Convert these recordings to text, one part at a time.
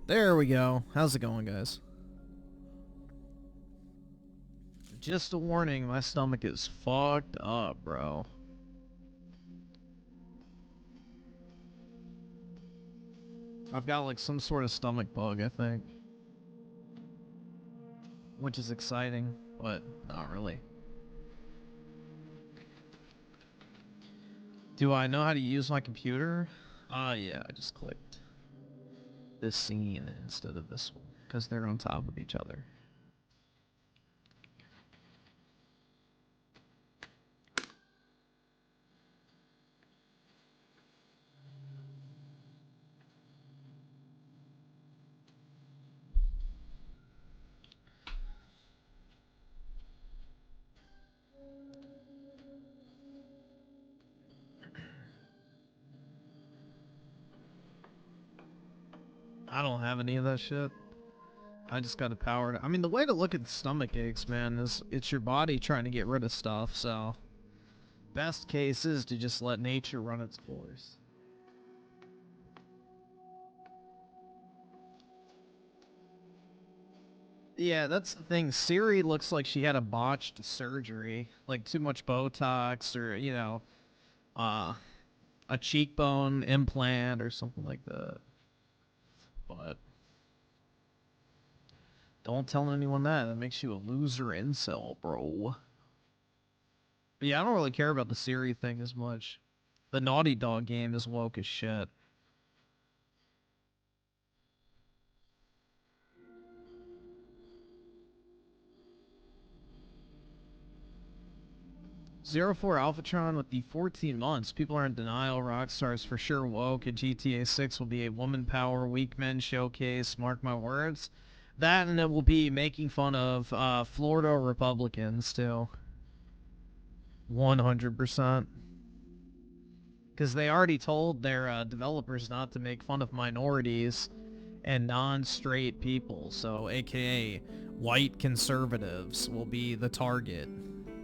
There we go. How's it going, guys? Just a warning, my stomach is fucked up, bro. I've got like some sort of stomach bug, I think. Which is exciting, but not really. Do I know how to use my computer? Yeah, I just clicked this scene instead of this one, because they're on top of each other. I don't have any of that shit. I just got it powered. I mean, the way to look at stomach aches, man, is it's your body trying to get rid of stuff, so... Best case is to just let nature run its course. Yeah, that's the thing. Siri looks like she had a botched surgery. Like, too much Botox or, you know, a cheekbone implant or something like that. But... don't tell anyone that. That makes you a loser incel, bro. But yeah, I don't really care about the Siri thing as much. The Naughty Dog game is woke as shit. Zero 04 Alphatron with the 14 months. People are in denial. Rockstar's for sure woke, and GTA 6 will be a woman power, weak men showcase. Mark my words. That, and it will be making fun of Florida Republicans, too. 100%. Because they already told their developers not to make fun of minorities and non-straight people, so aka white conservatives will be the target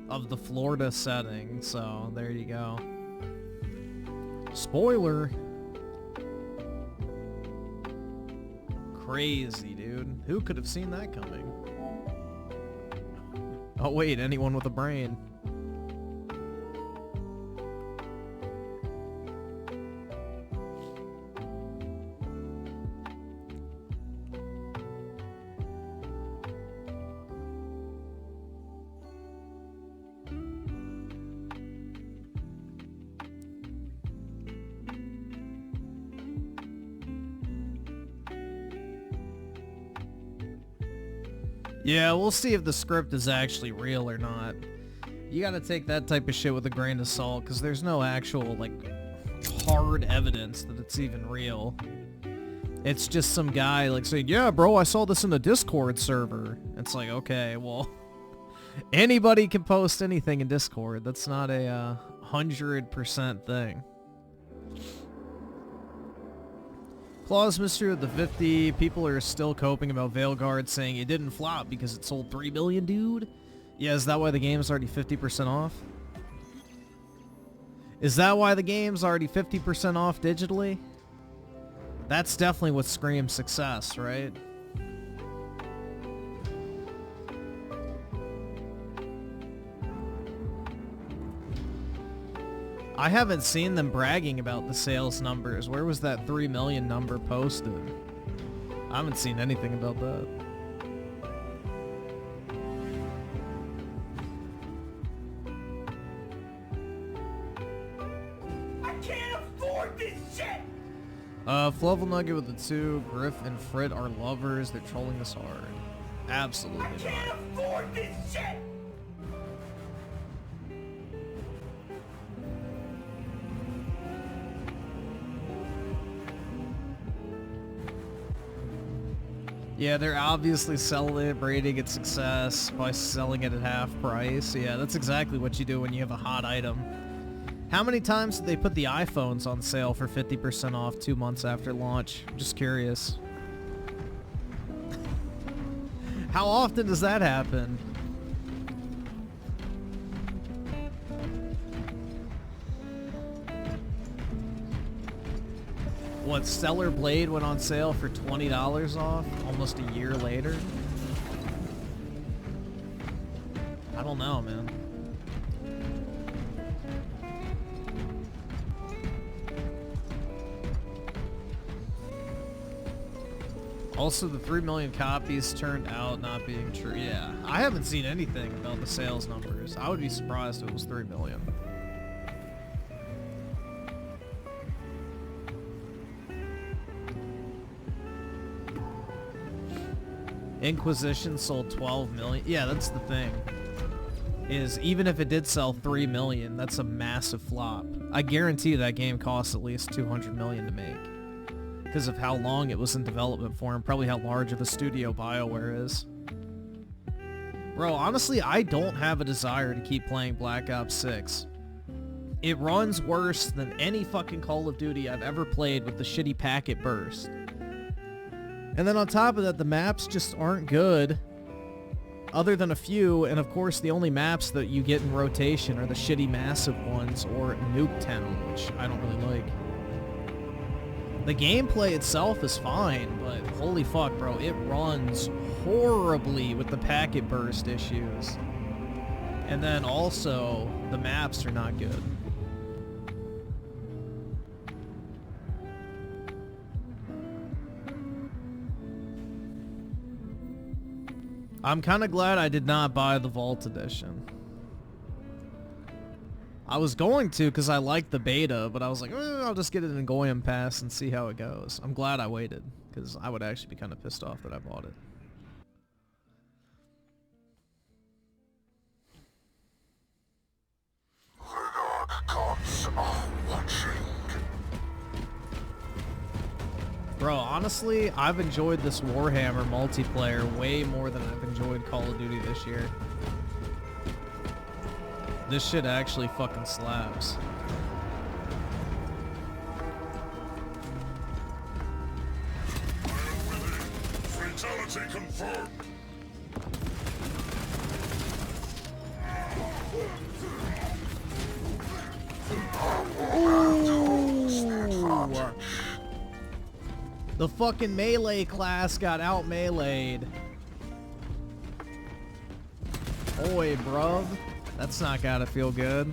of the Florida setting, so there you go. Spoiler! Crazy, dude. Who could have seen that coming? Oh wait, anyone with a brain. Yeah, we'll see if the script is actually real or not. You gotta take that type of shit with a grain of salt, because there's no actual, like, hard evidence that it's even real. It's just some guy, like, saying, yeah, bro, I saw this in the Discord server. It's like, okay, well, anybody can post anything in Discord. That's not a 100% thing. Claws Mystery with the 50. People are still coping about Veilguard, saying it didn't flop because it sold 3 million, dude. Yeah, is that why the game's already 50% off? Is that why the game's already 50% off digitally? That's definitely what screams success, right? I haven't seen them bragging about the sales numbers. Where was that 3 million number posted? I haven't seen anything about that. I can't afford this shit! Fluffle Nugget with the 2. Griff and Frit are lovers. They're trolling us hard. Absolutely I can't not. afford this shit! Yeah, they're obviously celebrating its success by selling it at half price. Yeah, that's exactly what you do when you have a hot item. How many times did they put the iPhones on sale for 50% off 2 months after launch? I'm just curious. How often does that happen? What, Stellar Blade went on sale for $20 off almost a year later? I don't know, man. Also, the 3 million copies turned out not being true. Yeah, I haven't seen anything about the sales numbers. I would be surprised if it was 3 million. Inquisition sold 12 million. Yeah, that's the thing. Is even if it did sell 3 million, that's a massive flop. I guarantee that game costs at least 200 million to make. Because of how long it was in development for and probably how large of a studio BioWare is. Bro, honestly, I don't have a desire to keep playing Black Ops 6. It runs worse than any fucking Call of Duty I've ever played with the shitty packet burst. And then on top of that, the maps just aren't good. Other than a few, and of course the only maps that you get in rotation are the shitty massive ones or Nuketown, which I don't really like. The gameplay itself is fine, but holy fuck, bro, it runs horribly with the packet burst issues. And then also, the maps are not good. I'm kind of glad I did not buy the Vault Edition. I was going to because I liked the beta, but I was like, I'll just get it in Goyim Pass and see how it goes. I'm glad I waited, because I would actually be kind of pissed off that I bought it. The dark gods are watching. Bro, honestly, I've enjoyed this Warhammer multiplayer way more than I've enjoyed Call of Duty this year. This shit actually fucking slaps. Fatality confirmed. Ooh. The fucking melee class got out meleeed. Oi, bruv. That's not gotta feel good.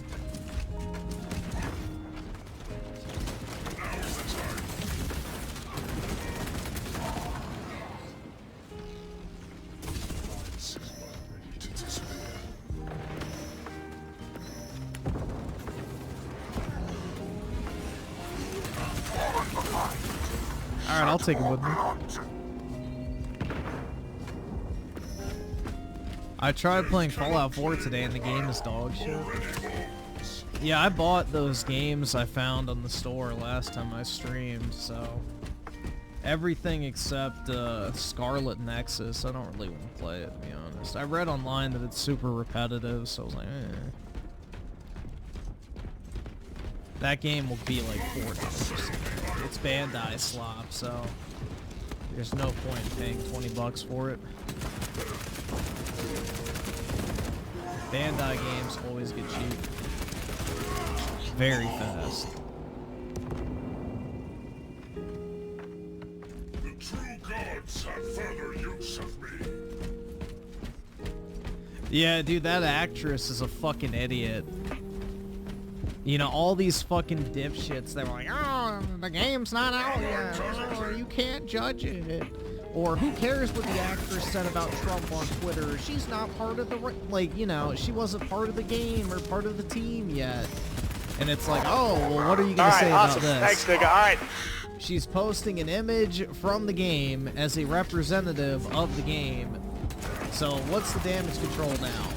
Alright, I'll take it with me. I tried playing Fallout 4 today and the game is dog shit. Yeah, I bought those games I found on the store last time I streamed, so... Everything except Scarlet Nexus. I don't really want to play it, to be honest. I read online that it's super repetitive, so I was like, eh. That game will be like $4. It's Bandai slop, so... There's no point in paying $20 for it. Bandai games always get cheap. Very fast. The true gods have further use of me. Yeah, dude, that actress is a fucking idiot. You know, all these fucking dipshits, they were like, oh, the game's not out yet. Oh, you can't judge it. Or who cares what the actress said about Trump on Twitter? She's not part of the, like, you know, she wasn't part of the game or part of the team yet. And it's like, oh, well, what are you going to say about this? Thanks, nigga. All right. She's posting an image from the game as a representative of the game. So what's the damage control now?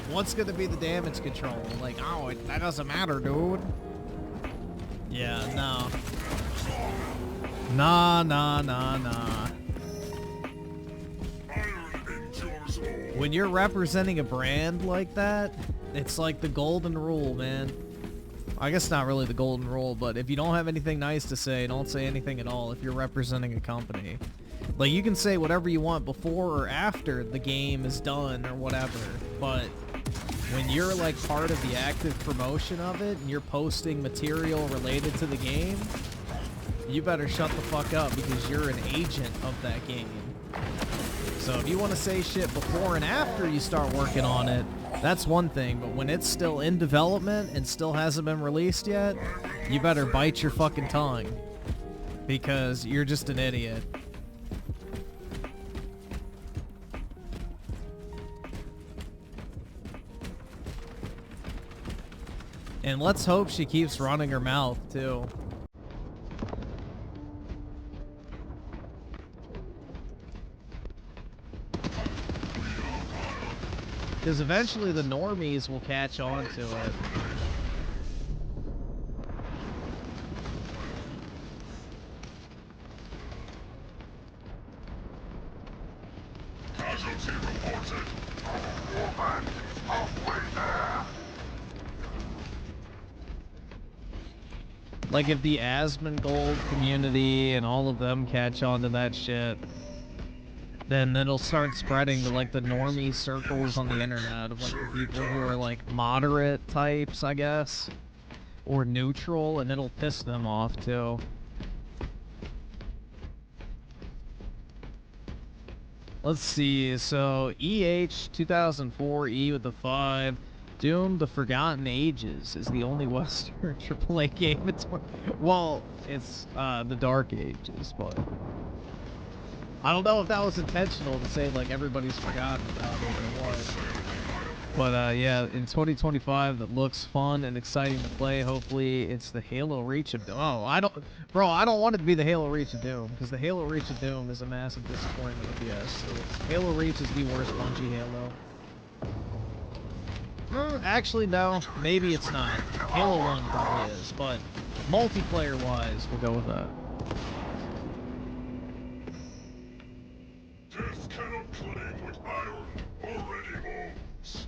What's going to be the damage control? Like, oh, that doesn't matter, dude. Yeah, no. Nah. When you're representing a brand like that, it's like the golden rule, man. I guess not really the golden rule, but if you don't have anything nice to say, don't say anything at all if you're representing a company. Like, you can say whatever you want before or after the game is done or whatever, but when you're like part of the active promotion of it and you're posting material related to the game, you better shut the fuck up because you're an agent of that game. So if you want to say shit before and after you start working on it, that's one thing, but when it's still in development and still hasn't been released yet, you better bite your fucking tongue because you're just an idiot. And let's hope she keeps running her mouth, too. Because eventually the normies will catch on to it. Casualty reported. Warband is halfway there. Like if the Asmongold community and all of them catch on to that shit, then it'll start spreading to like the normie circles on the internet of like the people who are like moderate types, I guess, or neutral, and it'll piss them off too. Let's see, so EH 2004 E with the 5, Doom the Forgotten Ages is the only Western AAA game. It's, well, it's the Dark Ages, but I don't know if that was intentional to say like everybody's forgotten about it or what. But yeah, in 2025, that looks fun and exciting to play. Hopefully, it's the Halo Reach of Doom. Oh, I don't want it to be the Halo Reach of Doom because the Halo Reach of Doom is a massive disappointment. Yes, Halo Reach is the worst Bungie Halo. Actually, no, maybe it's not. Halo 1 probably is, but multiplayer-wise, we'll go with that. Death cannot claim what iron already owns.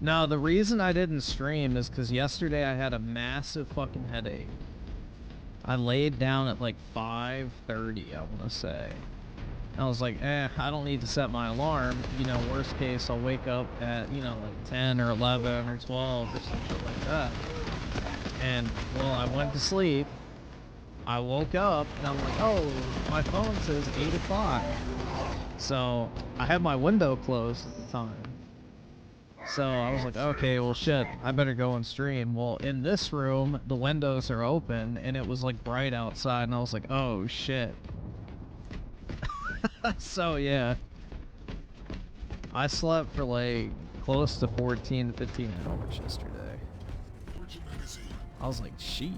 No, the reason I didn't stream is because yesterday I had a massive fucking headache. I laid down at like 5:30, I want to say. I was like, I don't need to set my alarm. You know, worst case, I'll wake up at, you know, like 10 or 11 or 12 or some shit like that. And, well, I went to sleep. I woke up, and I'm like, oh, my phone says 8 o'clock. So, I had my window closed at the time. So, I was like, okay, well, shit, I better go and stream. Well, in this room, the windows are open, and it was, like, bright outside, and I was like, oh, shit. So, yeah. I slept for, like, close to 14 to 15 hours yesterday. I was like, shit.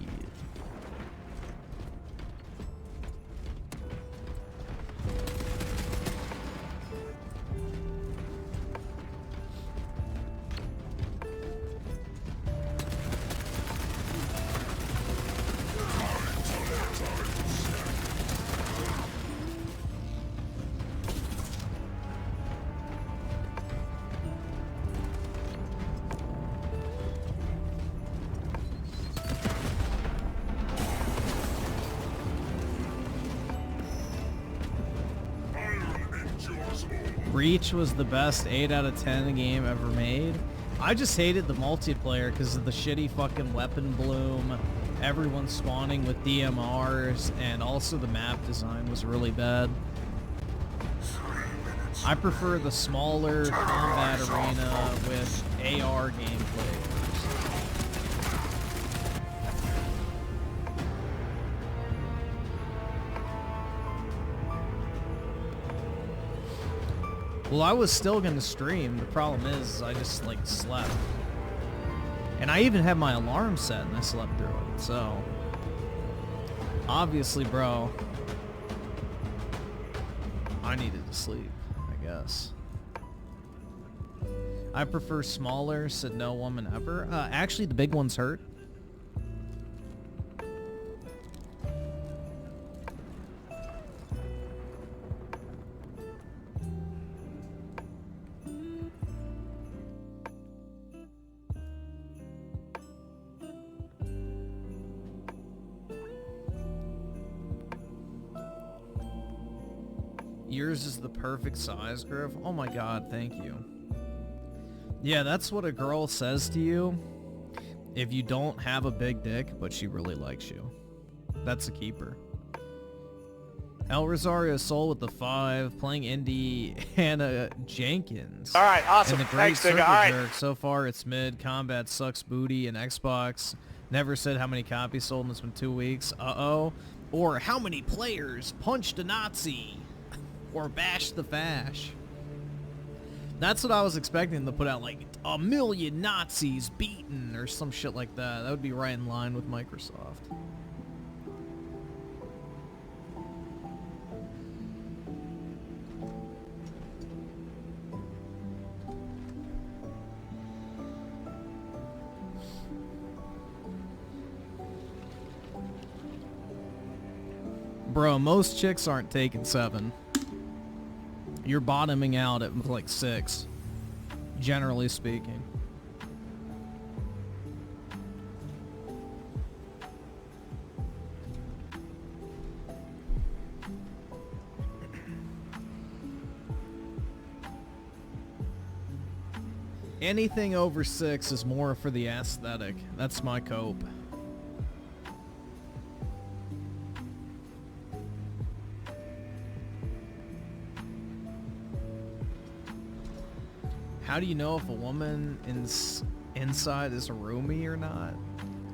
Reach was the best 8 out of 10 game ever made. I just hated the multiplayer because of the shitty fucking weapon bloom, everyone spawning with DMRs, and also the map design was really bad. I prefer the smaller combat arena with AR gameplay. Well, I was still gonna stream. The problem is, I just, like, slept. And I even had my alarm set, and I slept through it, so... Obviously, bro, I needed to sleep, I guess. I prefer smaller, said no woman ever. Actually, the big ones hurt. Yours is the perfect size, Griff. Oh my god, thank you. Yeah, that's what a girl says to you if you don't have a big dick, but she really likes you. That's a keeper. El Rosario Soul with the 5, playing Indiana Jenkins. All right, awesome. And the great Thanks, circle nigga. All right. jerk. So far, it's mid. Combat sucks booty and Xbox. Never said how many copies sold, and it's been 2 weeks. Uh-oh. Or how many players punched a Nazi or bashed the fash. That's what I was expecting to put out, like 1 million Nazis beaten or some shit like that. That would be right in line with Microsoft. Bro, most chicks aren't taking 7. You're bottoming out at like 6, generally speaking. Anything over 6 is more for the aesthetic. That's my cope. How do you know if a woman inside is a roomie or not?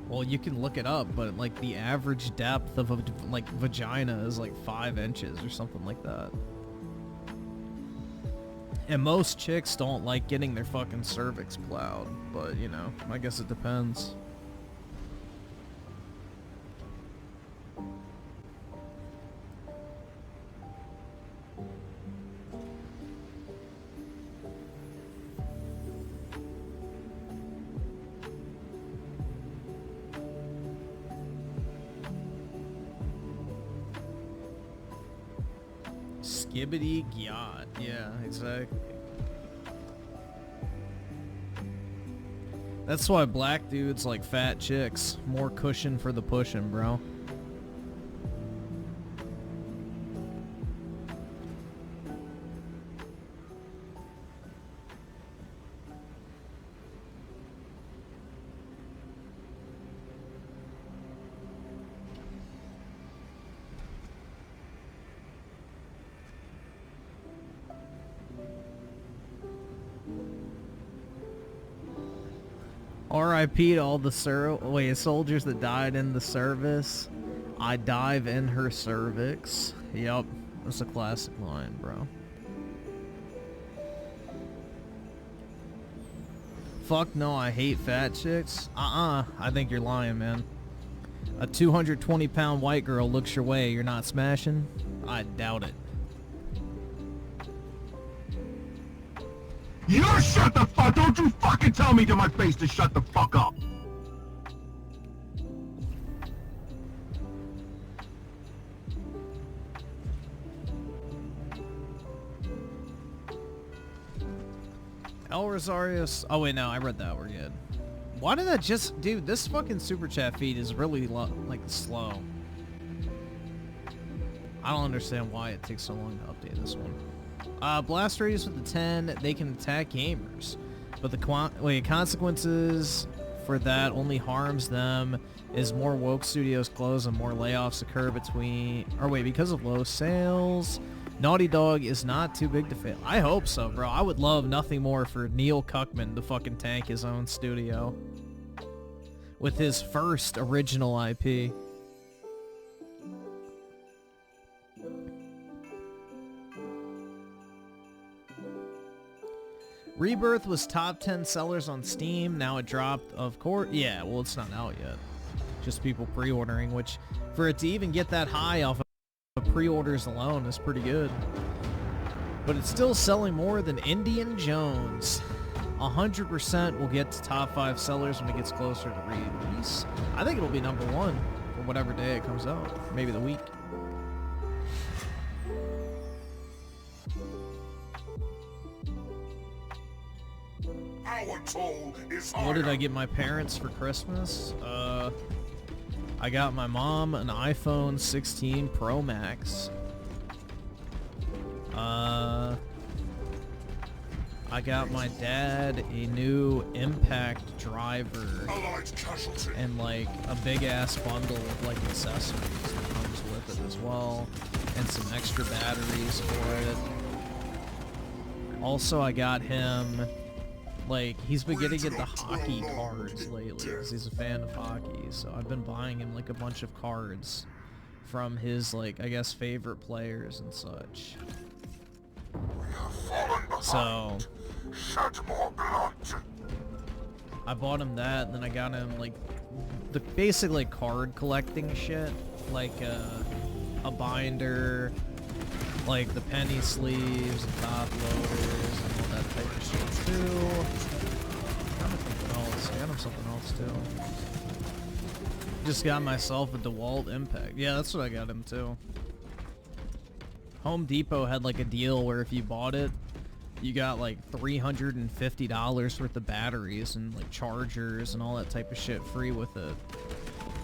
Well, you can look it up, but like the average depth of a like vagina is like 5 inches or something like that. And most chicks don't like getting their fucking cervix plowed, but you know, I guess it depends. Skibbity gyat. Yeah, exactly. That's why black dudes like fat chicks. More cushion for the pushing, bro. R.I.P. to all the soldiers that died in the service. I dive in her cervix. Yep, that's a classic line, bro. Fuck no, I hate fat chicks. I think you're lying, man. A 220-pound white girl looks your way, you're not smashing? I doubt it. You shut the fuck! Don't you fucking tell me to my face to shut the fuck up! El Rosarios. Oh wait, no, I read that. We're good. Why did that just, dude? This fucking super chat feed is really like slow. I don't understand why it takes so long to update this one. Blast radius with the 10, they can attack gamers, but the consequences for that only harms them is more woke studios close and more layoffs occur because of low sales. Naughty Dog is not too big to fail. I hope so, bro. I would love nothing more for Neil Cuckman to fucking tank his own studio with his first original IP. Rebirth was top 10 sellers on Steam. Now it dropped, of course. Yeah, well, it's not out yet. Just people pre-ordering, which for it to even get that high off of pre-orders alone is pretty good. But it's still selling more than Indiana Jones. 100% will get to top 5 sellers when it gets closer to release. I think it'll be number 1 for whatever day it comes out. Maybe the week. Our toll is What did I get my parents for Christmas? I got my mom an iPhone 16 Pro Max. I got my dad a new impact driver Allied casualty. and like a big ass bundle of like accessories that comes with it as well, and some extra batteries for it. Also, I got him, like, he's been getting into hockey cards lately because he's a fan of hockey, so I've been buying him like a bunch of cards from his, like, I guess favorite players and such. We have fallen behind. So Shed more blood. I bought him that, and then I got him like the basically card collecting shit, like a binder, like the penny sleeves and top loaders and all that type of shit too. I got him something else. I got him something else too. Just got myself a DeWalt Impact. Yeah, that's what I got him too. Home Depot had like a deal where if you bought it, you got like $350 worth of batteries and like chargers and all that type of shit free with it.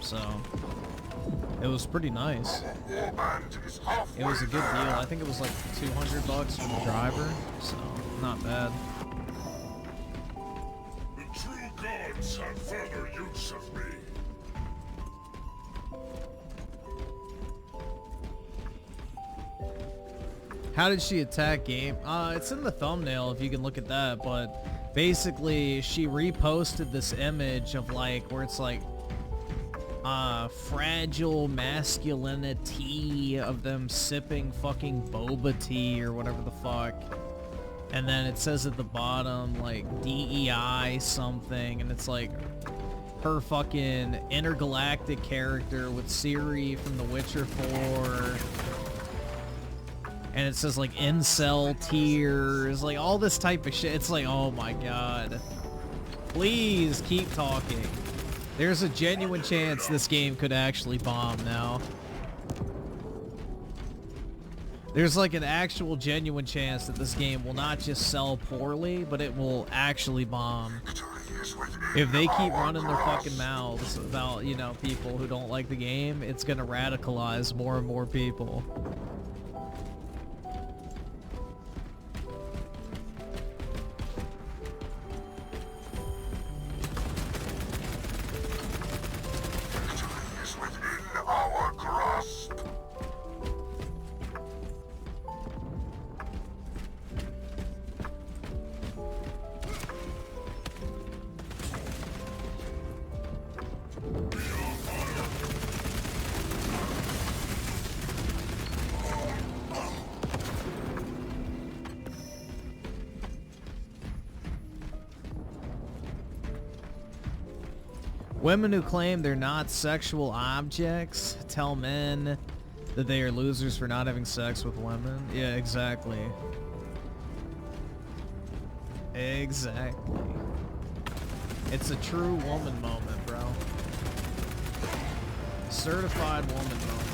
So it was pretty nice. It was a good deal. I think it was like $200 for the driver, so not bad. The true gods have further use of me. How did she attack game? It's in the thumbnail if you can look at that, but basically she reposted this image of like where it's like fragile masculinity of them sipping fucking boba tea or whatever the fuck. And then it says at the bottom like DEI something, and it's like her fucking intergalactic character with Ciri from The Witcher 4. And it says like incel tears, like all this type of shit. It's like, oh my god. Please keep talking. There's a genuine chance this game could actually bomb now. There's like an actual genuine chance that this game will not just sell poorly, but it will actually bomb. If they keep running their fucking mouths about, you know, people who don't like the game, it's gonna radicalize more and more people. Women who claim they're not sexual objects tell men that they are losers for not having sex with women. Yeah, exactly. Exactly. It's a true woman moment, bro. Certified woman moment.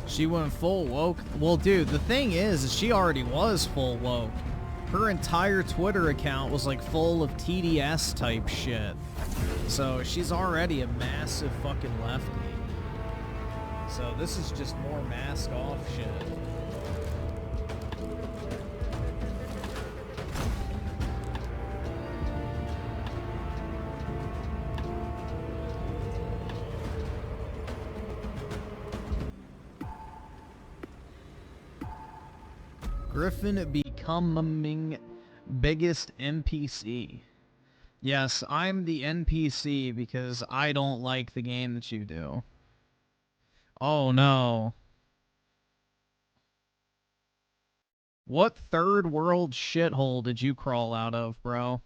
She went full woke. Well, dude, the thing is she already was full woke. Her entire Twitter account was like full of TDS type shit. So she's already a massive fucking lefty. So this is just more mask off shit. Griffin becoming biggest NPC. Yes, I'm the NPC because I don't like the game that you do. Oh no. What third world shithole did you crawl out of, bro?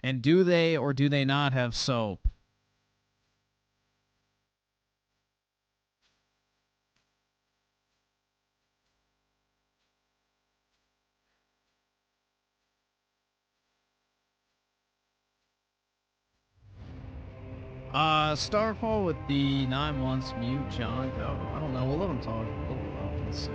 And do they or do they not have soap? Starfall with the 9 months mute, John. Oh, I don't know. We'll let him talk. Let's see.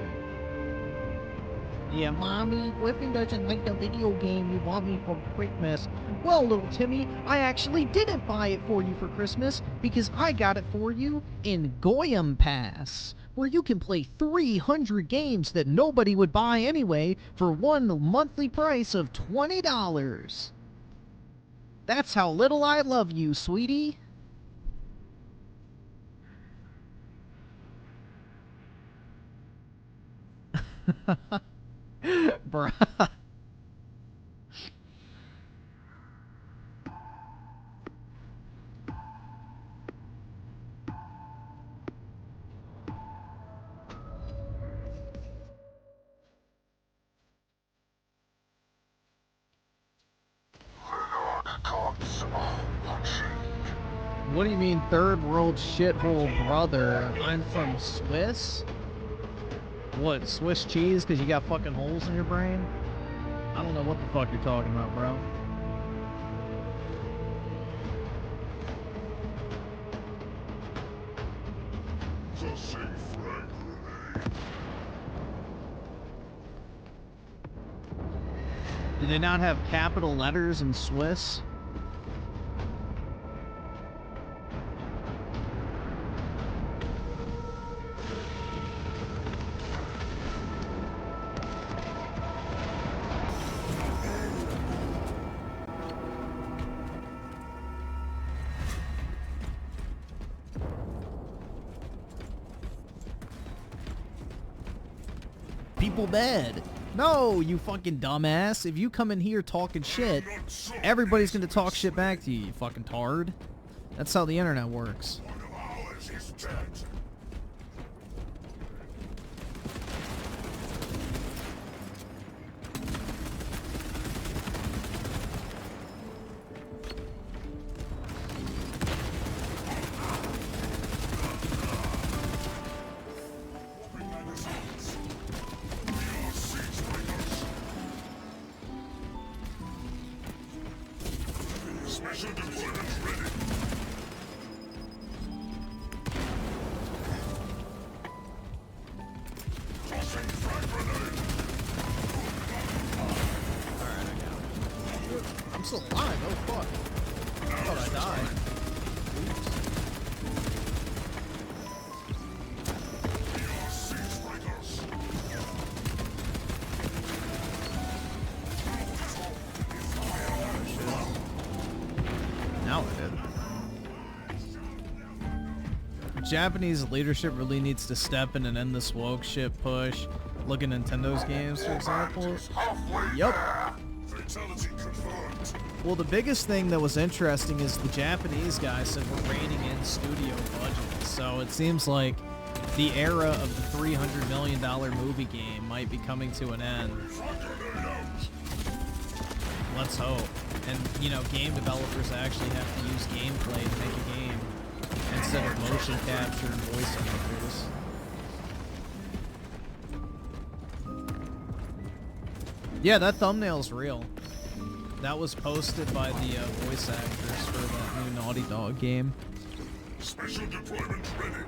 Yeah, Mommy, Griffin doesn't like the video game you bought me for Christmas. Well, little Timmy, I actually didn't buy it for you for Christmas because I got it for you in Goyam Pass, where you can play 300 games that nobody would buy anyway for one monthly price of $20. That's how little I love you, sweetie. Bruh. What do you mean third world shithole brother? I'm from Swiss? What, Swiss cheese because you got fucking holes in your brain? I don't know what the fuck you're talking about, bro. Do they not have capital letters in Swiss? People bad. No, you fucking dumbass. If you come in here talking shit, everybody's gonna talk shit back to you, you fucking tard. That's how the internet works. One of ours is dead. Special deployment ready. Tossing frag grenade. Alright, I got him. I'm still alive, oh fuck. I thought I died. Now it did. Japanese leadership really needs to step in and end this woke shit push. Look at Nintendo's games, for example. Yup. Fatality confirmed. Well, the biggest thing that was interesting is the Japanese guys said we're reining in studio budgets. So it seems like the era of the $300 million movie game might be coming to an end. Let's hope. And, you know, game developers actually have to use gameplay to make a game instead of motion capture and voice actors. Yeah, that thumbnail's real. That was posted by the voice actors for that new Naughty Dog game. Special deployment ready.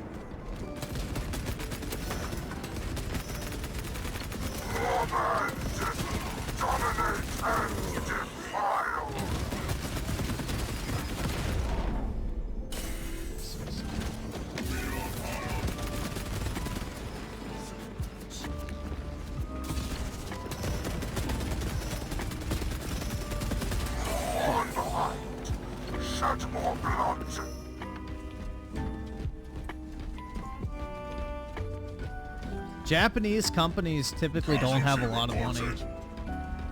Dominate and defile. One behind. Shed more blood. Japanese companies typically don't have a lot of money.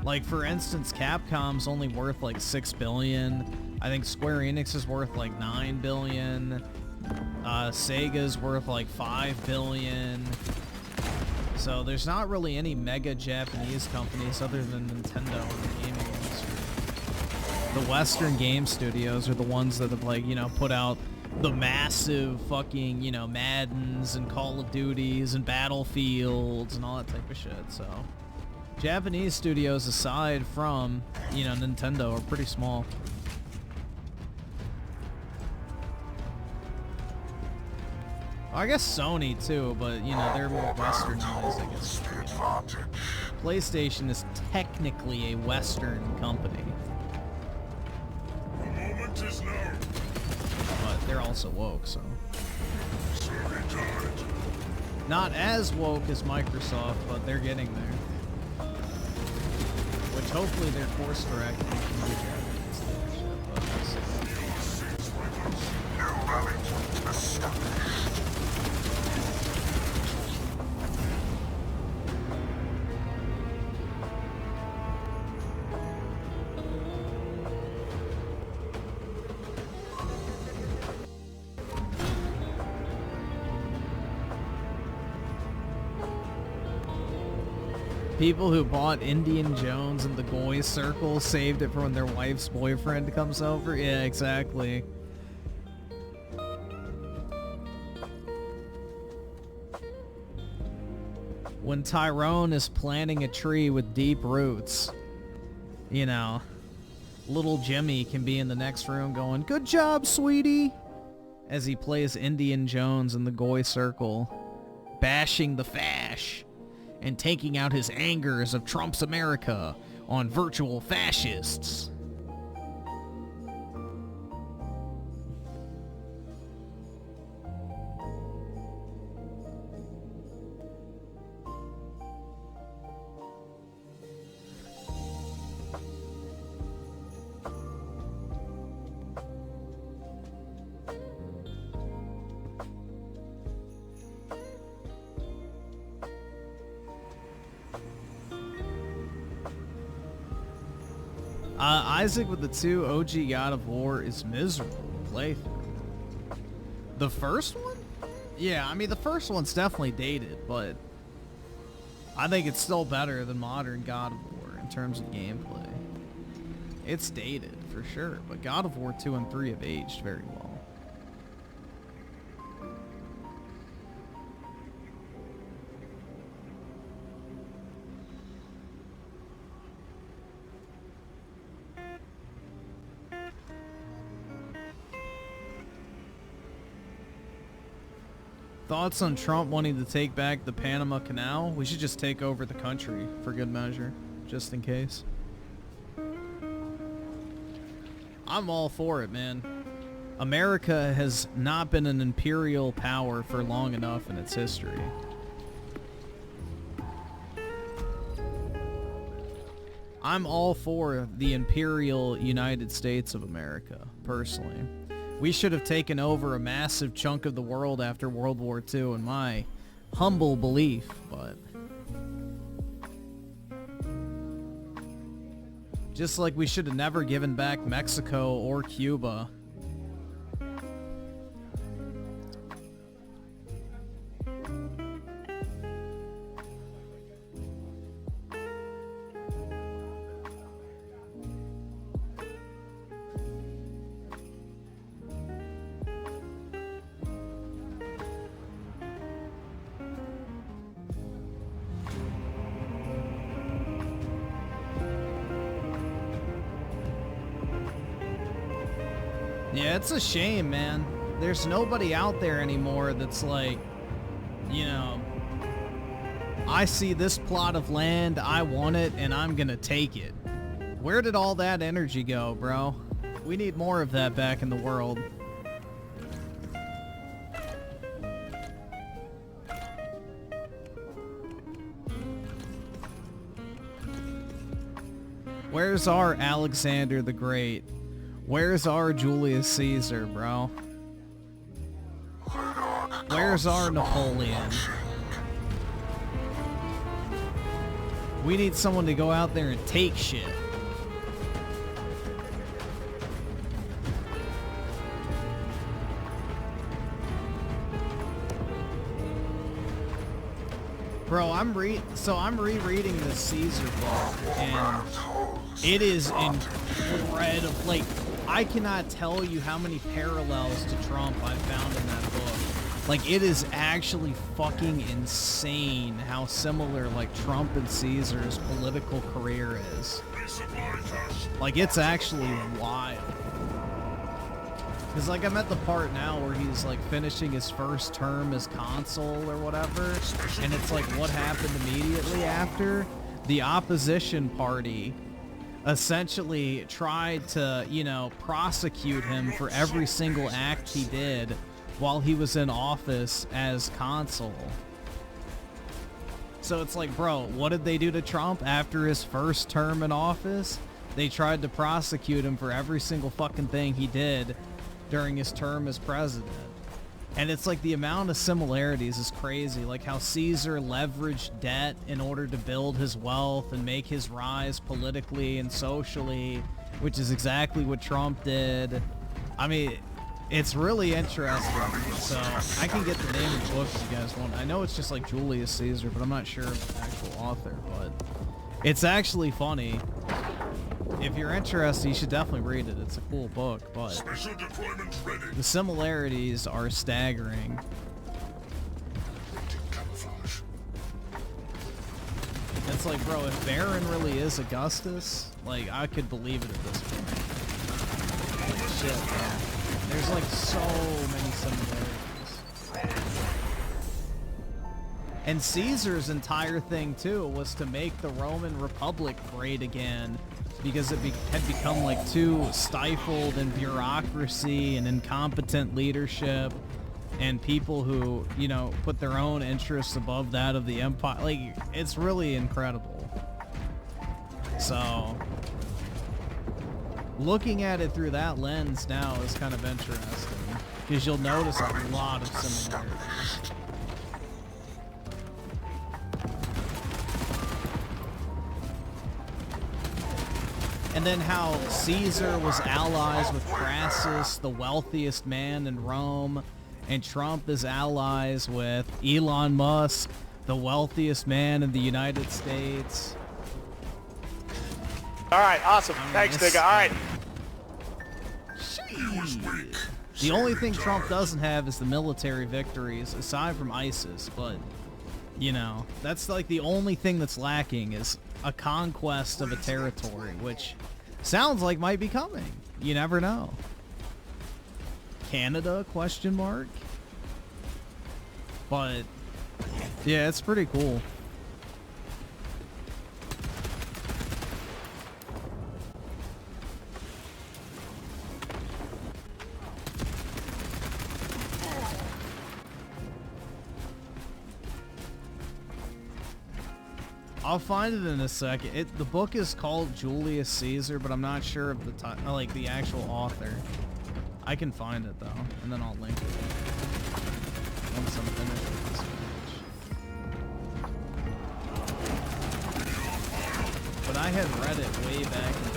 Like, for instance, Capcom's only worth like $6 billion. I think Square Enix is worth like $9 billion. Sega's worth like $5 billion. So there's not really any mega Japanese companies other than Nintendo in the gaming industry. The Western game studios are the ones that have, like, you know, put out the massive fucking, you know, Maddens and Call of Duties and Battlefields and all that type of shit, so. Japanese studios, aside from, you know, Nintendo, are pretty small. I guess Sony too, but you know, they're more westernized, I guess. PlayStation is technically a Western company. The moment is now. But they're also woke, so. Sorry, died. Not as woke as Microsoft, but they're getting there. Which hopefully they're course correcting and can do Japanese leadership, but we'll see. New relic established. People who bought Indian Jones in the Goy Circle saved it for when their wife's boyfriend comes over? Yeah, exactly. When Tyrone is planting a tree with deep roots, you know, little Jimmy can be in the next room going, "Good job, sweetie," as he plays Indian Jones in the Goy Circle, bashing the fash and taking out his angers of Trump's America on virtual fascists. Isaac with the 2 OG God of War is miserable to play through. The first one? Yeah, I mean, the first one's definitely dated, but I think it's still better than modern God of War in terms of gameplay. It's dated, for sure, but God of War 2 and 3 have aged very well. Thoughts on Trump wanting to take back the Panama Canal? We should just take over the country for good measure, just in case. I'm all for it, man. America has not been an imperial power for long enough in its history. I'm all for the imperial United States of America, personally. We should have taken over a massive chunk of the world after World War II, in my humble belief, but just like we should have never given back Mexico or Cuba. Yeah, it's a shame, man. There's nobody out there anymore that's like, you know, I see this plot of land, I want it, and I'm gonna take it. Where did all that energy go, bro? We need more of that back in the world. Where's our Alexander the Great? Where's our Julius Caesar, bro? Where's our Napoleon? We need someone to go out there and take shit. Bro, I'm rereading the Caesar book, and it is incredible. Like, I cannot tell you how many parallels to Trump I found in that book. Like, it is actually fucking insane how similar, like, Trump and Caesar's political career is. Like, it's actually wild. Because, like, I'm at the part now where he's, like, finishing his first term as consul or whatever, and it's like, what happened immediately after? The opposition party essentially tried to, you know, prosecute him for every single act he did while he was in office as consul. So it's like, bro, what did they do to Trump after his first term in office? They tried to prosecute him for every single fucking thing he did during his term as president. And it's like the amount of similarities is crazy. Like how Caesar leveraged debt in order to build his wealth and make his rise politically and socially, which is exactly what Trump did. I mean, it's really interesting. So I can get the name of the book if you guys want. I know it's just like Julius Caesar, but I'm not sure of the actual author. But it's actually funny. If you're interested, you should definitely read it. It's a cool book, but Special deployment ready. the similarities are staggering. Camouflage. It's like, bro, if Baron really is Augustus, like, I could believe it at this point. Holy shit, bro. There's, like, so many similarities. And Caesar's entire thing, too, was to make the Roman Republic great again, because it had become like too stifled in bureaucracy and incompetent leadership and people who, you know, put their own interests above that of the empire. Like, it's really incredible. So looking at it through that lens now is kind of interesting, because you'll notice a lot of similarities. And then how Caesar was allies with Crassus, the wealthiest man in Rome, and Trump is allies with Elon Musk, the wealthiest man in the United States. All right, awesome. Thanks, nigga. All right. The only thing Trump doesn't have is the military victories, aside from ISIS, but, you know, that's like the only thing that's lacking is a conquest of a territory, which sounds like might be coming. You never know. Canada, question mark? But, yeah, it's pretty cool. I'll find it in a second. The book is called Julius Caesar, but I'm not sure of the like the actual author. I can find it though, and then I'll link it once I'm finished with this page. But I had read it way back in the day.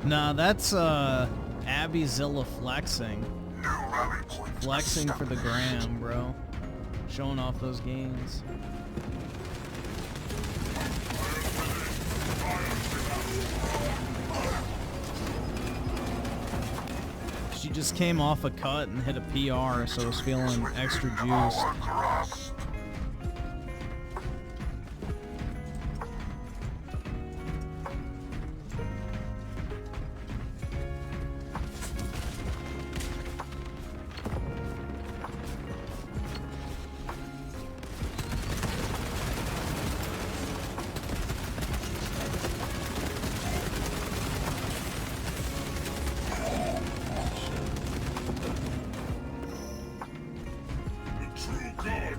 Nah, that's Abby Zilla flexing. Flexing for the gram, bro. Showing off those gains. She just came off a cut and hit a PR, so I was feeling extra juiced. The true God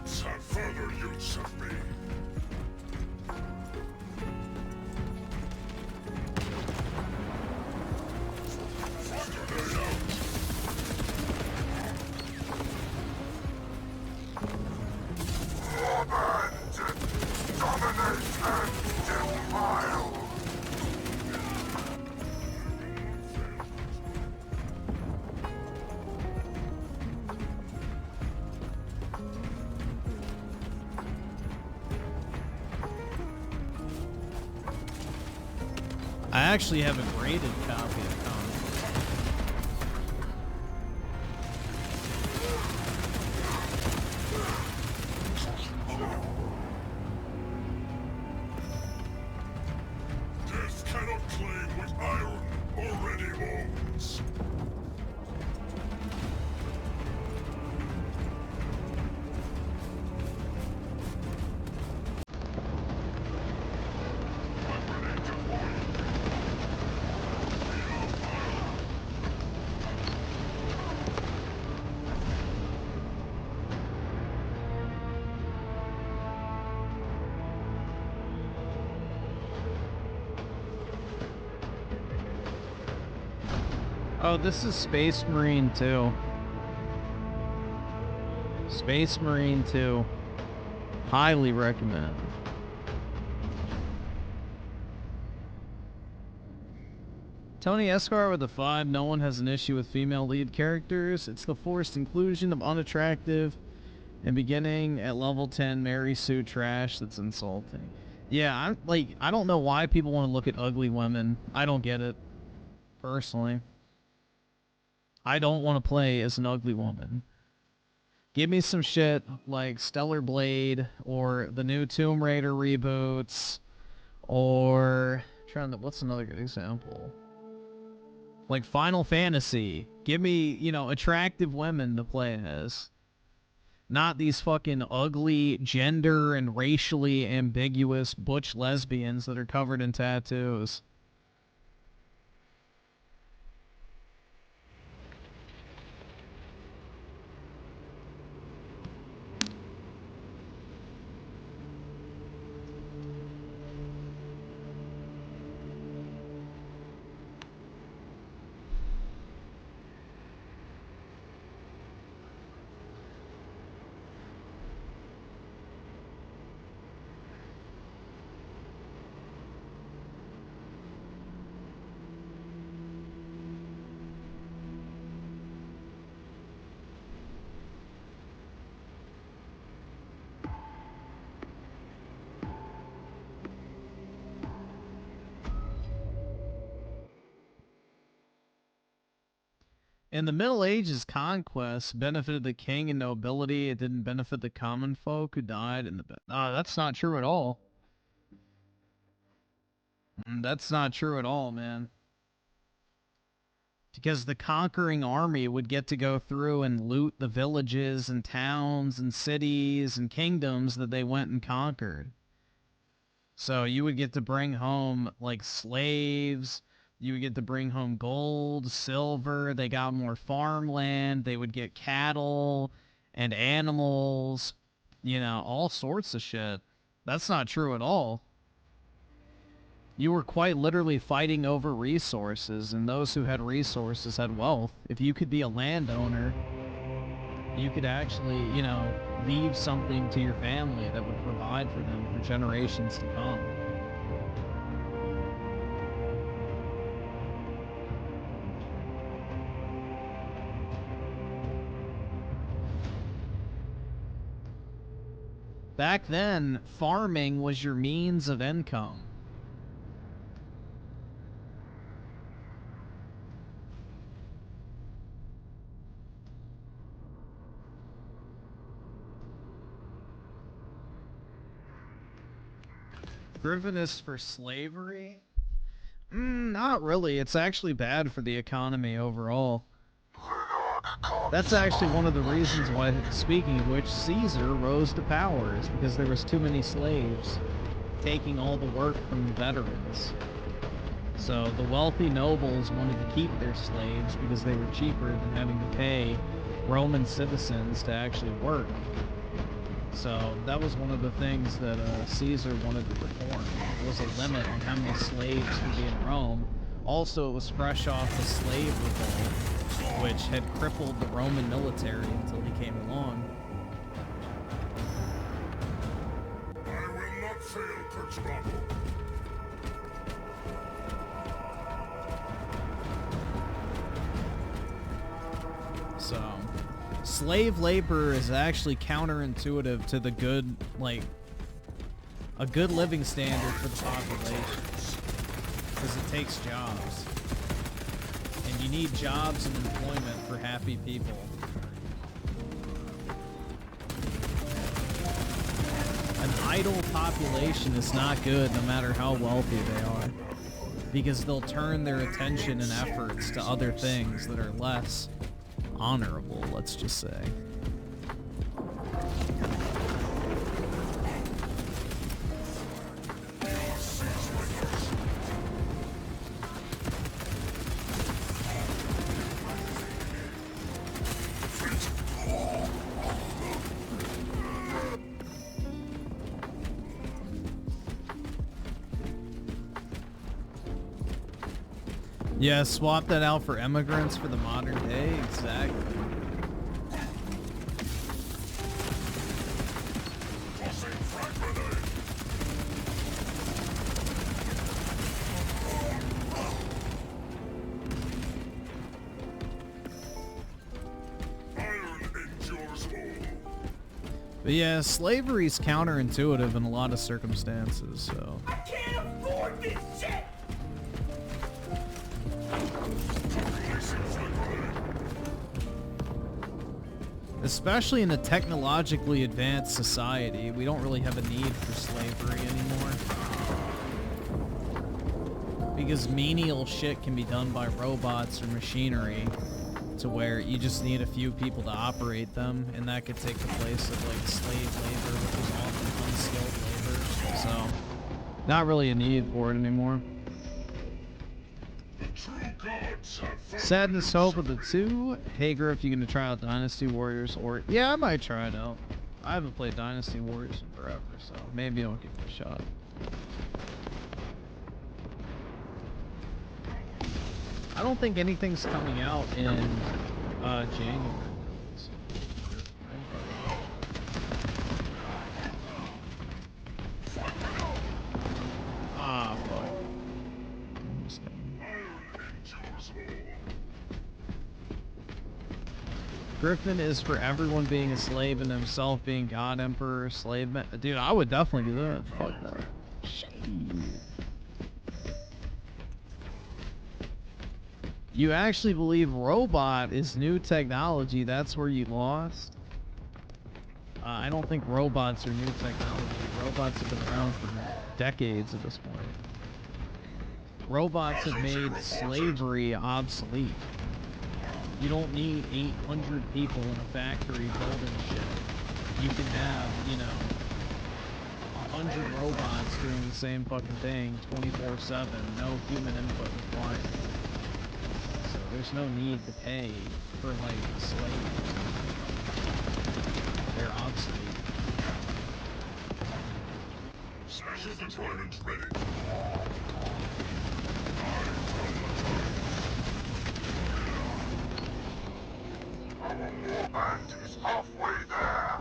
actually have a graded copy of comic. Death cannot claim what iron already owns. Oh, this is Space Marine 2. Space Marine 2. Highly recommend. Tony Esquire with a 5. No one has an issue with female lead characters. It's the forced inclusion of unattractive and beginning at level 10 Mary Sue trash that's insulting. Yeah, I don't know why people want to look at ugly women. I don't get it. Personally. I don't want to play as an ugly woman. Give me some shit like Stellar Blade or the new Tomb Raider reboots or what's another good example? Like Final Fantasy. Give me, you know, attractive women to play as. Not these fucking ugly, gender and racially ambiguous butch lesbians that are covered in tattoos. In the Middle Ages, conquest benefited the king and nobility. It didn't benefit the common folk who died in the... that's not true at all. That's not true at all, man. Because the conquering army would get to go through and loot the villages and towns and cities and kingdoms that they went and conquered. So you would get to bring home, like, slaves. You would get to bring home gold, silver. They got more farmland. They would get cattle and animals. You know, all sorts of shit. That's not true at all. You were quite literally fighting over resources, and those who had resources had wealth. If you could be a landowner, you could actually, you know, leave something to your family that would provide for them for generations to come. Back then, farming was your means of income. Griffin is for slavery? Not really. It's actually bad for the economy overall. That's actually one of the reasons why, speaking of which, Caesar rose to power, is because there was too many slaves taking all the work from the veterans. So the wealthy nobles wanted to keep their slaves because they were cheaper than having to pay Roman citizens to actually work. So that was one of the things that Caesar wanted to reform. There was a limit on how many slaves could be in Rome. Also, it was fresh off the slave revolt, which had crippled the Roman military until he came along. I will not fail, Perchbabo. So, slave labor is actually counterintuitive to the good, like, a good living standard for the population. because it takes jobs. And you need jobs and employment for happy people. An idle population is not good no matter how wealthy they are, because they'll turn their attention and efforts to other things that are less honorable, let's just say. Yeah, swap that out for immigrants for the modern day. Exactly. But yeah, slavery's counterintuitive in a lot of circumstances, so. I can't afford this shit! Especially in a technologically advanced society, we don't really have a need for slavery anymore. Because menial shit can be done by robots or machinery, to where you just need a few people to operate them, and that could take the place of like slave labor, which is often unskilled labor. So, not really a need for it anymore. Sadness, Hope of the 2. Hey Griff, you gonna try out Dynasty Warriors? Or yeah, I might try it out. I haven't played Dynasty Warriors in forever, so maybe I'll give it a shot. I don't think anything's coming out in January. Ah, fuck. Griffin is for everyone being a slave and himself being God, Emperor, slave. Dude, I would definitely do that. Fuck that. Shit. You actually believe robot is new technology? That's where you lost? I don't think robots are new technology. Robots have been around for decades at this point. Robots have made slavery obsolete. You don't need 800 people in a factory building shit. You can have, you know, 100 robots doing the same fucking thing 24/7, no human input required. So there's no need to pay for, like, slaves. They're obsolete. Special deployment ready. Our warband is halfway there.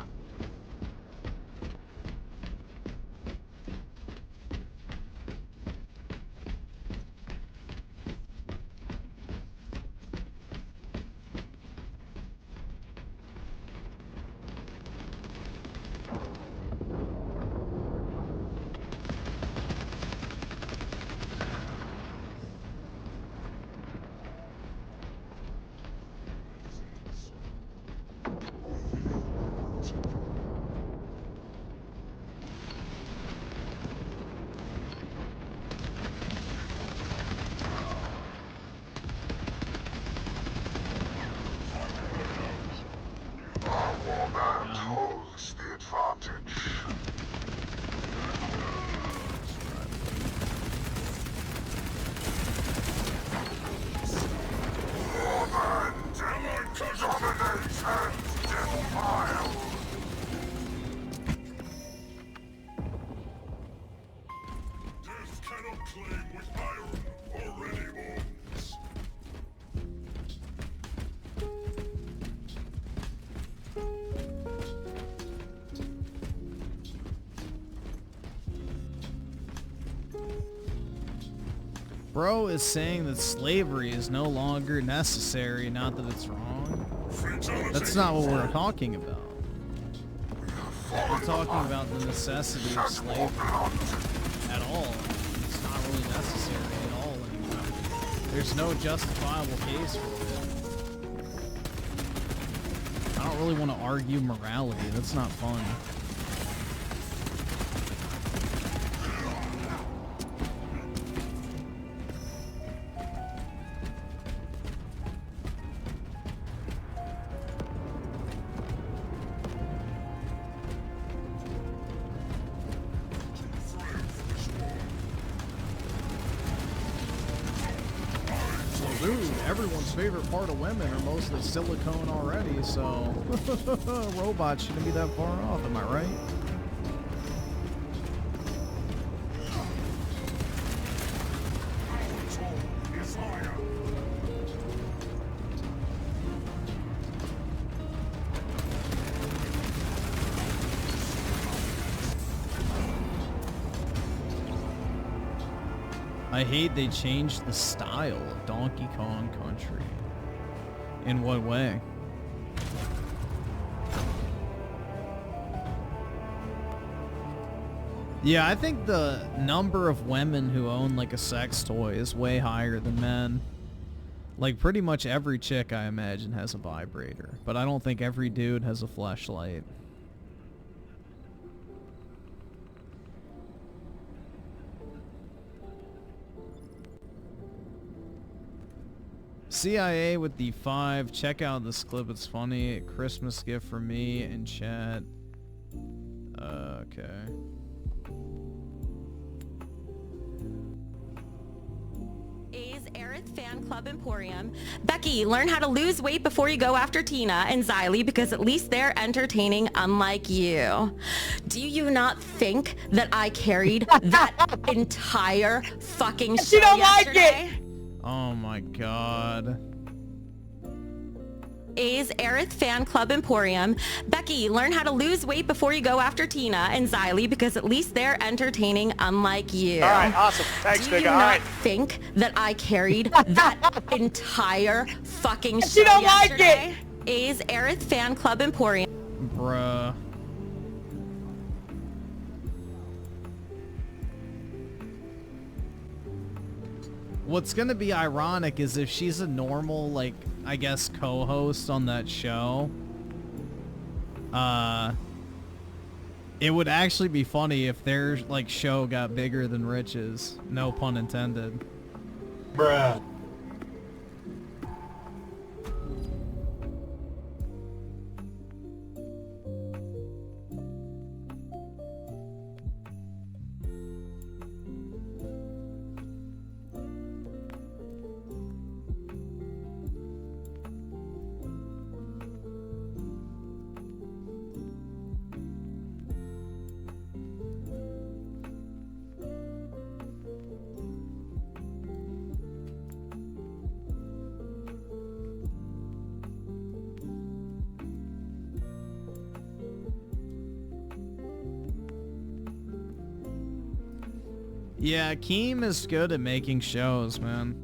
Bro is saying that slavery is no longer necessary, not that it's wrong. That's not what we're talking about. We're talking about the necessity of slavery at all. It's not really necessary at all. There's no justifiable case for it. I don't really want to argue morality. That's not fun. Everyone's favorite part of women are mostly silicone already, so robots shouldn't be that far off, am I right? I hate they changed the style of Donkey Kong Country. In what way? Yeah, I think the number of women who own like a sex toy is way higher than men. Like pretty much every chick I imagine has a vibrator, but I don't think every dude has a fleshlight. CIA with the 5. Check out this clip. It's funny. Christmas gift for me in chat. Okay. A's Aerith Fan Club Emporium. Becky, learn how to lose weight before you go after Tina and Xylee because at least they're entertaining, unlike you. Do you not think that I carried that entire fucking show yesterday? Like it. Oh my god. A's Aerith Fan Club Emporium. Becky, learn how to lose weight before you go after Tina and Xylee because at least they're entertaining, unlike you. All right, awesome. Thanks, Do you nigga. All not right. think that I carried that entire fucking show don't like yesterday? A's Aerith Fan Club Emporium. Bruh. What's gonna be ironic is if she's a normal, like, I guess, co-host on that show, it would actually be funny if their, like, show got bigger than Rich's. No pun intended. Bruh. Yeah, Keem is good at making shows, man.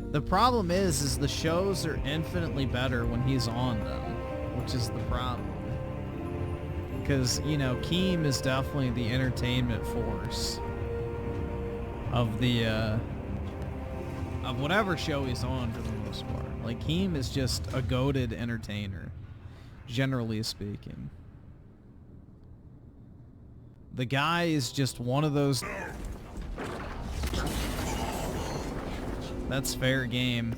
The problem is the shows are infinitely better when he's on them, which is the problem. Because, you know, Keem is definitely the entertainment force of the, of whatever show he's on for the most part. Like, Keem is just a goated entertainer, generally speaking. The guy is just one of those... That's fair game.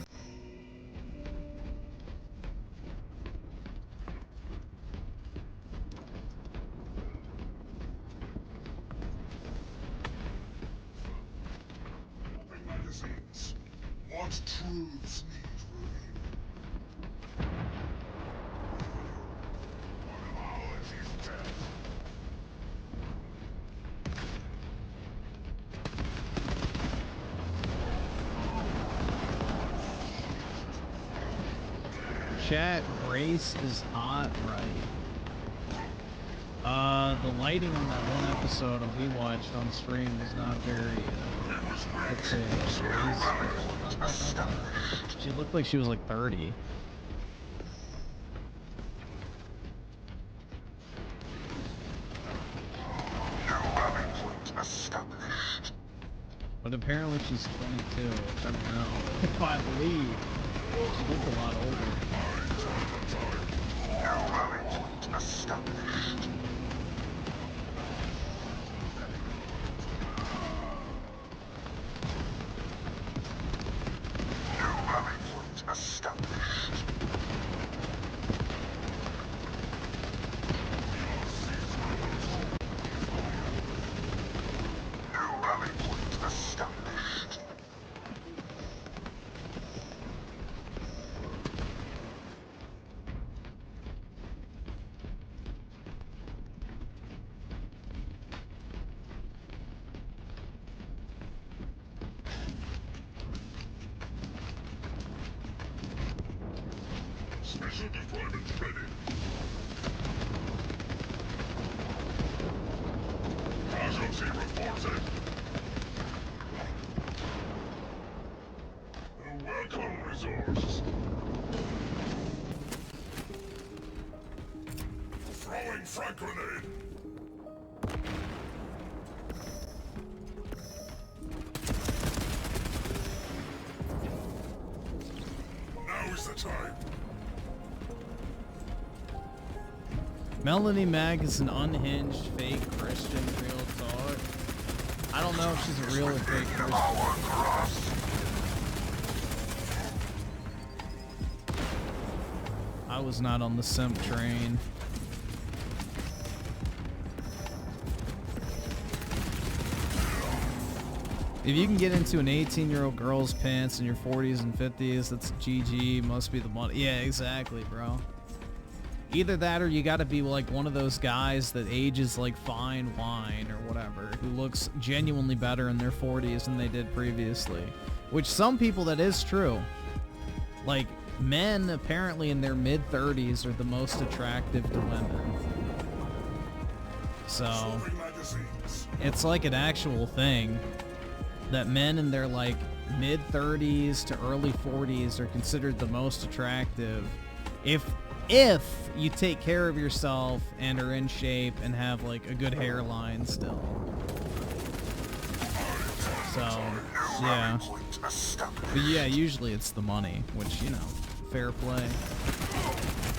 Magazines. What truths need revealing? One of ours is dead. Chat, Grace is hot, right? The lighting on that one episode we watched on stream is not very, let's say, she looked like she was like 30. What if apparently she's 22, which I don't know if I believe. She looked a lot older. Special deployment ready. Casualty reported. A welcome resource. Throwing frag grenade. Now is the time. Melanie Mag is an unhinged fake Christian, real talk. I don't know if she's a real or fake Christian. I was not on the simp train. If you can get into an 18-year-old girl's pants in your 40s and 50s, that's GG, must be the money. Yeah, exactly, bro. Either that or you gotta be like one of those guys that ages like fine wine or whatever, who looks genuinely better in their 40s than they did previously. Which some people, that is true. Like, men apparently in their mid-30s are the most attractive to women. So, it's like an actual thing that men in their like mid-30s to early 40s are considered the most attractive if you take care of yourself and are in shape and have like a good hairline still. So, yeah. But yeah, usually it's the money, which, you know, fair play.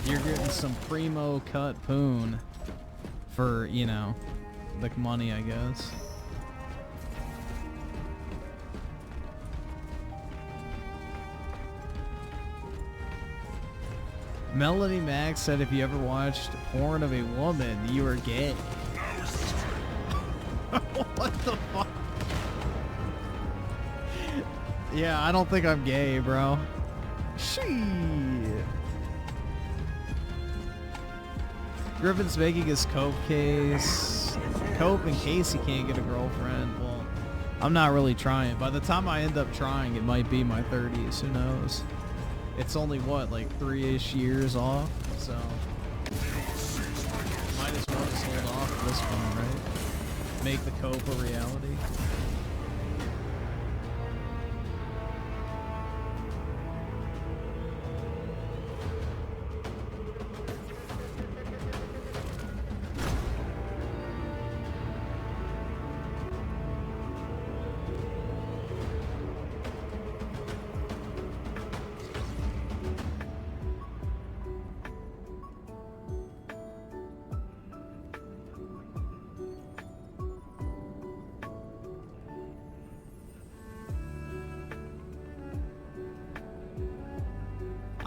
You're getting some primo cut poon for, you know, the money, I guess. Melanie Max said if you ever watched porn of a woman, you are gay. What the fuck? Yeah, I don't think I'm gay, bro. Shit. Griffin's making his cope case. Cope in case he can't get a girlfriend. Well, I'm not really trying. By the time I end up trying, it might be my 30s. Who knows? It's only, what, like 3-ish years off, so might as well just hold off at this point, right? Make the cope a reality.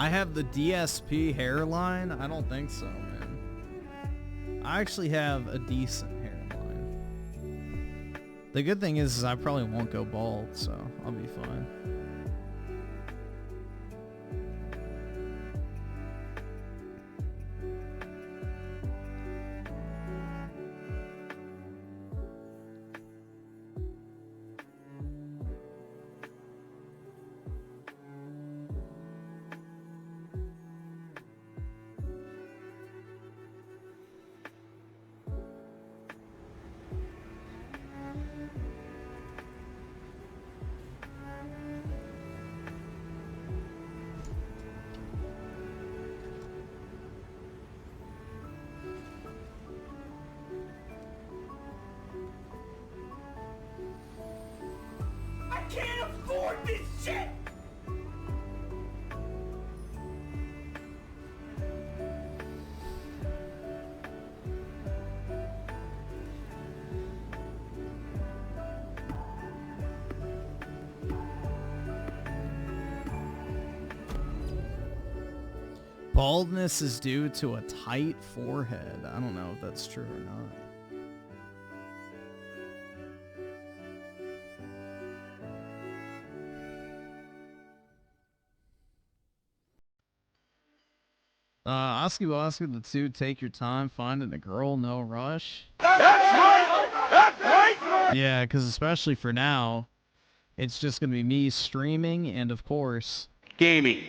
I have the DSP hairline? I don't think so, man. I actually have a decent hairline. The good thing is I probably won't go bald, so I'll be fine. afford this shit! Baldness is due to a tight forehead. I don't know if that's true or not. Oscar the 2, take your time finding a girl, no rush. That's right! That's right! Yeah, because especially for now, it's just going to be me streaming and, of course, Gaming.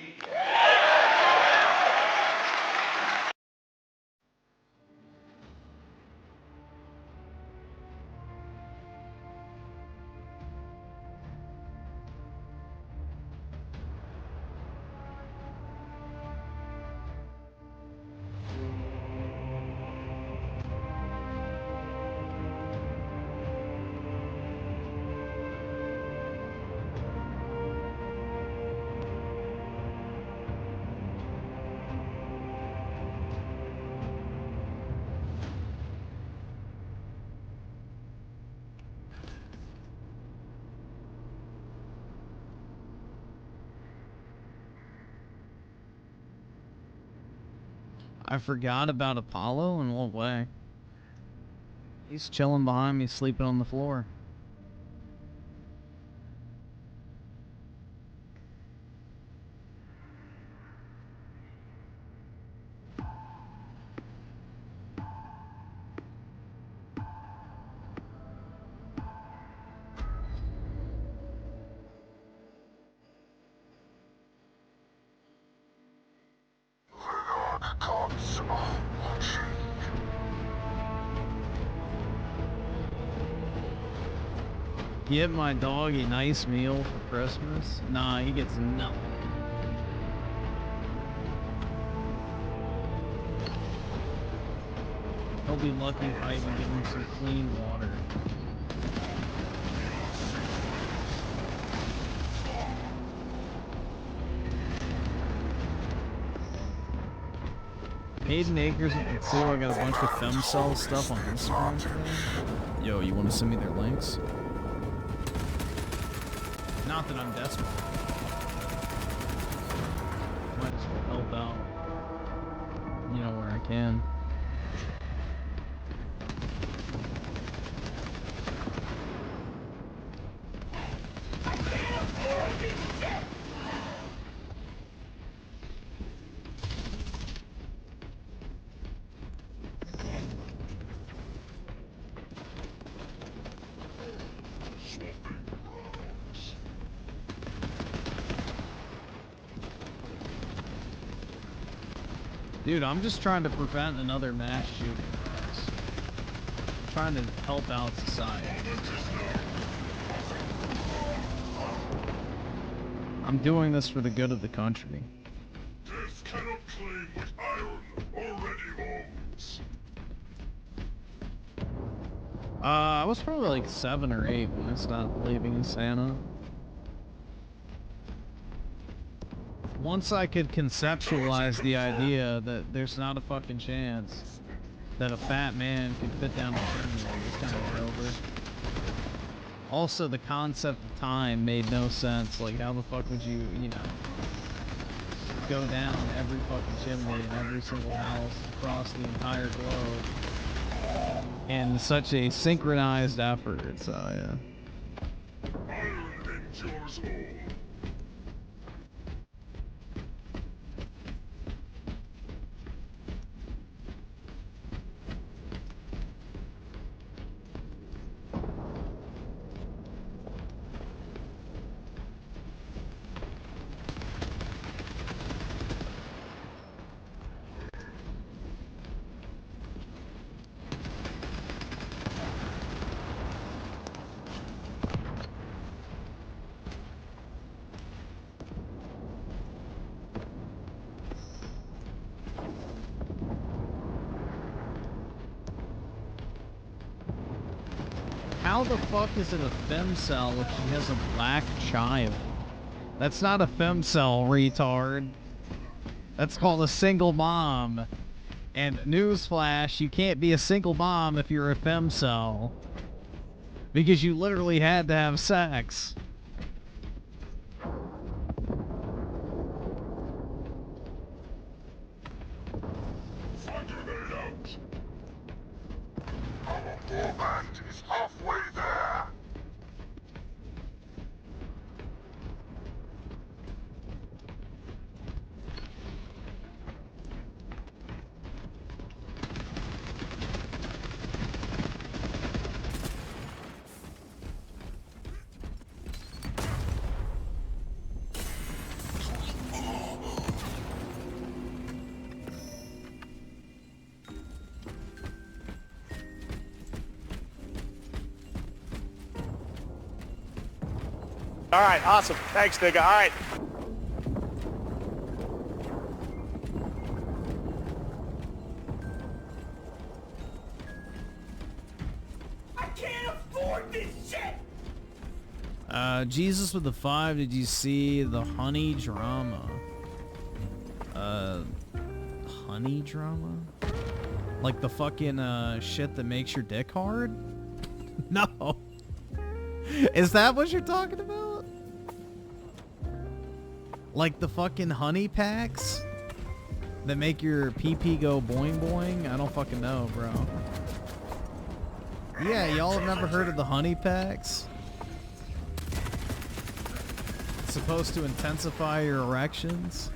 I forgot about Apollo. In what way? He's chilling behind me, sleeping on the floor. Get my dog a nice meal for Christmas? Nah, he gets nothing. He'll be lucky if I even give him some clean water. Hayden Acres with the 2, I got a bunch of femcell stuff on Instagram today. Yo, you want to send me their links? Not that I'm desperate. Might as well help out, you know, where I can. Dude, I'm just trying to prevent another mass shooting. I'm trying to help out society. I'm doing this for the good of the country. Death cannot claim what iron already owns. I was probably like 7 or 8 when I stopped believing in Santa. Once I could conceptualize the idea that there's not a fucking chance that a fat man could fit down a chimney, it was kind of over. Also, the concept of time made no sense. Like, how the fuck would you, you know, go down every fucking chimney in every single house across the entire globe in such a synchronized effort? So, yeah. Iron endures all. How the fuck is it a femcel if she has a black child? That's not a femcel, retard. That's called a single mom. And newsflash, you can't be a single mom if you're a femcel. Because you literally had to have sex. Fire grenade out. Our warband is halfway there. All right, awesome. Thanks, nigga. All right. I can't afford this shit! Jesus with the 5, did you see the honey drama? Honey drama? Like the fucking, shit that makes your dick hard? No. Is that what you're talking about? Like the fucking honey packs? That make your pee-pee go boing boing? I don't fucking know, bro. Yeah, y'all have never heard of the honey packs? It's supposed to intensify your erections.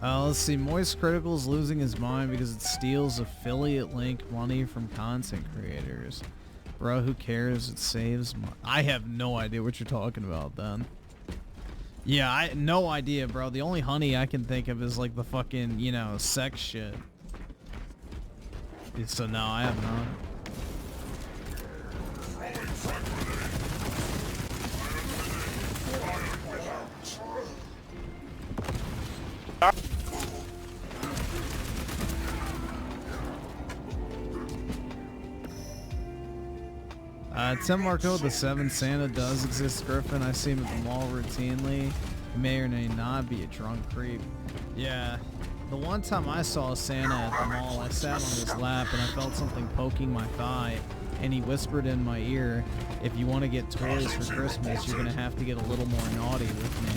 Let's see, Moist Critical's losing his mind because it steals affiliate link money from content creators. Bro, who cares? It saves money. I have no idea what you're talking about then. Yeah, I no idea, bro. The only honey I can think of is like the fucking, you know, sex shit. So no, I have not. Tim Marco, the 7th Santa does exist, Griffin. I see him at the mall routinely. He may or may not be a drunk creep. Yeah. The one time I saw Santa at the mall, I sat on his lap and I felt something poking my thigh, and he whispered in my ear, if you want to get toys for Christmas, you're going to have to get a little more naughty with me.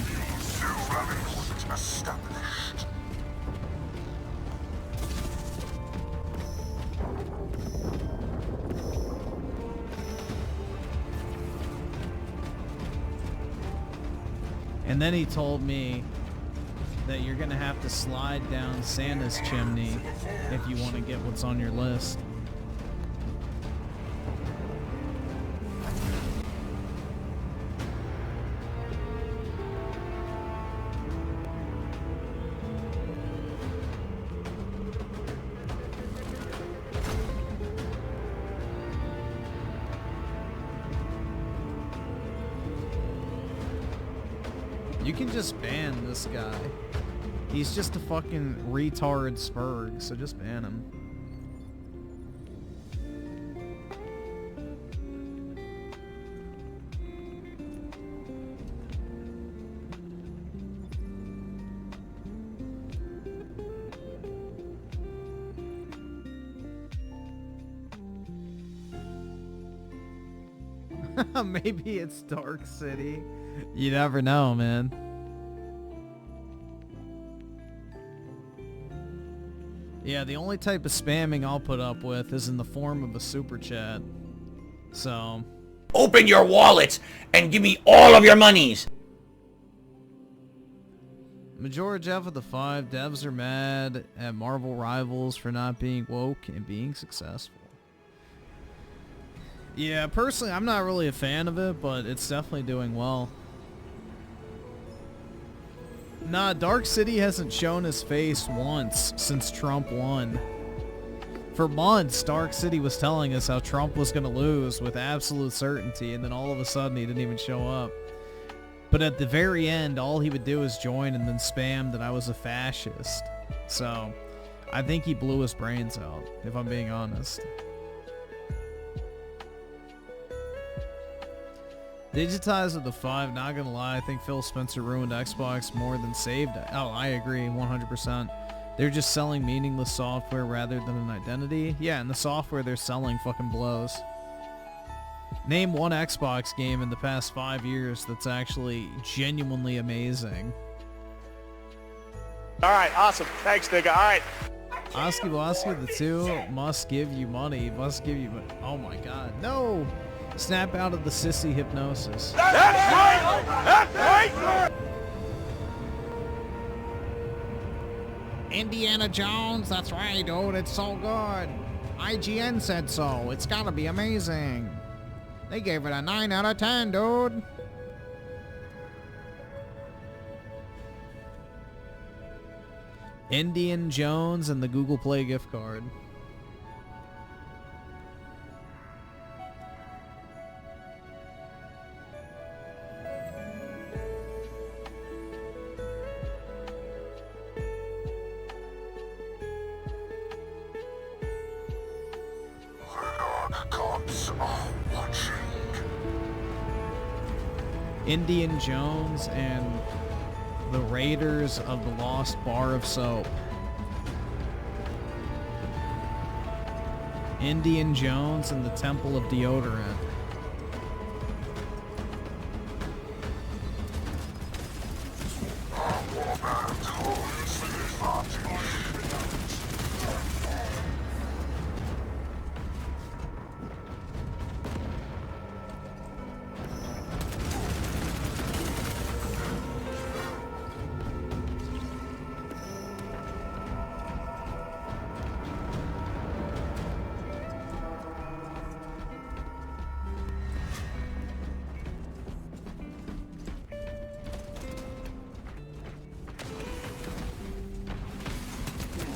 And then he told me that you're gonna have to slide down Santa's chimney if you want to get what's on your list. You can just ban this guy. He's just a fucking retard spurg, so just ban him. Maybe it's Dark City. You never know, man. Yeah, the only type of spamming I'll put up with is in the form of a super chat. So... Open your wallet and give me all of your monies! Majority Jeff of the 5 devs are mad at Marvel rivals for not being woke and being successful. Yeah, personally, I'm not really a fan of it, but it's definitely doing well. Nah, Dark City hasn't shown his face once since Trump won. For months, Dark City was telling us how Trump was going to lose with absolute certainty, and then all of a sudden he didn't even show up. But at the very end, all he would do is join and then spam that I was a fascist. So, I think he blew his brains out, if I'm being honest. Digitize of the 5, not gonna lie, I think Phil Spencer ruined Xbox more than saved it. Oh, I agree, 100%. They're just selling meaningless software rather than an identity. Yeah, and the software they're selling fucking blows. Name one Xbox game in the past 5 years that's actually genuinely amazing. Alright, awesome. Thanks, nigga. Alright. Oski Woski, the 2 must give you money. Must give you money. Oh my god. No! Snap out of the sissy hypnosis. That's right! That's right! Indiana Jones, that's right, dude. It's so good. IGN said so. It's gotta be amazing. They gave it a 9 out of 10, dude. Indiana Jones and the Google Play gift card. Indiana Jones and the Raiders of the Lost Bar of Soap. Indiana Jones and the Temple of Deodorant.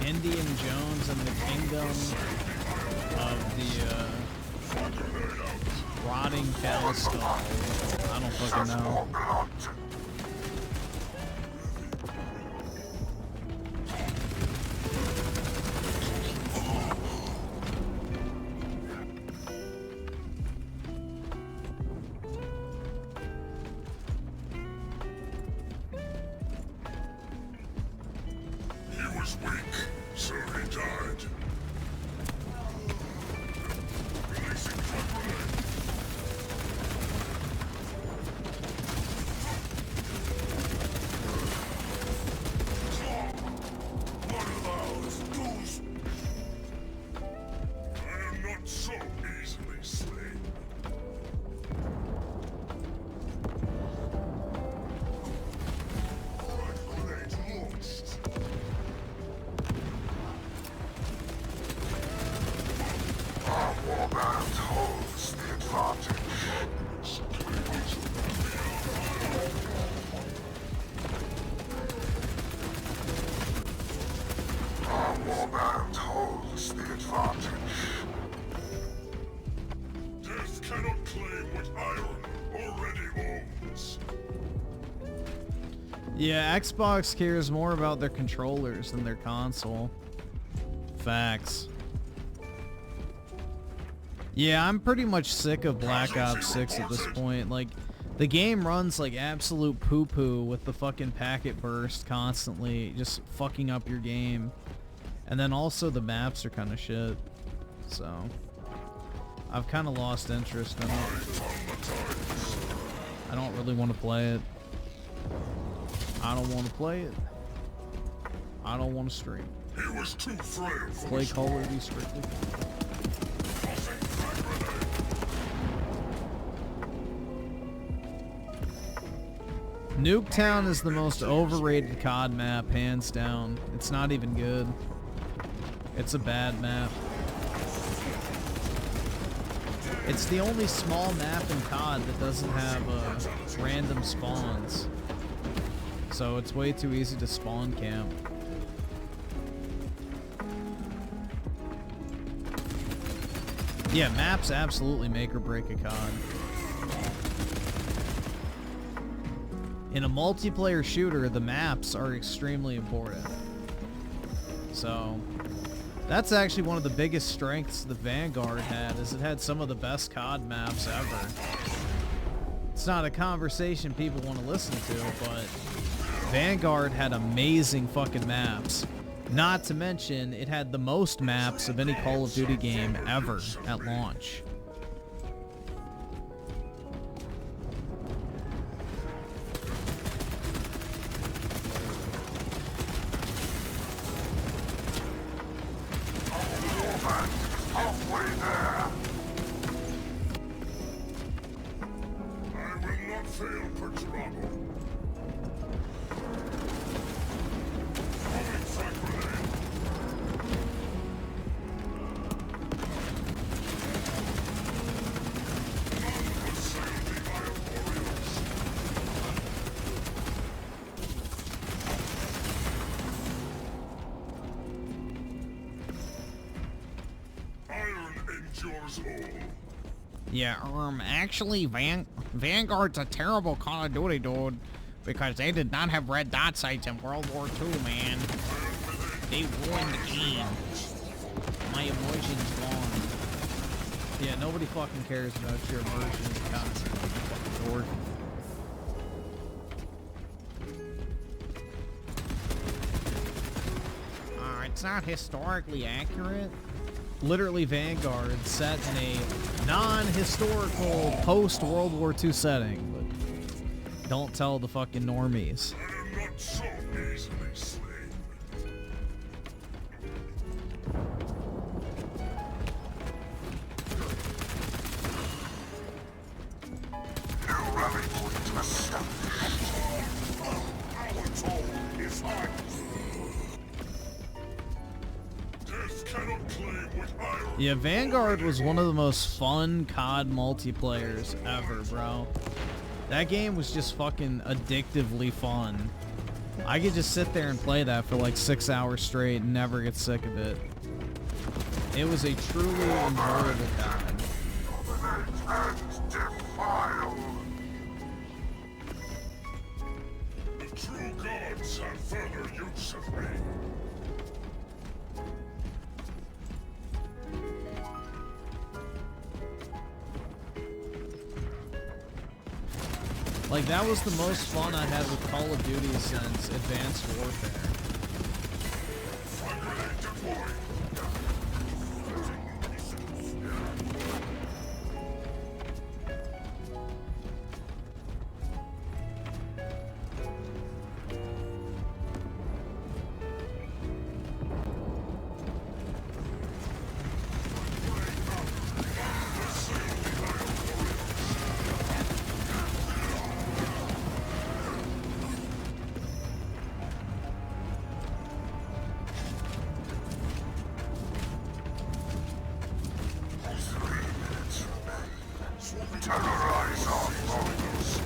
Indiana Jones and the Kingdom of the Rotting Cow Skull. I don't fucking know. He was weak, so he died. Releasing front grenade. One allows those. I am not so easily slain. Front grenade launched. Our warband holds the advantage. Our warband holds the advantage. Death cannot claim what iron already owns. Yeah, Xbox cares more about their controllers than their console. Facts. Yeah, I'm pretty much sick of Black Ops 6 at this point. Like, the game runs like absolute poo-poo with the fucking packet burst constantly, just fucking up your game. And then also the maps are kind of shit. So, I've kind of lost interest in it. I don't really want to play it. I don't want to play it. I don't want to stream. He was too frail for Play his Call of Duty strictly. Nuketown is the most overrated COD map, hands down. It's not even good. It's a bad map. It's the only small map in COD that doesn't have random spawns. So it's way too easy to spawn camp. Yeah, maps absolutely make or break a COD. In a multiplayer shooter, the maps are extremely important. So, that's actually one of the biggest strengths the Vanguard had, is it had some of the best COD maps ever. It's not a conversation people want to listen to, but Vanguard had amazing fucking maps. Not to mention, it had the most maps of any Call of Duty game ever at launch. Yeah, actually, Vanguard's a terrible Call of Duty, dude, because they did not have red dot sights in World War II, man. They ruined the game. My emotions gone. Yeah, nobody fucking cares about your emotions, fucking dork. It's not historically accurate. Literally, Vanguard set in a non-historical post-World War II setting, but don't tell the fucking normies. I am not so easily slain. New rally point established. Our toll is high. Death cannot claim what iron. Yeah, Vanguard was one of the most fun COD multiplayers ever, bro. That game was just fucking addictively fun. I could just sit there and play that for like 6 hours straight and never get sick of it. It was a truly enjoyable COD. And defile. The true gods have further use of me. Like, that was the most fun I had with Call of Duty since Advanced Warfare. Terrorize our foes.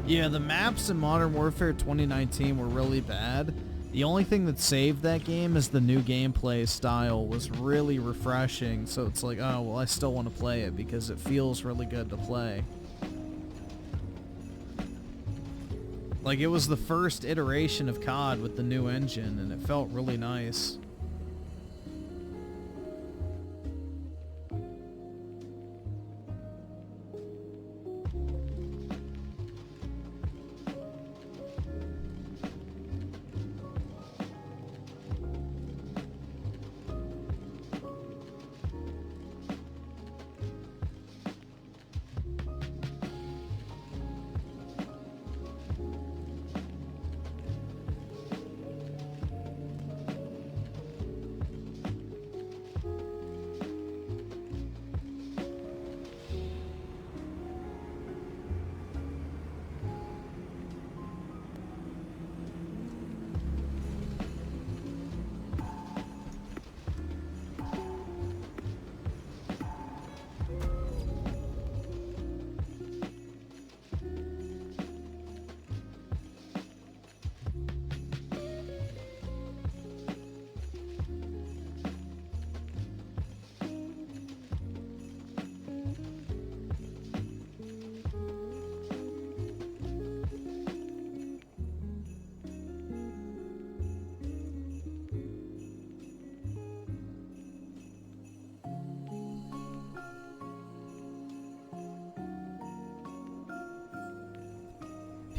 Yeah, the maps in Modern Warfare 2019 were really bad. The only thing that saved that game is the new gameplay style was really refreshing, so it's like, oh, well, I still want to play it because it feels really good to play. Like, it was the first iteration of COD with the new engine, and it felt really nice.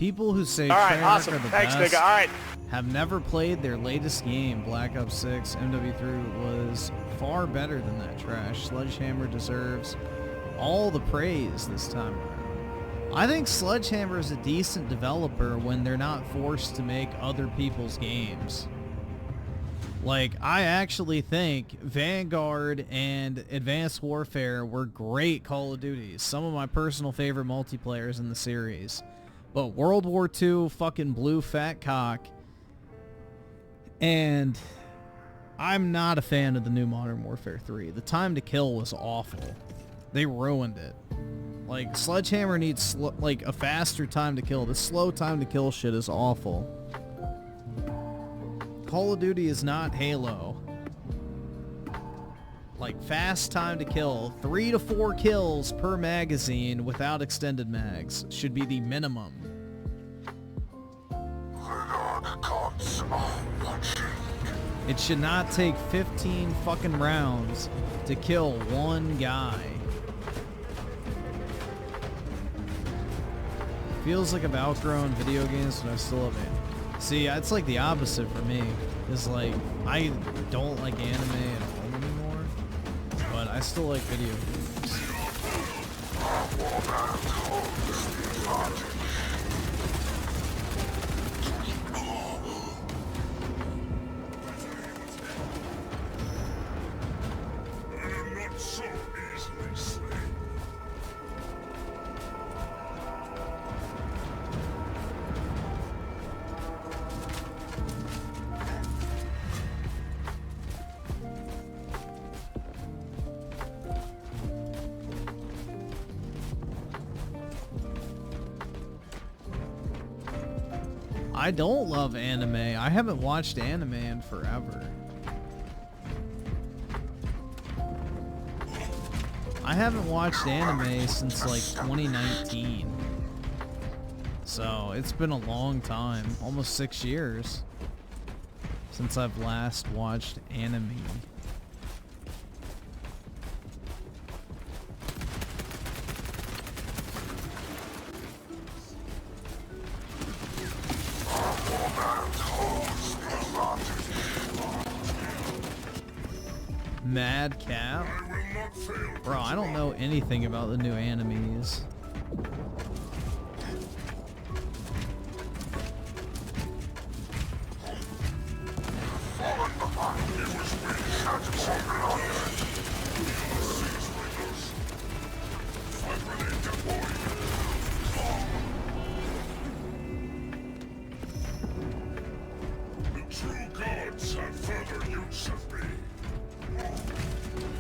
People who say All right, Treyarch awesome. are the Thanks, best nigga. All right. have never played their latest game, Black Ops 6 MW3 was far better than that trash. Sledgehammer deserves all the praise this time around. I think Sledgehammer is a decent developer when they're not forced to make other people's games. Like, I actually think Vanguard and Advanced Warfare were great Call of Duties. Some of my personal favorite multiplayers in the series. But World War II fucking blew fat cock. And I'm not a fan of the new Modern Warfare 3. The time to kill was awful. They ruined it. Like, Sledgehammer needs like a faster time to kill. The slow time to kill shit is awful. Call of Duty is not Halo. Like, fast time to kill, 3 to 4 kills per magazine without extended mags should be the minimum. It should not take 15 fucking rounds to kill one guy. Feels like I've outgrown video games, but I still love it. See, it's like the opposite for me. It's like, I don't like anime at all anymore, but I still like video games. I am not so easily slain. I don't love anime. I haven't watched anime in forever. I haven't watched anime since like 2019. So it's been a long time, almost 6 years, since I've last watched anime. Mad Cap? Bro, I don't know anything about the new animes.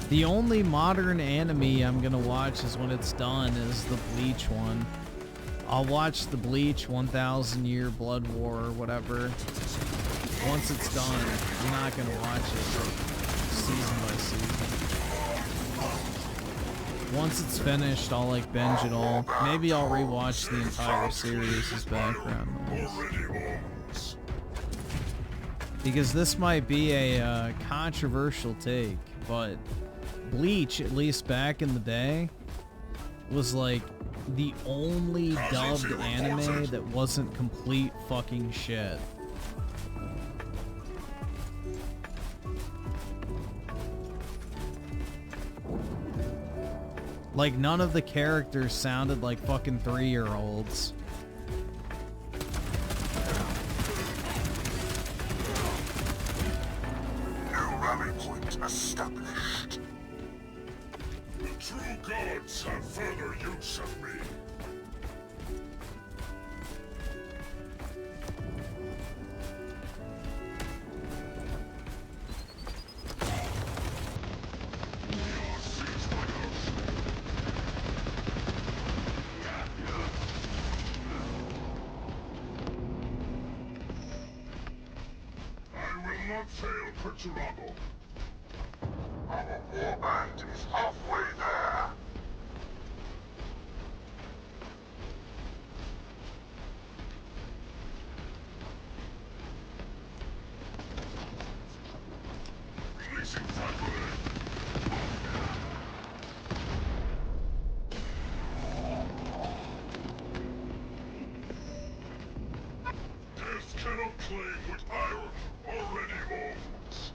The only modern anime I'm gonna watch is when it's done is the Bleach one. I'll watch the Bleach 1000 Year Blood War or whatever. Once it's done, I'm not gonna watch it season by season. Once it's finished, I'll like binge it all. Maybe I'll rewatch the entire series as background noise. Because this might be a controversial take, but Bleach, at least back in the day, was like the only dubbed anime that wasn't complete fucking shit. Like, none of the characters sounded like fucking 3-year-olds. New rally point established. The true gods have further use of me. Fail for Toronto. Our warband is halfway there. Releasing front playing with fire already owns.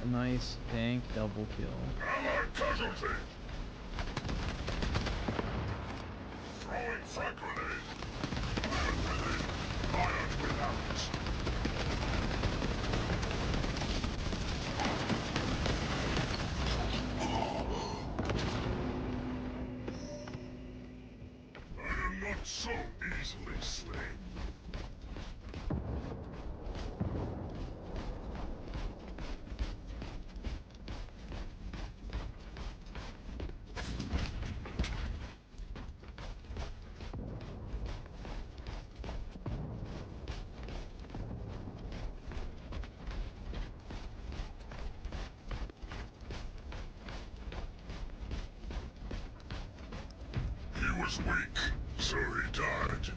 A nice dank double kill. Allied casualty! Throwing frag grenade! Iron within, iron without. I am not so easily slain. He was weak, so he died.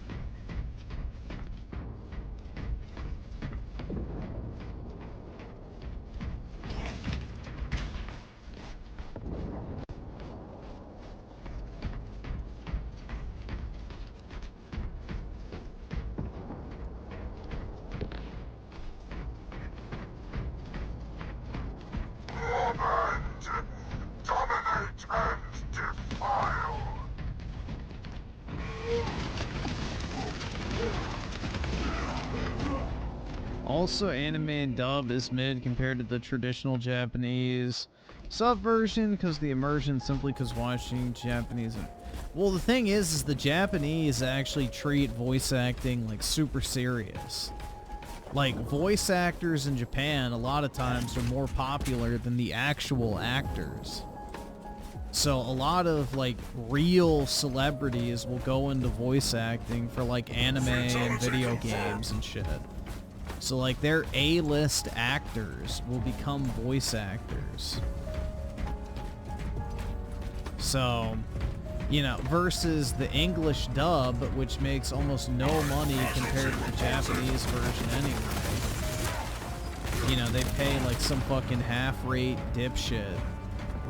Abandon, dominate, and defile. Also, anime and dub is mid compared to the traditional Japanese subversion because the immersion simply because watching Japanese. Well, the thing is the Japanese actually treat voice acting like super serious. Like, voice actors in Japan a lot of times are more popular than the actual actors. So a lot of like real celebrities will go into voice acting for like anime and video games and shit. So like their A-list actors will become voice actors. So, you know, versus the English dub, which makes almost no money compared to the Japanese version anyway. You know, they pay like some fucking half-rate dipshit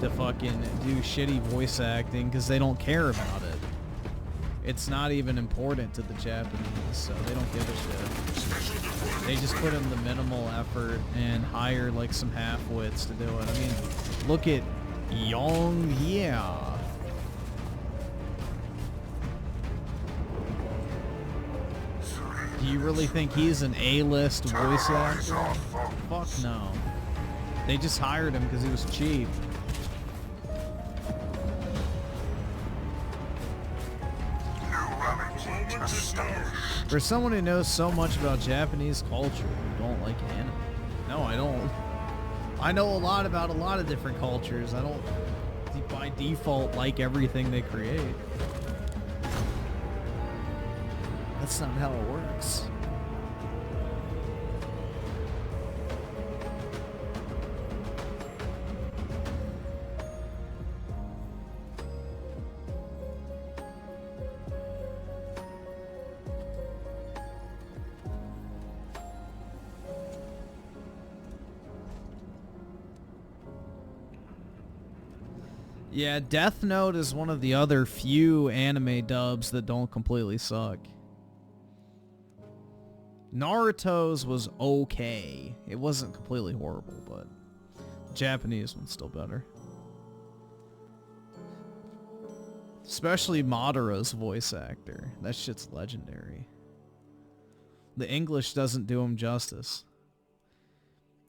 to fucking do shitty voice acting because they don't care about it. It's not even important to the Japanese, so they don't give a shit. They just put in the minimal effort and hire like some half-wits to do it. I mean, look at Yong Yeah. Do you really think he's an A-list voice actor? Fuck no. They just hired him because he was cheap. For someone who knows so much about Japanese culture, you don't like anime. No, I don't. I know a lot about a lot of different cultures. I don't, by default, like everything they create. That's not how it works. Yeah, Death Note is one of the other few anime dubs that don't completely suck. Naruto's was okay. It wasn't completely horrible, but the Japanese one's still better. Especially Madara's voice actor. That shit's legendary. The English doesn't do him justice.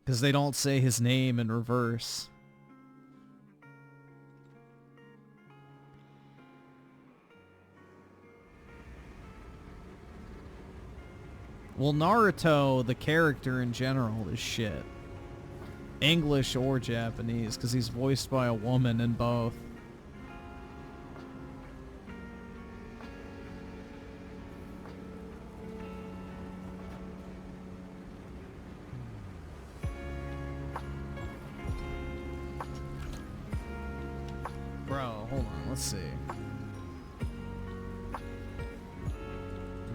Because they don't say his name in reverse. Well, Naruto, the character in general, is shit. English or Japanese, because he's voiced by a woman in both. Bro, hold on, let's see.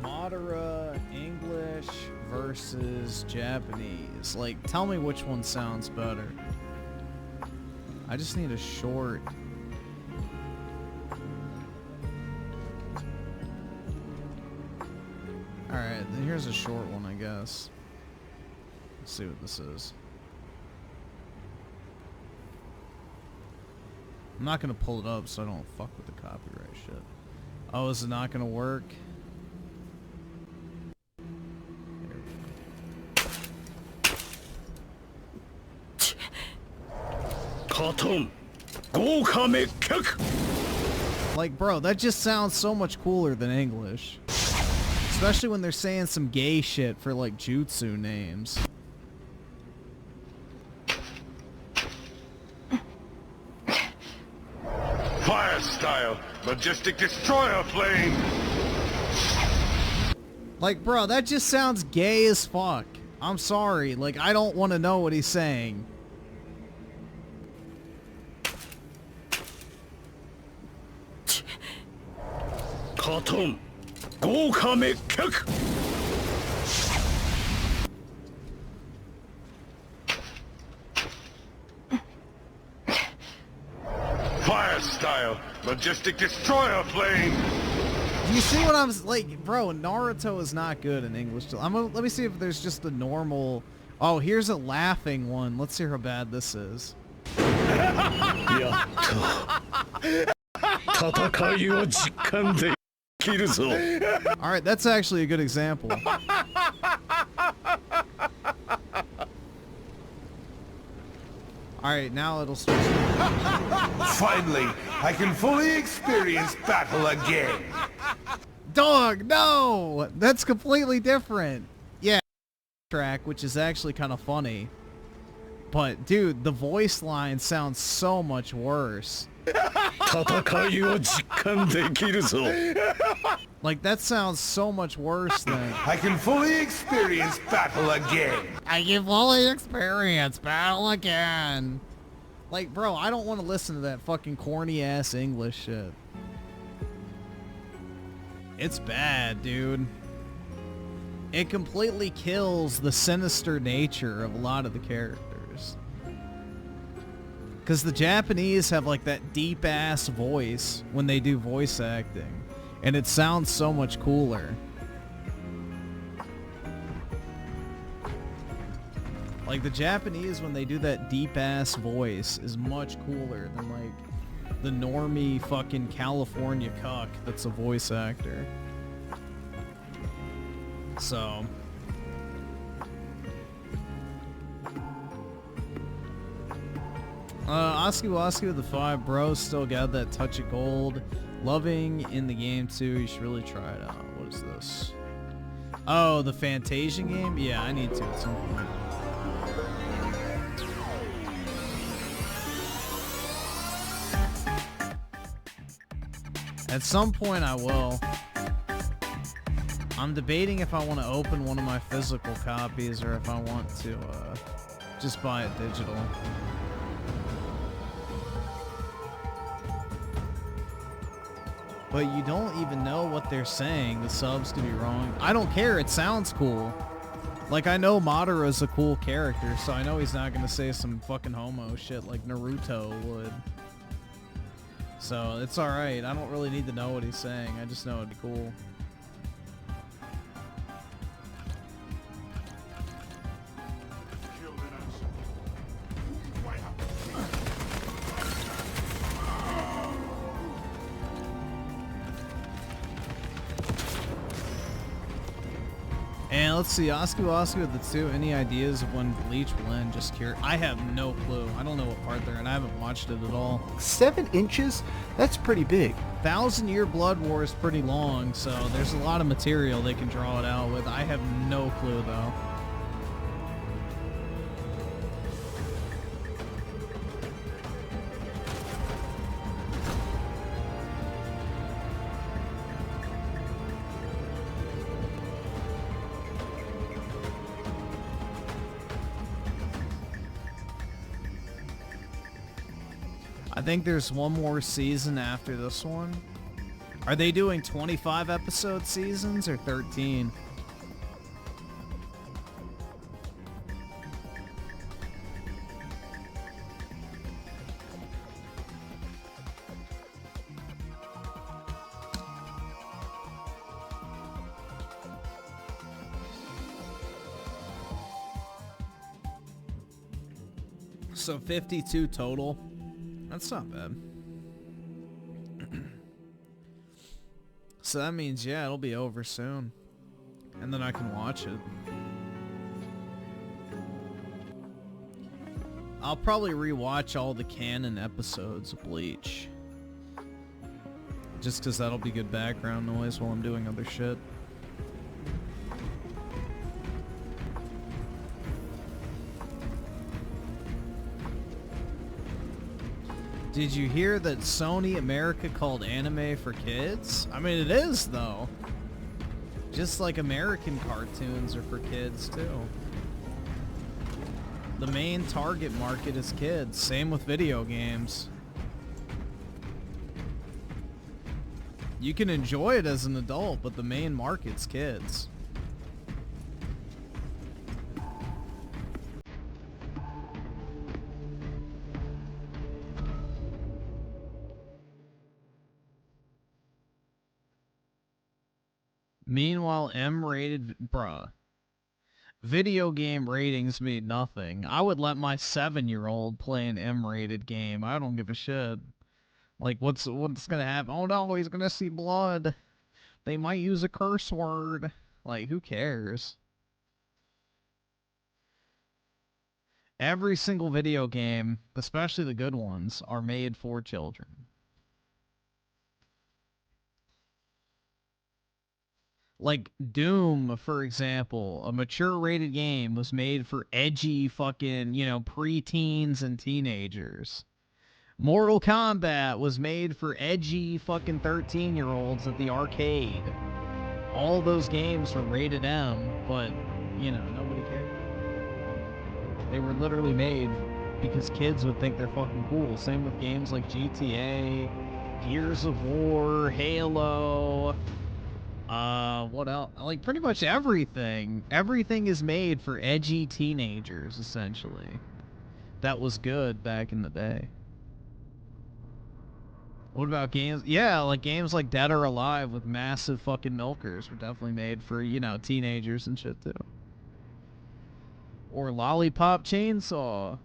Madara, English. versus Japanese. Like, tell me which one sounds better. I just need a short. Alright, then here's a short one, I guess. Let's see what this is. I'm not gonna pull it up so I don't fuck with the copyright shit. Oh, is it not gonna work? Like, bro, that just sounds so much cooler than English. Especially when they're saying some gay shit for, like, jutsu names. Fire style, majestic destroyer plane. Like, bro, that just sounds gay as fuck. I'm sorry. Like, I don't want to know what he's saying. Cartoon. Go Kame Kick. Fire style, majestic destroyer plane. Do you see what I'm like, bro? Naruto is not good in English. Let me see if there's just a normal. Oh, here's a laughing one. Let's see how bad this is. All right, that's actually a good example. All right, now it'll switch. Finally, I can fully experience battle again. Dog, no! That's completely different. Yeah, track, which is actually kind of funny. But, dude, the voice line sounds so much worse. Like, that sounds so much worse than... I can fully experience battle again. I can fully experience battle again. Like, bro, I don't want to listen to that fucking corny-ass English shit. It's bad, dude. It completely kills the sinister nature of a lot of the characters. Because the Japanese have, like, that deep-ass voice when they do voice acting. And it sounds so much cooler. Like, the Japanese, when they do that deep-ass voice, is much cooler than, like, the normie fucking California cuck that's a voice actor. So... Oski Woski with the 5 bros still got that touch of gold. Loving in the game too. You should really try it out. What is this? Oh, the Fantasia game? Yeah, I need to at some point. At some point I will. I'm debating if I want to open one of my physical copies or if I want to just buy it digital. But you don't even know what they're saying. The subs could be wrong. I don't care. It sounds cool. Like, I know Madara's a cool character, so I know he's not going to say some fucking homo shit like Naruto would. So, it's alright. I don't really need to know what he's saying. I just know it'd be cool. And let's see, Oscar with the 2. Any ideas of when Bleach will end? Just curious. I have no clue. I don't know what part they're in. I haven't watched it at all. 7 inches? That's pretty big. 1,000-Year Blood War is pretty long, so there's a lot of material they can draw it out with. I have no clue, though. I think there's one more season after this one. Are they doing 25 episode seasons or 13? So 52 total. That's not bad. So that means, yeah, it'll be over soon. And then I can watch it. I'll probably rewatch all the canon episodes of Bleach. Just because that'll be good background noise while I'm doing other shit. Did you hear that Sony America called anime for kids? I mean, it is, though. Just like American cartoons are for kids, too. The main target market is kids. Same with video games. You can enjoy it as an adult, but the main market's kids. Meanwhile, M-rated, bruh. Video game ratings mean nothing. I would let my 7-year-old play an M-rated game. I don't give a shit. Like, what's gonna happen? Oh no, he's gonna see blood. They might use a curse word. Like, who cares? Every single video game, especially the good ones, are made for children. Like Doom, for example, a mature rated game was made for edgy fucking, you know, preteens and teenagers. Mortal Kombat was made for edgy fucking 13-year-olds at the arcade. All those games were rated M, but, you know, nobody cared. They were literally made because kids would think they're fucking cool. Same with games like GTA, Gears of War, Halo... what else? Like, pretty much everything. Everything is made for edgy teenagers, essentially. That was good back in the day. What about games? Yeah, like games like Dead or Alive with massive fucking milkers were definitely made for, you know, teenagers and shit, too. Or Lollipop Chainsaw.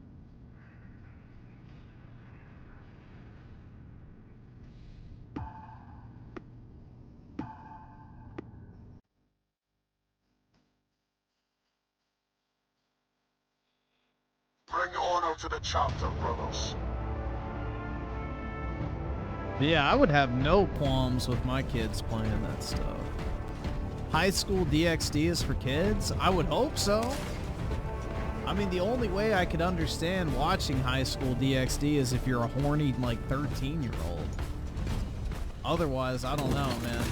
Bring honor to the chapter, brothers. But yeah, I would have no qualms with my kids playing that stuff. High School DxD is for kids? I would hope so. I mean, the only way I could understand watching High School DxD is if you're a horny, like, 13-year-old. Otherwise, I don't know, man.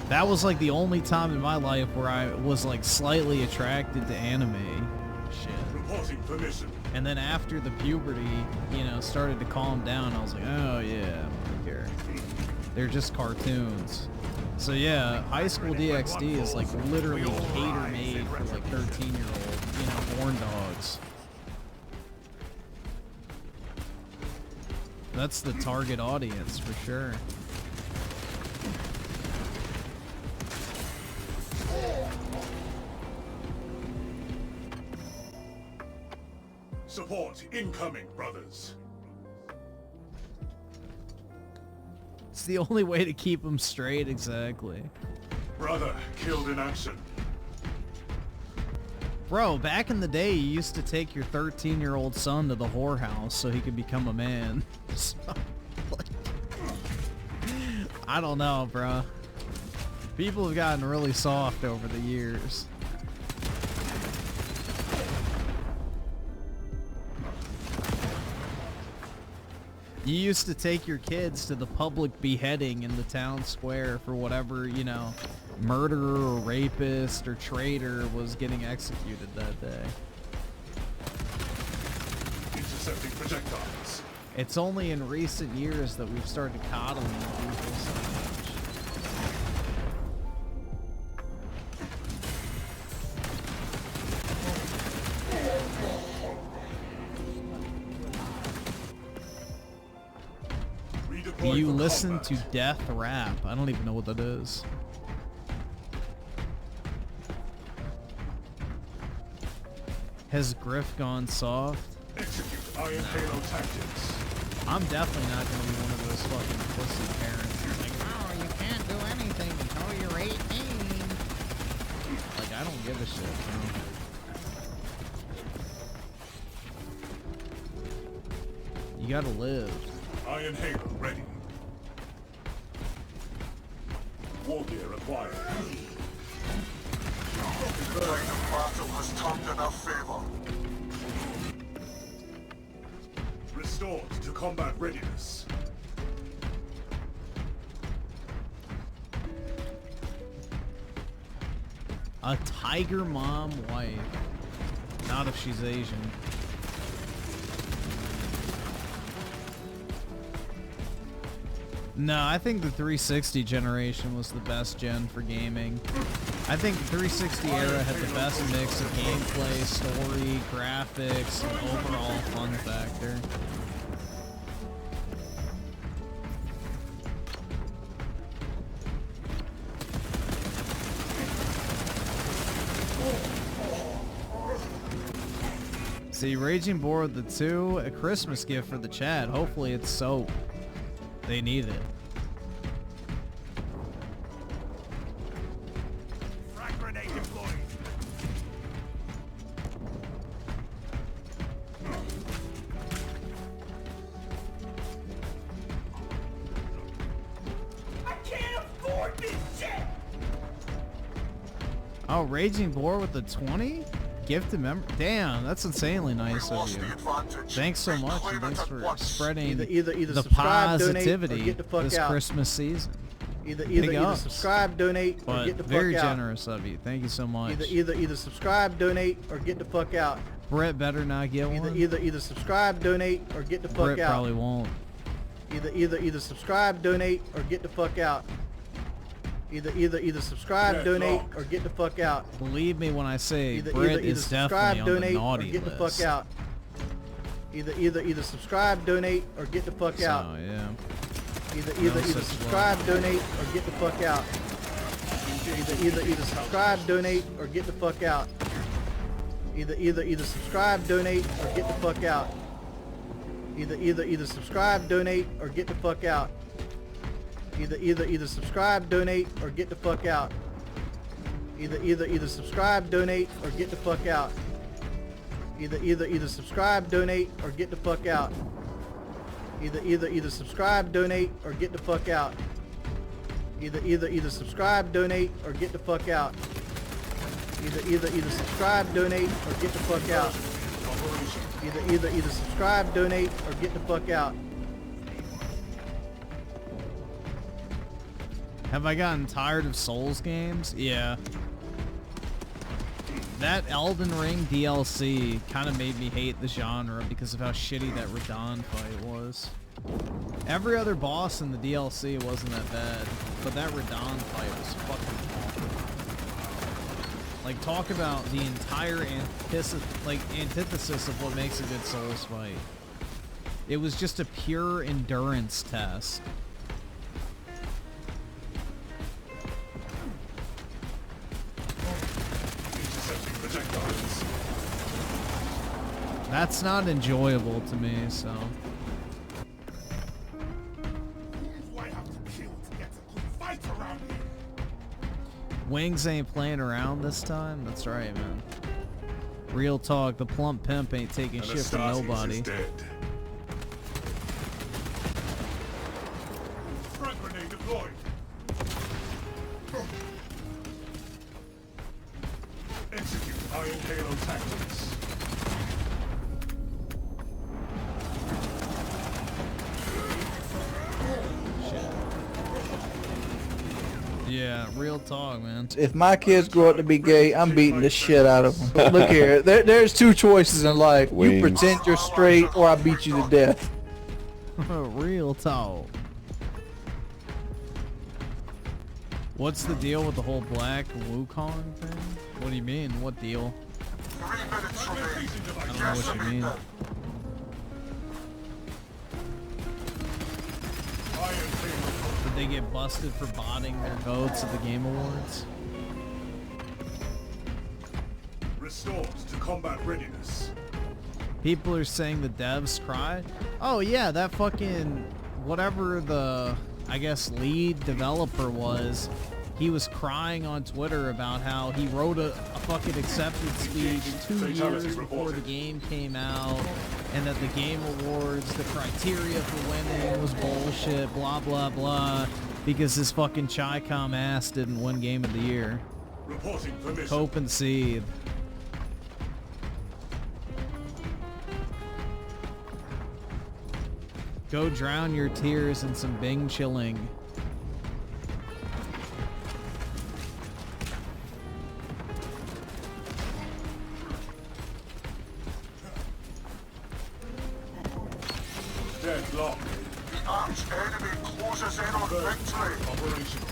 That was, like, the only time in my life where I was, like, slightly attracted to anime shit. Reporting permission. And then after the puberty, you know, started to calm down, I was like, oh, yeah, I don't care. They're just cartoons. So, yeah, High School DxD is, like, literally cater-made for, like, 13-year-old, you know, horn dogs. That's the target audience, for sure. Support incoming, brothers. It's the only way to keep them straight, exactly. Brother killed in action. Bro, back in the day, you used to take your 13-year-old son to the whorehouse so he could become a man. So, like, I don't know, bro. People have gotten really soft over the years. You used to take your kids to the public beheading in the town square for whatever, you know, murderer or rapist or traitor was getting executed that day. Intercepting projectiles. It's only in recent years that we've started coddling people so much. You listen to death rap. I don't even know what that is. Has Griff gone soft? Execute Iron Halo tactics. I'm definitely not going to be one of those fucking pussy parents who's like, oh, you can't do anything until you're 18. Like, I don't give a shit, you know? You gotta live. Iron Halo ready. War gear acquired. The battle has turned in our favor. Restored to combat readiness. A tiger mom wife. Not if she's Asian. No, I think the 360 generation was the best gen for gaming. I think the 360 era had the best mix of gameplay, story, graphics, and overall fun factor. See, Raging Boar with the 2, a Christmas gift for the chat. Hopefully it's soap. They need it. Frag grenade deployed. I can't afford this shit! Oh, Raging Boar with the 20? Gifted member? Damn, that's insanely nice of you. Thanks so much, and thanks for spreading Either the subscribe, donate, or positivity get the fuck this out. Christmas season. Either Big ups. subscribe, donate, or But get the fuck very out. generous of you. Thank you so much. Either subscribe, donate, or get the fuck out. Brett better not get one. Either subscribe, donate, or get the fuck Brett out. probably won't. Either subscribe, donate, or get the fuck out. Either subscribe, donate, or get the fuck out. Believe me when I say Either Brett is subscribe, definitely on the donate, or naughty get the list. fuck out. Either subscribe, donate, or get the fuck out. So, yeah. Either such subscribe, donate, or get the fuck out. Either subscribe, donate, or get the fuck out. Either subscribe, donate, or get the fuck out. Either subscribe, donate, or get the fuck out. Either subscribe, donate, or get the fuck out. Either subscribe, donate, or get the fuck out. Either subscribe, donate, or get the fuck out. Either subscribe, donate, or get the fuck out. Either subscribe, donate, or get the fuck out. Either subscribe, donate, or get the fuck out. Either subscribe, donate, or get the fuck out. Have I gotten tired of Souls games? Yeah. That Elden Ring DLC kind of made me hate the genre because of how shitty that Radon fight was. Every other boss in the DLC wasn't that bad, but that Radon fight was fucking awful. Like, talk about the entire antithesis of what makes a good Souls fight. It was just a pure endurance test. That's not enjoyable to me, so. Wings ain't playing around this time? That's right, man. Real talk, the plump pimp ain't taking shit from nobody. Is dead. Frag grenade deployed. Execute Iron Halo tactics. Yeah, real talk, man. If my kids grow up to be gay, I'm beating the shit out of them. Look here, there's two choices in life. Wings. You pretend you're straight, or I beat you to death. Real talk. What's the deal with the whole black Wukong thing? What do you mean? What deal? 3 minutes remaining. I don't know what you mean. Did they get busted for botting their votes at the Game Awards? Restored to combat readiness. People are saying the devs cry. Oh yeah, that fucking whatever the I guess lead developer was, he was crying on Twitter about how he wrote a fucking acceptance speech 2 years before the game came out, and that the Game Awards, the criteria for winning was bullshit, blah blah blah, because his fucking Chi-Com ass didn't win Game of the Year. Reporting permission. Hope and seethe. Go drown your tears in some Bing chilling. Deadlock. The arch enemy closes in on victory. Operational.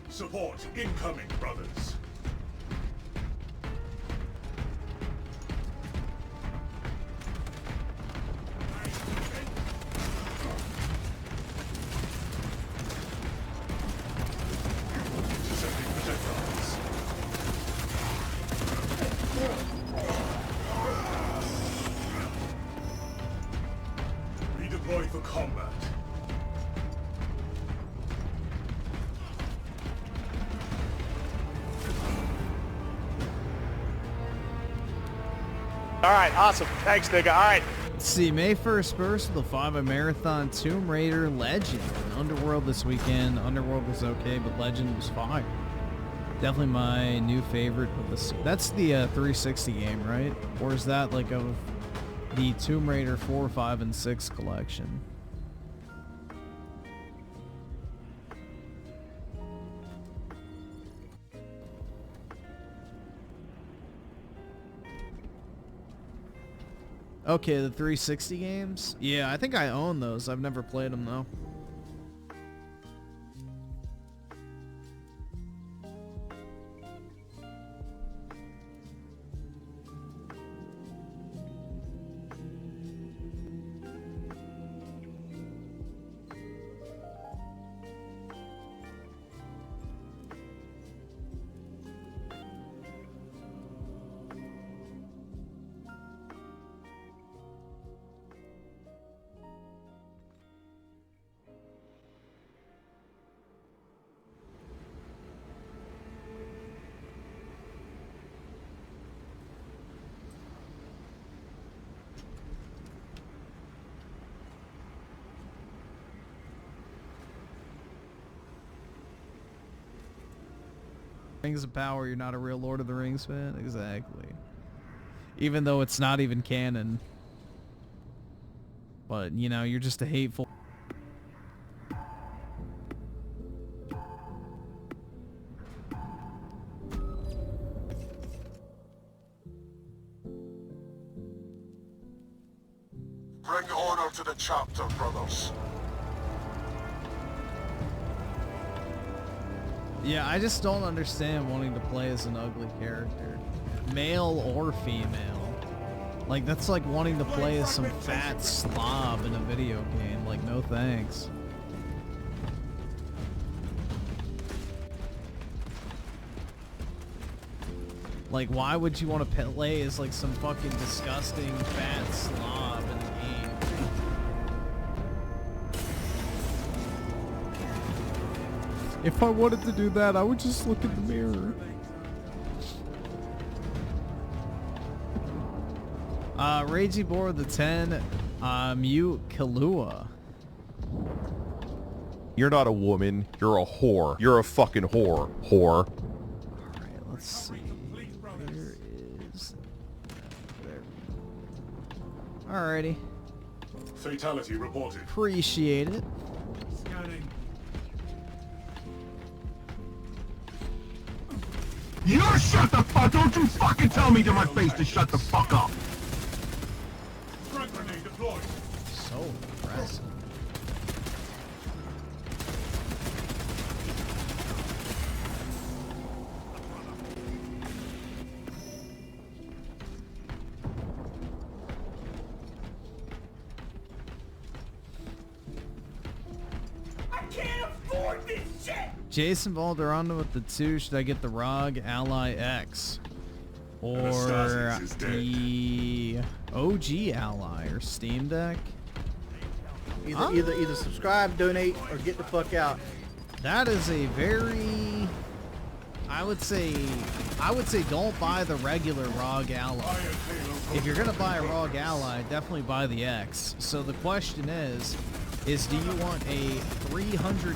Support incoming, brothers. Intercepting projectiles. Redeploy for combat. All right, awesome. Thanks, nigga. All right. Let's see, May 1st burst of the 5 Marathon Tomb Raider Legend. Underworld this weekend. Underworld was okay, but Legend was fire. Definitely my new favorite of this. That's the 360 game, right? Or is that like of the Tomb Raider 4, 5, and 6 collection? Okay, the 360 games? Yeah, I think I own those. I've never played them though. Rings of Power, you're not a real Lord of the Rings fan? Exactly. Even though it's not even canon. But, you know, you're just a hateful... Bring honor to the chapter, brothers. Yeah, I just don't understand wanting to play as an ugly character. Male or female. Like, that's like wanting to play as some fat slob in a video game. Like, no thanks. Like, why would you want to play as like some fucking disgusting fat slob in a game? If I wanted to do that, I would just look in the mirror. Ragey Board the 10, Mute Kahlua. You're not a woman. You're a whore. You're a fucking whore. Whore. Alright, let's see. Where is... There. Alrighty. Fatality reported. Appreciate it. Scanning. You shut the fuck! Don't you fucking tell me to my face to shut the fuck up! Frag grenade deployed. So impressive. can't afford this shit! Jason Valderrama with the 2. Should I get the ROG Ally X? Or Anastasis is dead. the OG Ally or Steam Deck? Either subscribe, donate, or get the fuck out. That is a very... I would say don't buy the regular ROG Ally. If you're gonna buy a ROG Ally, definitely buy the X. So the question is do you want a $300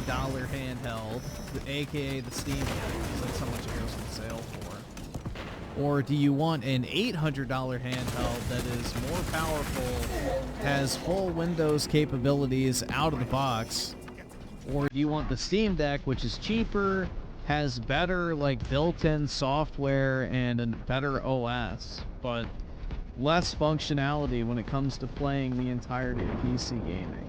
handheld, aka the Steam Deck, because that's how much it goes on sale for? Or do you want an $800 handheld that is more powerful, has full Windows capabilities out of the box? Or do you want the Steam Deck, which is cheaper, has better like built-in software and a better OS, but less functionality when it comes to playing the entirety of PC gaming?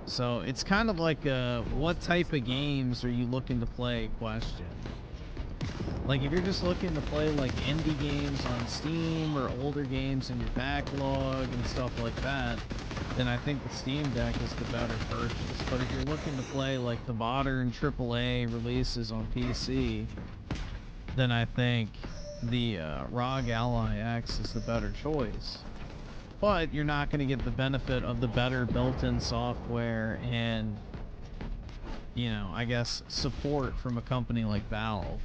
So it's kind of like a what type of games are you looking to play question. Like if you're just looking to play like indie games on Steam or older games in your backlog and stuff like that, then I think the Steam Deck is the better purchase. But if you're looking to play like the modern AAA releases on PC, then I think the ROG Ally X is the better choice. But you're not going to get the benefit of the better built-in software and, you know, I guess support from a company like Valve.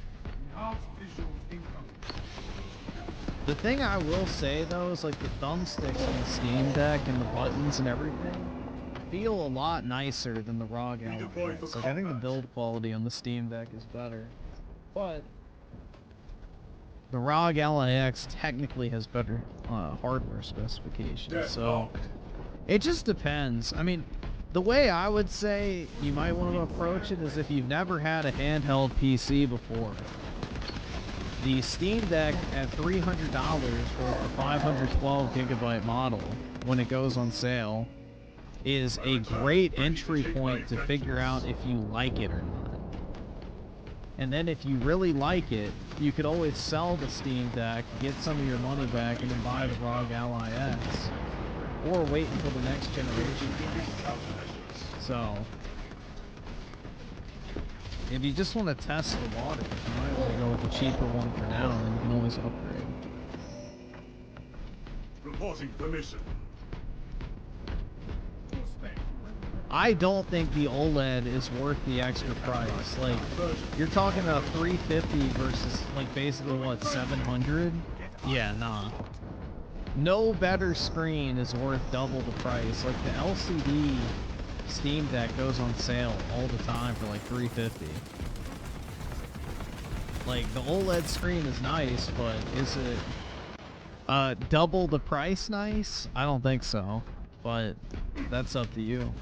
The thing I will say though is like the thumbsticks on the Steam Deck and the buttons and everything feel a lot nicer than the ROG Ally X. Like I think the build quality on the Steam Deck is better, but the ROG Ally X technically has better hardware specifications. So it just depends. I mean, the way I would say you might want to approach it is if you've never had a handheld PC before. The Steam Deck at $300 for the 512 gigabyte model, when it goes on sale, is a great entry point to figure out if you like it or not. And then if you really like it, you could always sell the Steam Deck, get some of your money back, and then buy the ROG Ally X. Or wait until the next generation. So if you just want to test the waters, you might want to go with the cheaper one for now, and then you can always upgrade. Reporting permission. I don't think the OLED is worth the extra price. Like, you're talking about $350 versus, like, basically, what, $700? Yeah, nah. No better screen is worth double the price. Like, the LCD Steam Deck goes on sale all the time for, like, $350. Like, the OLED screen is nice, but is it double the price nice? I don't think so, but that's up to you.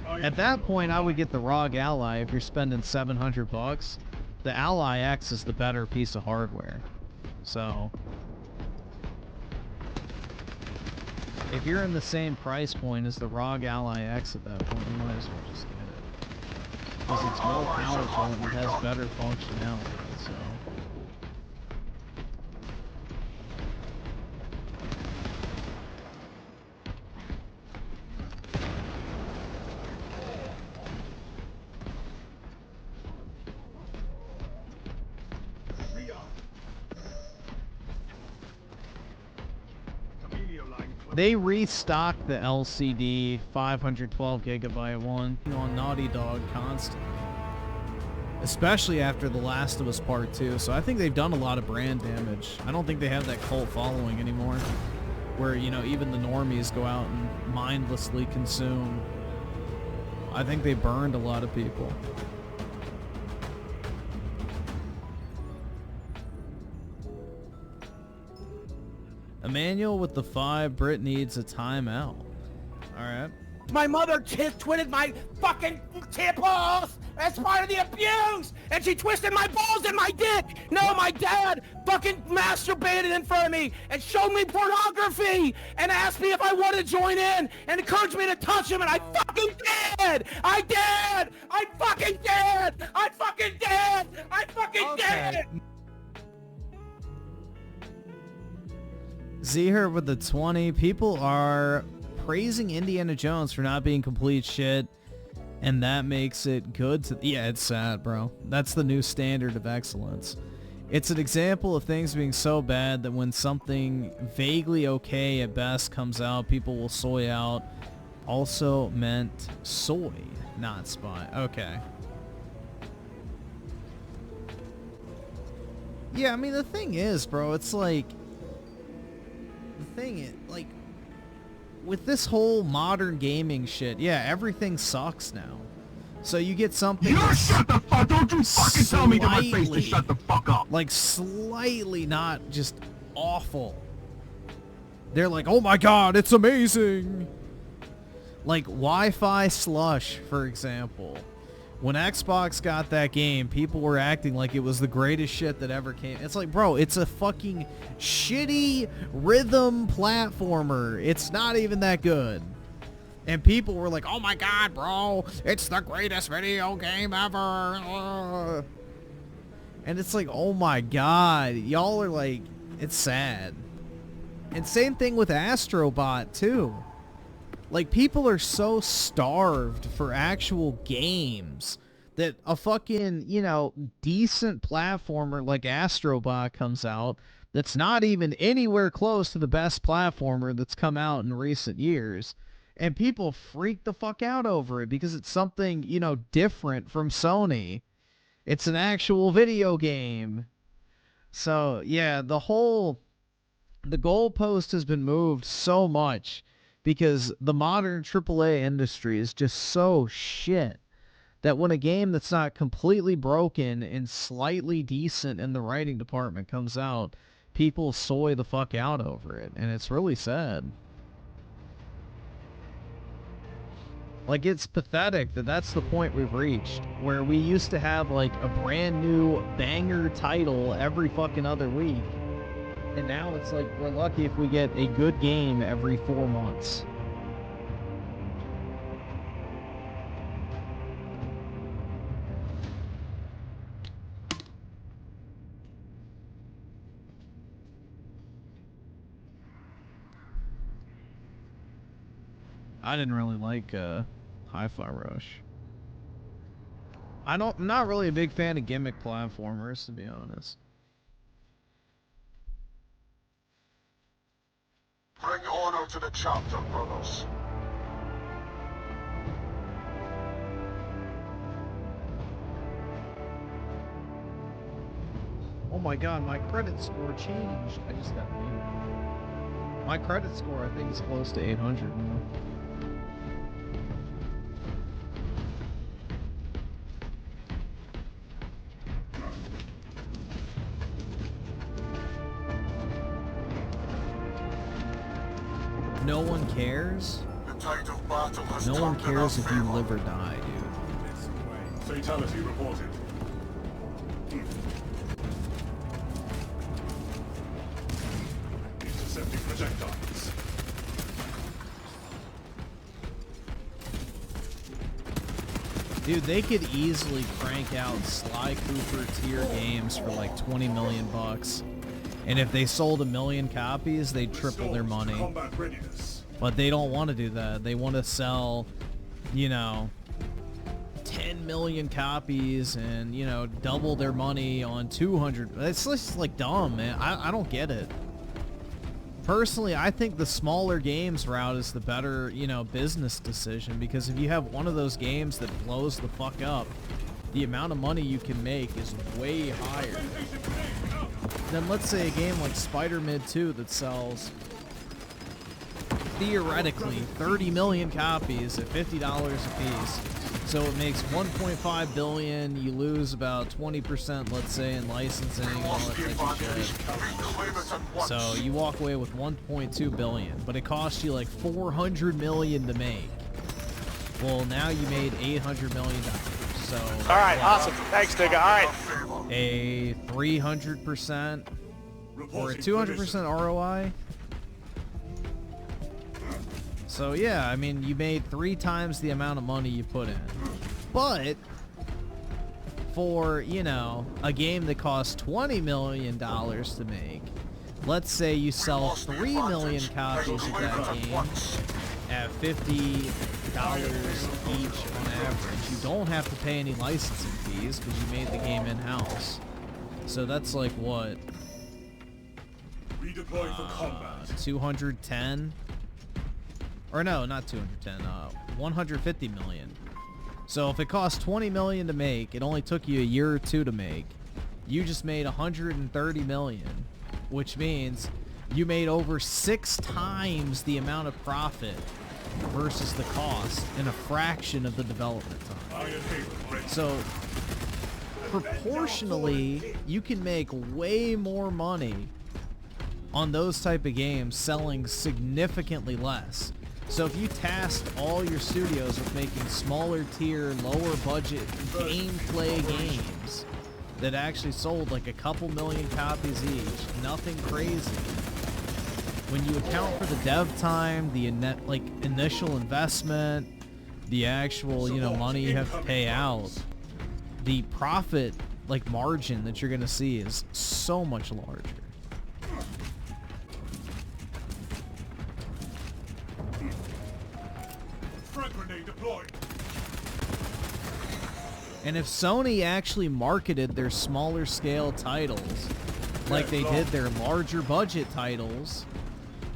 At that point, I would get the ROG Ally if you're spending $700. The Ally X is the better piece of hardware. So if you're in the same price point as the ROG Ally X at that point, you might as well just get it. Because it's more powerful and it has better functionality, so. They restocked the LCD 512 gigabyte one on Naughty Dog constantly. Especially after The Last of Us Part 2, so I think they've done a lot of brand damage. I don't think they have that cult following anymore, where, you know, even the normies go out and mindlessly consume. I think they burned a lot of people. Emmanuel with the 5, Brit needs a timeout. Alright. My mother twitted my fucking tipples as part of the abuse, and she twisted my balls and my dick. No, my dad fucking masturbated in front of me and showed me pornography and asked me if I wanted to join in and encouraged me to touch him, and I fucking did. I did. I fucking did. I fucking did. I fucking did. Zeher with the 20. People are praising Indiana Jones for not being complete shit. And that makes it good to... Yeah, it's sad, bro. That's the new standard of excellence. It's an example of things being so bad that when something vaguely okay at best comes out, people will soy out. Also meant soy, not spy. Okay. Yeah, I mean, the thing is, bro, it's like... The thing is, like... With this whole modern gaming shit, yeah, everything sucks now. So you get something... You shut the fuck! Don't you fucking tell me to my face to shut the fuck up! Like, slightly not just awful. They're like, oh my god, it's amazing! Like, Wi-Fi Slush, for example. When Xbox got that game, people were acting like it was the greatest shit that ever came. It's like, bro, it's a fucking shitty rhythm platformer. It's not even that good. And people were like, oh my god, bro, it's the greatest video game ever. And it's like, oh my god, y'all are like, it's sad. And same thing with Astrobot, too. Like, people are so starved for actual games that a fucking, you know, decent platformer like Astrobot comes out that's not even anywhere close to the best platformer that's come out in recent years. And people freak the fuck out over it because it's something, you know, different from Sony. It's an actual video game. So, yeah, the goalpost has been moved so much because the modern AAA industry is just so shit that when a game that's not completely broken and slightly decent in the writing department comes out, people soy the fuck out over it. And it's really sad. Like, it's pathetic that that's the point we've reached, where we used to have, like, a brand new banger title every fucking other week. And now it's like, we're lucky if we get a good game every 4 months. I didn't really like, Hi-Fi Rush. I'm not really a big fan of gimmick platformers, to be honest. Bring honor to the chapter, brothers. Oh my god, my credit score changed. I just got muted. My credit score, I think, is close to 800 now. No one cares? The tide of battle has No one turned in cares our if you favor. live or die, dude. Fatality reported. Intercepting projectiles. Dude, they could easily crank out Sly Cooper tier games for like 20 million bucks. And if they sold 1 million copies, they'd triple their money. Combat readiness. But they don't want to do that. They want to sell, you know, 10 million copies and, you know, double their money on 200. It's just like dumb, man. I don't get it. Personally, I think the smaller games route is the better, you know, business decision, because if you have one of those games that blows the fuck up, the amount of money you can make is way higher than, let's say, a game like Spider-Man 2 that sells theoretically 30 million copies at $50 a piece. So it makes 1.5 billion. You lose about 20%, let's say, in licensing and all that type of shit. So you walk away with 1.2 billion, but it costs you like 400 million to make. Well, now you made $800 million. So All right, awesome. Thanks, Digga. All right. a 300% or a 200% ROI. So yeah, I mean, you made 3 times the amount of money you put in. But for, you know, a game that costs $20 million to make, let's say you sell 3 million copies of that game, at $50 each on average. You don't have to pay any licensing fees because you made the game in-house. So that's like what? Redeploy for combat. 210? Or no, not 210. 150 million. So if it cost 20 million to make, it only took you a year or two to make. You just made 130 million, which means you made over 6 times the amount of profit versus the cost in a fraction of the development time. So proportionally, you can make way more money on those type of games selling significantly less. So if you tasked all your studios with making smaller tier, lower budget gameplay games that actually sold like a couple million copies each, nothing crazy. When you account for the dev time, the initial investment, the actual, you know, money you have to pay out, the profit margin that you're gonna see is so much larger. Frag grenade deployed. And if Sony actually marketed their smaller scale titles like they did their larger budget titles,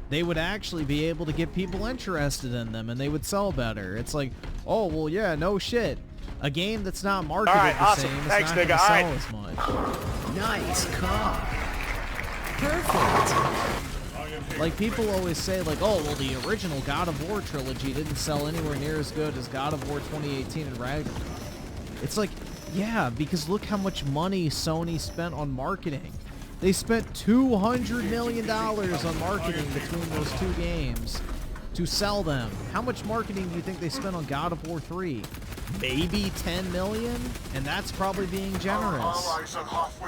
they would actually be able to get people interested in them and they would sell better. It's like, oh, well, yeah, no shit. A game that's not marketed the same is not going to sell as much. Nice car. Perfect. Like, people always say, like, oh, well, the original God of War trilogy didn't sell anywhere near as good as God of War 2018 and Ragnarok. It's like, yeah, because look how much money Sony spent on marketing. They spent $200 million on marketing between those two games to sell them. How much marketing do you think they spent on God of War 3? Maybe 10 million? And that's probably being generous.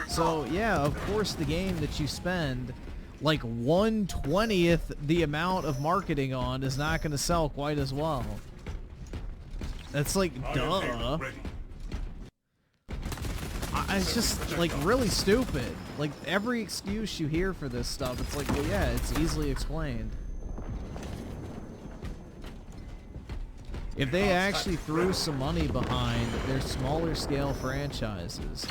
So, yeah, of course the game that you spend like 1/20th the amount of marketing on is not going to sell quite as well. That's like, duh. It's just, like, really stupid. Like, every excuse you hear for this stuff, it's like, well, yeah, it's easily explained. If they actually threw some money behind their smaller scale franchises,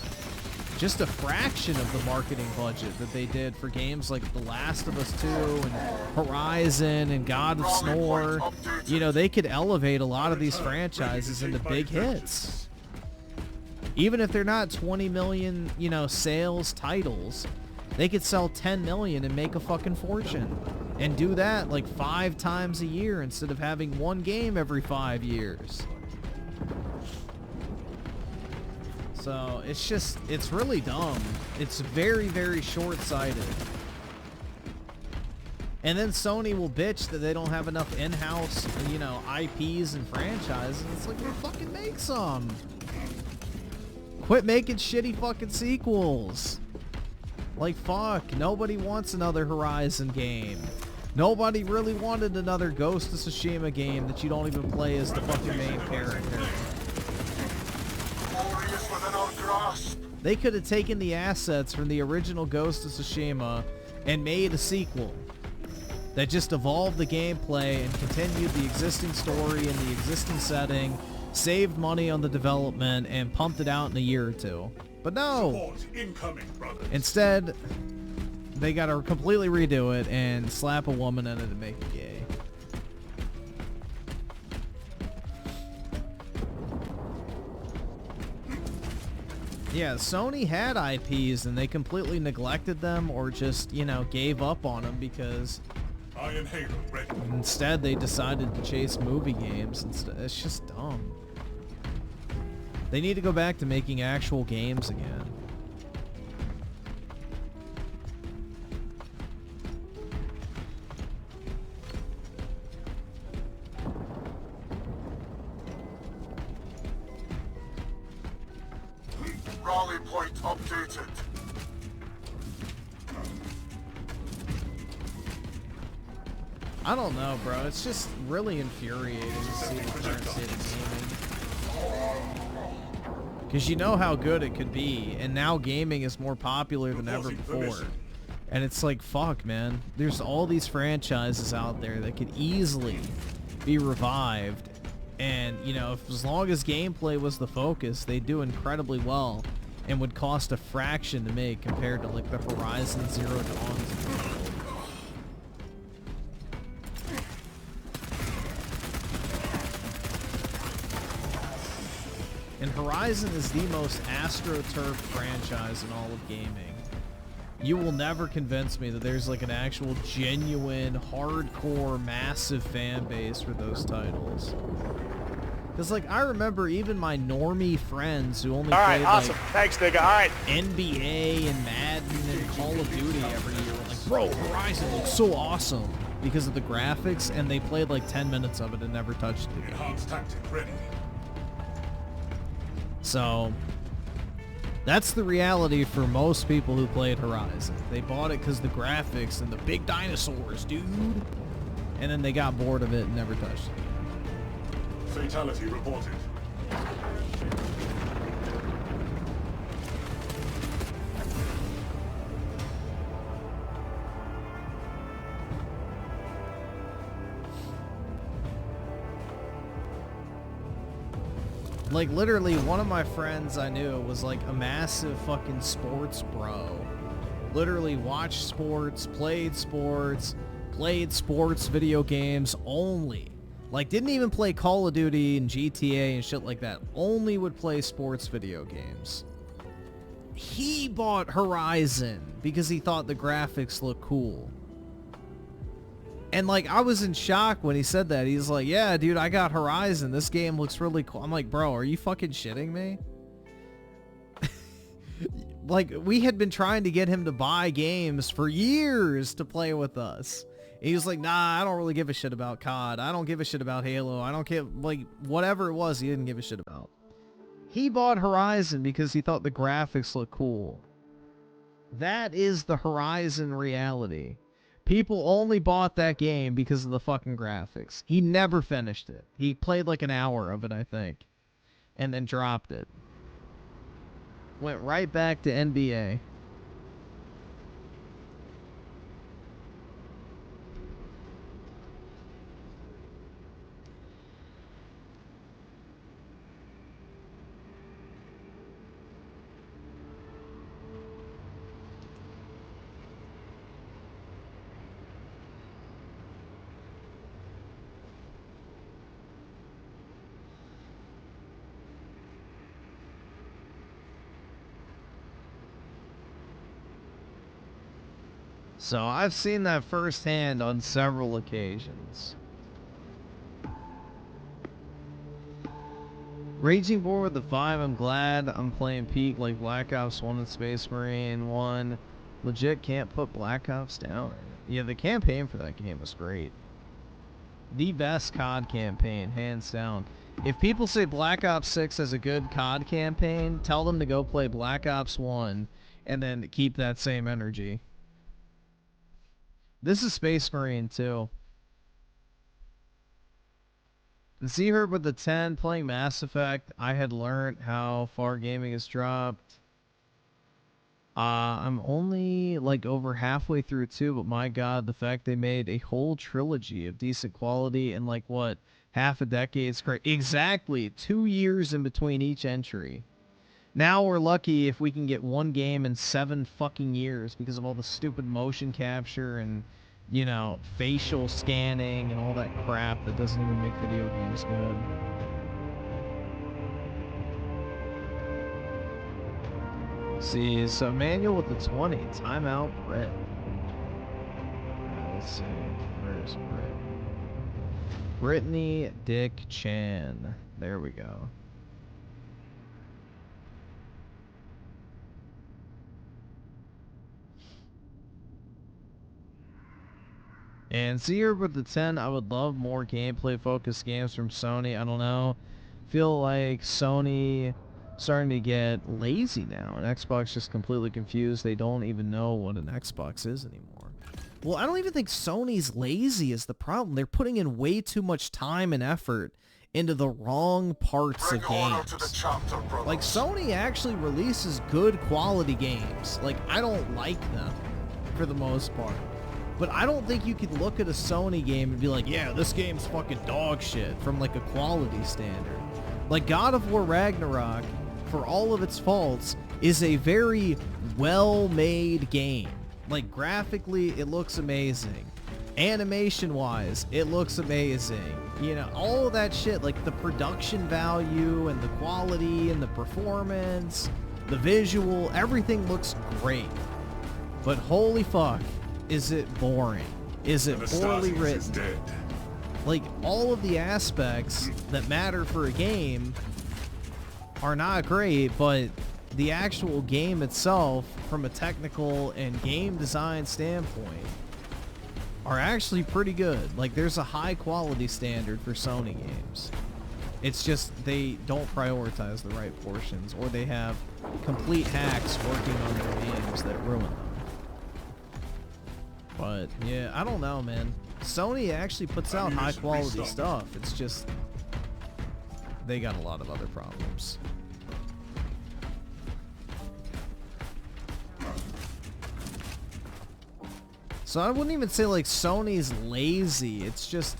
just a fraction of the marketing budget that they did for games like The Last of Us 2 and Horizon and God of Snore, you know, they could elevate a lot of these franchises into big hits. Even if they're not 20 million, you know, sales titles, they could sell 10 million and make a fucking fortune. And do that like 5 times a year instead of having one game every 5 years. So, it's just, it's really dumb. It's very, very short-sighted. And then Sony will bitch that they don't have enough in-house, you know, IPs and franchises. It's like, well, fucking make some. Quit making shitty fucking sequels. Like, fuck, nobody wants another Horizon game. Nobody really wanted another Ghost of Tsushima game that you don't even play as the fucking main character. They could have taken the assets from the original Ghost of Tsushima and made a sequel that just evolved the gameplay and continued the existing story in the existing setting, saved money on the development, and pumped it out in a year or two. But no! Instead, they gotta completely redo it and slap a woman in it and make it gay. Yeah, Sony had IPs and they completely neglected them or just, you know, gave up on them because instead they decided to chase movie games. It's just dumb. They need to go back to making actual games again. Rally point updated. I don't know, bro. It's just really infuriating to see the current state of gaming. Because you know how good it could be, and now gaming is more popular than ever before. And it's like, fuck, man. There's all these franchises out there that could easily be revived. And, you know, as long as gameplay was the focus, they'd do incredibly well and would cost a fraction to make compared to, like, the Horizon Zero Dawns. And Horizon is the most AstroTurf franchise in all of gaming. You will never convince me that there's like an actual genuine, hardcore, massive fan base for those titles. Because like I remember even my normie friends who only played awesome. like Thanks, nigga. All right. NBA and Madden and Call of Duty every year were like, bro, Horizon looks so awesome because of the graphics, and they played like 10 minutes of it and never touched it again. Enhanced tactic ready. So, that's the reality for most people who played Horizon. They bought it because the graphics and the big dinosaurs, dude. And then they got bored of it and never touched it. Fatality reported. Like, literally, one of my friends I knew was, like, a massive fucking sports bro. Literally watched sports, played sports video games only. Like, didn't even play Call of Duty and GTA and shit like that. Only would play sports video games. He bought Horizon because he thought the graphics looked cool. And, like, I was in shock when he said that. He's like, yeah, dude, I got Horizon. This game looks really cool. I'm like, bro, are you fucking shitting me? Like, we had been trying to get him to buy games for years to play with us. And he was like, nah, I don't really give a shit about COD. I don't give a shit about Halo. I don't care, like, whatever it was, he didn't give a shit about. He bought Horizon because he thought the graphics looked cool. That is the Horizon reality. People only bought that game because of the fucking graphics. He never finished it. He played like an hour of it, I think. And then dropped it. Went right back to NBA. So I've seen that firsthand on several occasions. Raging War with the 5, I'm glad I'm playing Peak like Black Ops 1 and Space Marine 1. Legit can't put Black Ops down. Yeah, the campaign for that game was great. The best COD campaign, hands down. If people say Black Ops 6 has a good COD campaign, tell them to go play Black Ops 1 and then keep that same energy. This is Space Marine too. See her with the 10 playing Mass Effect. I had learned how far gaming has dropped. I'm only like over halfway through 2, but my god, the fact they made a whole trilogy of decent quality in like what, half a decade is great. Exactly, 2 years in between each entry. Now we're lucky if we can get one game in 7 fucking years because of all the stupid motion capture and, you know, facial scanning and all that crap that doesn't even make video games good. See, so manual with the 20, timeout, Brit. Let's see, where's Brit? Brittany Dick Chan. There we go. And see here with the 10, I would love more gameplay-focused games from Sony. I don't know. Feel like Sony starting to get lazy now, and Xbox just completely confused. They don't even know what an Xbox is anymore. Well, I don't even think Sony's lazy is the problem. They're putting in way too much time and effort into the wrong parts of games. Like, Sony actually releases good quality games. Like, I don't like them for the most part. But I don't think you could look at a Sony game and be like, yeah, this game's fucking dog shit from like a quality standard. Like God of War Ragnarok, for all of its faults, is a very well-made game. Like graphically, it looks amazing. Animation-wise, it looks amazing. You know, all of that shit, like the production value and the quality and the performance, the visual, everything looks great. But holy fuck, is it boring? Is it poorly written? Like, all of the aspects that matter for a game are not great, but the actual game itself, from a technical and game design standpoint, are actually pretty good. Like, there's a high quality standard for Sony games. It's just they don't prioritize the right portions, or they have complete hacks working on their games that ruin them. But yeah, I don't know, man. Sony actually puts out high quality stuff. It's just they got a lot of other problems. So I wouldn't even say like Sony's lazy. It's just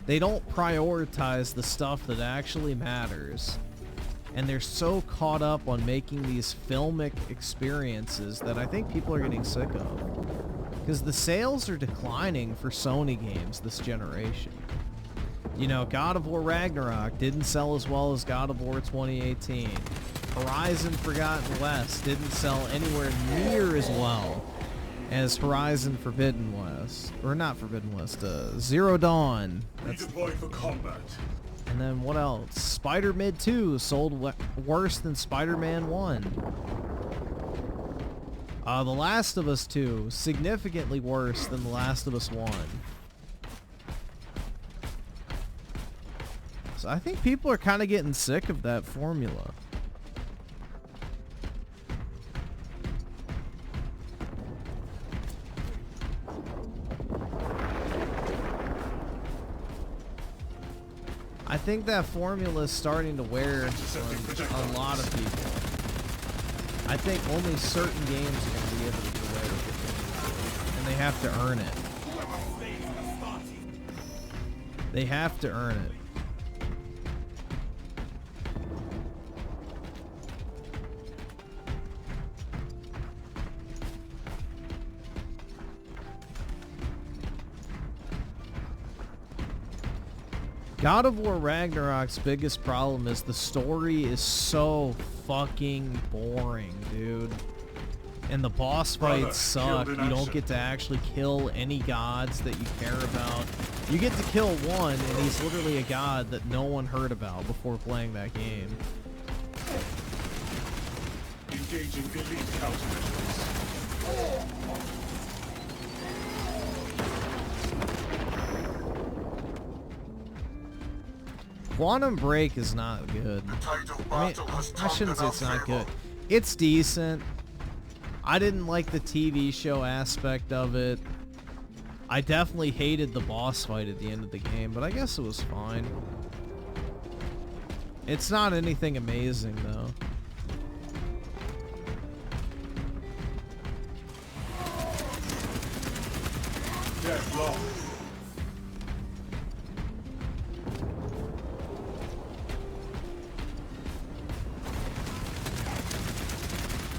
they don't prioritize the stuff that actually matters. And they're so caught up on making these filmic experiences that I think people are getting sick of. Because the sales are declining for Sony games this generation. You know, God of War Ragnarok didn't sell as well as God of War 2018. Horizon Forgotten West didn't sell anywhere near as well as Horizon Forbidden West. Or not Forbidden West, Zero Dawn. Redeploy for combat. And then what else? Spider-Man 2 sold worse than Spider-Man 1. The Last of Us 2, significantly worse than The Last of Us 1. So I think people are kind of getting sick of that formula. I think that formula is starting to wear on a lot of people. I think only certain games are going to be able to get away with it. And they have to earn it. They have to earn it. God of War Ragnarok's biggest problem is the story is so fucking boring, dude. And the boss fights suck. You don't get to actually kill any gods that you care about. You get to kill one, and he's literally a god that no one heard about before playing that game. Engaging elite countermeasures. Quantum Break is not good. I mean, I shouldn't say it's not good. It's decent. I didn't like the TV show aspect of it. I definitely hated the boss fight at the end of the game, but I guess it was fine. It's not anything amazing, though. Deadlock.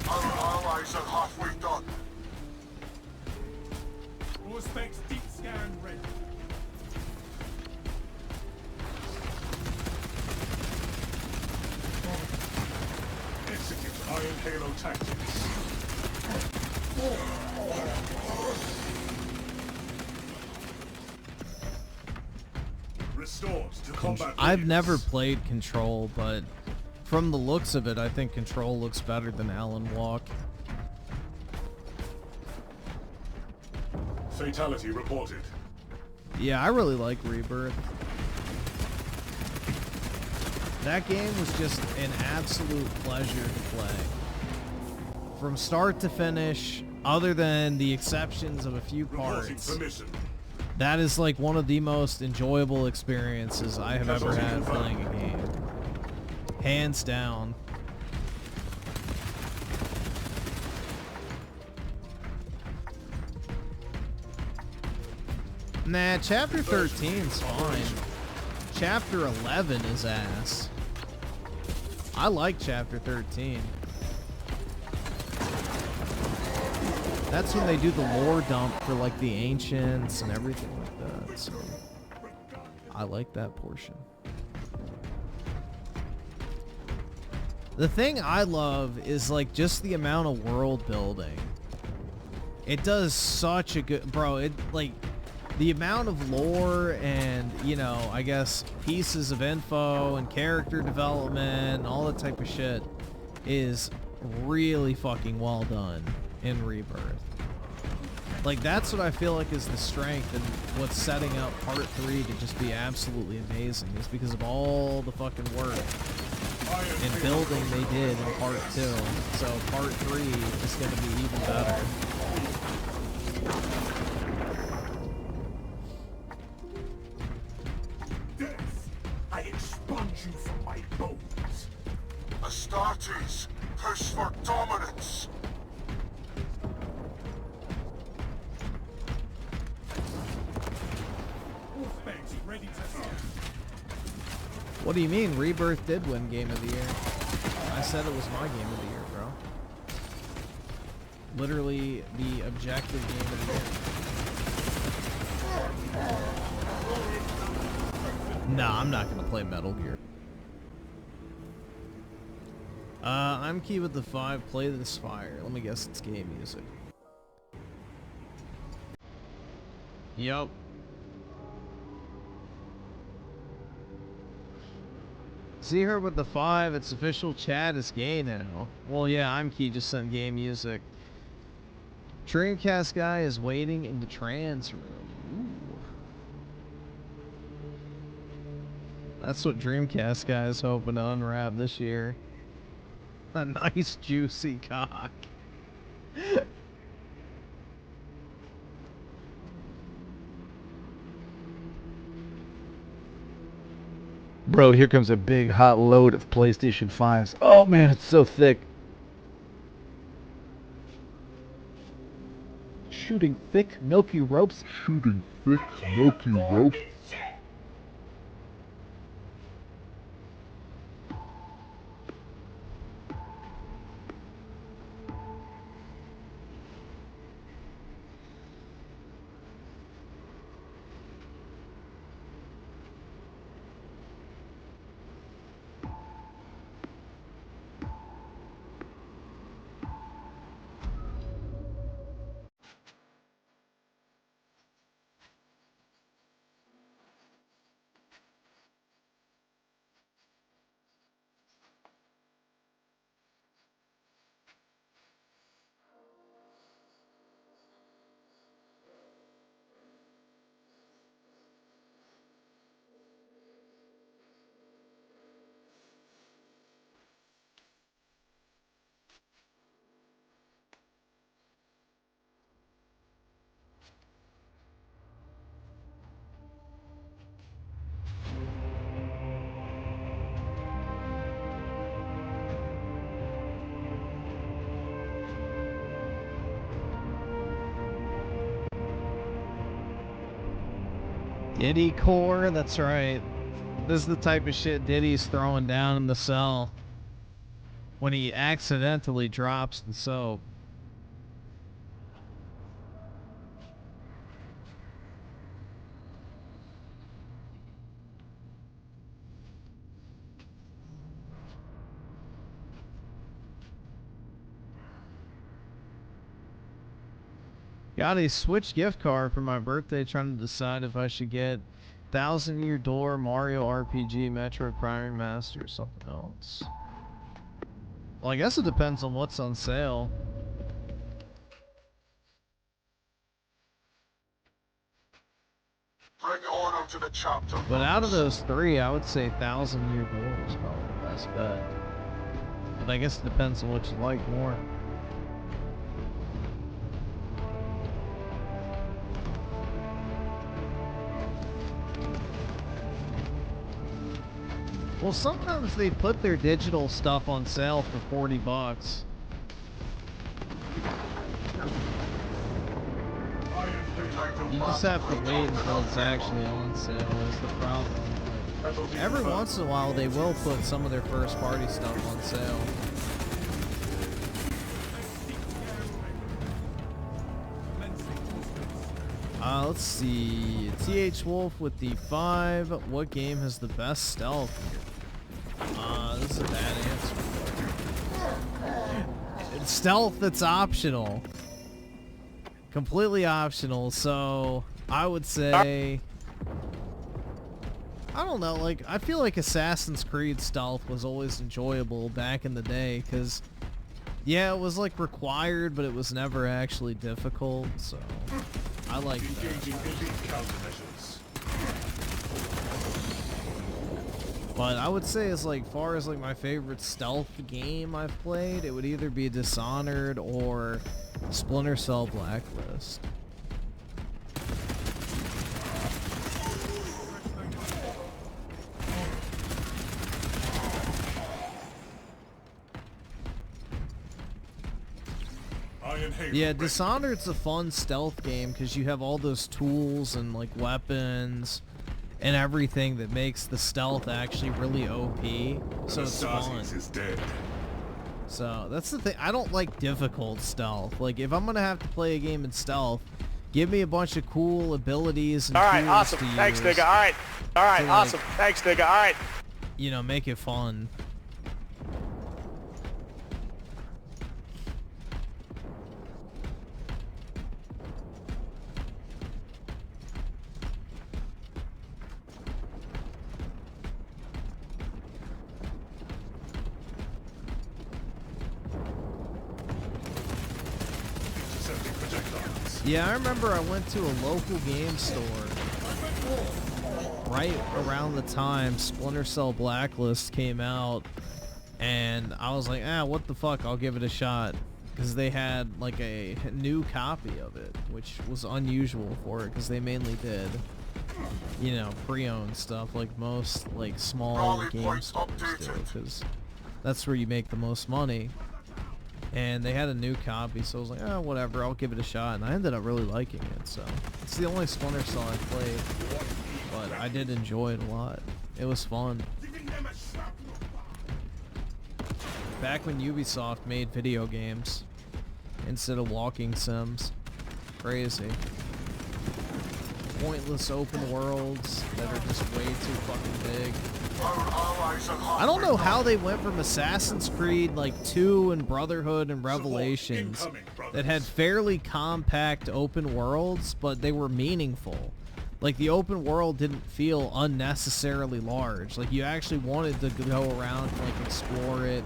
Our allies are halfway done. Prospects deep scan ready. Execute Iron Halo tactics. Restored to combat. I've never played Control, but from the looks of it, I think Control looks better than Alan Walk. Fatality reported. Yeah, I really like Rebirth. That game was just an absolute pleasure to play. From start to finish, other than the exceptions of a few parts, that is like one of the most enjoyable experiences I have ever had playing a game. Hands down. Nah, chapter 13's fine. Chapter 11 is ass. I like chapter 13. That's when they do the lore dump for like the ancients and everything like that. So I like that portion. The thing I love is like just the amount of world building. It does such a good, bro, it like the amount of lore and, you know, I guess pieces of info and character development and all that type of shit is really fucking well done in Rebirth. Like, that's what I feel like is the strength and what's setting up part 3 to just be absolutely amazing, is because of all the fucking work and building they did in part 2. So part 3 is going to be even better. Death, I expunge you from my bones. Astartes, push for dominance. Wolfbanks ready to start. What do you mean? Rebirth did win Game of the Year. I said it was my Game of the Year, bro. Literally the objective Game of the Year. Nah, I'm not gonna play Metal Gear. I'm key with the 5. Play this fire. Let me guess, it's game music. Yup. See her with the 5, its official chat is gay now. Well, yeah, I'm key, just sent gay music. Dreamcast guy is waiting in the trans room. Ooh. That's what Dreamcast guy is hoping to unwrap this year. A nice juicy cock. Bro, here comes a big hot load of PlayStation 5s. Oh man, it's so thick. Shooting thick, milky ropes. Shooting thick, milky ropes. Diddy core, that's right. This is the type of shit Diddy's throwing down in the cell when he accidentally drops the soap. Got a Switch gift card for my birthday, trying to decide if I should get 1000-Year Door, Mario RPG, Metroid Prime Master, or something else. Well, I guess it depends on what's on sale. Bring order to the chapter. But out of those 3, I would say 1000-Year Door is probably the best bet. But I guess it depends on what you like more. Well, sometimes they put their digital stuff on sale for $40. Protect You just have to wait until it's actually on sale is the problem. But every once in a while they will put some of their first party stuff on sale. Let's see. TH Wolf with the 5. What game has the best stealth? This is a bad answer. It's stealth that's optional. Completely optional, so I would say... I don't know, like, I feel like Assassin's Creed stealth was always enjoyable back in the day, because, yeah, it was, like, required, but it was never actually difficult, so I like that. But I would say as like far as like my favorite stealth game I've played, it would either be Dishonored or Splinter Cell Blacklist. Yeah, Dishonored's a fun stealth game because you have all those tools and like weapons and everything that makes the stealth actually really OP. So it's fun. Is dead. So that's the thing. I don't like difficult stealth. Like if I'm gonna have to play a game in stealth, give me a bunch of cool abilities and All right, tools awesome. to Thanks, use nigga. All right, to, like, awesome. Thanks, nigga. All right. You know, make it fun. Yeah, I remember I went to a local game store right around the time Splinter Cell Blacklist came out, and I was like, what the fuck, I'll give it a shot, because they had like a new copy of it, which was unusual for it, because they mainly did, you know, pre-owned stuff like most like small game stores do, because that's where you make the most money. And they had a new copy, so I was like, whatever, I'll give it a shot. And I ended up really liking it, so. It's the only Splinter Cell I played, but I did enjoy it a lot. It was fun. Back when Ubisoft made video games instead of walking sims. Crazy. Pointless open worlds that are just way too fucking big. I don't know how they went from Assassin's Creed like 2 and Brotherhood and Revelations that had fairly compact open worlds, but they were meaningful. Like the open world didn't feel unnecessarily large. Like you actually wanted to go around and like explore it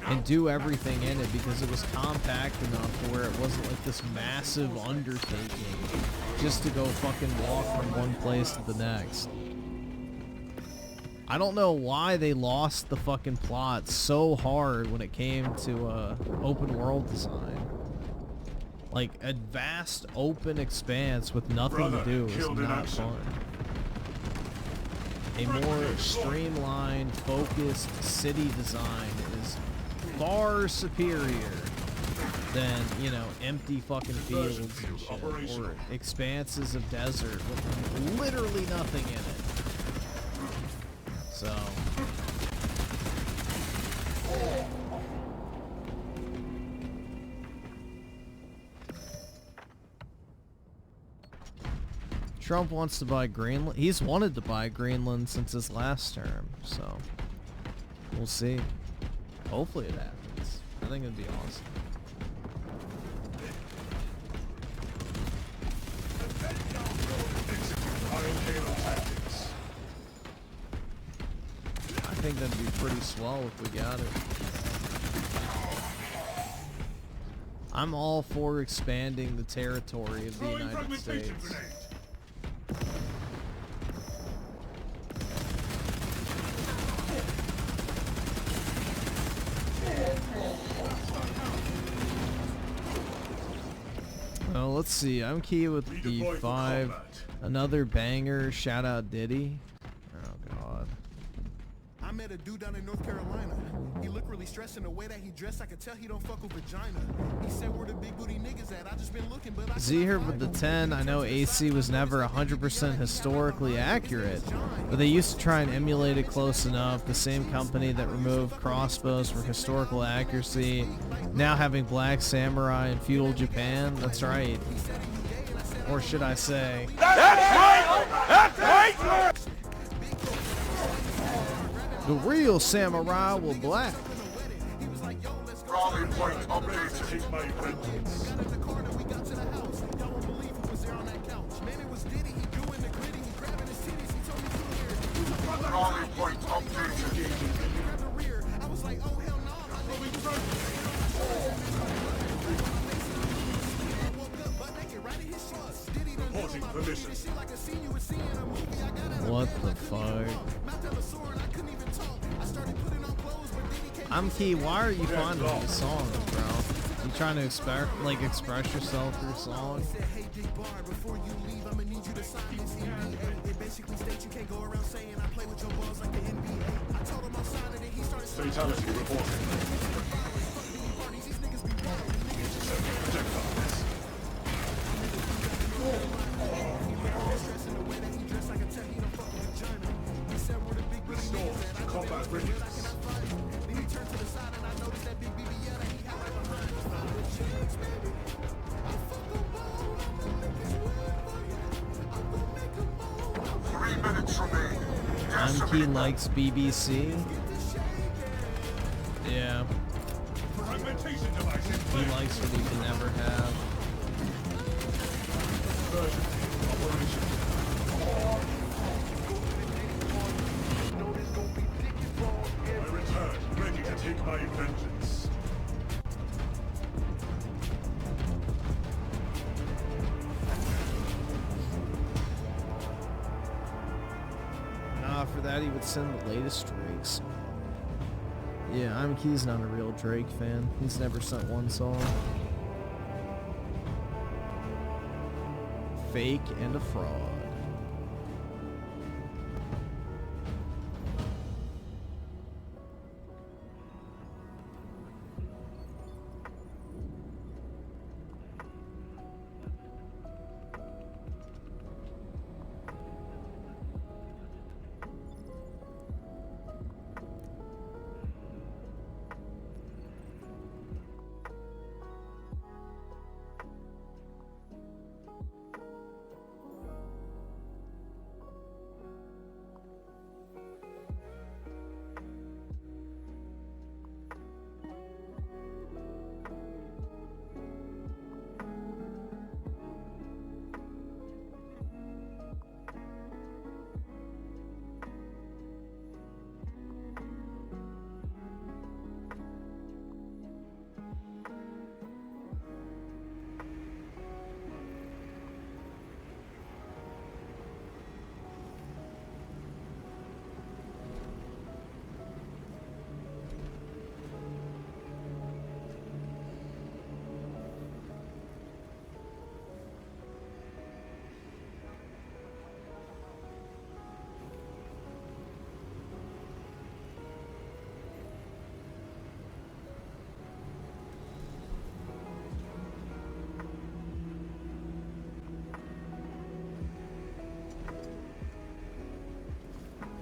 and do everything in it because it was compact enough to where it wasn't like this massive undertaking just to go fucking walk from one place to the next. I don't know why they lost the fucking plot so hard when it came to open world design. Like a vast open expanse with nothing to do is not fun. A more streamlined, focused city design is far superior than, you know, empty fucking fields and shit, or expanses of desert with literally nothing in it. So Trump wants to buy Greenland. He's wanted to buy Greenland since his last term, so we'll see. Hopefully it happens. I think it'd be awesome. I think that'd be pretty swell if we got it. I'm all for expanding the territory of the United States. Well, let's see. I'm key with the 5. Another banger. Shout out Diddy. Oh god. met a dude down in North Carolina. He looked really stressed in the way that he dressed. I could tell he don't fuck with vagina. He said where the big booty niggas at. I just been looking, but I Z here with the 10. I know AC was never 100% historically accurate, but they used to try and emulate it close enough. The same company that removed crossbows for historical accuracy, now having Black Samurai in feudal Japan. That's right. Or should I say... That's right! That's right! The real samurai were black. Raleigh point updated. take my vengeance. Raleigh point updated. Reporting permission. What the fuck? I'm Key, why are you finding these songs, bro? You trying to express yourself through song? Fatality reported. Restore combat readiness. He likes BBC. Yeah. Fragmentation device in He place. likes what he can never have. I return, ready to take my vengeance. Nah, for that he would send the latest Drakes. Yeah, I'm Key's not a real Drake fan. He's never sent one song. Fake and a fraud.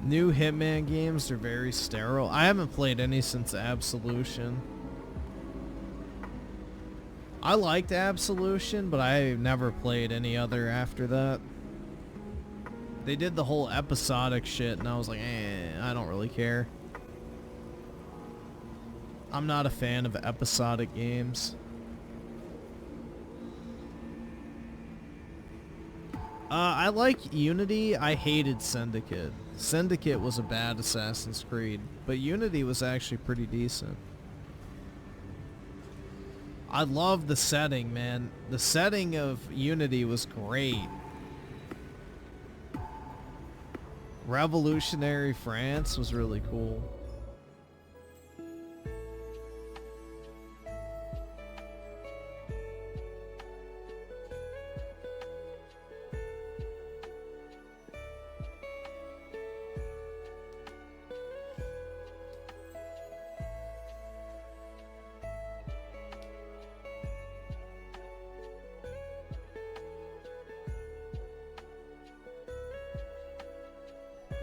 New Hitman games are very sterile. I haven't played any since Absolution. I liked Absolution, but I never played any other after that. They did the whole episodic shit, and I was like, I don't really care. I'm not a fan of episodic games. I like Unity. I hated Syndicate. Syndicate was a bad Assassin's Creed, but Unity was actually pretty decent. I love the setting, man. The setting of Unity was great. Revolutionary France was really cool.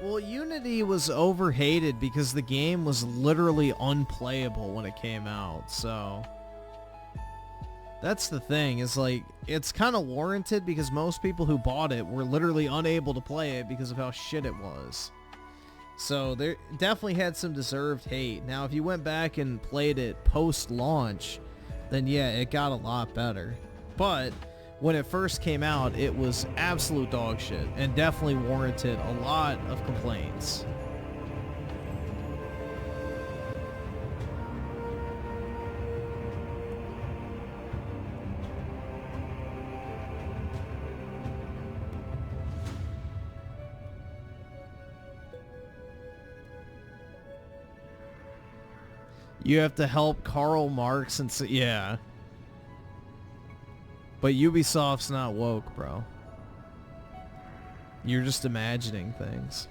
Well, Unity was overhated because the game was literally unplayable when it came out, so... That's the thing, is like, it's kind of warranted because most people who bought it were literally unable to play it because of how shit it was. So there definitely had some deserved hate. Now, if you went back and played it post-launch, then yeah, it got a lot better. But when it first came out, it was absolute dog shit and definitely warranted a lot of complaints. You have to help Karl Marx and say, yeah. But Ubisoft's not woke, bro. You're just imagining things.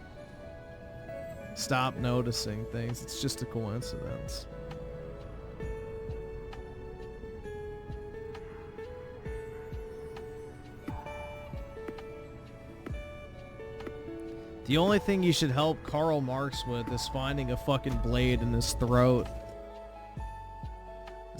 Stop noticing things. It's just a coincidence. The only thing you should help Karl Marx with is finding a fucking blade in his throat.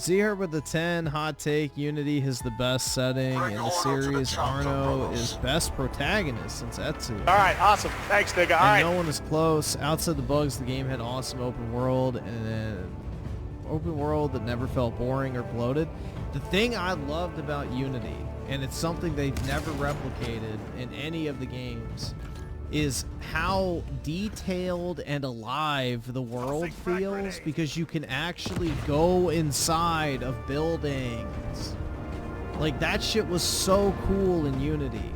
Z-Herb with the 10, hot take, Unity is the best setting in the series. Arno is best protagonist since Etsu. Alright, awesome. Thanks, nigga. Alright. No one is close. Outside the bugs, the game had awesome open world and open world that never felt boring or bloated. The thing I loved about Unity, and it's something they've never replicated in any of the games, is how detailed and alive the world feels, because you can actually go inside of buildings. Like, that shit was so cool in Unity.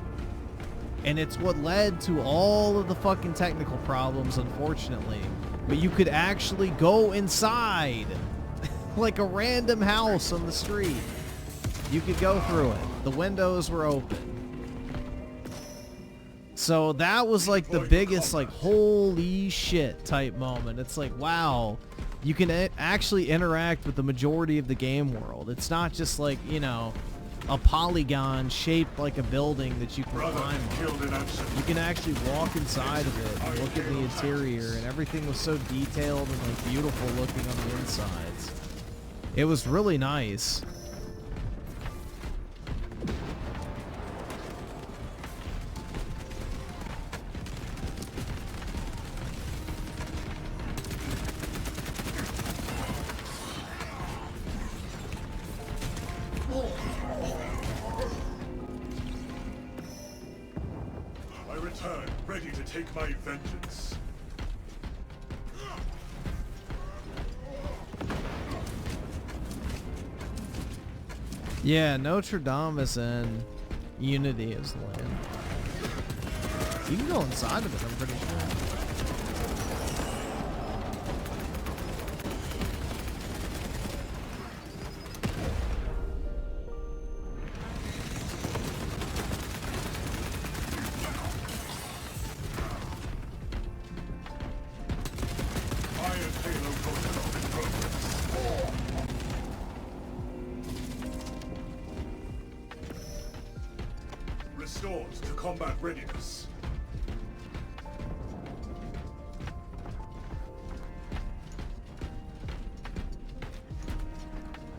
And it's what led to all of the fucking technical problems, unfortunately. But you could actually go inside. Like a random house on the street. You could go through it. The windows were open. So that was like the biggest, like, holy shit type moment. It's like, wow, you can actually interact with the majority of the game world. It's not just like, you know, a polygon shaped like a building that you can climb on. You can actually walk inside of it and look at the interior, and everything was so detailed and like beautiful looking on the insides. It was really nice. Ready to take my vengeance. Yeah, Notre Dame is in Unity as land. You can go inside of it, I'm pretty sure. Restored to combat readiness.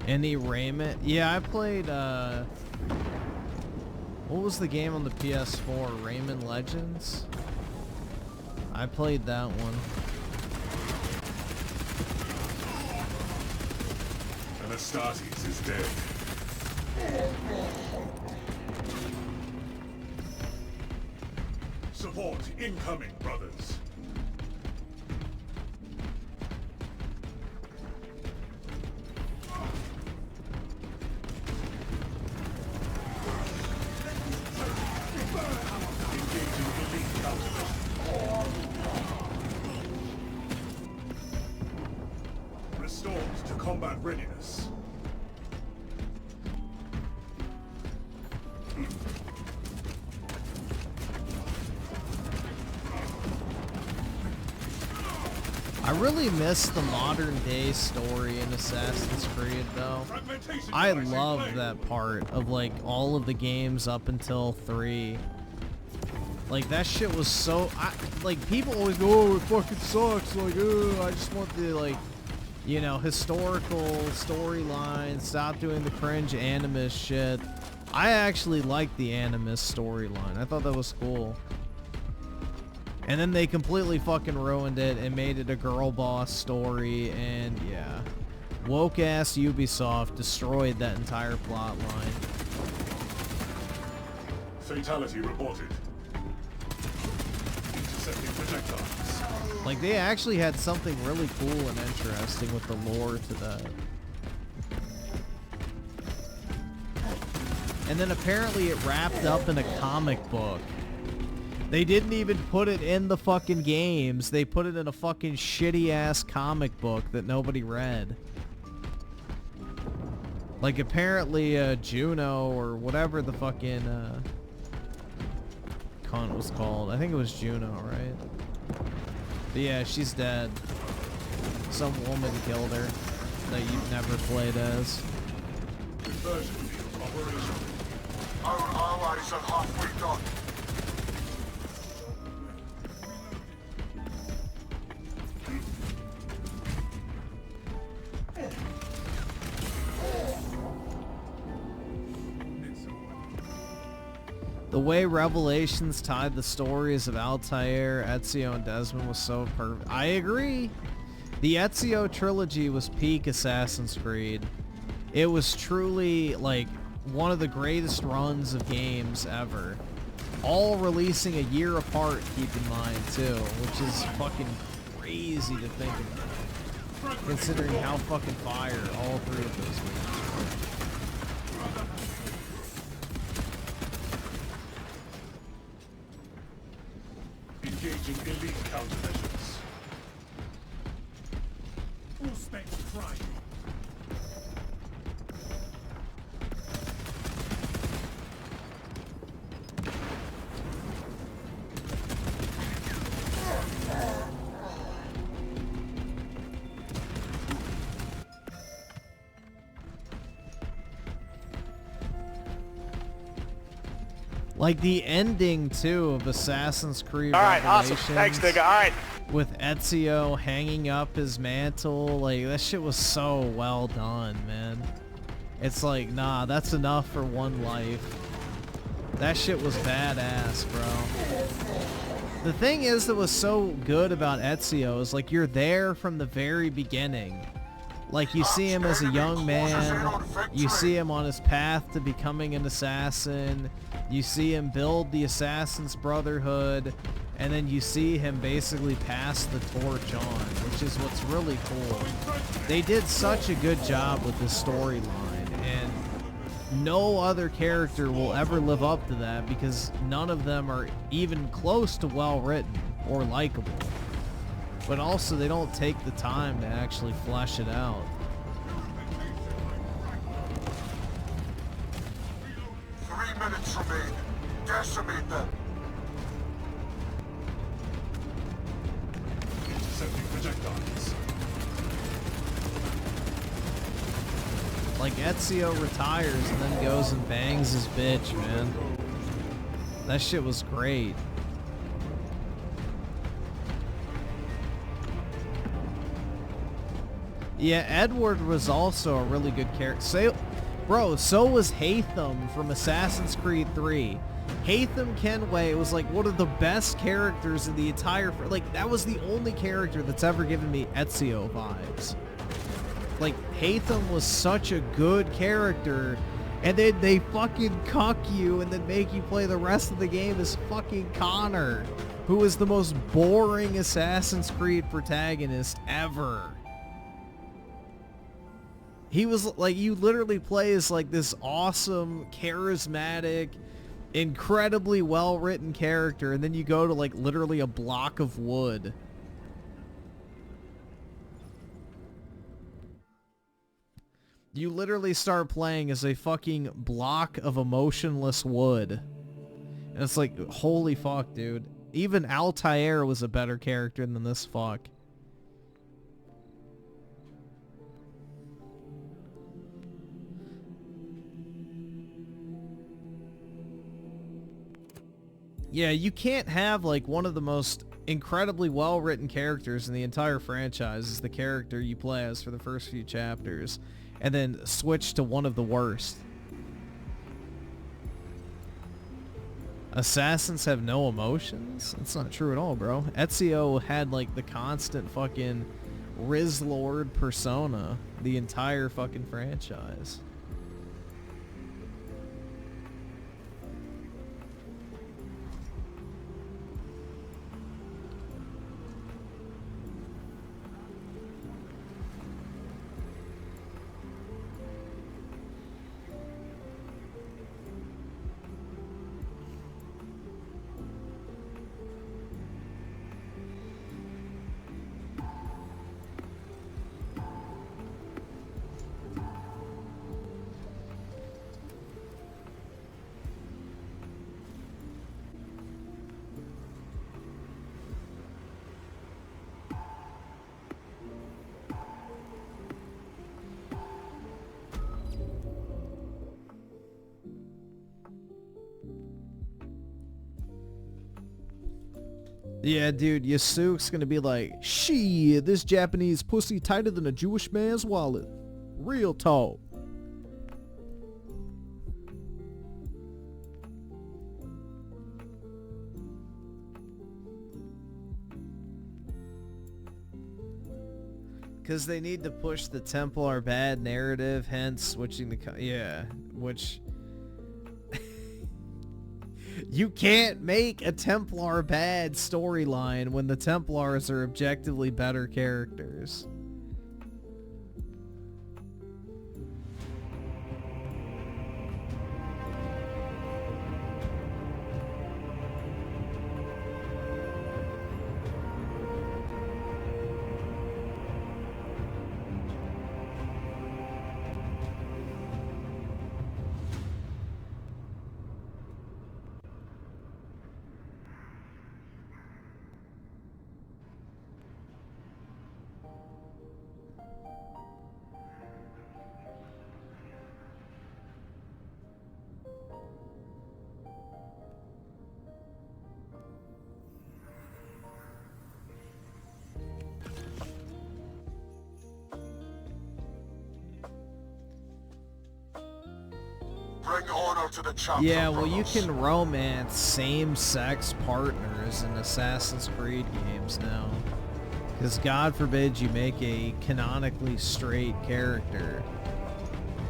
Any Rayman? Yeah, I played, what was the game on the PS4? Rayman Legends? I played that one. Anastasis is dead. Support incoming, brothers. Restored to combat readiness. I really miss the modern day story in Assassin's Creed though. I love that part of like all of the games up until 3. Like, that shit was so... like, people always go, oh, it fucking sucks. Like, I just want the, like, you know, historical storyline. Stop doing the cringe animus shit. I actually liked the animus storyline. I thought that was cool. And then they completely fucking ruined it and made it a girl boss story, and yeah. Woke-ass Ubisoft destroyed that entire plot line. Fatality reported. Intercepting projectiles. Like, they actually had something really cool and interesting with the lore to that. And then apparently it wrapped up in a comic book. They didn't even put it in the fucking games. They put it in a fucking shitty-ass comic book that nobody read. Like, apparently, Juno, or whatever the fucking, cunt was called. I think it was Juno, right? But yeah, she's dead. Some woman killed her that you've never played as. Conversion field operational. Our allies are halfway done. The way Revelations tied the stories of Altair, Ezio, and Desmond was so perfect. I agree. The Ezio trilogy was peak Assassin's Creed. It was truly, like, one of the greatest runs of games ever. All releasing a year apart, keep in mind, too, which is fucking crazy to think about, considering how fucking fire all three of those games were. Engaging elite countermeasures. Who spent crime? Like the ending too of Assassin's Creed Alright, awesome. Revelations Thanks, nigga. Alright. with Ezio hanging up his mantle, like that shit was so well done, man. It's like, nah, that's enough for one life. That shit was badass, bro. The thing is that was so good about Ezio is like you're there from the very beginning. Like you see him as a young man, you see him on his path to becoming an assassin, you see him build the Assassin's Brotherhood, and then you see him basically pass the torch on, which is what's really cool. They did such a good job with this storyline, and no other character will ever live up to that because none of them are even close to well written or likable. But also, they don't take the time to actually flesh it out. 3 minutes remain. Decimate them. Intercepting projectiles. Like, Ezio retires and then goes and bangs his bitch, man. That shit was great. Yeah, Edward was also a really good character. Bro, so was Haytham from Assassin's Creed 3. Haytham Kenway was like one of the best characters in the entire... Like, that was the only character that's ever given me Ezio vibes. Like, Haytham was such a good character, and then they fucking cuck you and then make you play the rest of the game as fucking Connor, who is the most boring Assassin's Creed protagonist ever. He was like, you literally play as like this awesome, charismatic, incredibly well-written character, and then you go to like literally a block of wood. You literally start playing as a fucking block of emotionless wood. And it's like, holy fuck, dude. Even Altair was a better character than this fuck. Yeah, you can't have like one of the most incredibly well-written characters in the entire franchise is the character you play as for the first few chapters, and then switch to one of the worst. Assassins have no emotions? That's not true at all, bro. Ezio had like the constant fucking Riz Lord persona the entire fucking franchise. Yeah, dude, Yasuke's gonna be like, shit, this Japanese pussy tighter than a Jewish man's wallet. Real talk. Because they need to push the Templar bad narrative, hence switching the... yeah, which... You can't make a Templar bad storyline when the Templars are objectively better characters. Bring honor to the chapter. Yeah, well, you can romance same-sex partners in Assassin's Creed games now. Because God forbid you make a canonically straight character.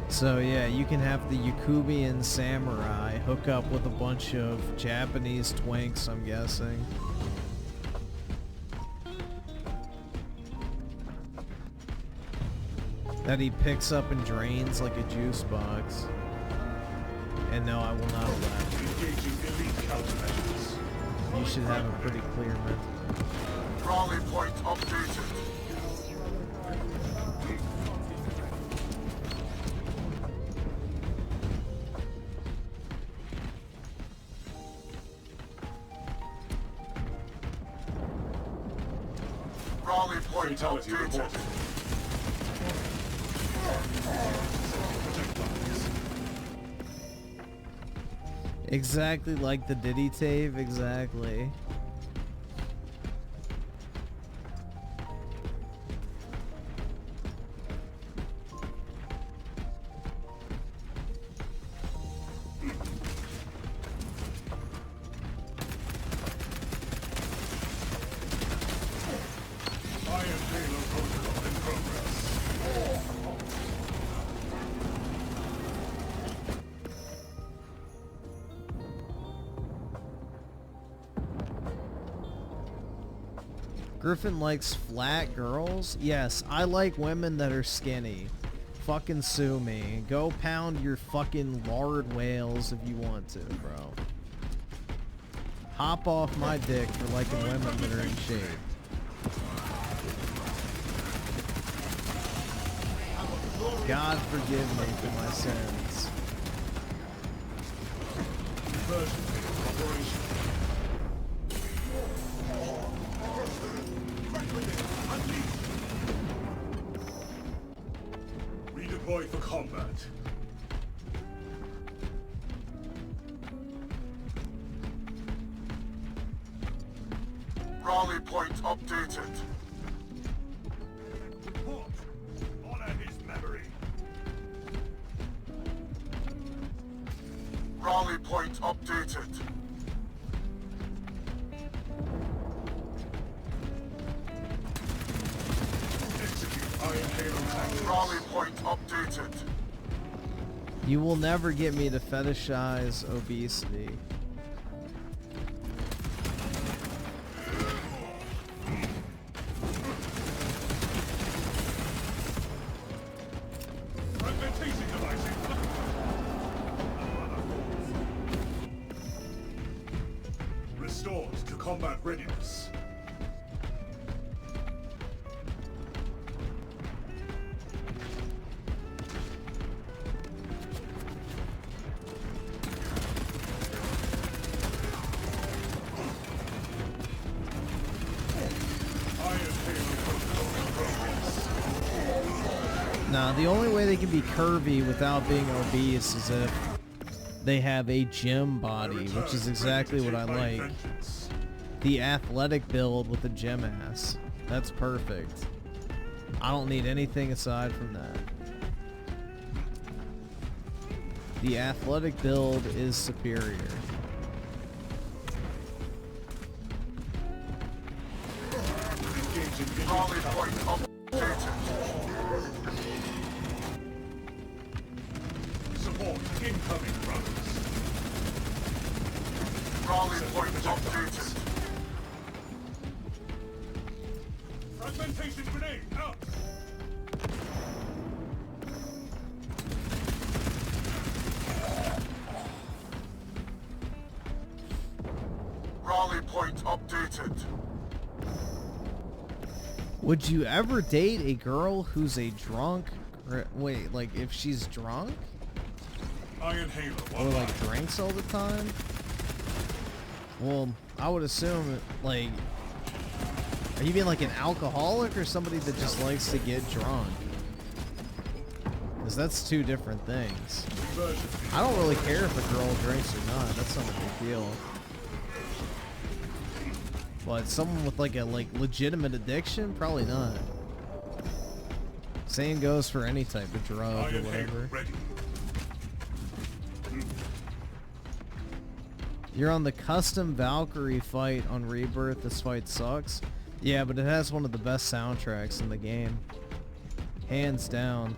So yeah, you can have the Yakubian samurai hook up with a bunch of Japanese twinks, I'm guessing. That he picks up and drains like a juice box. And no, I will not allow. You should have a pretty clear mental. Rally point updated. Rally point updated. Exactly like the Diddy Tave, exactly. Griffin likes flat girls? Yes, I like women that are skinny. Fucking sue me. Go pound your fucking lard whales if you want to, bro. Hop off my dick for liking women that are in shape. God forgive me for my sins. Redeploy for combat. Rally point updated. Report. Honor his memory. Rally point updated. Execute Iron Halo tactics. Rally point updated. You will never get me to fetishize obesity. Fragmentation devices. Restored to combat readiness. Nah, the only way they can be curvy without being obese is if they have a gym body, which is exactly what I like. The athletic build with the gym ass. That's perfect. I don't need anything aside from that. The athletic build is superior. Rally point updated. Support incoming runners. Rally point updated. Fragmentation grenade out. Rally point updated. Would you ever date a girl who's a drunk? Wait, like if she's drunk? Iron Halo. Or like drinks all the time? Well, I would assume like, are you being like an alcoholic or somebody that just likes to get drunk? Because that's two different things. I don't really care if a girl drinks or not. That's not a big deal. But someone with like a legitimate addiction, probably not. Same goes for any type of drug or whatever. You're on the custom Valkyrie fight on Rebirth. This fight sucks. Yeah, but it has one of the best soundtracks in the game. Hands down.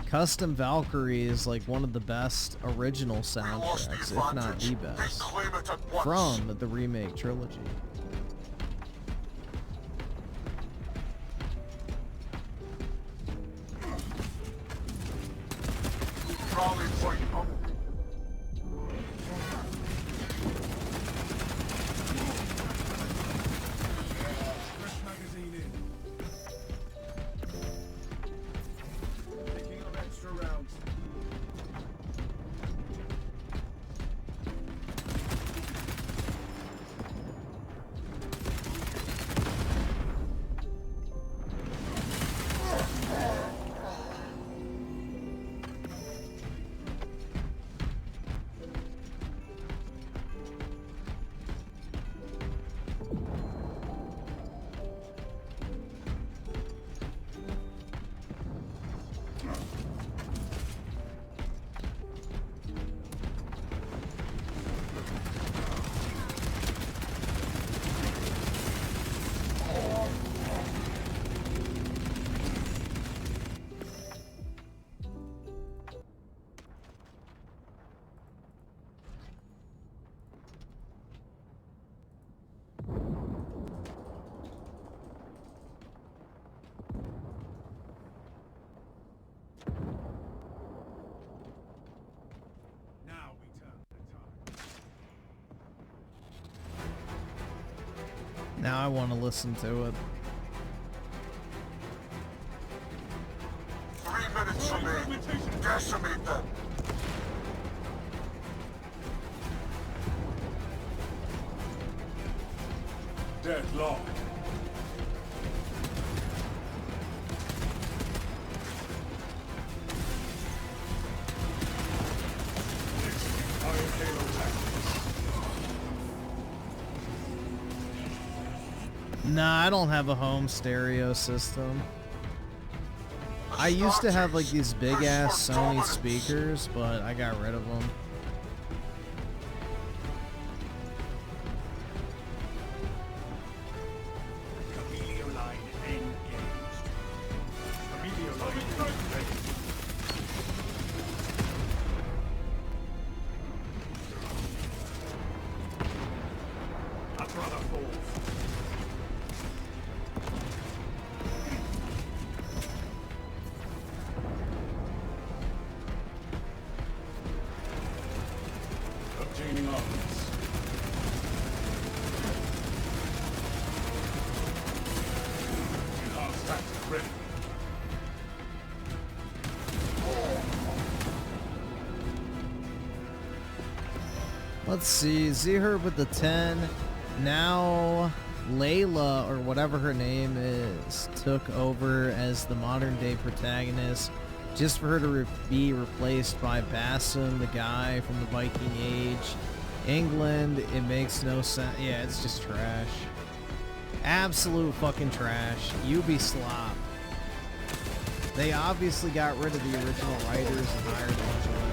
Custom Valkyrie is like one of the best original soundtracks, if not the best, from the remake trilogy. Rally point up. Fresh magazine in. Picking up extra rounds. Now we turn the tide. Now I want to listen to it. 3 minutes remain. Decimate them. Deadlock. Execute Iron Halo tactics. Nah, I don't have a home stereo system. I used to have like these big ass Sony speakers, but I got rid of them. Obtaining arms. Enhanced tactic ready. Let's see, Z-Herb with the 10. Now Layla, or whatever her name is, took over as the modern day protagonist, just for her to be replaced by Bassam, the guy from the Viking Age. England, it makes no sense. Yeah, it's just trash. Absolute fucking trash. Ubi slop. They obviously got rid of the original writers and hired a bunch of women.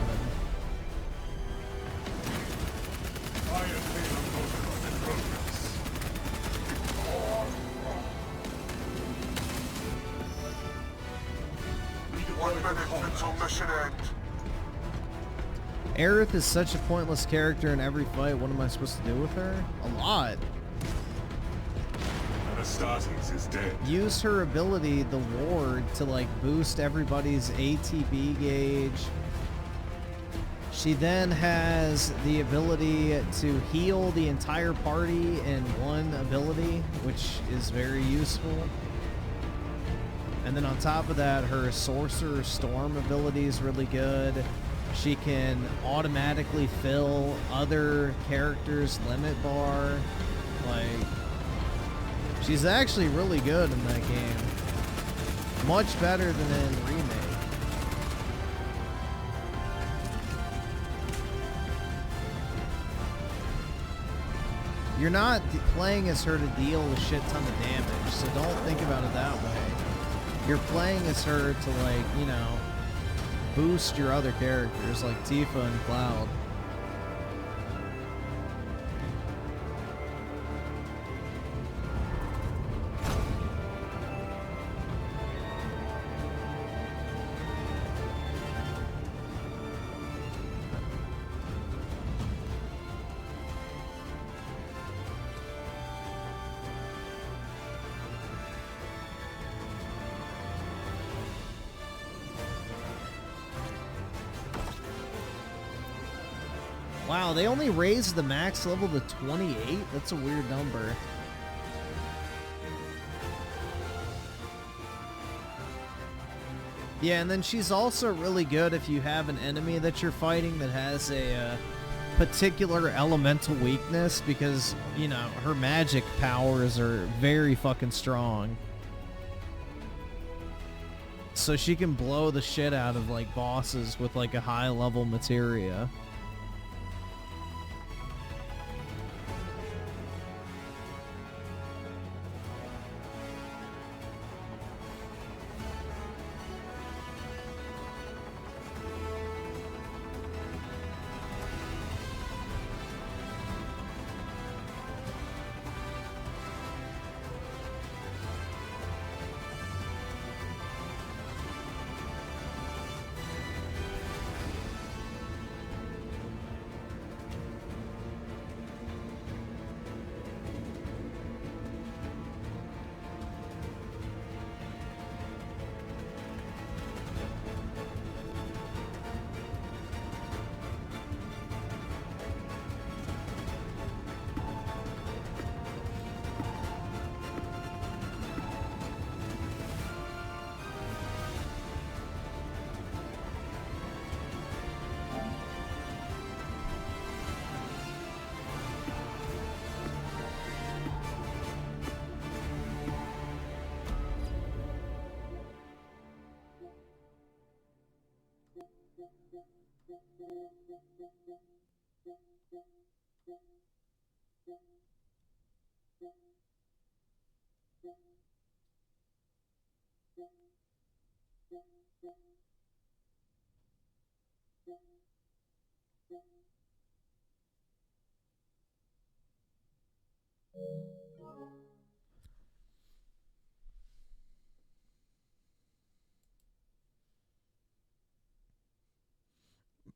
Aerith is such a pointless character in every fight. What am I supposed to do with her? A lot. Anastasis is dead. Use her ability, the ward, to like boost everybody's ATB gauge. She then has the ability to heal the entire party in one ability, which is very useful. And then on top of that, her Sorcerer Storm ability is really good. She can automatically fill other characters' limit bar. Like, she's actually really good in that game. Much better than in Remake. You're not playing as her to deal a shit ton of damage, so don't think about it that way. You're playing as her to, like, you know, boost your other characters like Tifa and Cloud. Wow, they only raised the max level to 28? That's a weird number. Yeah, and then she's also really good if you have an enemy that you're fighting that has a particular elemental weakness, because, you know, her magic powers are very fucking strong. So she can blow the shit out of, like, bosses with, like, a high-level materia.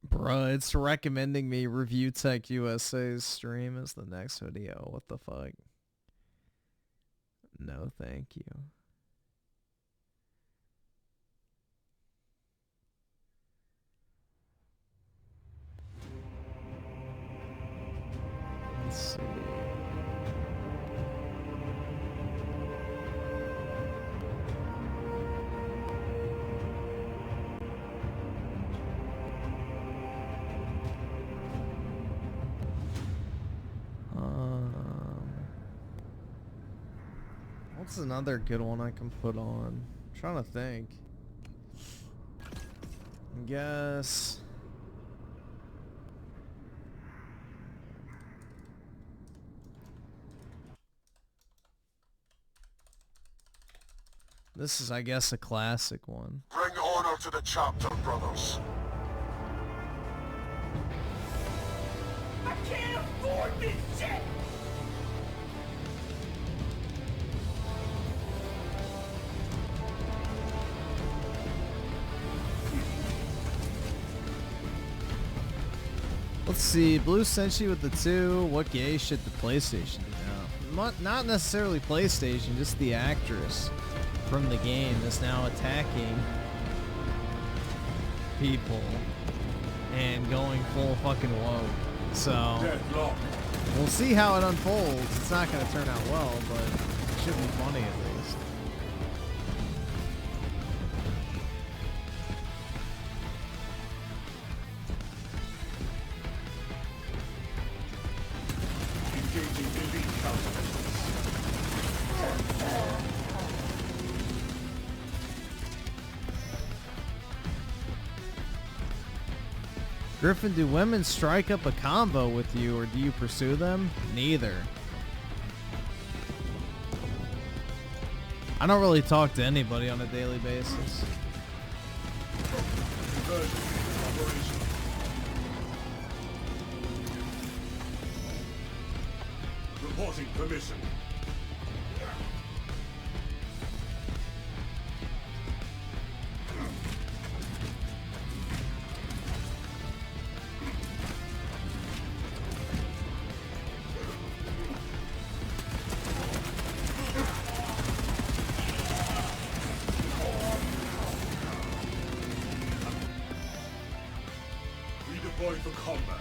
Bruh, it's recommending me Review Tech USA's stream as the next video. What the fuck? No, thank you. Let's see. What's another good one I can put on? I'm trying to think. I guess. This is, I guess, a classic one. Bring order to the chapter, brothers. I can't afford this shit! Let's see, Blue Senshi with the 2. What gay shit did PlayStation do now? Not necessarily PlayStation, just the actress from the game is now attacking people and going full fucking woke. So we'll see how it unfolds. It's not going to turn out well, but it should be funny at least. Griffin, do women strike up a combo with you, or do you pursue them? Neither. I don't really talk to anybody on a daily basis. Reporting permission. Redeploy for combat.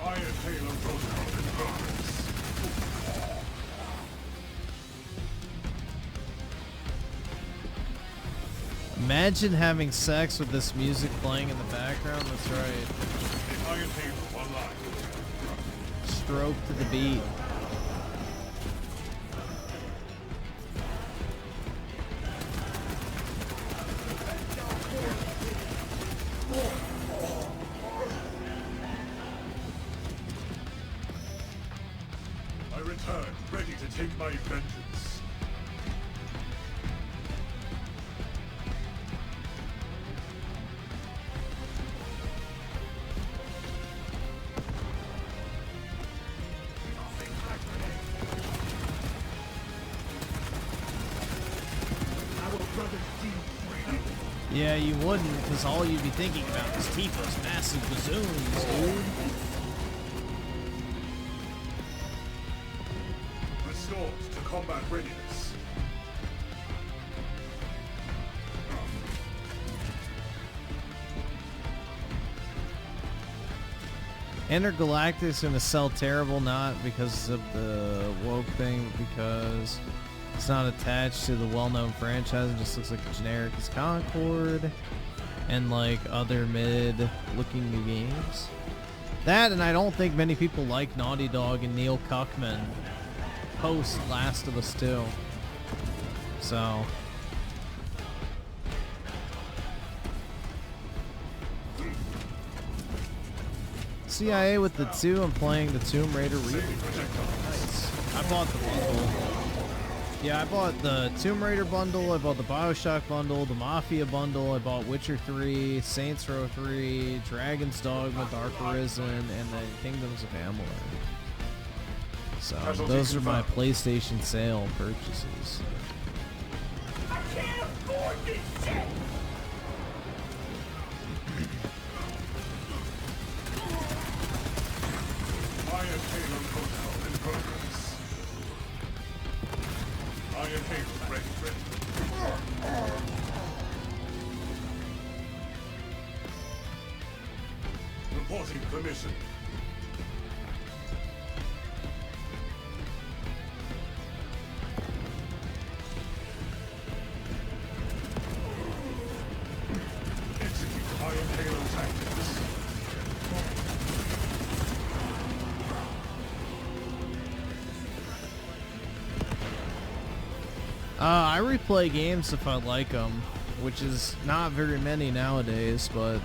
Iron Tailor protocol in progress. Imagine having sex with this music playing in the background. That's right. Iron Tailor online. Stroke to the beat. I return, ready to take my vengeance. Yeah, you wouldn't, because all you'd be thinking about is Tifa's massive bazooms, dude. Restored to combat readiness. Intergalactic's gonna sell terrible, not because of the woke thing, but because it's not attached to the well-known franchise. It just looks like a generic as Concord and like other mid-looking new games. That, and I don't think many people like Naughty Dog and Neil Cuckman post Last of Us 2. So CIA with the 2 and playing the Tomb Raider reboot. Nice. I bought the bundle. Yeah, I bought the Tomb Raider bundle, I bought the Bioshock bundle, the Mafia bundle, I bought Witcher 3, Saints Row 3, Dragon's Dogma, Dark Arisen, and the Kingdoms of Amalur. So, those are my PlayStation sale purchases. I can't afford this shit! Iron Halo protocol in progress. Iron Halo ready. Reporting permission. Execute Iron Halo tactics. I replay games if I like them, which is not very many nowadays, but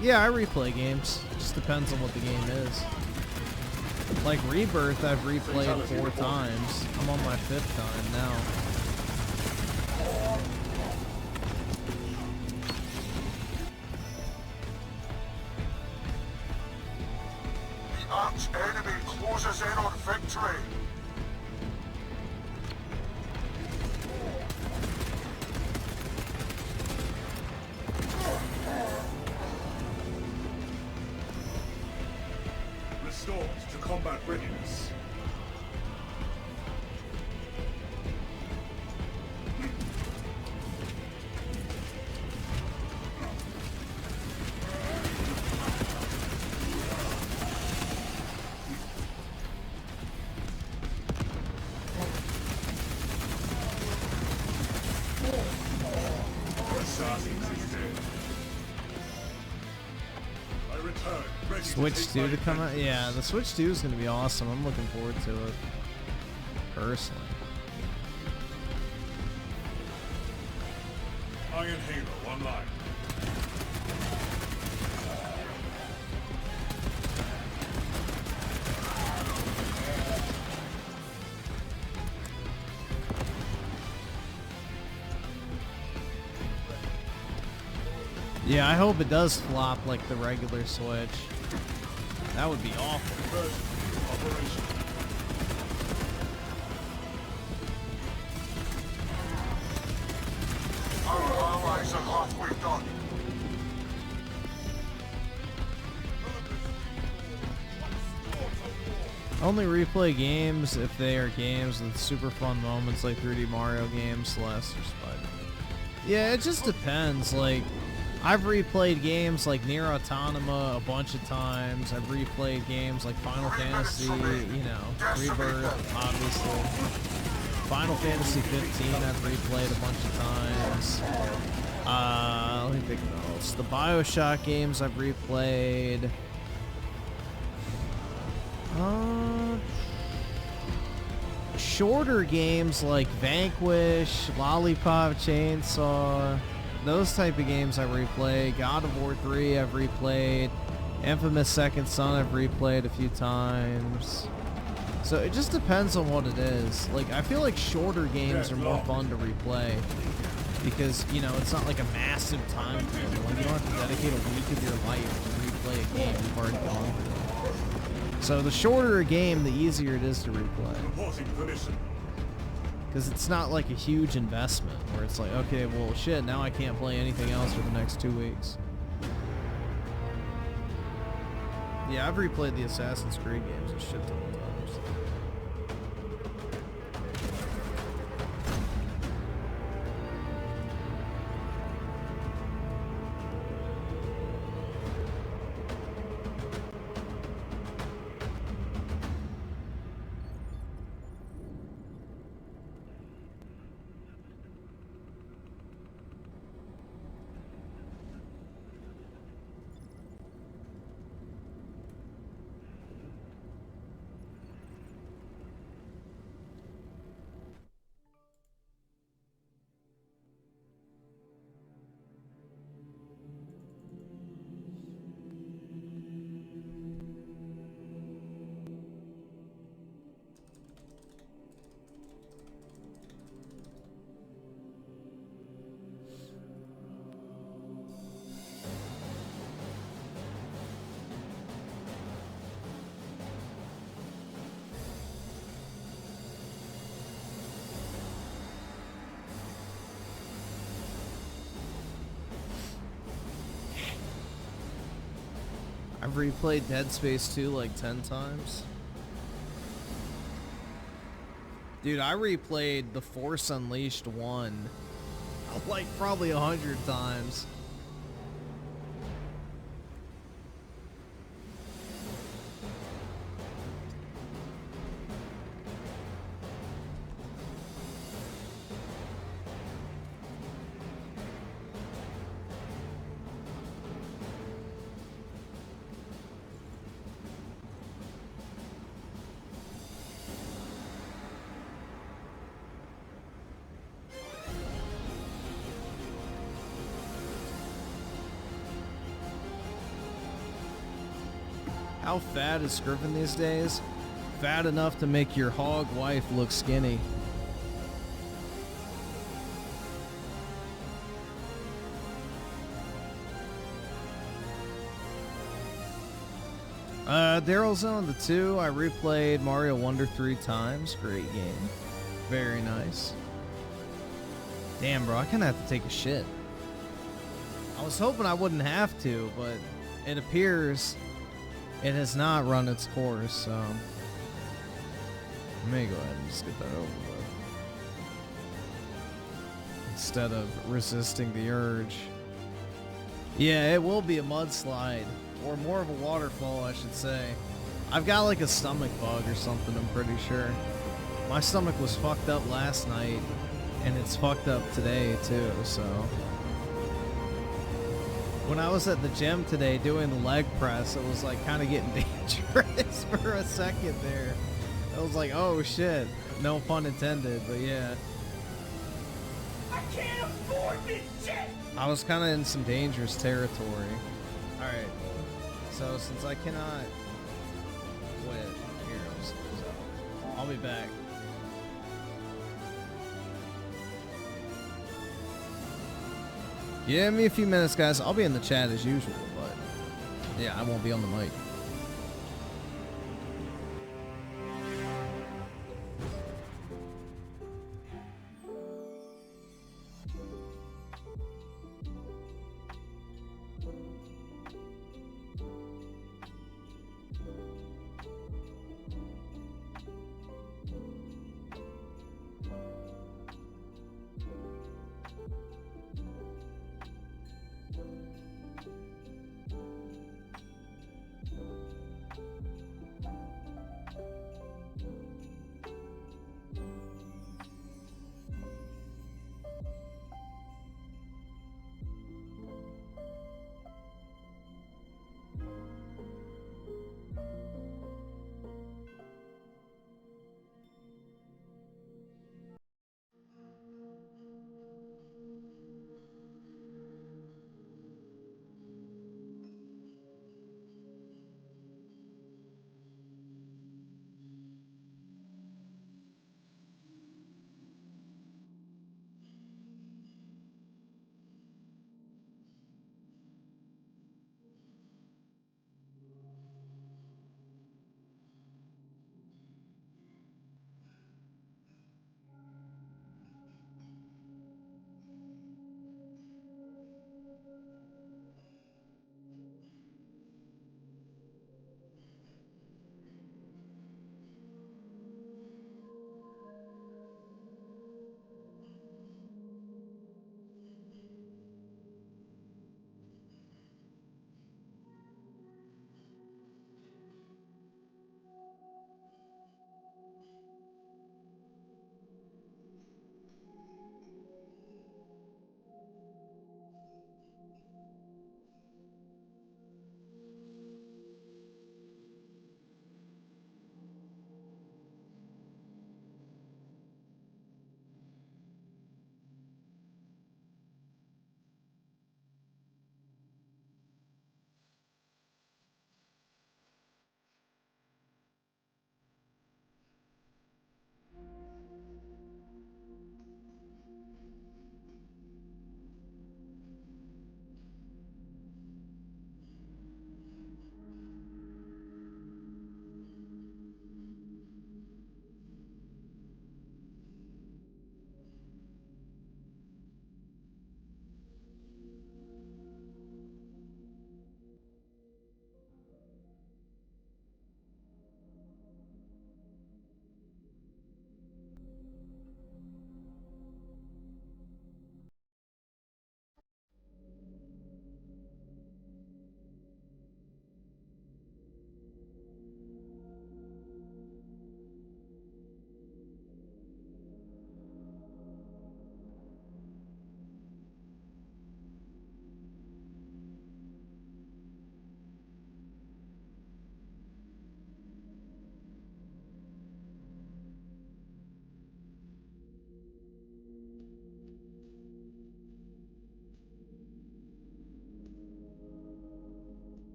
yeah, I replay games. Just depends on what the game is. Like Rebirth, I've replayed 4 times. I'm on my 5th time now. The arch enemy closes in on victory. Restored to combat readiness. I return, ready Switch to take 2 my to come out? vengeance. Yeah, the Switch 2 is going to be awesome. I'm looking forward to it. Personally. Iron Halo online. Yeah, I hope it does flop like the regular Switch. That would be awful. Conversion to operation. Our allies are halfway done. Only replay games if they are games with super fun moments like 3D Mario games, Celeste, or Spider. Yeah, it just depends. Like, I've replayed games like Nier Automata a bunch of times. I've replayed games like Final Fantasy, you know, Rebirth, obviously. Final Fantasy 15 I've replayed a bunch of times. Let me think what else. The Bioshock games I've replayed. Shorter games like Vanquish, Lollipop Chainsaw, those type of games I replay. God of War 3 I've replayed. Infamous Second Son I've replayed a few times. So it just depends on what it is. Like, I feel like shorter games are more fun to replay because, you know, it's not like a massive time commitment. Like, you don't have to dedicate a week of your life to replay a game you've already gone through. So the shorter a game, the easier it is to replay. Reporting permission. Because it's not like a huge investment where it's like, okay, well, shit, now I can't play anything else for the next 2 weeks. Yeah, I've replayed the Assassin's Creed games a shit ton of times. I've replayed Dead Space 2 like 10 times. Dude, I replayed The Force Unleashed 1 like probably 100 times. How fat is Griffin these days? Fat enough to make your hog wife look skinny. Daryl Zone the 2, I replayed Mario Wonder 3 times. Great game. Very nice. Damn, bro, I kinda have to take a shit. I was hoping I wouldn't have to, but it appears it has not run its course, so I may go ahead and just get that over with. Instead of resisting the urge. Yeah, it will be a mudslide. Or more of a waterfall, I should say. I've got like a stomach bug or something, I'm pretty sure. My stomach was fucked up last night, and it's fucked up today too, so. When I was at the gym today doing the leg press, it was like kind of getting dangerous for a second there. I was like, oh shit. No pun intended, but yeah. I can't afford this shit! I was kind of in some dangerous territory. Alright. So since I cannot quit, here, I'll be back. Give me a few minutes, guys. I'll be in the chat as usual, but yeah, I won't be on the mic.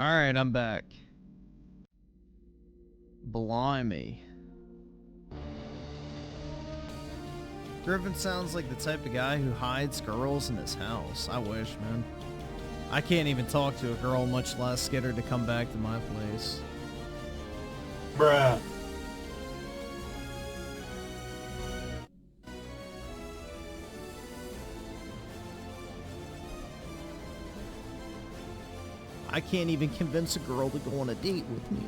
Alright, I'm back. Blimey. Griffin sounds like the type of guy who hides girls in his house. I wish, man. I can't even talk to a girl, much less get her to come back to my place. Bruh. I can't even convince a girl to go on a date with me.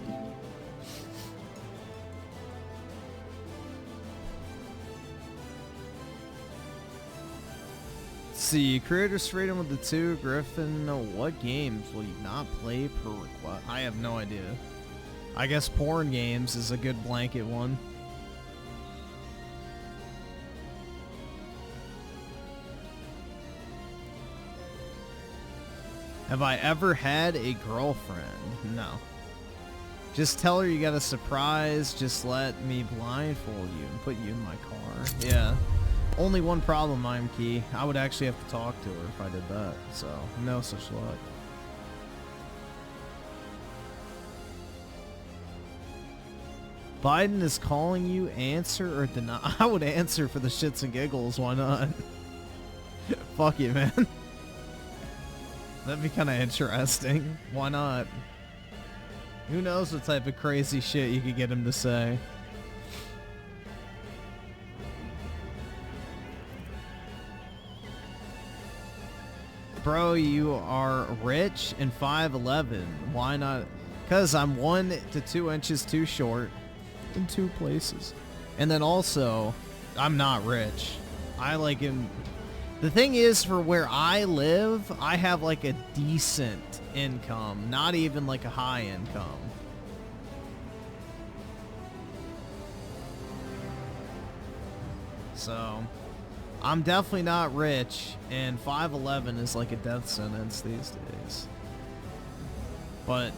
See, creators freedom with the 2, Griffin. What games will you not play per request? I have no idea. I guess porn games is a good blanket one. Have I ever had a girlfriend? No. Just tell her you got a surprise, just let me blindfold you and put you in my car. Yeah. Only one problem, I'm Key. I would actually have to talk to her if I did that, so no such luck. Biden is calling you, answer or deny. I would answer for the shits and giggles, why not? Fuck you, man. That'd be kind of interesting. Why not? Who knows what type of crazy shit you could get him to say. Bro, you are rich and 5'11". Why not? Because I'm 1 to 2 inches too short in 2 places. And then also, I'm not rich. I like him. The thing is, for where I live, I have like a decent income, not even like a high income. So, I'm definitely not rich, and 5'11" is like a death sentence these days. But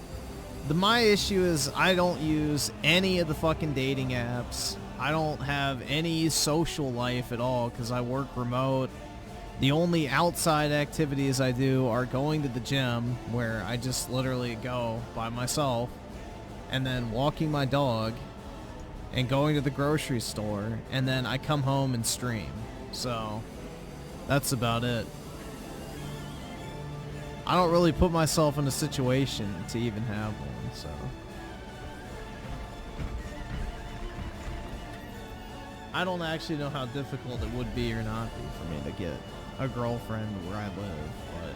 my issue is I don't use any of the fucking dating apps. I don't have any social life at all because I work remote. The only outside activities I do are going to the gym, where I just literally go by myself, and then walking my dog, and going to the grocery store, and then I come home and stream. So, that's about it. I don't really put myself in a situation to even have one, so. I don't actually know how difficult it would be or not be for me to get a girlfriend where I live, but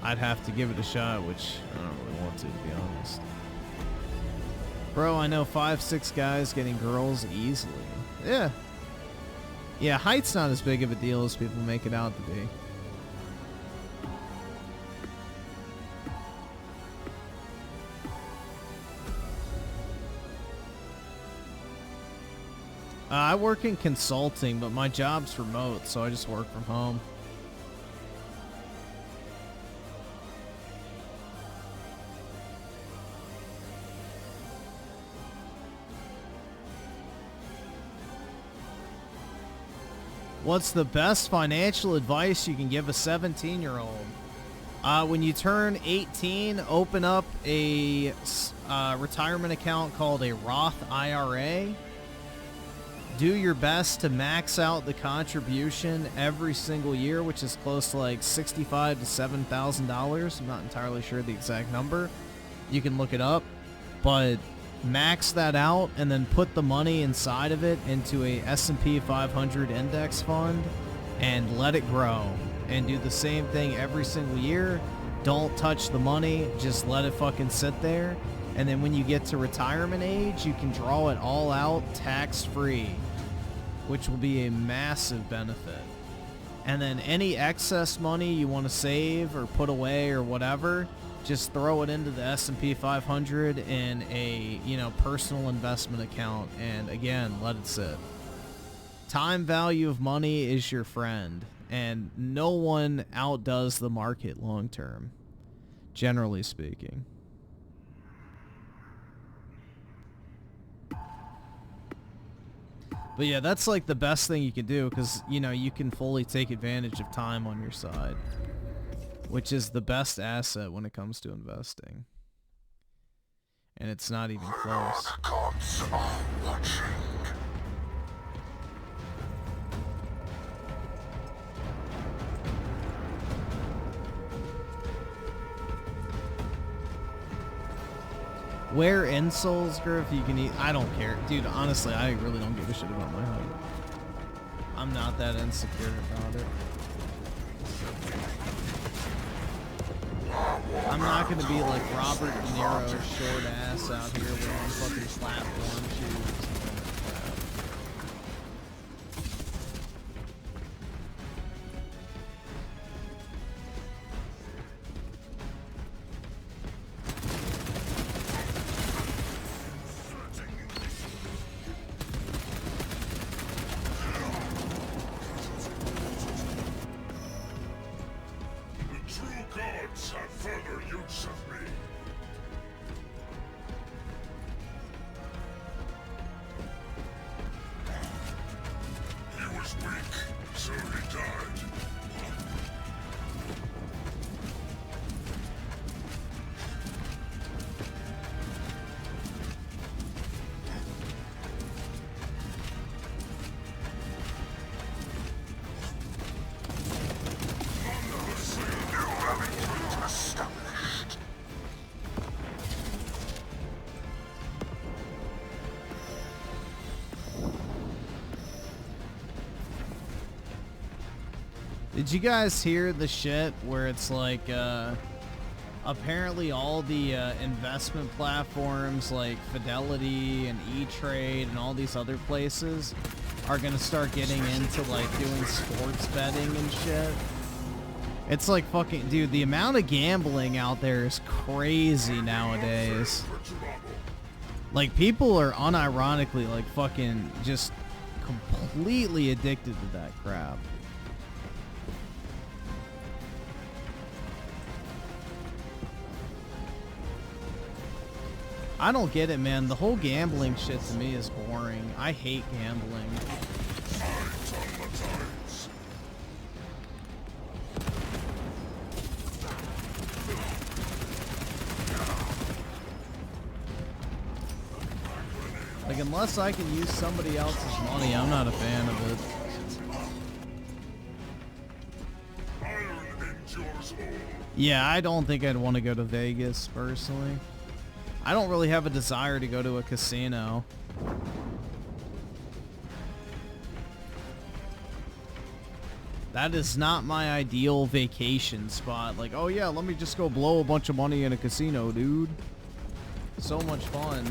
I'd have to give it a shot, which I don't really want to be honest. Bro, I know 5'6" guys getting girls easily. Yeah. Yeah, height's not as big of a deal as people make it out to be. I work in consulting, but my job's remote, so I just work from home. What's the best financial advice you can give a 17-year-old? When you turn 18, open up a retirement account called a Roth IRA. Do your best to max out the contribution every single year, which is close to like $65,000 to $7,000. I'm not entirely sure the exact number. You can look it up, but max that out and then put the money inside of it into a S&P 500 index fund and let it grow. And do the same thing every single year. Don't touch the money, just let it fucking sit there. And then when you get to retirement age, you can draw it all out tax-free, which will be a massive benefit. And then any excess money you want to save or put away or whatever, just throw it into the S&P 500 in a, personal investment account, and again, let it sit. Time value of money is your friend, and no one outdoes the market long term, generally speaking. But yeah, that's like the best thing you can do, because, you can fully take advantage of time on your side. which is the best asset when it comes to investing. And it's not even close. The gods are watching. Wear insoles, Griff, you can eat. I don't care. Dude, honestly, I really don't give a shit about my height. I'm not that insecure about it. I'm not gonna be like Robert De Niro, short ass out here wearing fucking platform shoes. Did you guys hear the shit where it's like, apparently all the investment platforms like Fidelity and E-Trade and all these other places are gonna start getting into like doing sports betting and shit? It's like fucking, dude, the amount of gambling out there is crazy nowadays. Like, people are unironically like fucking just completely addicted to that crap. I don't get it, man. The whole gambling shit to me is boring. I hate gambling. Like, unless I can use somebody else's money, I'm not a fan of it. Yeah, I don't think I'd want to go to Vegas, personally. I don't really have a desire to go to a casino. That is not my ideal vacation spot. Like, oh yeah, let me just go blow a bunch of money in a casino, dude. So much fun.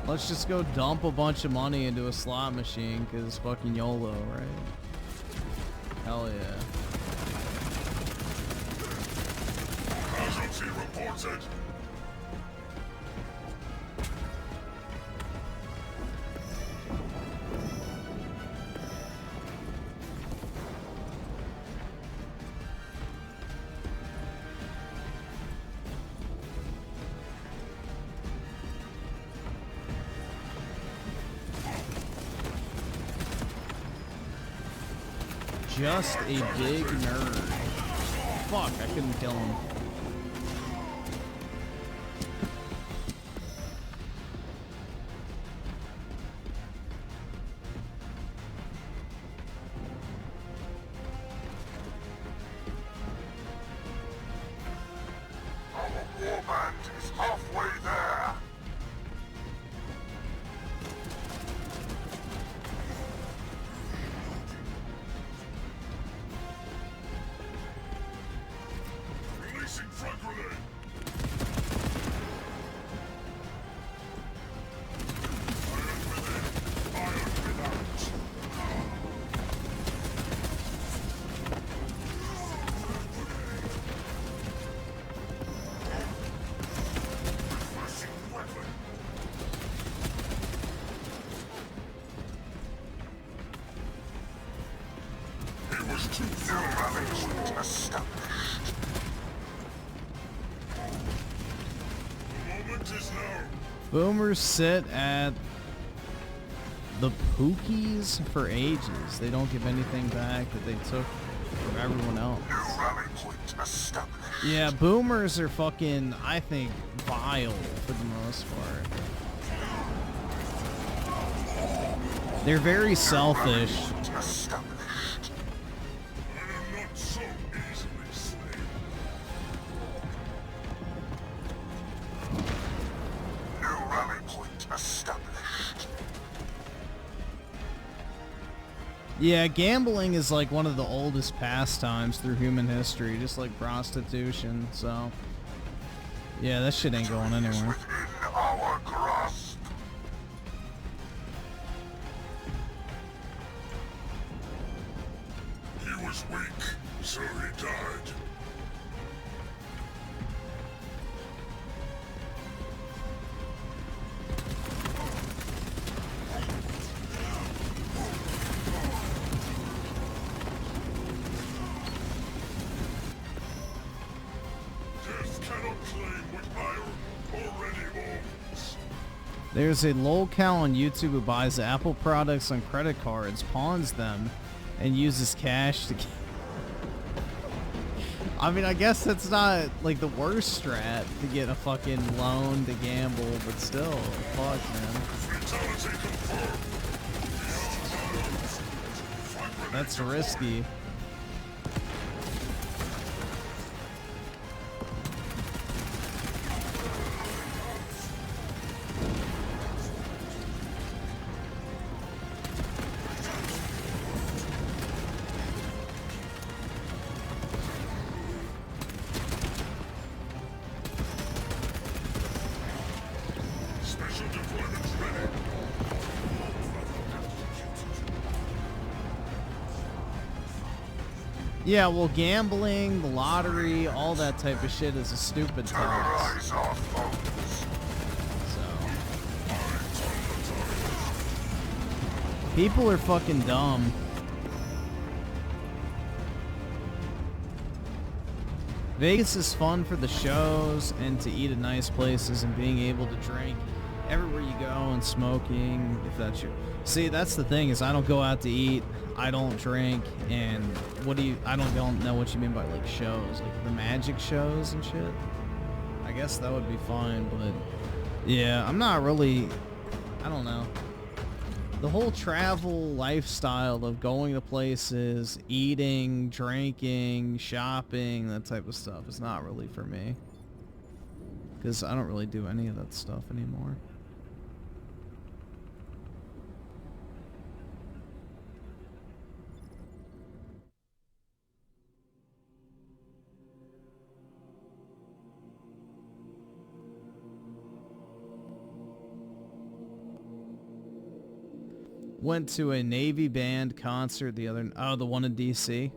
Let's just go dump a bunch of money into a slot machine, cause fucking YOLO, right? Hell yeah. Casualty reported. Just a big nerd. Fuck, I couldn't kill him. Our warband is halfway there. Front grenade. Iron within, iron without. Refreshing weapon. It was too far. Management established. Boomers sit at the Pookies for ages. They don't give anything back that they took from everyone else. Yeah, boomers are fucking, I think, vile for the most part. They're very selfish. Yeah, gambling is like one of the oldest pastimes through human history, just like prostitution, so... Yeah, that shit ain't going anywhere. He was weak, so he died. There's a lolcow on YouTube who buys Apple products on credit cards, pawns them, and uses cash to... I mean, I guess that's not, like, the worst strat to get a fucking loan to gamble, but still, fuck, man. That's risky. Yeah, well, gambling, the lottery, all that type of shit is a stupid tax. So. People are fucking dumb. Vegas is fun for the shows and to eat at nice places and being able to drink everywhere you go and smoking, if that's your... See, that's the thing, is I don't go out to eat, I don't drink, and I don't know what you mean by, like, shows, like the magic shows and shit. I guess that would be fine, but yeah, I'm not really, I don't know. The whole travel lifestyle of going to places, eating, drinking, shopping, that type of stuff is not really for me. Because I don't really do any of that stuff anymore. Went to a Navy band concert the one in DC.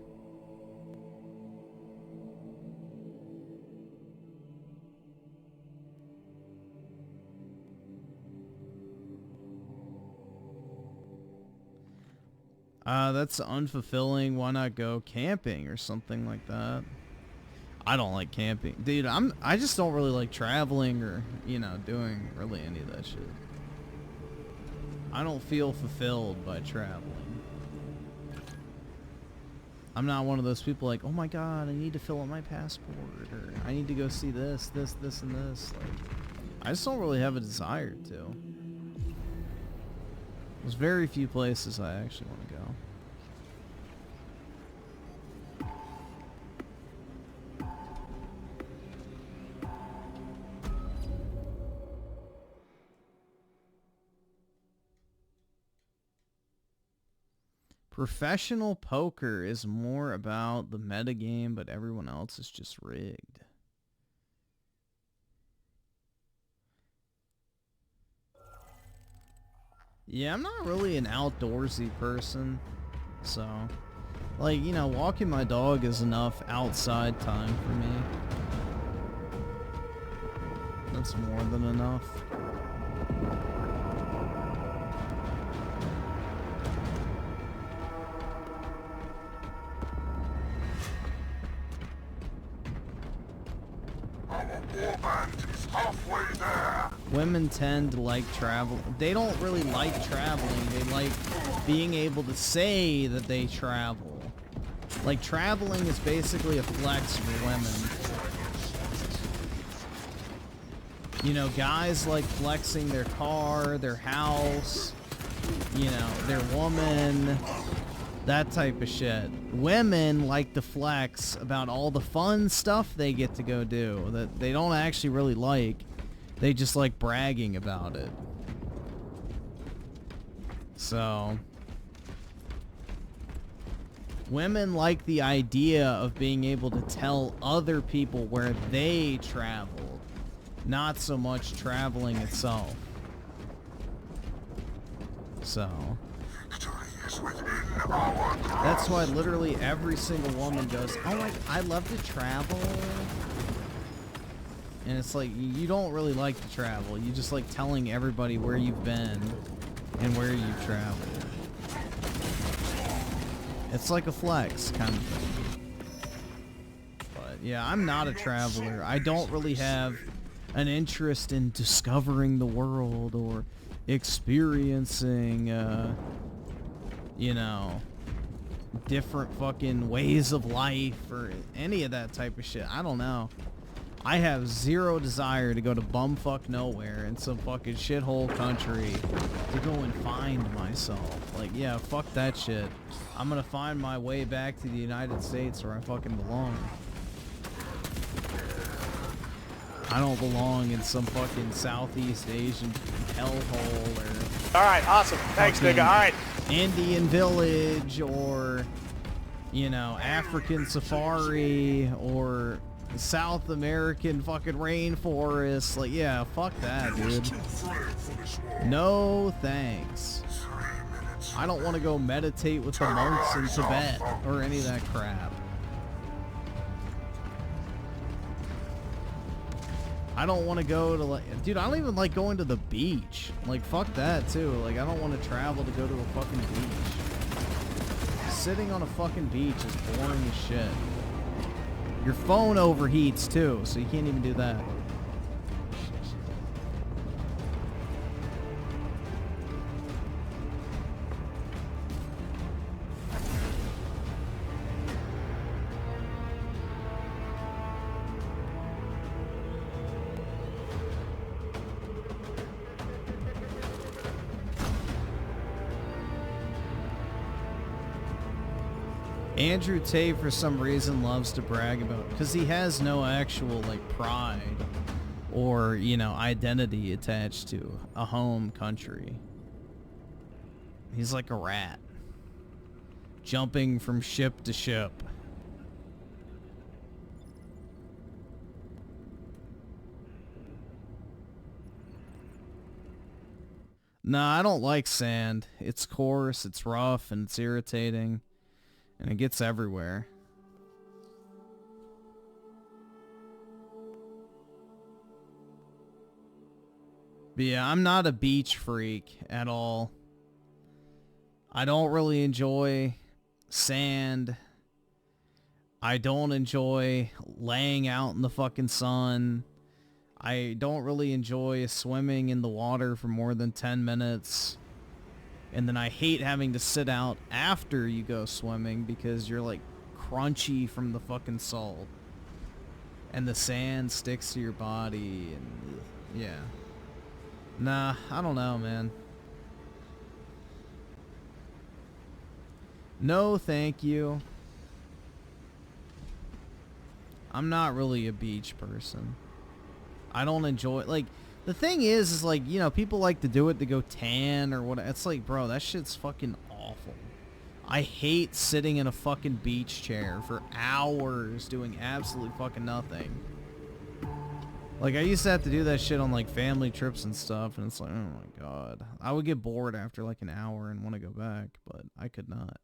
That's unfulfilling. Why not go camping or something like that? I don't like camping. Dude, I just don't really like traveling or, you know, doing really any of that shit. I don't feel fulfilled by traveling. I'm not one of those people like, oh my god, I need to fill out my passport, or I need to go see this, this, and this. Like, I just don't really have a desire to. There's very few places I actually want to go. Professional poker is more about the metagame, but everyone else is just rigged. Yeah, I'm not really an outdoorsy person, so, like, you know, walking my dog is enough outside time for me. That's more than enough. Our warband is halfway there. Women tend to like travel. They don't really like traveling. They like being able to say that they travel. Like, traveling is basically a flex for women. You know, guys like flexing their car, their house, you know, their woman, that type of shit. Women like to flex about all the fun stuff they get to go do that they don't actually really like. They just like bragging about it. So, women like the idea of being able to tell other people where they traveled, not so much traveling itself. So, that's why literally every single woman goes, oh my, I love to travel. And it's like, you don't really like to travel. You just like telling everybody where you've been and where you've traveled. It's like a flex kind of thing. But yeah, I'm not a traveler. I don't really have an interest in discovering the world or experiencing, you know, different fucking ways of life or any of that type of shit. I don't know. I have zero desire to go to bumfuck nowhere in some fucking shithole country to go and find myself. Like, yeah, fuck that shit. I'm gonna find my way back to the United States where I fucking belong. I don't belong in some fucking Southeast Asian hellhole or... Alright, awesome. Thanks, nigga. Alright. Indian village or, you know, African safari or... South American fucking rainforest. Like, yeah, fuck that, dude. No thanks. I don't want to go meditate with the monks in Tibet or any of that crap. I don't want to go to, like, dude, I don't even like going to the beach. Like, fuck that too. Like, I don't want to travel to go to a fucking beach. Sitting on a fucking beach is boring as shit. Your phone overheats too, so you can't even do that. Andrew Tate, for some reason, loves to brag about, because he has no actual, like, pride or, you know, identity attached to a home country. He's like a rat, jumping from ship to ship. Nah, I don't like sand. It's coarse, it's rough, and it's irritating. And it gets everywhere. But yeah, I'm not a beach freak at all. I don't really enjoy sand. I don't enjoy laying out in the fucking sun. I don't really enjoy swimming in the water for more than 10 minutes. And then I hate having to sit out after you go swimming because you're like crunchy from the fucking salt. And the sand sticks to your body and yeah. Nah, I don't know, man. No, thank you. I'm not really a beach person. I don't enjoy, like, the thing is like, you know, people like to do it to go tan or what. It's like, bro, that shit's fucking awful. I hate sitting in a fucking beach chair for hours doing absolutely fucking nothing. Like, I used to have to do that shit on, like, family trips and stuff, and it's like, oh my god. I would get bored after, like, an hour and want to go back, but I could not.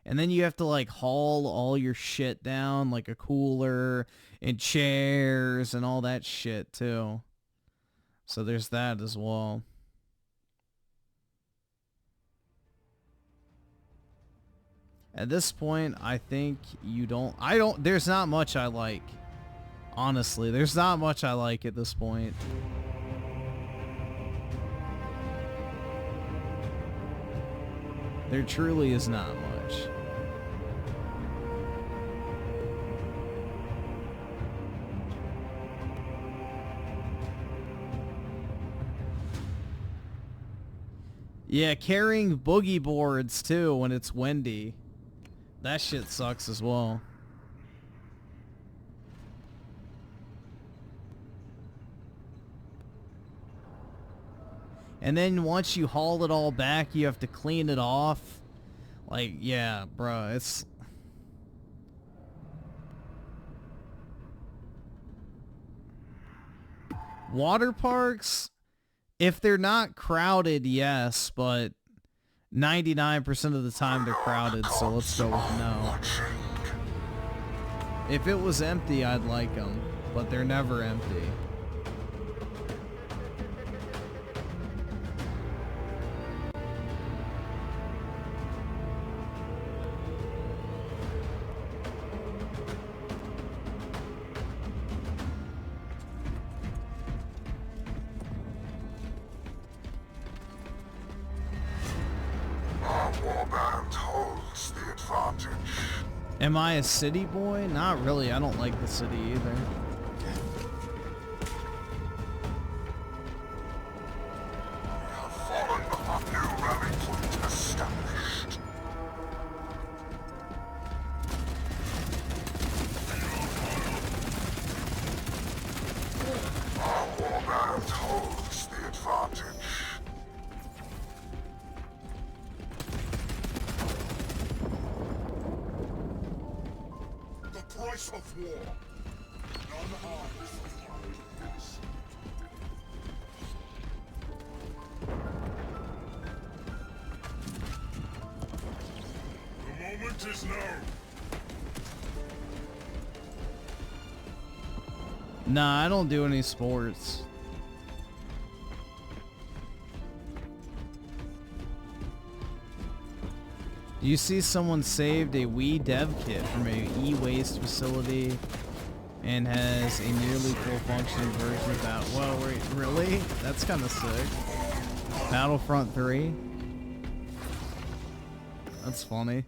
And then you have to, like, haul all your shit down, like a cooler and chairs and all that shit, too. So there's that as well. At this point, I think there's not much I like. Honestly, there's not much I like at this point. There truly is not much. Yeah, carrying boogie boards too when it's windy. That shit sucks as well. And then once you haul it all back, you have to clean it off. Like, yeah, bro, it's... Water parks, if they're not crowded, yes, but 99% of the time they're crowded, so let's go with no. If it was empty, I'd like them, but they're never empty. Am I a city boy? Not really. I don't like the city either. Of war. None harms the moment is now. Nah, I don't do any sports. You see someone saved a Wii dev kit from a e-waste facility and has a nearly full functioning version of that. Whoa, wait, really? That's kind of sick. Battlefront 3? That's funny.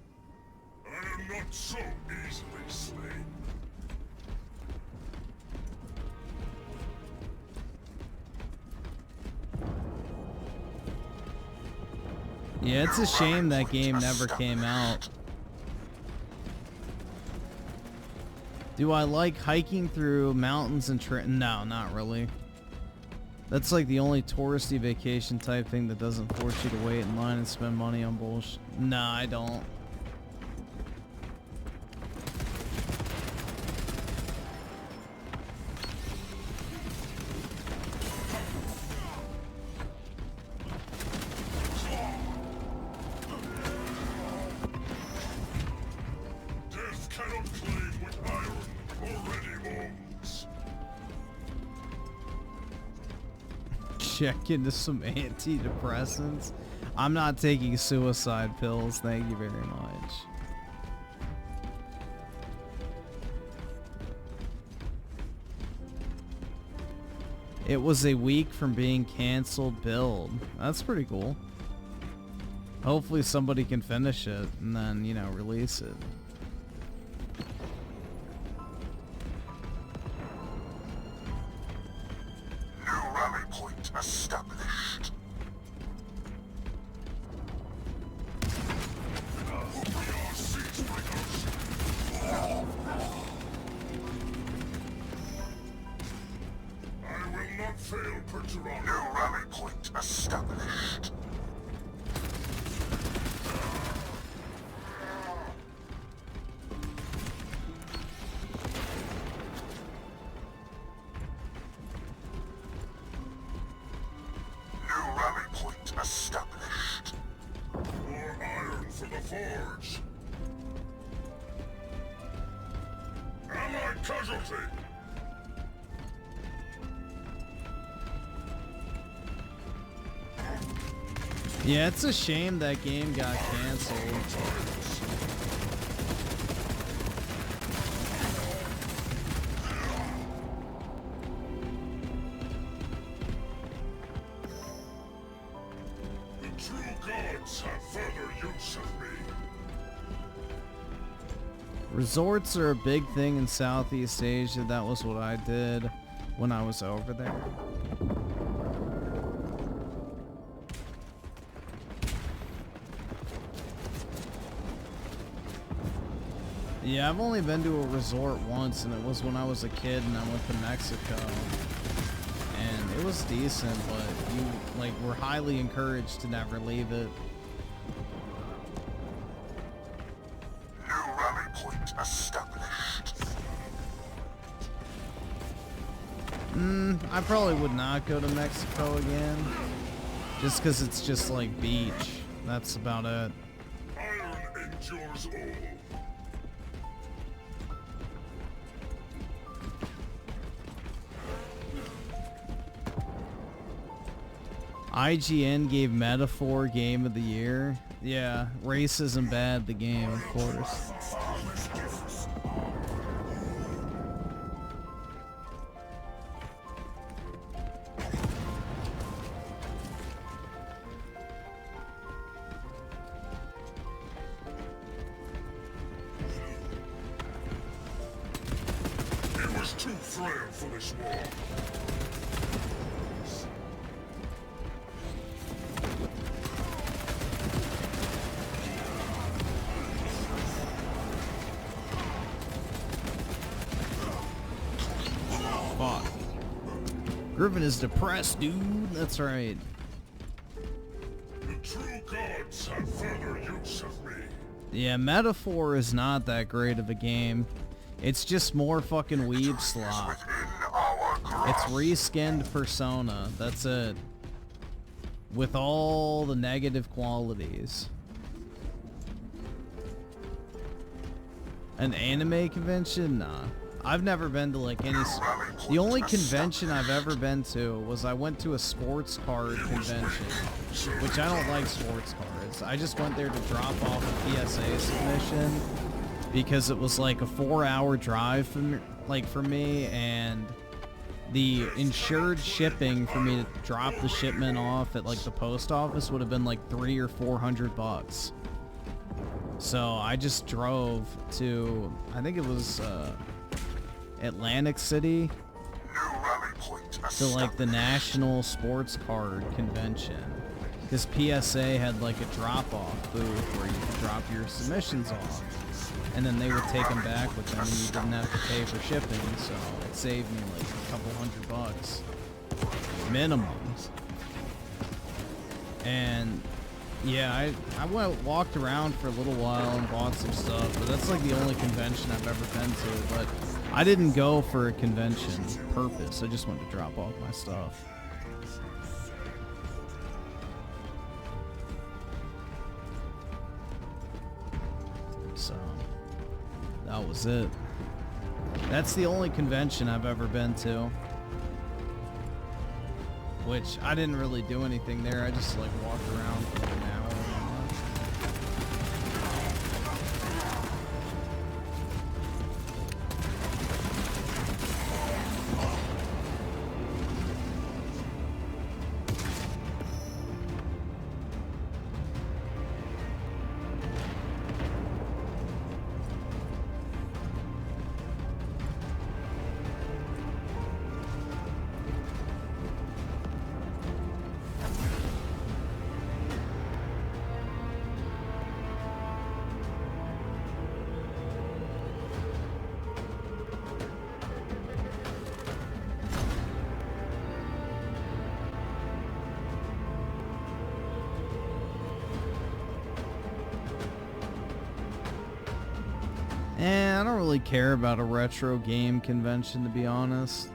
I am not so easily slain. Yeah, it's a shame that game never came out. Do I like hiking through mountains and no, not really. That's like the only touristy vacation type thing that doesn't force you to wait in line and spend money on bullshit. Nah, I don't. Check into some antidepressants. I'm not taking suicide pills, thank you very much. It was a week from being canceled build. That's pretty cool. Hopefully somebody can finish it and then, you know, release it. Established. I will not fail, Percheron. New rally point established. Established. More iron for the forge. Allied casualty. Yeah, it's a shame that game got canceled. gods have further use of me. Resorts are a big thing in Southeast Asia. That was what I did when I was over there. Yeah, I've only been to a resort once, and it was when I was a kid and I went to Mexico. And it was decent, but you were highly encouraged to never leave it. New rally point established. I probably would not go to Mexico again. Just because it's just like beach. That's about it. Iron endures all. IGN gave Metaphor Game of the Year. Yeah, Racism Bad, the game, of course. It was too frail for this war. Fuck. Griffin is depressed, dude. That's right. The true gods have further use of me. Yeah, Metaphor is not that great of a game. It's just more fucking weeb slop. It's reskinned Persona. That's it. With all the negative qualities. An anime convention? Nah. I've never been to like any... The only convention I've ever been to was I went to a sports card convention. Which I don't like sports cards. I just went there to drop off a PSA submission. Because it was like a 4-hour drive for me, and the insured shipping for me to drop the shipment off at like the post office would have been like $300 or $400. So I just drove to, I think it was Atlantic City, to like the National Sports Card Convention. This PSA had like a drop-off booth where you could drop your submissions off. And then they would take them back with them, and you didn't have to pay for shipping, so it saved me like a couple $100 minimum. And yeah, I walked around for a little while and bought some stuff, but that's like the only convention I've ever been to. But I didn't go for a convention purpose. I just went to drop off my stuff. So that was it. That's the only convention I've ever been to. Which I didn't really do anything there. I just like walked around for like an hour. I don't really care about a retro game convention, to be honest.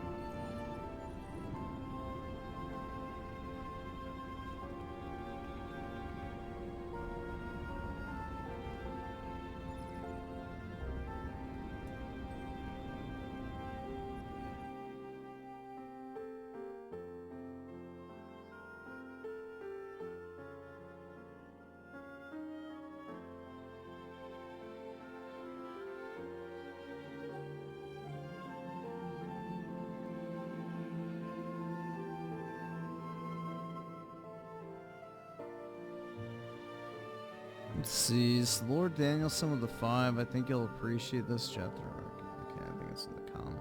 Let's see, is Lord Danielson of the 5. I think you'll appreciate this chapter. Okay, I think it's in the comment.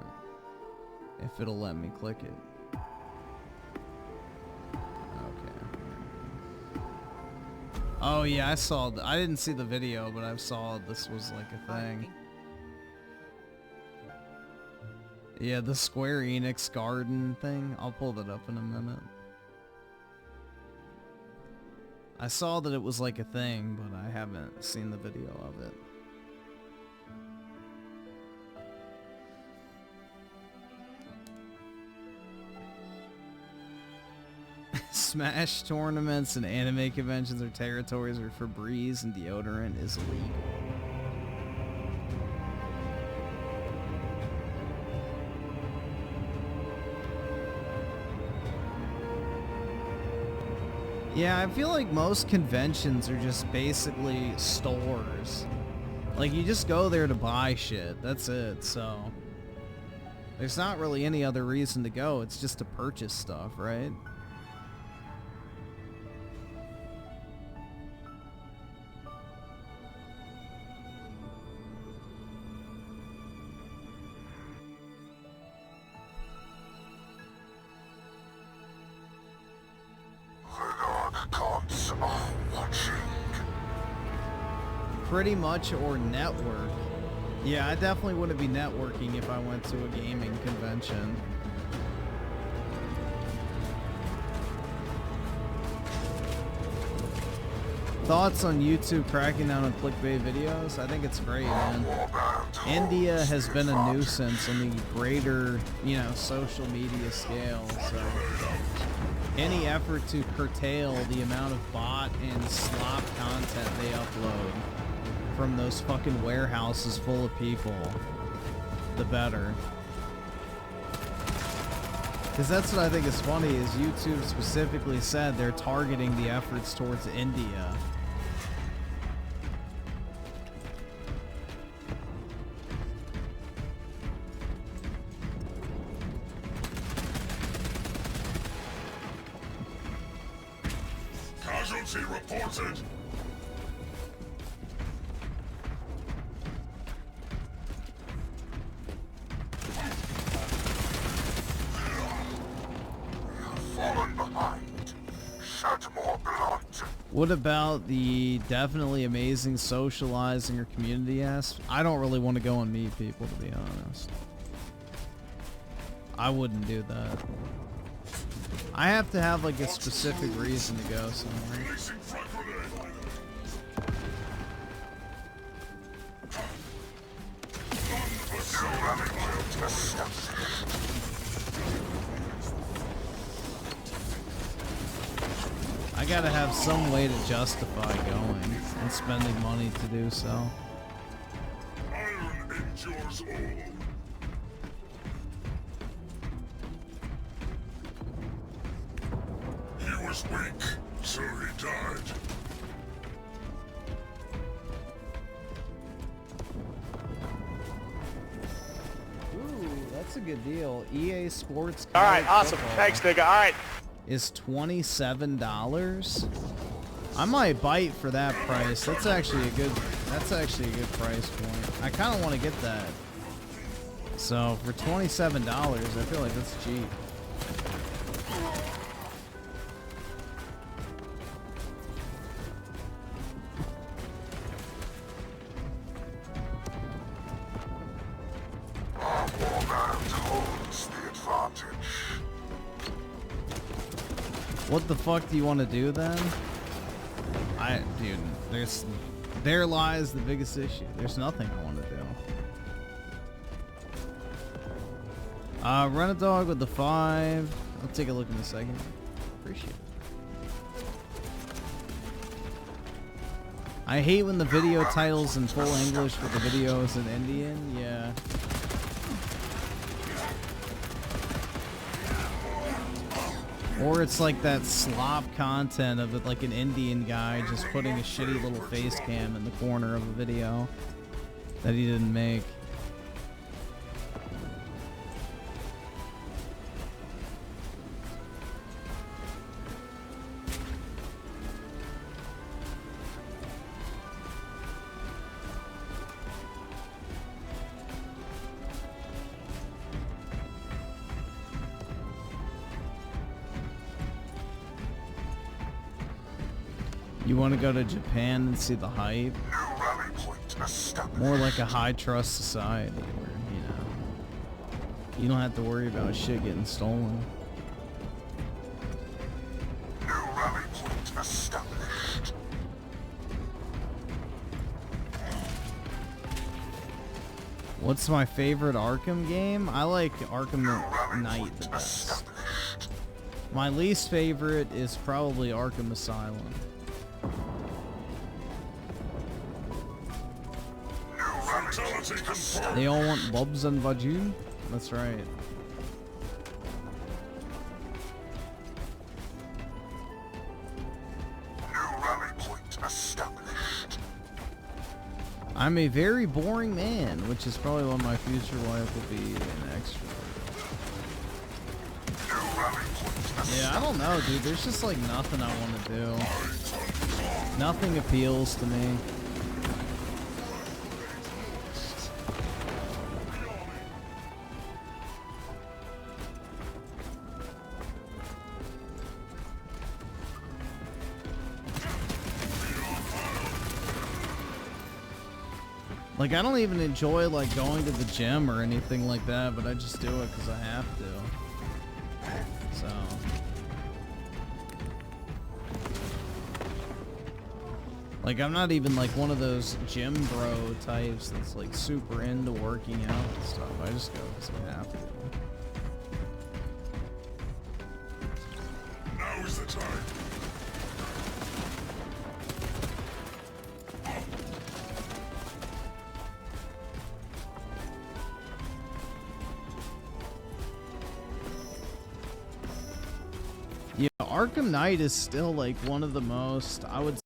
If it'll let me click it. Okay. Oh yeah, I saw. I didn't see the video, but I saw this was like a thing. Yeah, the Square Enix garden thing. I'll pull that up in a minute. I saw that it was like a thing, but I haven't seen the video of it. Smash tournaments and anime conventions or territories where Febreze and deodorant is illegal. Yeah, I feel like most conventions are just basically stores. Like, you just go there to buy shit. That's it, so... There's not really any other reason to go. It's just to purchase stuff, right? Pretty much, or network. Yeah, I definitely wouldn't be networking if I went to a gaming convention. Thoughts on YouTube cracking down on clickbait videos? I think it's great, man. India has been a nuisance on the greater, you know, social media scale, so any effort to curtail the amount of bot and slop content they upload from those fucking warehouses full of people, the better. Because that's what I think is funny, is YouTube specifically said they're targeting the efforts towards India. Casualty reported. What about the definitely amazing socializing or community aspect? I don't really want to go and meet people, to be honest. I wouldn't do that. I have to have like a specific reason to go somewhere. I gotta have some way to justify going and spending money to do so. Iron endures all. He was weak, so he died. Ooh, that's a good deal. EA Sports. All right, awesome. Thanks, nigga. All right. Is $27. I might bite for that price. That's actually a good price point. I kind of want to get that. So for $27, I feel like that's cheap. Our warband holds the advantage. What the fuck do you want to do then? Dude, there lies the biggest issue. There's nothing I want to do. Run a dog with the 5. I'll take a look in a second. Appreciate it. I hate when the video title's in full English but the video is in Indian. Yeah. Or it's like that slop content of it, like an Indian guy just putting a shitty little face cam in the corner of a video that he didn't make. You want to go to Japan and see the hype? New rally point established. More like a high trust society where, you know, you don't have to worry about shit getting stolen. New rally point established. What's my favorite Arkham game? I like Arkham Knight the best. My least favorite is probably Arkham Asylum. They all want Bobs and Bajou? That's right. I'm a very boring man, which is probably what my future wife will be an extra. Yeah, I don't know, dude. There's just like nothing I want to do. Nothing appeals to me. Like, I don't even enjoy, like, going to the gym or anything like that, but I just do it because I have to. So. Like, I'm not even, like, one of those gym bro types that's, like, super into working out and stuff. I just go because I have to. Now is the time. Yeah, Arkham Knight is still like one of the most, I would say,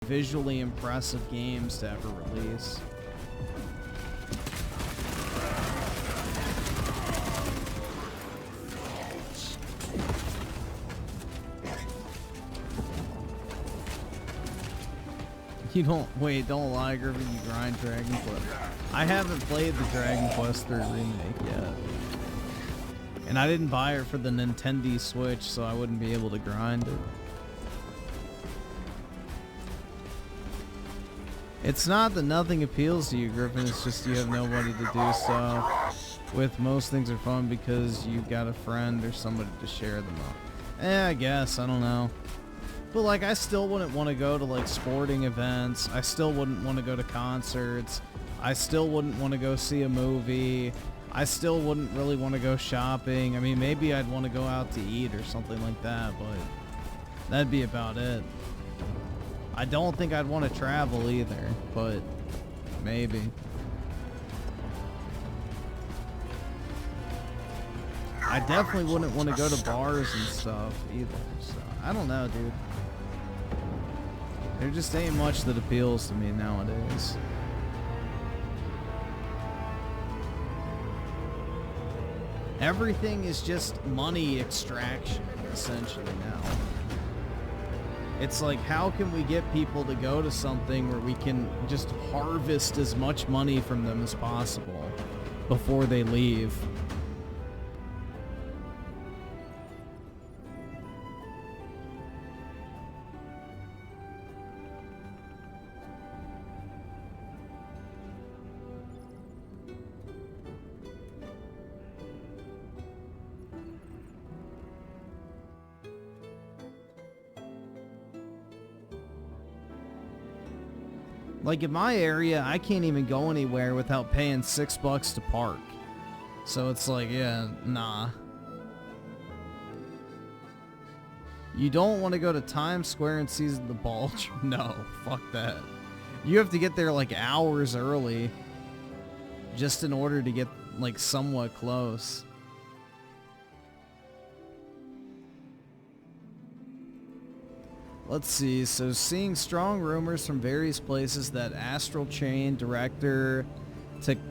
visually impressive games to ever release. You don't lie, Griffin, you grind Dragon Quest. I haven't played the Dragon Quest 3 remake yet. And I didn't buy it for the Nintendo Switch, so I wouldn't be able to grind it. It's not that nothing appeals to you, Griffin, it's just you have nobody to do stuff with. Most things are fun because you've got a friend or somebody to share them up. I guess, I don't know. But like, I still wouldn't want to go to like sporting events. I still wouldn't want to go to concerts. I still wouldn't want to go see a movie. I still wouldn't really want to go shopping. I mean, maybe I'd want to go out to eat or something like that, but that'd be about it. I don't think I'd want to travel either, but maybe. I definitely wouldn't want to go to bars and stuff either, so I don't know, dude. There just ain't much that appeals to me nowadays. Everything is just money extraction, essentially, now. It's like, how can we get people to go to something where we can just harvest as much money from them as possible before they leave? Like, in my area, I can't even go anywhere without paying $6 to park. So it's like, yeah, nah. You don't want to go to Times Square and see the Bulge? No, fuck that. You have to get there like hours early just in order to get like somewhat close. Let's see, so seeing strong rumors from various places that Astral Chain director Takahisa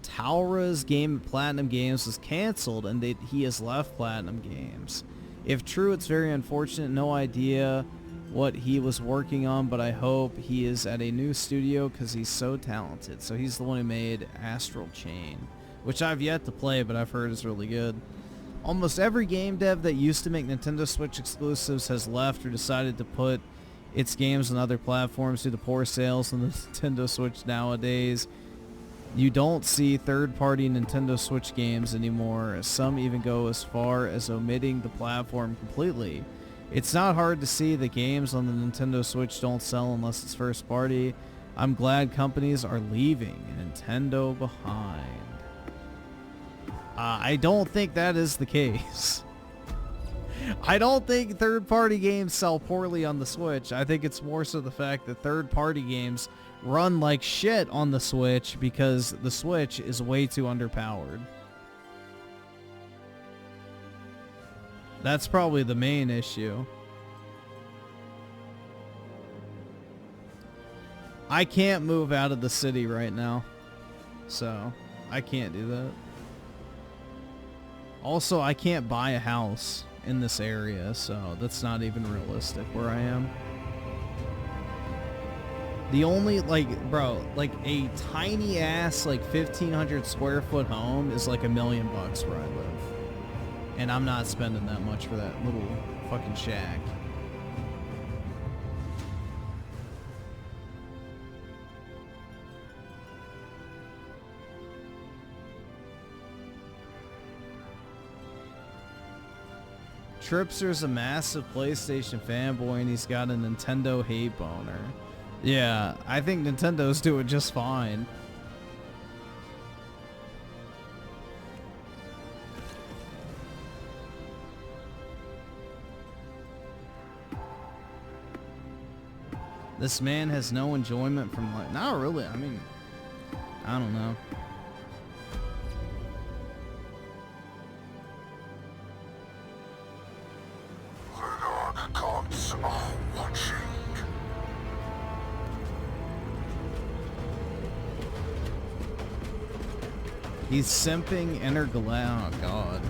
Taura's game at Platinum Games was cancelled and that he has left Platinum Games. If true, it's very unfortunate. No idea what he was working on, but I hope he is at a new studio because he's so talented. So he's the one who made Astral Chain, which I've yet to play, but I've heard is really good. Almost every game dev that used to make Nintendo Switch exclusives has left or decided to put its games on other platforms due to poor sales on the Nintendo Switch nowadays. You don't see third-party Nintendo Switch games anymore. Some even go as far as omitting the platform completely. It's not hard to see that games on the Nintendo Switch don't sell unless it's first party. I'm glad companies are leaving Nintendo behind. I don't think that is the case. I don't think third-party games sell poorly on the Switch. I think it's more so the fact that third-party games run like shit on the Switch because the Switch is way too underpowered. That's probably the main issue. I can't move out of the city right now, so I can't do that. Also, I can't buy a house in this area, so that's not even realistic where I am. The only, like, bro, like a tiny ass, like 1,500 square foot home is like $1 million where I live. And I'm not spending that much for that little fucking shack. Tripster's a massive PlayStation fanboy and he's got a Nintendo hate boner. Yeah, I think Nintendo's doing just fine. This man has no enjoyment from life. Not really. I mean, I don't know. The gods are watching. He's simping intergalactic. Oh, God.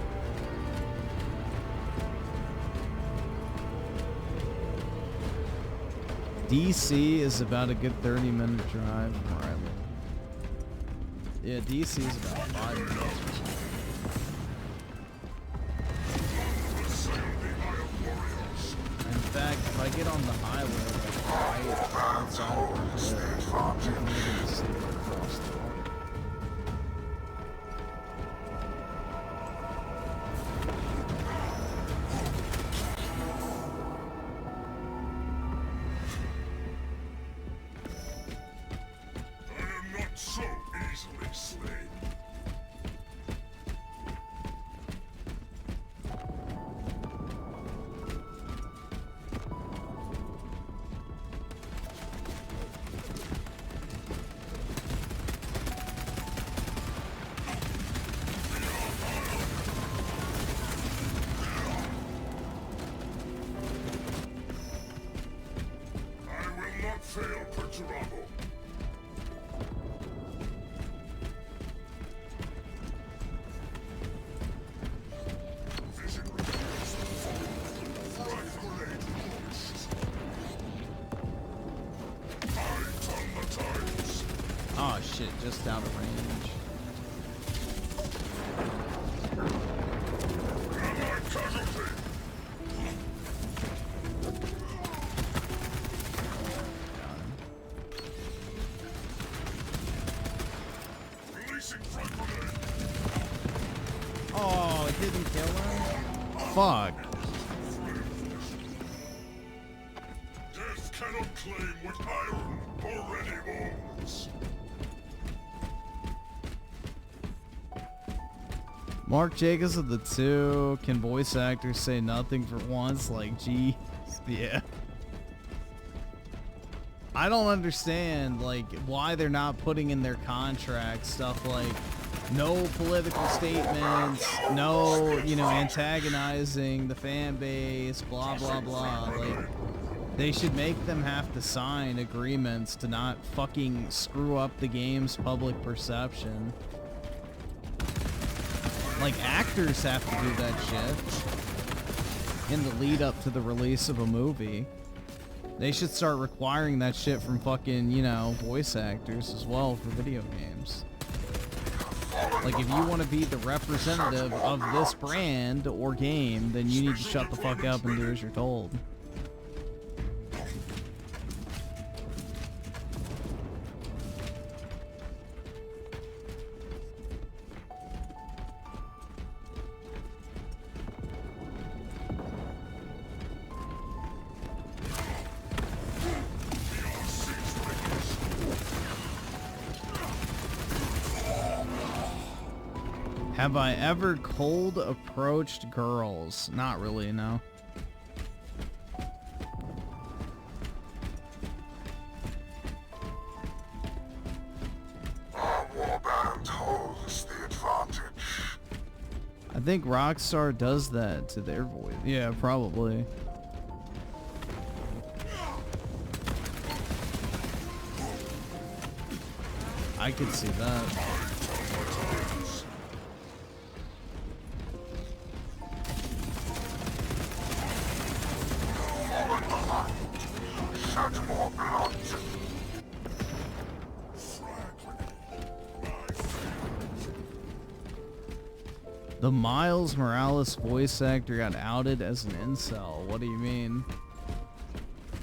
DC is about a good 30-minute drive from where I live. Yeah, DC is about 5 minutes or so. In fact, if I get on the highway, like right outside of where I live, you can even see it across the water. So easily slain. I will not fail, Perturabo. Oh shit, just out of range. Oh, it didn't kill him? Fuck. Death cannot claim what iron already owns. Mark Jacobs of the 2. Can voice actors say nothing for once? Like, geez. Yeah. I don't understand, like, why they're not putting in their contract stuff like no political statements, no, you know, antagonizing the fan base, blah, blah, blah. Like, they should make them have to sign agreements to not fucking screw up the game's public perception. Like, actors have to do that shit in the lead up to the release of a movie. They should start requiring that shit from fucking, you know, voice actors as well for video games. Like, if you want to be the representative of this brand or game, then you need to shut the fuck up and do as you're told. Have I ever cold approached girls? Not really, no. Our warband holds the advantage. I think Rockstar does that to their voice. Yeah, probably. I could see that. Shed more blood. The Miles Morales voice actor got outed as an incel. What do you mean?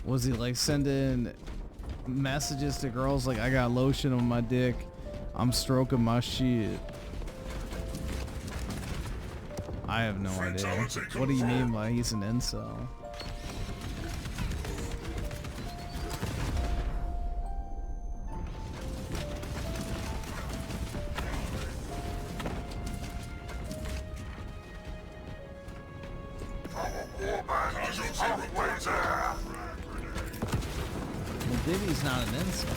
Was he like sending messages to girls like, I got lotion on my dick, I'm stroking my shit? I have no idea. What do you mean by he's an incel? Diddy's not an incel.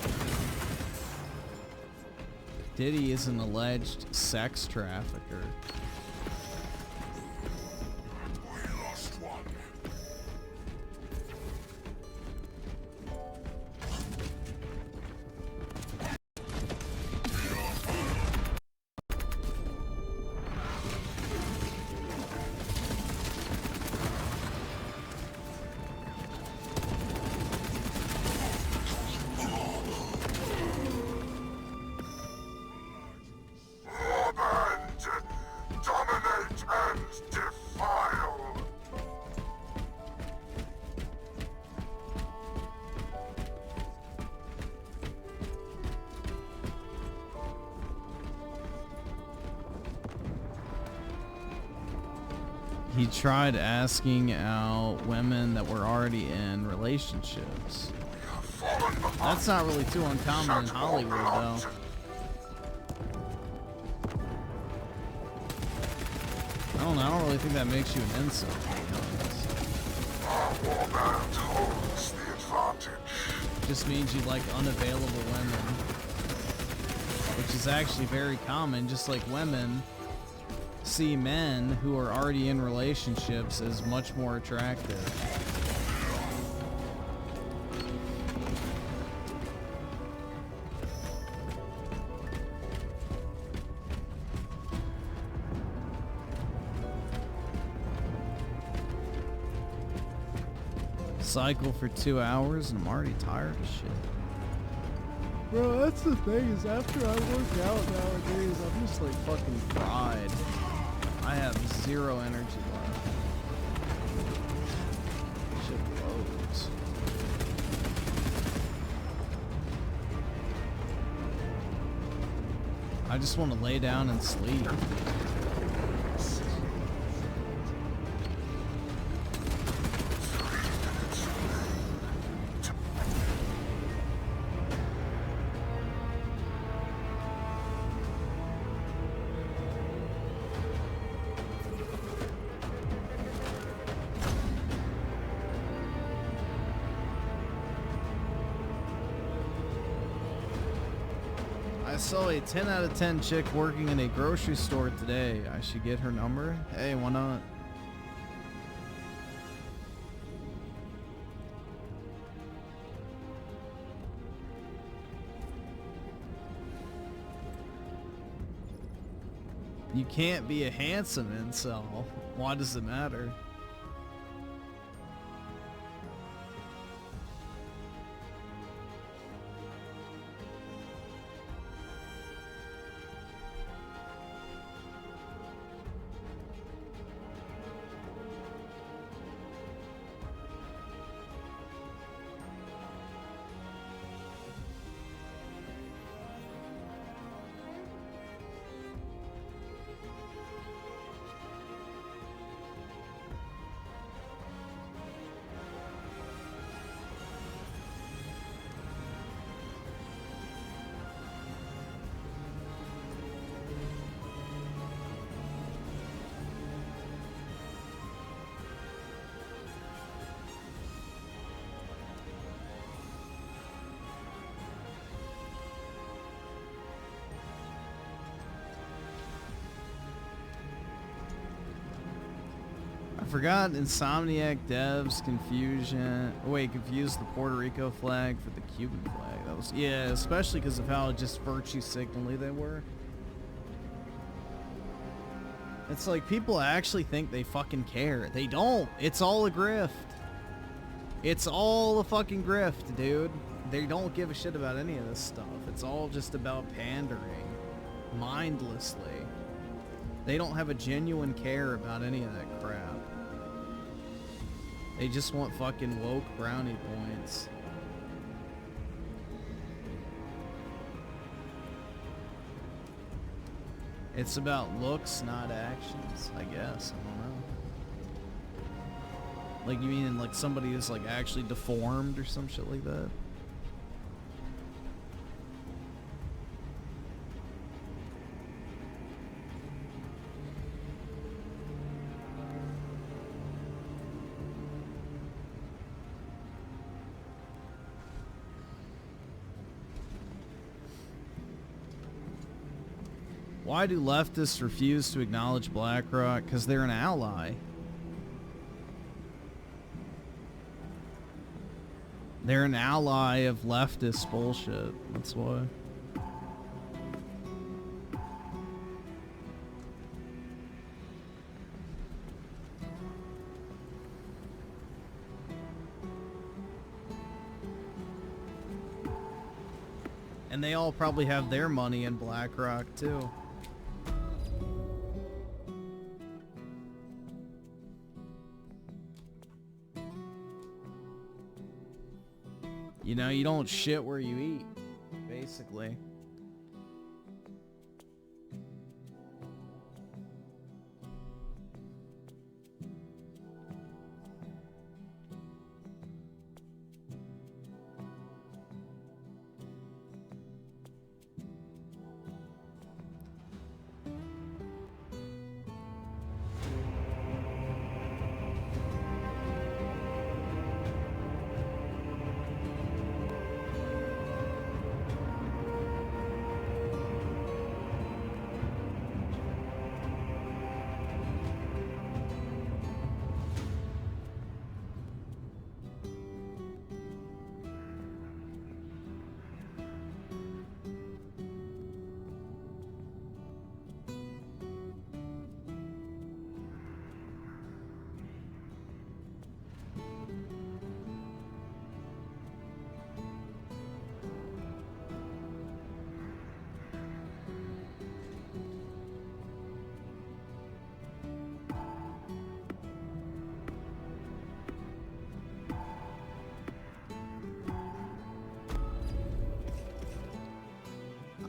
Diddy is an alleged sex trafficker. We lost one. Dominate and defile. He tried asking out women that were already in relationships. That's not really too uncommon in Hollywood, though. I don't really think that makes you an incel, to be honest. Our warband holds the advantage. Just means you like unavailable women, which is actually very common. Just like women see men who are already in relationships as much more attractive. Cycle for 2 hours and I'm already tired of shit. Bro, that's the thing, is after I work out nowadays, I'm just like fucking fried. I have zero energy left. Shit blows. I just want to lay down and sleep. I saw a 10 out of 10 chick working in a grocery store today. I should get her number. Hey, why not? You can't be a handsome incel. Why does it matter? Forgot Insomniac devs confused the Puerto Rico flag for the Cuban flag. That was, yeah, especially because of how just virtue signally they were. It's like people actually think they fucking care. They don't. It's all a grift. It's all a fucking grift, dude. They don't give a shit about any of this stuff. It's all just about pandering mindlessly. They don't have a genuine care about any of that crap. They just want fucking woke brownie points. It's about looks, not actions, I guess. I don't know. Like, you mean like somebody is like actually deformed or some shit like that? Why do leftists refuse to acknowledge BlackRock? Because they're an ally. They're an ally of leftist bullshit. That's why. And they all probably have their money in BlackRock too. You know, you don't shit where you eat, basically.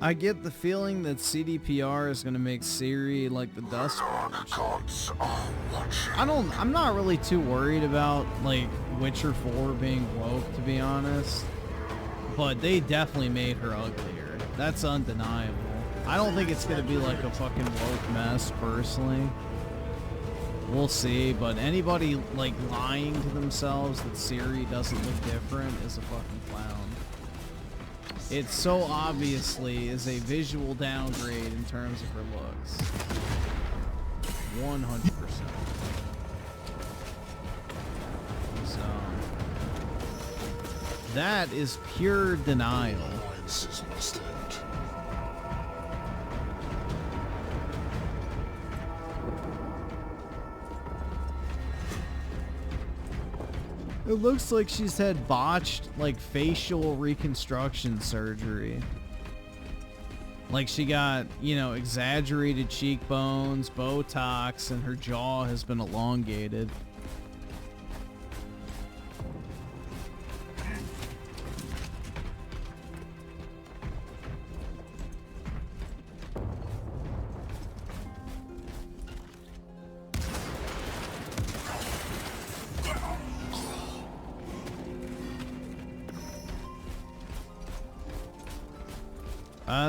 I get the feeling that CDPR is gonna make Siri like the Dust Purge. I'm not really too worried about like Witcher 4 being woke, to be honest. But they definitely made her uglier. That's undeniable. I don't think it's gonna be like a fucking woke mess, personally. We'll see, but anybody like lying to themselves that Siri doesn't look different is a fucking clown. It so obviously is a visual downgrade in terms of her looks. 100%. So that is pure denial. It looks like she's had botched, like, facial reconstruction surgery. Like, she got, you know, exaggerated cheekbones, Botox, and her jaw has been elongated.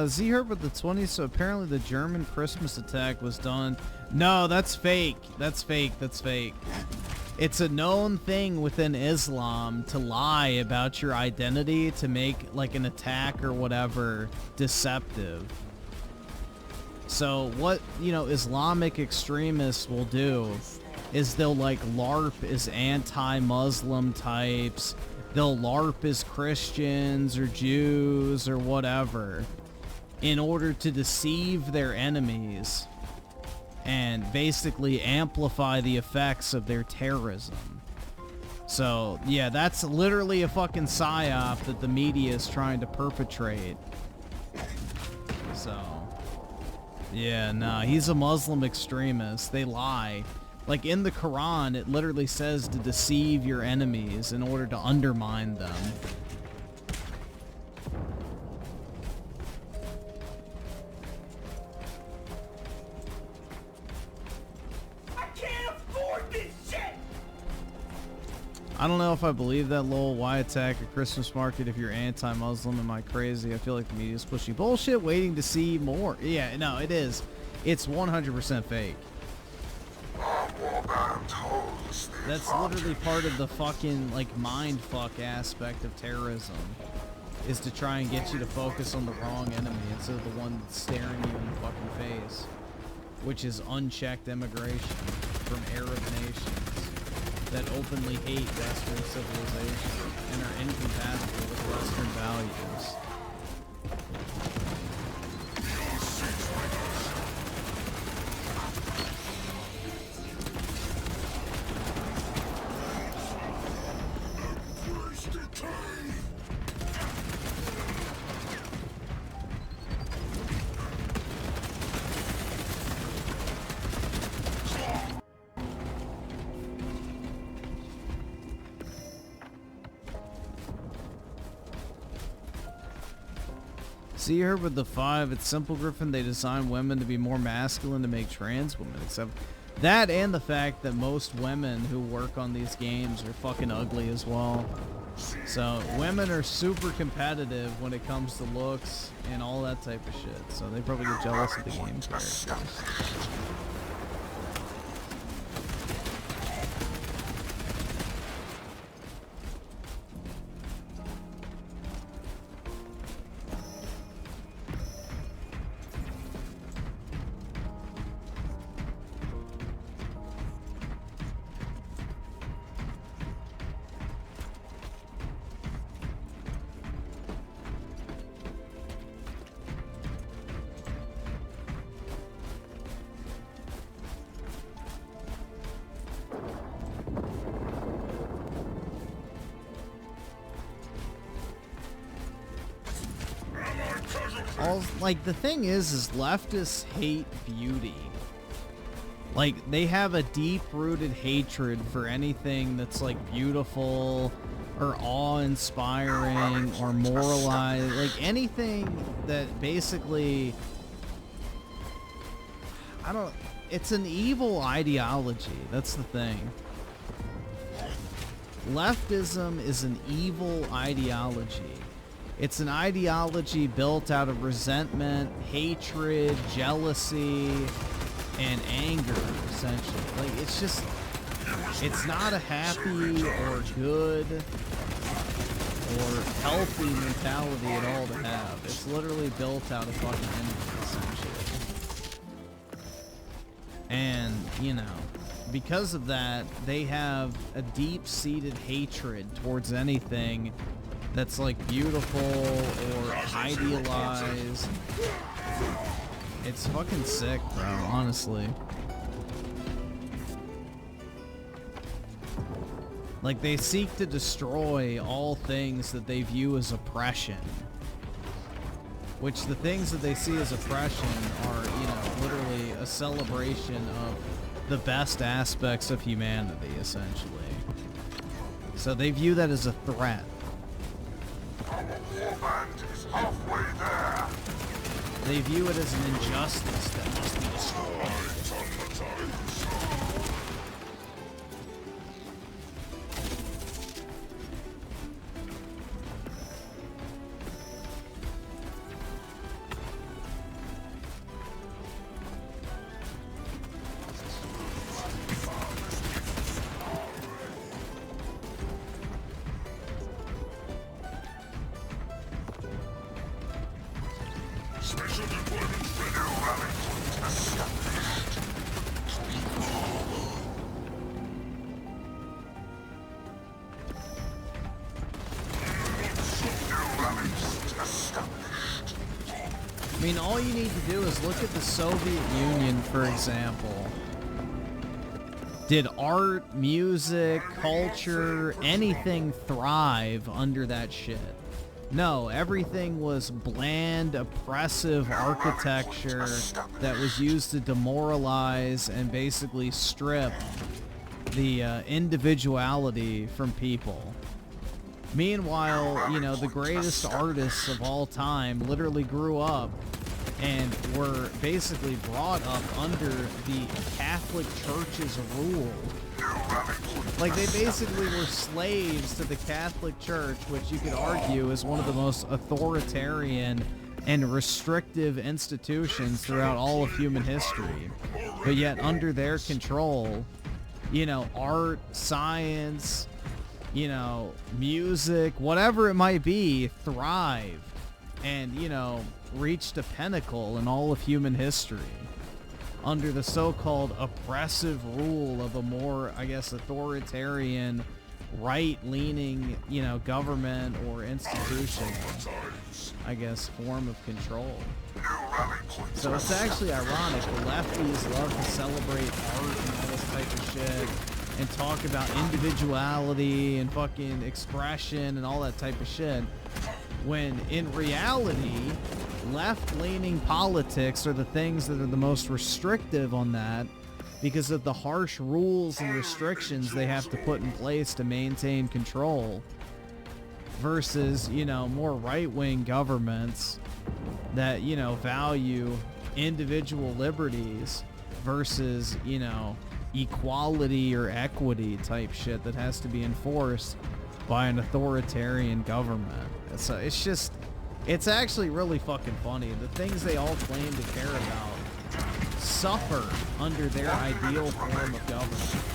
Z Herbert the 20th, so apparently the German Christmas attack was done. No, that's fake. That's fake. That's fake. It's a known thing within Islam to lie about your identity to make like an attack or whatever deceptive. So what, you know, Islamic extremists will do is they'll like LARP as anti-Muslim types. They'll LARP as Christians or Jews or whatever in order to deceive their enemies and basically amplify the effects of their terrorism. So, yeah, that's literally a fucking psyop that the media is trying to perpetrate. So, yeah, nah, he's a Muslim extremist. They lie. Like, in the Quran, it literally says to deceive your enemies in order to undermine them. I don't know if I believe that, lol. Why attack a Christmas market if you're anti-Muslim? Am I crazy? I feel like the media's pushing bullshit, waiting to see more. Yeah, no, it is. It's 100% fake. That's literally part of the fucking, like, mind fuck aspect of terrorism. Is to try and get you to focus on the wrong enemy instead of the one that's staring you in the fucking face. Which is unchecked immigration from Arab nations that openly hate Western civilization and are incompatible with Western values. See her with the 5. It's simple, Griffin. They design women to be more masculine to make trans women. Except that and the fact that most women who work on these games are fucking ugly as well. So women are super competitive when it comes to looks and all that type of shit. So they probably get jealous of the game characters. Like, the thing is leftists hate beauty. Like, they have a deep-rooted hatred for anything that's, like, beautiful or awe-inspiring or moralized. Like, anything that basically... It's an evil ideology. That's the thing. Leftism is an evil ideology. It's an ideology built out of resentment, hatred, jealousy, and anger, essentially. Like, it's just... It's not a happy or good or healthy mentality at all to have. It's literally built out of fucking envy, essentially. And, you know, because of that, they have a deep-seated hatred towards anything that's like beautiful or idealized. It's fucking sick, bro, honestly. Like, they seek to destroy all things that they view as oppression. Which the things that they see as oppression are, you know, literally a celebration of the best aspects of humanity, essentially. So they view that as a threat. They view it as an injustice that must be destroyed. I mean, all you need to do is look at the Soviet Union, for example. Did art, music, culture, anything thrive under that shit? No, everything was bland, oppressive architecture that was used to demoralize and basically strip the individuality from people. Meanwhile, you know, the greatest artists of all time literally grew up and were basically brought up under the Catholic Church's rule. Like, they basically were slaves to the Catholic Church, which you could argue is one of the most authoritarian and restrictive institutions throughout all of human history. But yet, under their control, you know, art, science, you know, music, whatever it might be, thrived and, you know, reached a pinnacle in all of human history under the so-called oppressive rule of a more, I guess, authoritarian, right-leaning, you know, government or institution, I guess, form of control. So it's actually ironic. The lefties love to celebrate art and all this type of shit and talk about individuality and fucking expression and all that type of shit, when in reality, left-leaning politics are the things that are the most restrictive on that because of the harsh rules and restrictions they have to put in place to maintain control, versus, you know, more right-wing governments that, you know, value individual liberties versus, you know, equality or equity type shit that has to be enforced by an authoritarian government. So it's just, it's actually really fucking funny. The things they all claim to care about suffer under their ideal form of government.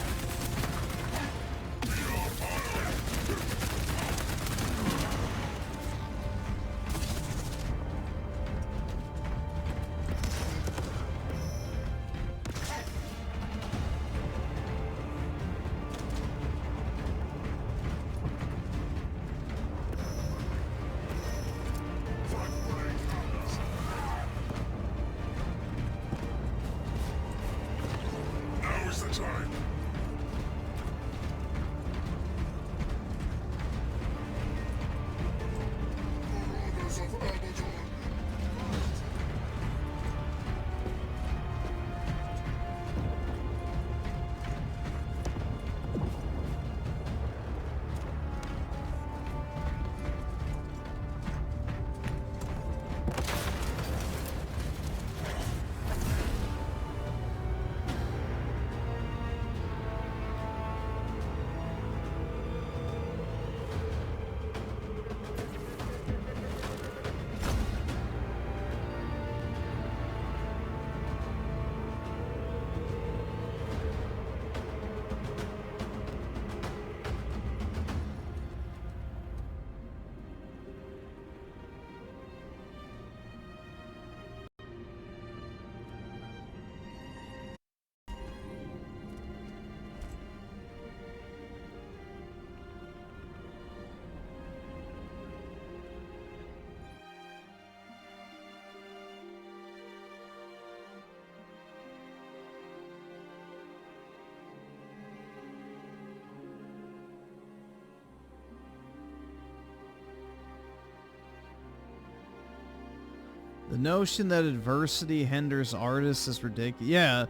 The notion that adversity hinders artists is ridiculous. Yeah,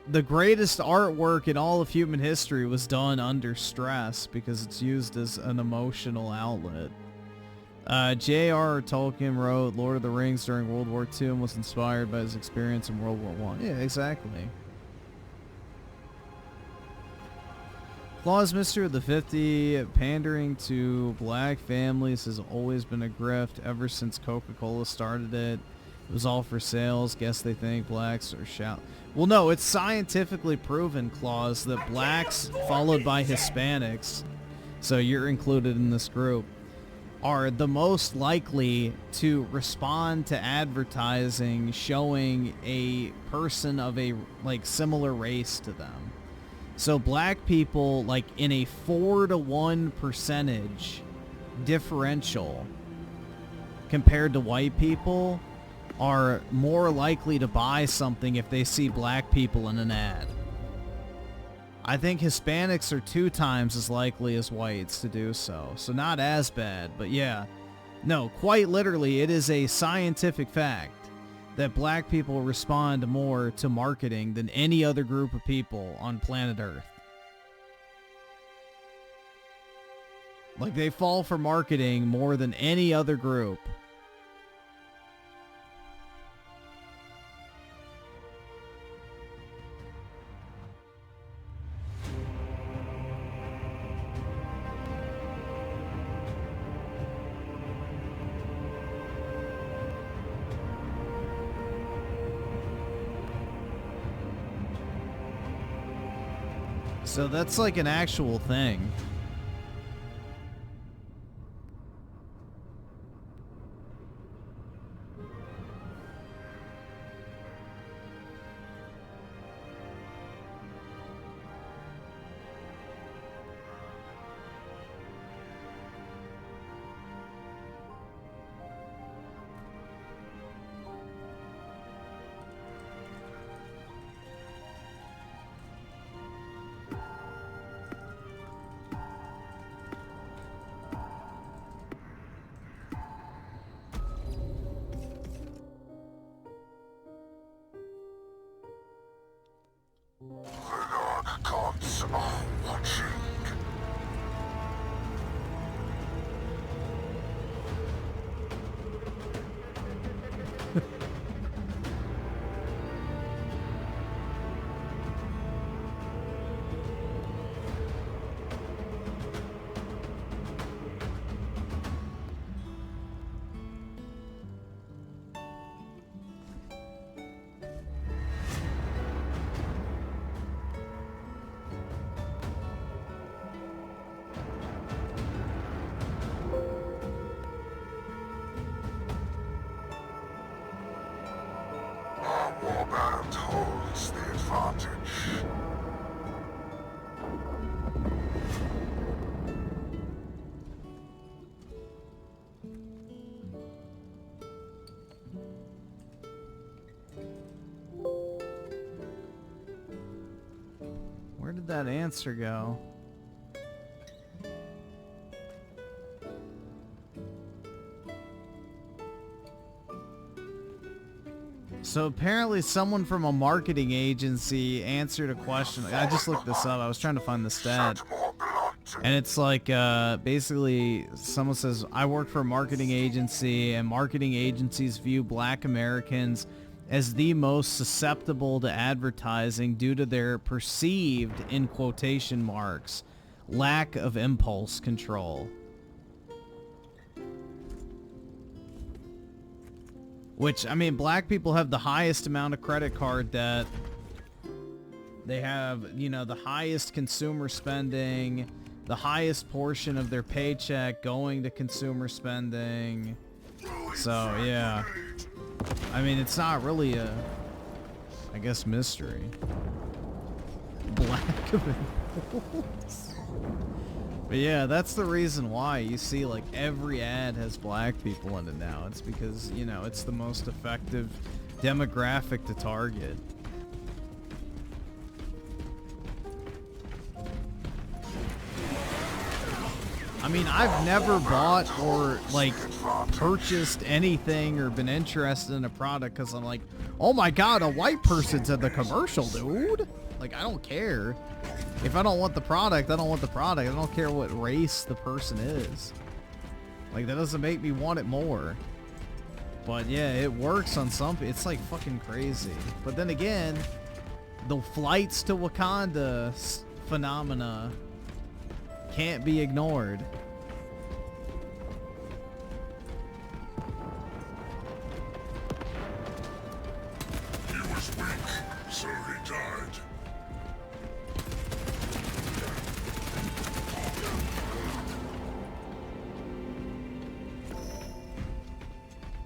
the greatest artwork in all of human history was done under stress because it's used as an emotional outlet. J.R.R. Tolkien wrote Lord of the Rings during World War II and was inspired by his experience in World War I. Yeah, exactly. Claus Mystery of the 50, pandering to black families has always been a grift ever since Coca-Cola started it. It was all for sales. Guess they think blacks are shout. Well, no, it's scientifically proven, Claus, that blacks followed by Hispanics, so you're included in this group, are the most likely to respond to advertising showing a person of a, like, similar race to them. So black people, like, in a 4-to-1 percentage differential compared to white people, are more likely to buy something if they see black people in an ad. I think Hispanics are 2 times as likely as whites to do so. So not as bad, but yeah. No, quite literally, it is a scientific fact that black people respond more to marketing than any other group of people on planet Earth. Like, they fall for marketing more than any other group. So that's like an actual thing. Gods are watching. Warband holds the advantage. Where did that answer go? So apparently someone from a marketing agency answered a question. I just looked this up. I was trying to find the stat. And it's like, basically, someone says, I work for a marketing agency, and marketing agencies view black Americans as the most susceptible to advertising due to their perceived, in quotation marks, lack of impulse control. Which, I mean, black people have the highest amount of credit card debt. They have, you know, the highest consumer spending, the highest portion of their paycheck going to consumer spending. So, yeah. I mean, it's not really a, I guess, mystery. Black of impulse. But yeah, that's the reason why you see like every ad has black people in it now. It's because, you know, it's the most effective demographic to target. I mean, I've never bought or like purchased anything or been interested in a product because I'm like, oh my god, a white person's in the commercial, dude. Like, I don't care. If I don't want the product, I don't want the product. I don't care what race the person is. Like, that doesn't make me want it more. But yeah, it works on some. It's like fucking crazy. But then again, the flights to Wakanda phenomena can't be ignored. He was weak, so he died.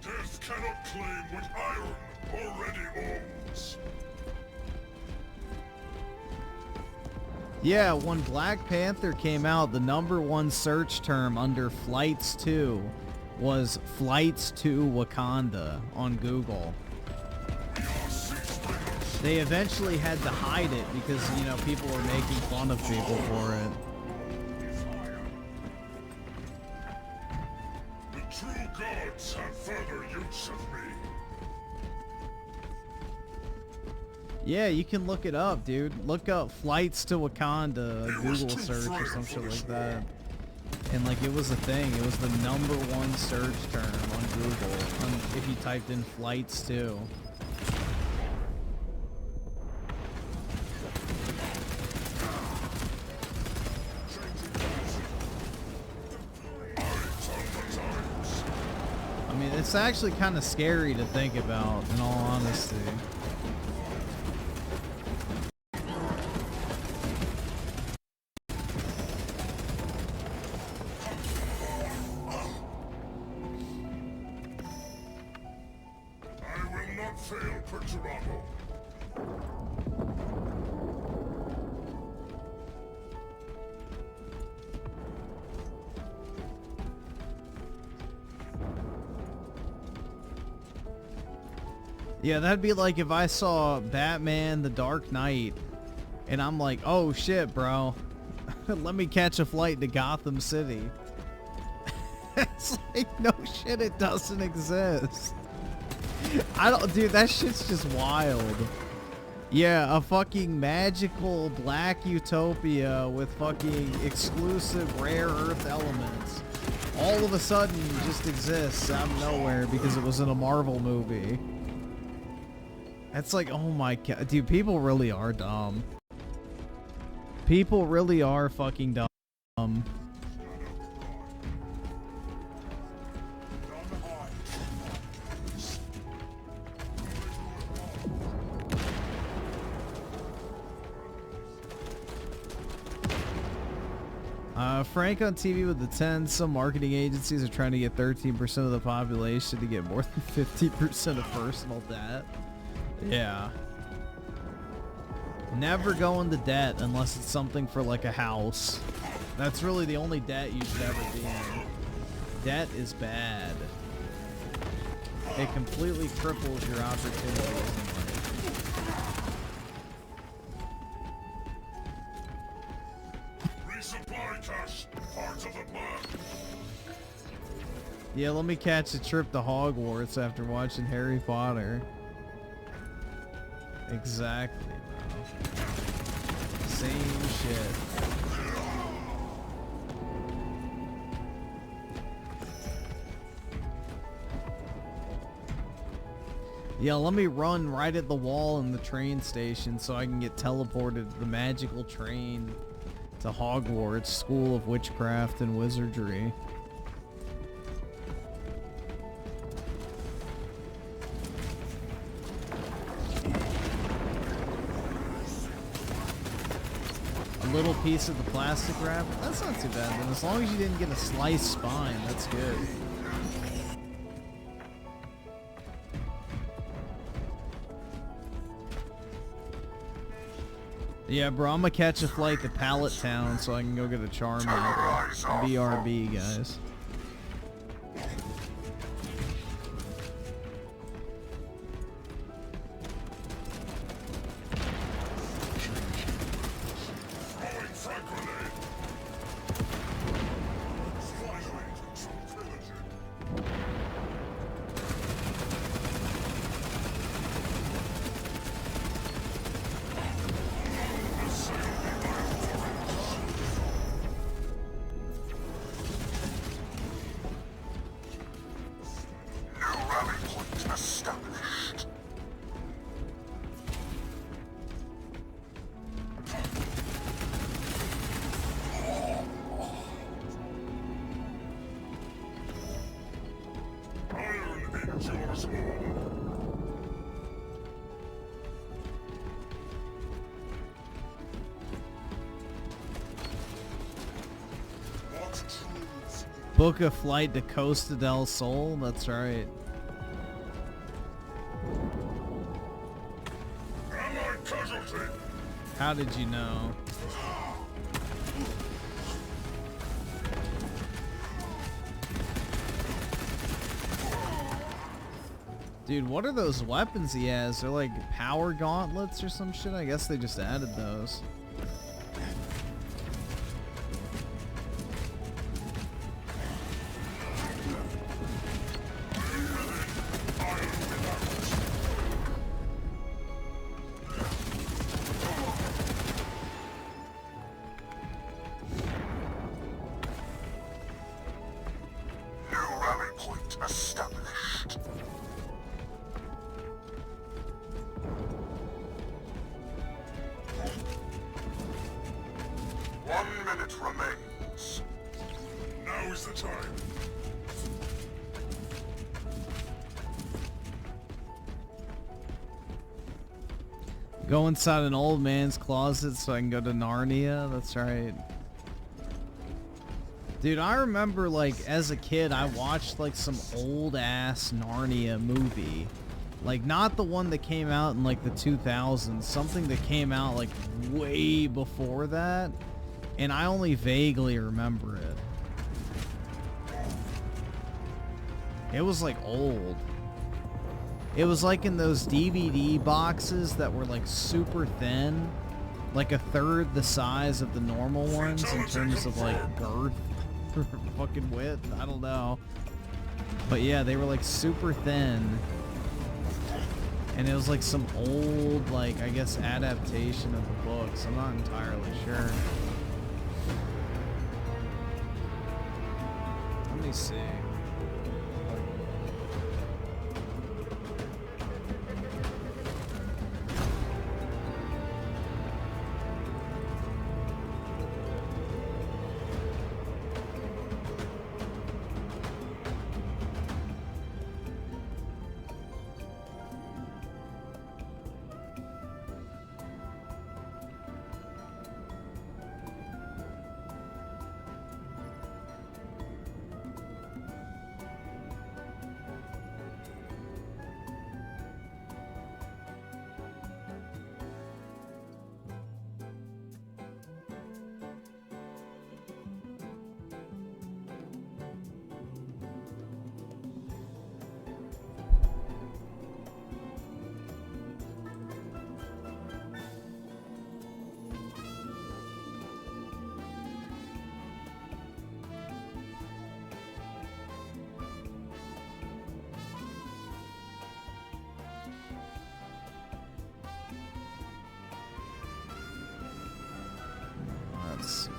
Death cannot claim what iron already owns. Yeah, when Black Panther came out, the #1 search term under flights 2 was flights to Wakanda on Google. They eventually had to hide it because, you know, people were making fun of people for it. The true gods have further use of me. Yeah, you can look it up, dude. Look up flights to Wakanda, Google search or some shit like that. And like, it was a thing. It was the #1 search term on Google if you typed in flights to. I mean, it's actually kind of scary to think about, in all honesty. Yeah, that'd be like if I saw Batman The Dark Knight and I'm like, oh shit, bro. Let me catch a flight to Gotham City. It's like, no shit, it doesn't exist. Dude, that shit's just wild. Yeah, a fucking magical black utopia with fucking exclusive rare earth elements. All of a sudden just exists out of nowhere because it was in a Marvel movie. That's like, oh my god, dude, people really are dumb. People really are fucking dumb. Frank on TV with the 10. Some marketing agencies are trying to get 13% of the population to get more than 50% of personal debt. Yeah. Never go into debt unless it's something for like a house. That's really the only debt you should ever be in. Debt is bad. It completely cripples your opportunities in life. Resupply cache, parts of the plan. Yeah, let me catch a trip to Hogwarts after watching Harry Potter. Exactly, bro. Same shit. Yeah, let me run right at the wall in the train station so I can get teleported to the magical train to Hogwarts, School of Witchcraft and Wizardry. Little piece of the plastic wrap. That's not too bad, then. As long as you didn't get a sliced spine, that's good. Yeah, bro, I'm gonna catch a flight to Pallet Town so I can go get a Charmander. BRB, guys. Book a flight to Costa del Sol. That's right. How did you know? Dude, what are those weapons he has? They're like power gauntlets or some shit? I guess they just added those. New rally point established. Minute remains. Now is the time. Go inside an old man's closet so I can go to Narnia. That's right. Dude, I remember, like, as a kid, I watched, like, some old-ass Narnia movie. Like, not the one that came out in, like, the 2000s. Something that came out, like, way before that. And I only vaguely remember it. It was, like, old. It was, like, in those DVD boxes that were, like, super thin. Like, a third the size of the normal ones in terms of, like, girth. Or fucking width. I don't know. But, yeah, they were, like, super thin. And it was, like, some old, like, I guess, adaptation of the books. I'm not entirely sure. Let me see. Let's see.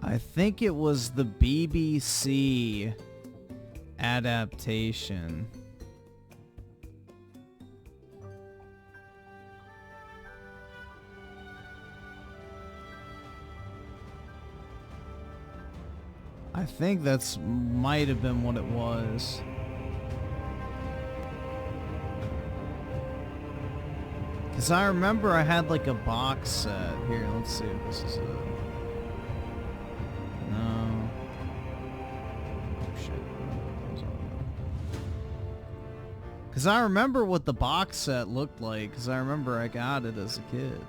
I think it was the BBC adaptation. I think that's might have been what it was. Because I remember I had like a box set. Here, let's see if this is it. No. Oh, shit. Because I remember what the box set looked like. Because I remember I got it as a kid.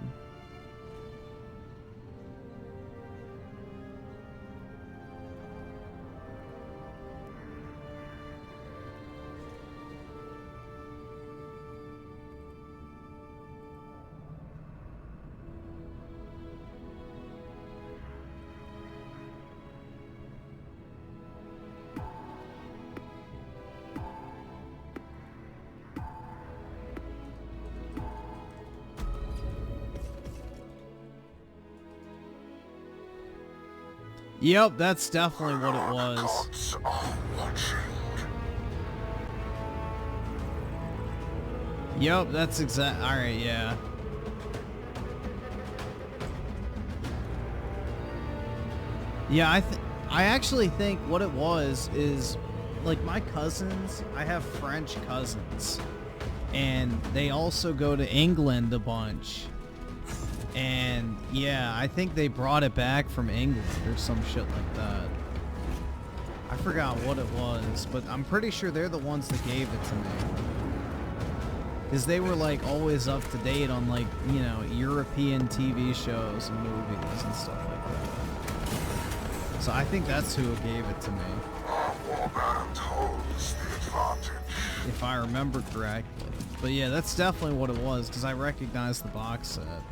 Yep, that's definitely what it was. Gods are watching. Yep, that's exact. All right, yeah. Yeah, I actually think what it was is, like, my cousins, I have French cousins, and they also go to England a bunch. And yeah, I think they brought it back from England or some shit like that. I forgot what it was, but I'm pretty sure they're the ones that gave it to me. Because they were like always up to date on, like, you know, European TV shows and movies and stuff like that. So I think that's who gave it to me. Warband holds the advantage. If I remember correctly. But yeah, that's definitely what it was, because I recognize the box set.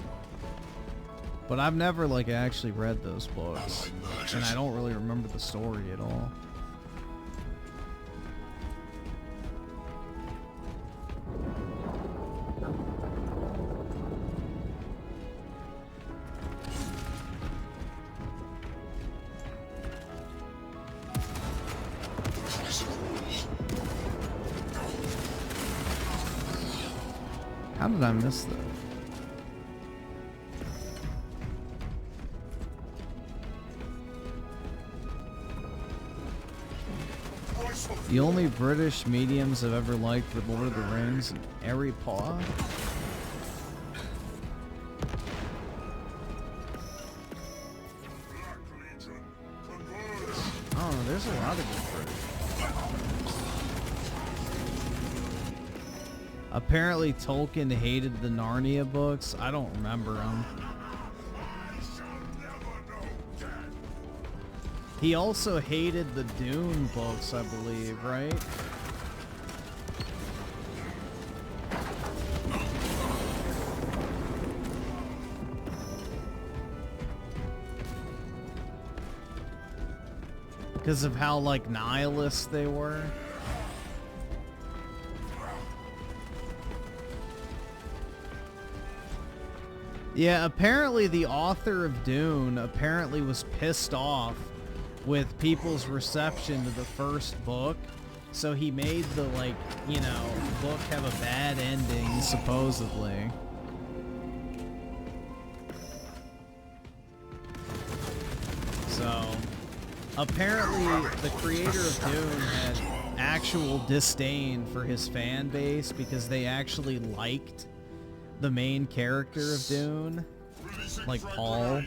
But I've never, like, actually read those books. And I don't really remember the story at all. How did I miss that? The only British mediums I've ever liked were Lord of the Rings and Harry Potter. Oh, there's a lot of good British. Apparently Tolkien hated the Narnia books. I don't remember them. He also hated the Dune books, I believe, right? Because of how, like, nihilist they were. Yeah, apparently the author of Dune apparently was pissed off with people's reception to the first book, so he made the, like, you know, book have a bad ending, supposedly. So, apparently the creator of Dune had actual disdain for his fan base because they actually liked the main character of Dune, like Paul.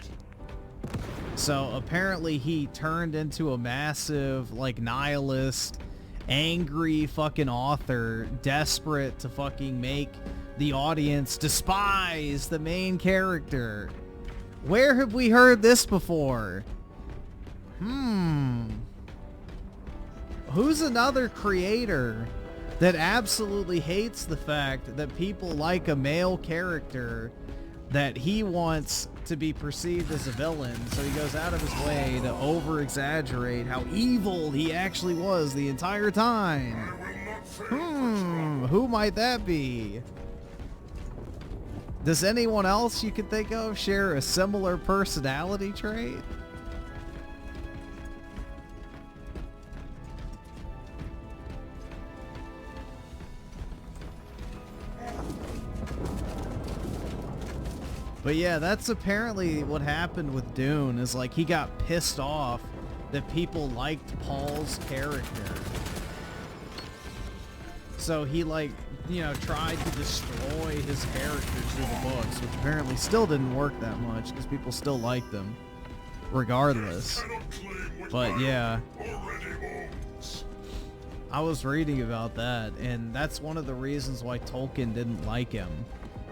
So apparently he turned into a massive, like, nihilist, angry fucking author, desperate to fucking make the audience despise the main character. Where have we heard this before? Who's another creator that absolutely hates the fact that people like a male character that he wants to be perceived as a villain, so he goes out of his way to over-exaggerate how evil he actually was the entire time? Who might that be? Does anyone else you can think of share a similar personality trait? But yeah, that's apparently what happened with Dune, is like he got pissed off that people liked Paul's character. So he, like, you know, tried to destroy his character through the books, which apparently still didn't work that much because people still liked them regardless. But yeah, I was reading about that, and that's one of the reasons why Tolkien didn't like him,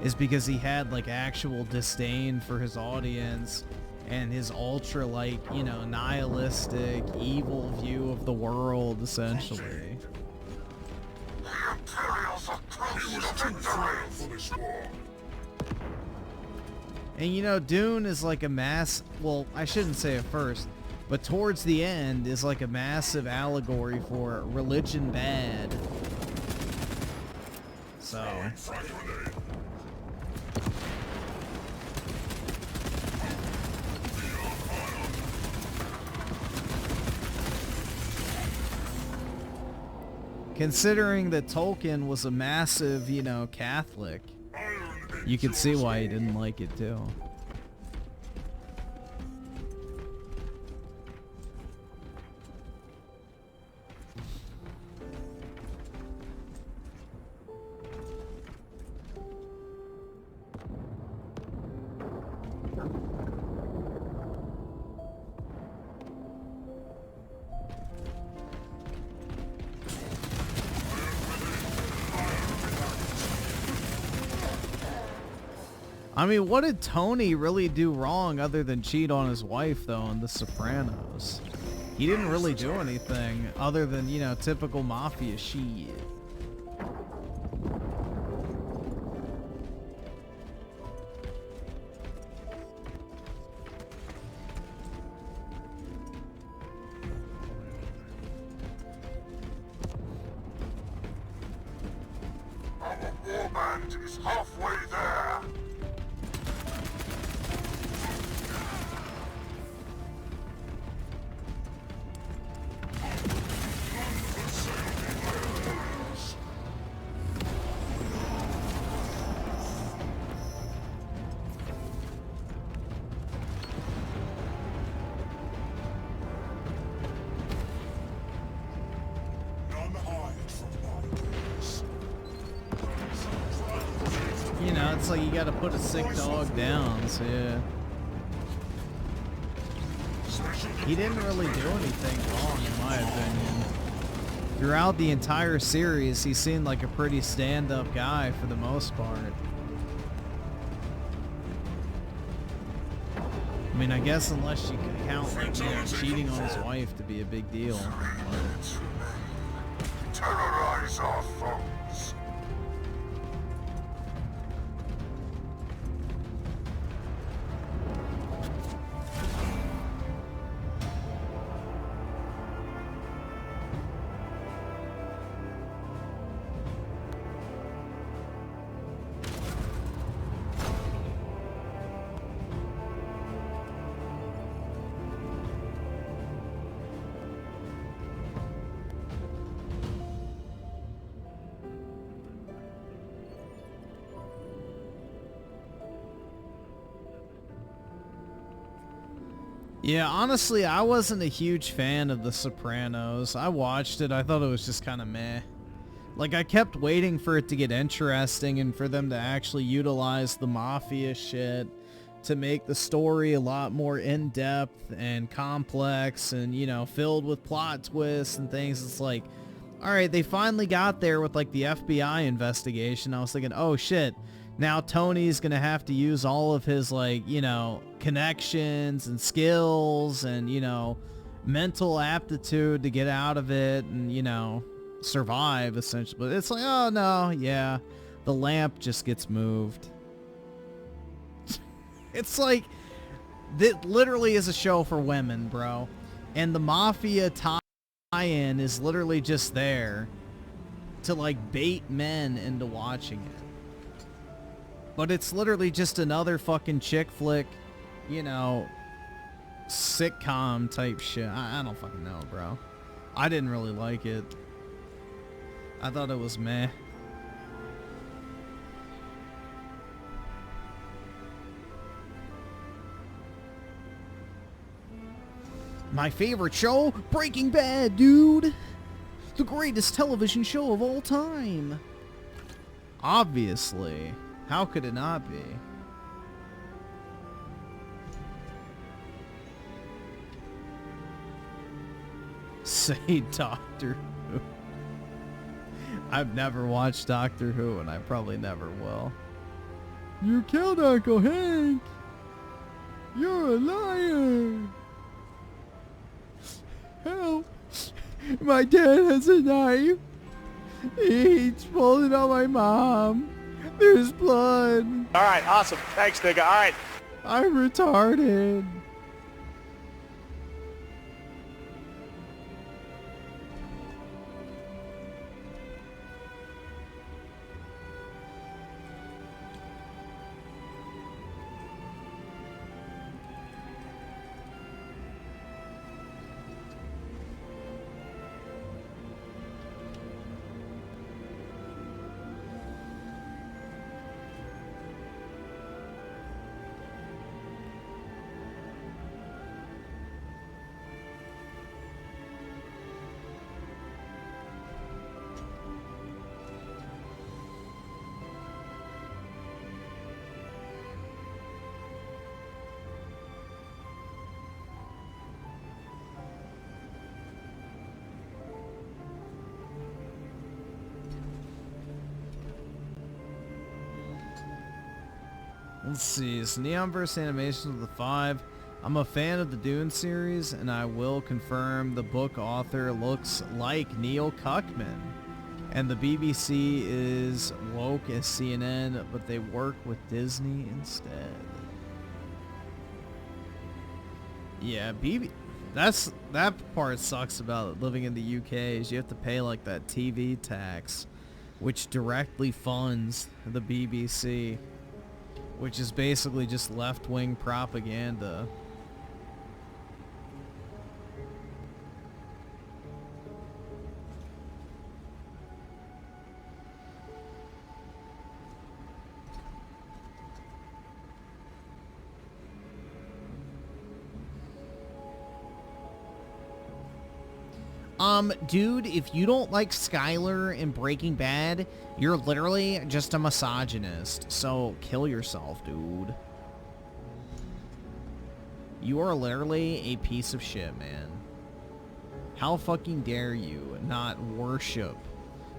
is because he had, like, actual disdain for his audience and his ultra, like, you know, nihilistic, evil view of the world, essentially. And, you know, Dune is like a well, I shouldn't say it first, but towards the end is like a massive allegory for religion bad. So... Considering that Tolkien was a massive, you know, Catholic, you could see why he didn't like it too. I mean, what did Tony really do wrong other than cheat on his wife, though, in The Sopranos? He didn't really do anything other than, you know, typical mafia shit. Our warband is halfway there. You know, it's like you gotta put a sick dog down, so yeah. He didn't really do anything wrong, in my opinion. Throughout the entire series, he seemed like a pretty stand-up guy for the most part. I mean, I guess unless you can count, like, you know, cheating on his wife to be a big deal. Terrorize our foes. Yeah, honestly, I wasn't a huge fan of The Sopranos. I watched it. I thought it was just kind of meh. Like, I kept waiting for it to get interesting and for them to actually utilize the mafia shit to make the story a lot more in-depth and complex and, you know, filled with plot twists and things. It's like, all right, they finally got there with, like, the FBI investigation. I was thinking, oh, shit. Now Tony's going to have to use all of his, like, you know, connections and skills and, you know, mental aptitude to get out of it and, you know, survive, essentially. But it's like, oh, no, yeah, the lamp just gets moved. It's like, that literally is a show for women, bro. And the mafia tie-in is literally just there to, like, bait men into watching it. But it's literally just another fucking chick flick, you know, sitcom type shit. I don't fucking know, bro. I didn't really like it. I thought it was meh. My favorite show? Breaking Bad, dude! The greatest television show of all time! Obviously. How could it not be? Say Doctor Who. I've never watched Doctor Who, and I probably never will. You killed Uncle Hank! You're a liar! Help! My dad has a knife! He's pulling on my mom! There's blood! Alright, awesome. Thanks, nigga. Alright. I'm retarded. Let's see. It's Neonverse Animations of the 5. I'm a fan of the Dune series, and I will confirm the book author looks like Neil Cuckman. And the BBC is woke as CNN, but they work with Disney instead. Yeah, that part sucks about living in the UK is you have to pay like that TV tax, which directly funds the BBC, which is basically just left-wing propaganda. Dude, if you don't like Skylar in Breaking Bad, you're literally just a misogynist. So kill yourself, dude. You are literally a piece of shit, man. How fucking dare you not worship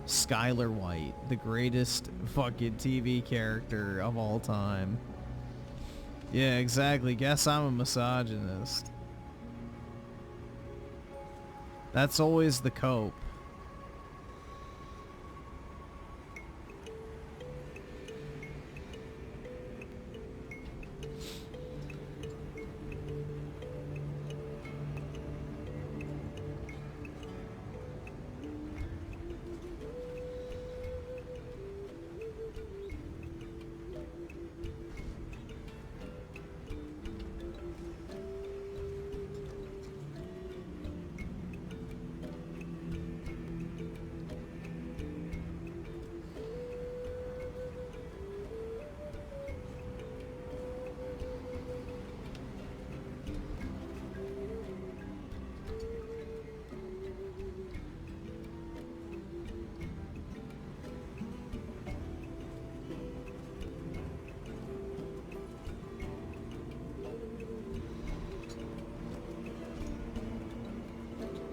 Skylar White, the greatest fucking TV character of all time? Yeah, exactly. Guess I'm a misogynist. That's always the cope.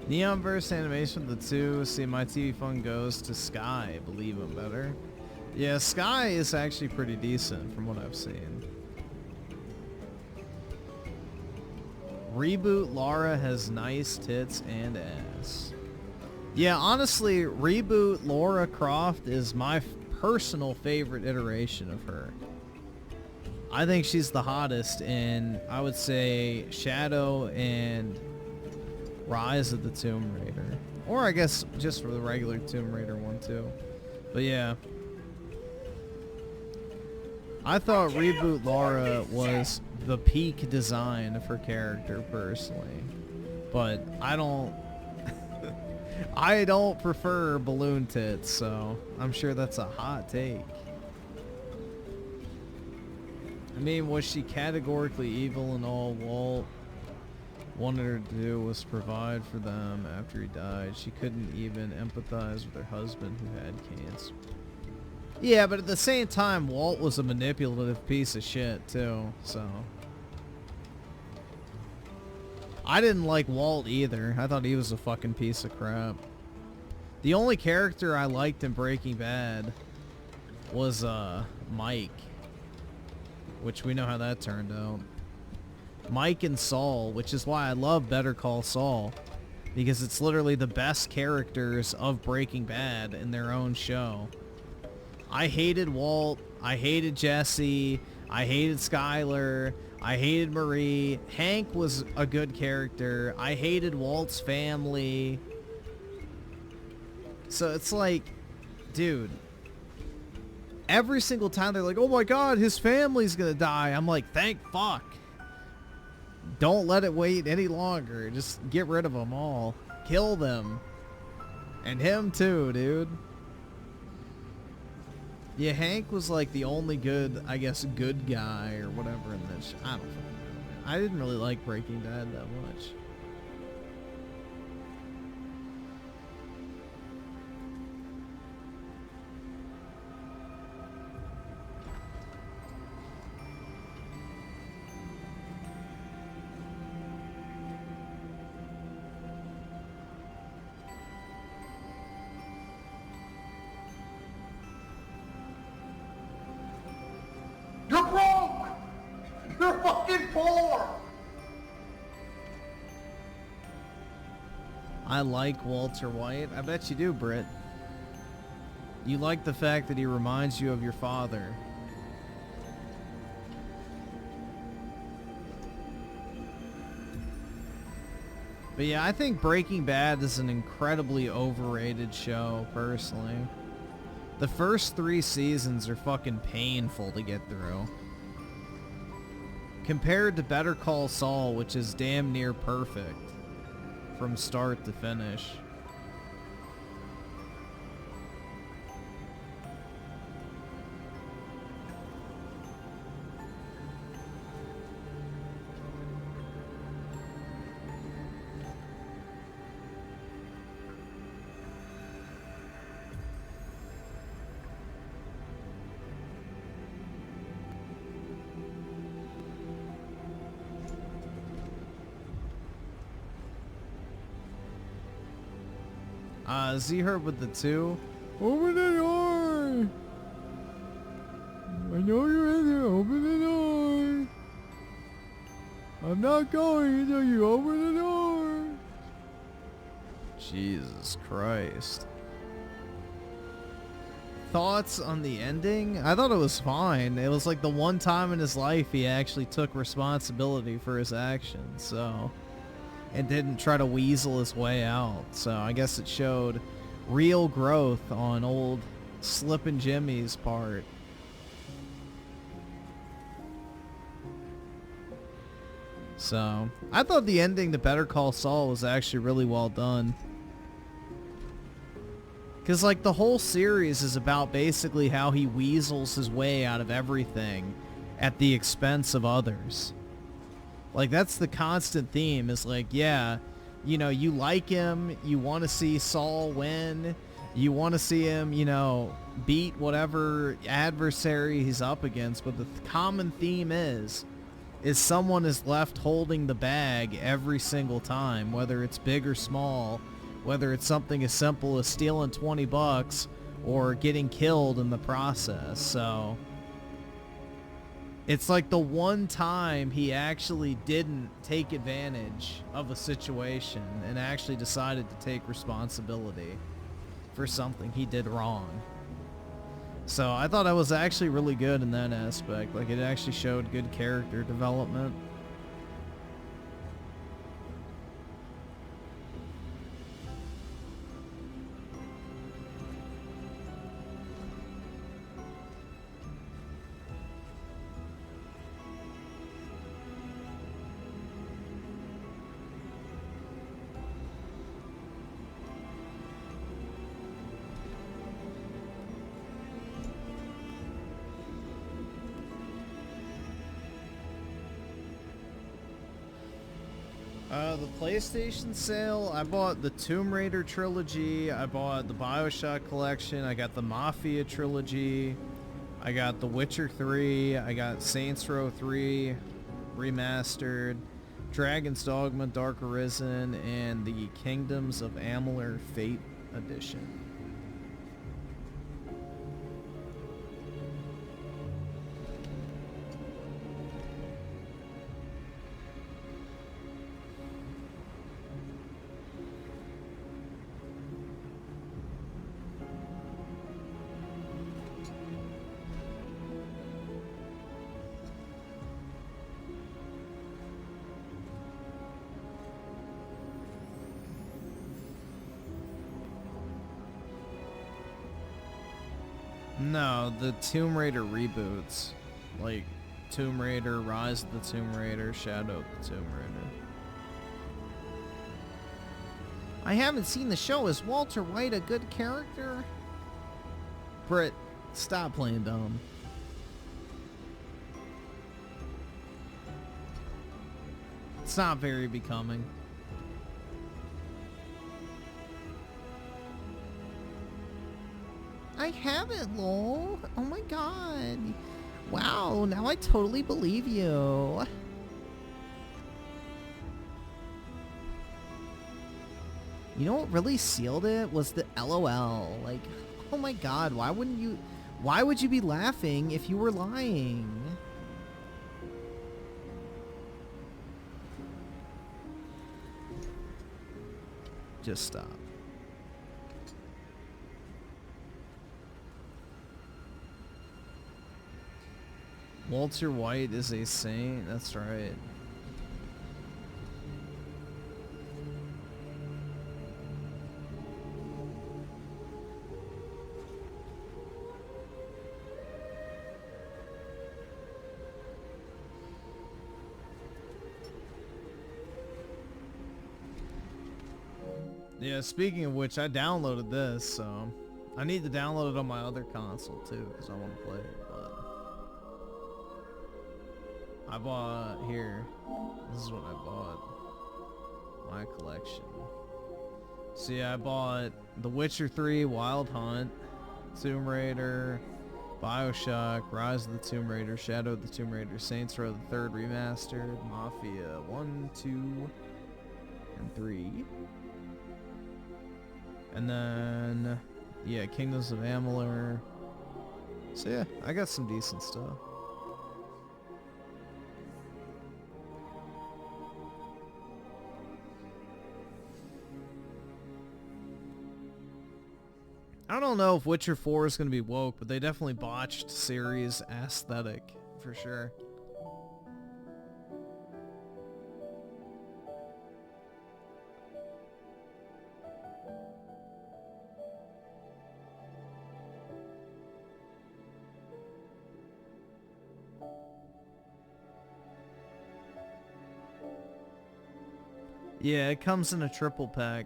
Neonverse Animation of the 2. See, my TV phone goes to Sky. Believe him better. Yeah, Sky is actually pretty decent from what I've seen. Reboot Laura has nice tits and ass. Yeah, honestly, Reboot Laura Croft is my personal favorite iteration of her. I think she's the hottest in, I would say, Shadow and Rise of the Tomb Raider. Or I guess just for the regular Tomb Raider one too. But yeah. I thought Reboot Laura was the peak design of her character personally. But I don't I don't prefer balloon tits, so I'm sure that's a hot take. I mean, was she categorically evil and all Walt wanted her to do was provide for them after he died? She couldn't even empathize with her husband who had cancer. Yeah, but at the same time, Walt was a manipulative piece of shit too, so. I didn't like Walt either. I thought he was a fucking piece of crap. The only character I liked in Breaking Bad was Mike, which we know how that turned out. Mike and Saul, which is why I love Better Call Saul, because it's literally the best characters of Breaking Bad in their own show. I hated Walt, I hated Jesse, I hated Skylar, I hated Marie. Hank was a good character. I hated Walt's family. So it's like, dude, every single time they're like, oh my god, his family's gonna die, I'm like, thank fuck. Don't let it wait any longer. Just get rid of them all. Kill them. And him too, dude. Yeah, Hank was like the only good, I guess, good guy or whatever in this. I don't fucking know. I didn't really like Breaking Bad that much. You're broke! You're fucking poor! I like Walter White. I bet you do, Britt. You like the fact that he reminds you of your father. But yeah, I think Breaking Bad is an incredibly overrated show, personally. The first 3 seasons are fucking painful to get through. Compared to Better Call Saul, which is damn near perfect from start to finish. Z-Herb with the 2. Open the door! I know you're in there. Open the door! I'm not going until you open the door! Jesus Christ. Thoughts on the ending? I thought it was fine. It was like the one time in his life he actually took responsibility for his actions, so... and didn't try to weasel his way out. So I guess it showed real growth on old Slippin' Jimmy's part. So I thought the ending to Better Call Saul was actually really well done. Because like the whole series is about basically how he weasels his way out of everything at the expense of others. Like, that's the constant theme, is like, yeah, you know, you like him, you want to see Saul win, you want to see him, you know, beat whatever adversary he's up against, but the common theme is someone is left holding the bag every single time, whether it's big or small, whether it's something as simple as stealing 20 bucks or getting killed in the process, so... It's like the one time he actually didn't take advantage of a situation and actually decided to take responsibility for something he did wrong. So I thought I was actually really good in that aspect. Like, it actually showed good character development. The PlayStation sale, I bought the Tomb Raider trilogy, I bought the BioShock collection, I got the Mafia trilogy, I got The Witcher 3, I got Saints Row 3 remastered, Dragon's Dogma Dark Arisen, and the Kingdoms of Amalur Fate edition. No, the Tomb Raider reboots. Like, Tomb Raider, Rise of the Tomb Raider, Shadow of the Tomb Raider. I haven't seen the show. Is Walter White a good character? Britt, stop playing dumb. It's not very becoming. I haven't, lol. Oh my god. Wow, now I totally believe you. You know what really sealed it was the LOL. Like, oh my god, why would you be laughing if you were lying? Just stop. Walter White is a saint. That's right. Yeah, speaking of which, I downloaded this, so I need to download it on my other console too, because I want to play it, but I bought, here, this is what I bought, my collection. So yeah, I bought The Witcher 3, Wild Hunt, Tomb Raider, Bioshock, Rise of the Tomb Raider, Shadow of the Tomb Raider, Saints Row the 3rd Remastered, Mafia 1, 2, and 3. And then, yeah, Kingdoms of Amalur. So yeah, I got some decent stuff. I don't know if Witcher 4 is going to be woke, but they definitely botched series aesthetic, for sure. Yeah, it comes in a triple pack.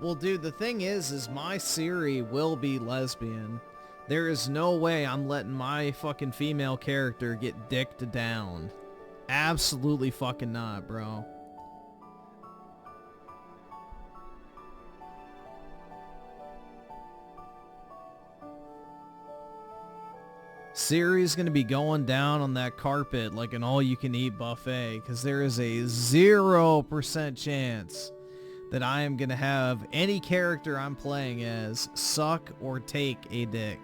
Well, dude, the thing is my Siri will be lesbian. There is no way I'm letting my fucking female character get dicked down. Absolutely fucking not, bro. Siri's gonna be going down on that carpet like an all-you-can-eat buffet, because there is a 0% chance that I am gonna have any character I'm playing as suck or take a dick.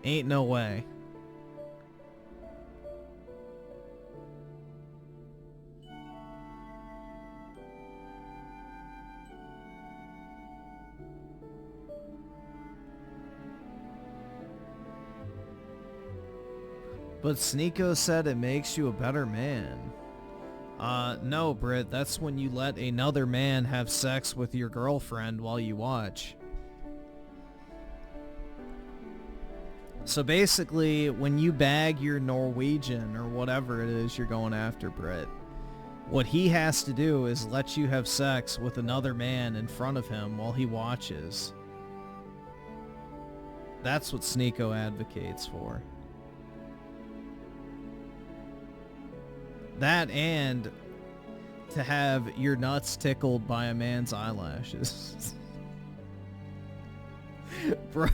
Ain't no way. But Sneeko said it makes you a better man. No, Britt, that's when you let another man have sex with your girlfriend while you watch. So basically, when you bag your Norwegian or whatever it is you're going after, Britt, what he has to do is let you have sex with another man in front of him while he watches. That's what Sneeko advocates for. That and to have your nuts tickled by a man's eyelashes. Bro,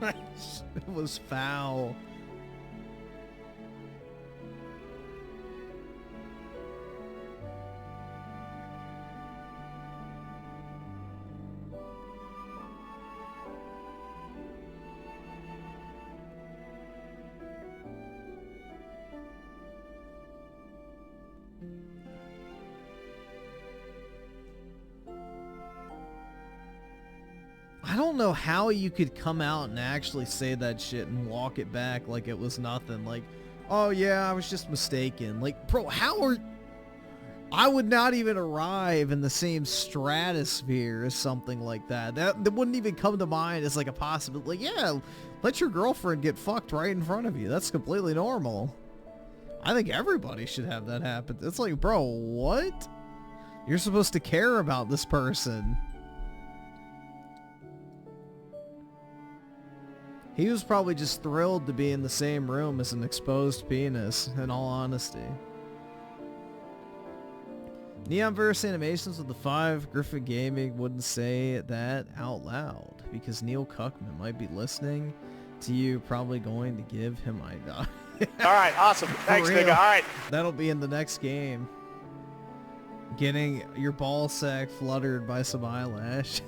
it was foul. I don't know how you could come out and actually say that shit and walk it back like it was nothing. Like, oh yeah, I was just mistaken. Like, bro, how are... I would not even arrive in the same stratosphere as something like that. That wouldn't even come to mind as like a possibility. Like, yeah, let your girlfriend get fucked right in front of you. That's completely normal. I think everybody should have that happen. It's like, bro, what? You're supposed to care about this person. He was probably just thrilled to be in the same room as an exposed penis, in all honesty. Neonverse Animations with the 5, Griffin Gaming wouldn't say that out loud, because Neil Cuckman might be listening to you, probably going to give him my... All right, awesome. Thanks, nigga. All right. That'll be in the next game. Getting your ball sack fluttered by some eyelash.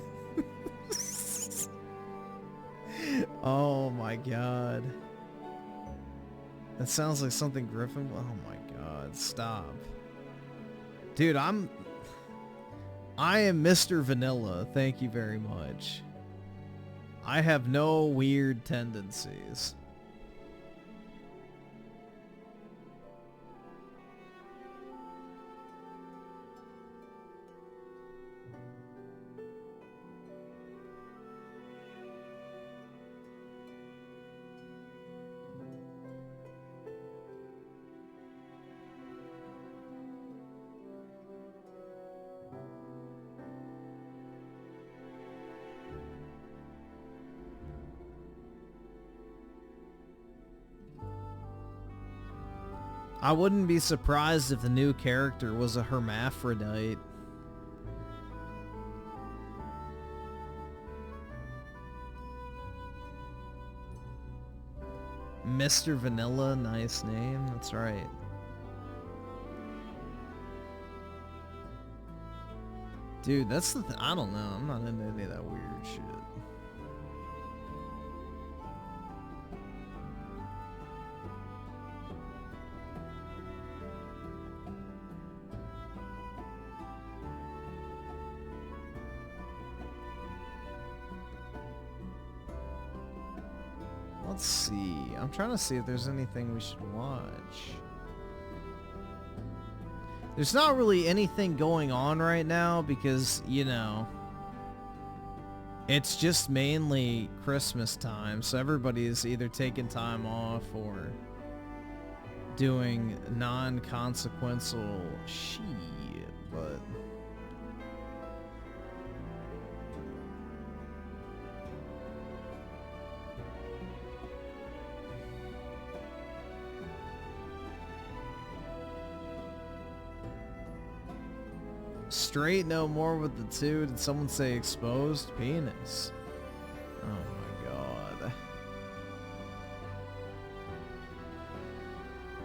Oh my god. That sounds like something Griffin... Oh my god, stop. Dude, I am Mr. Vanilla, thank you very much. I have no weird tendencies. I wouldn't be surprised if the new character was a hermaphrodite. Mr. Vanilla, nice name, that's right. Dude, that's the thing. I don't know. I'm not into any of that weird shit. Let's see. I'm trying to see if there's anything we should watch. There's not really anything going on right now because, you know, it's just mainly Christmas time, so everybody's either taking time off or doing non-consequential shit, but... Straight no more with the two. Did someone say exposed penis? Oh my god.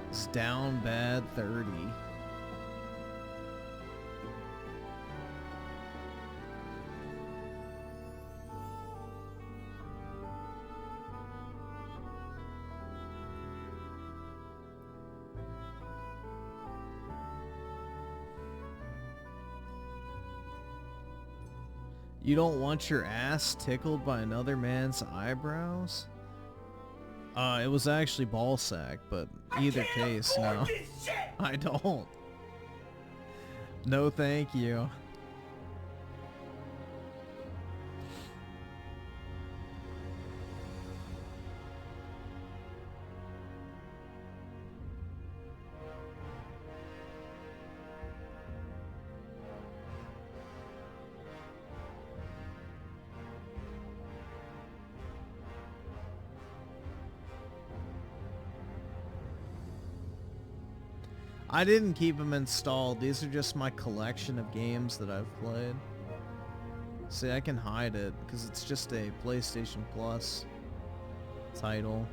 It's down bad 30. You don't want your ass tickled by another man's eyebrows? It was actually ballsack, but either case, no. I don't. No, thank you. I didn't keep them installed. These are just my collection of games that I've played. See, I can hide it because it's just a PlayStation Plus title.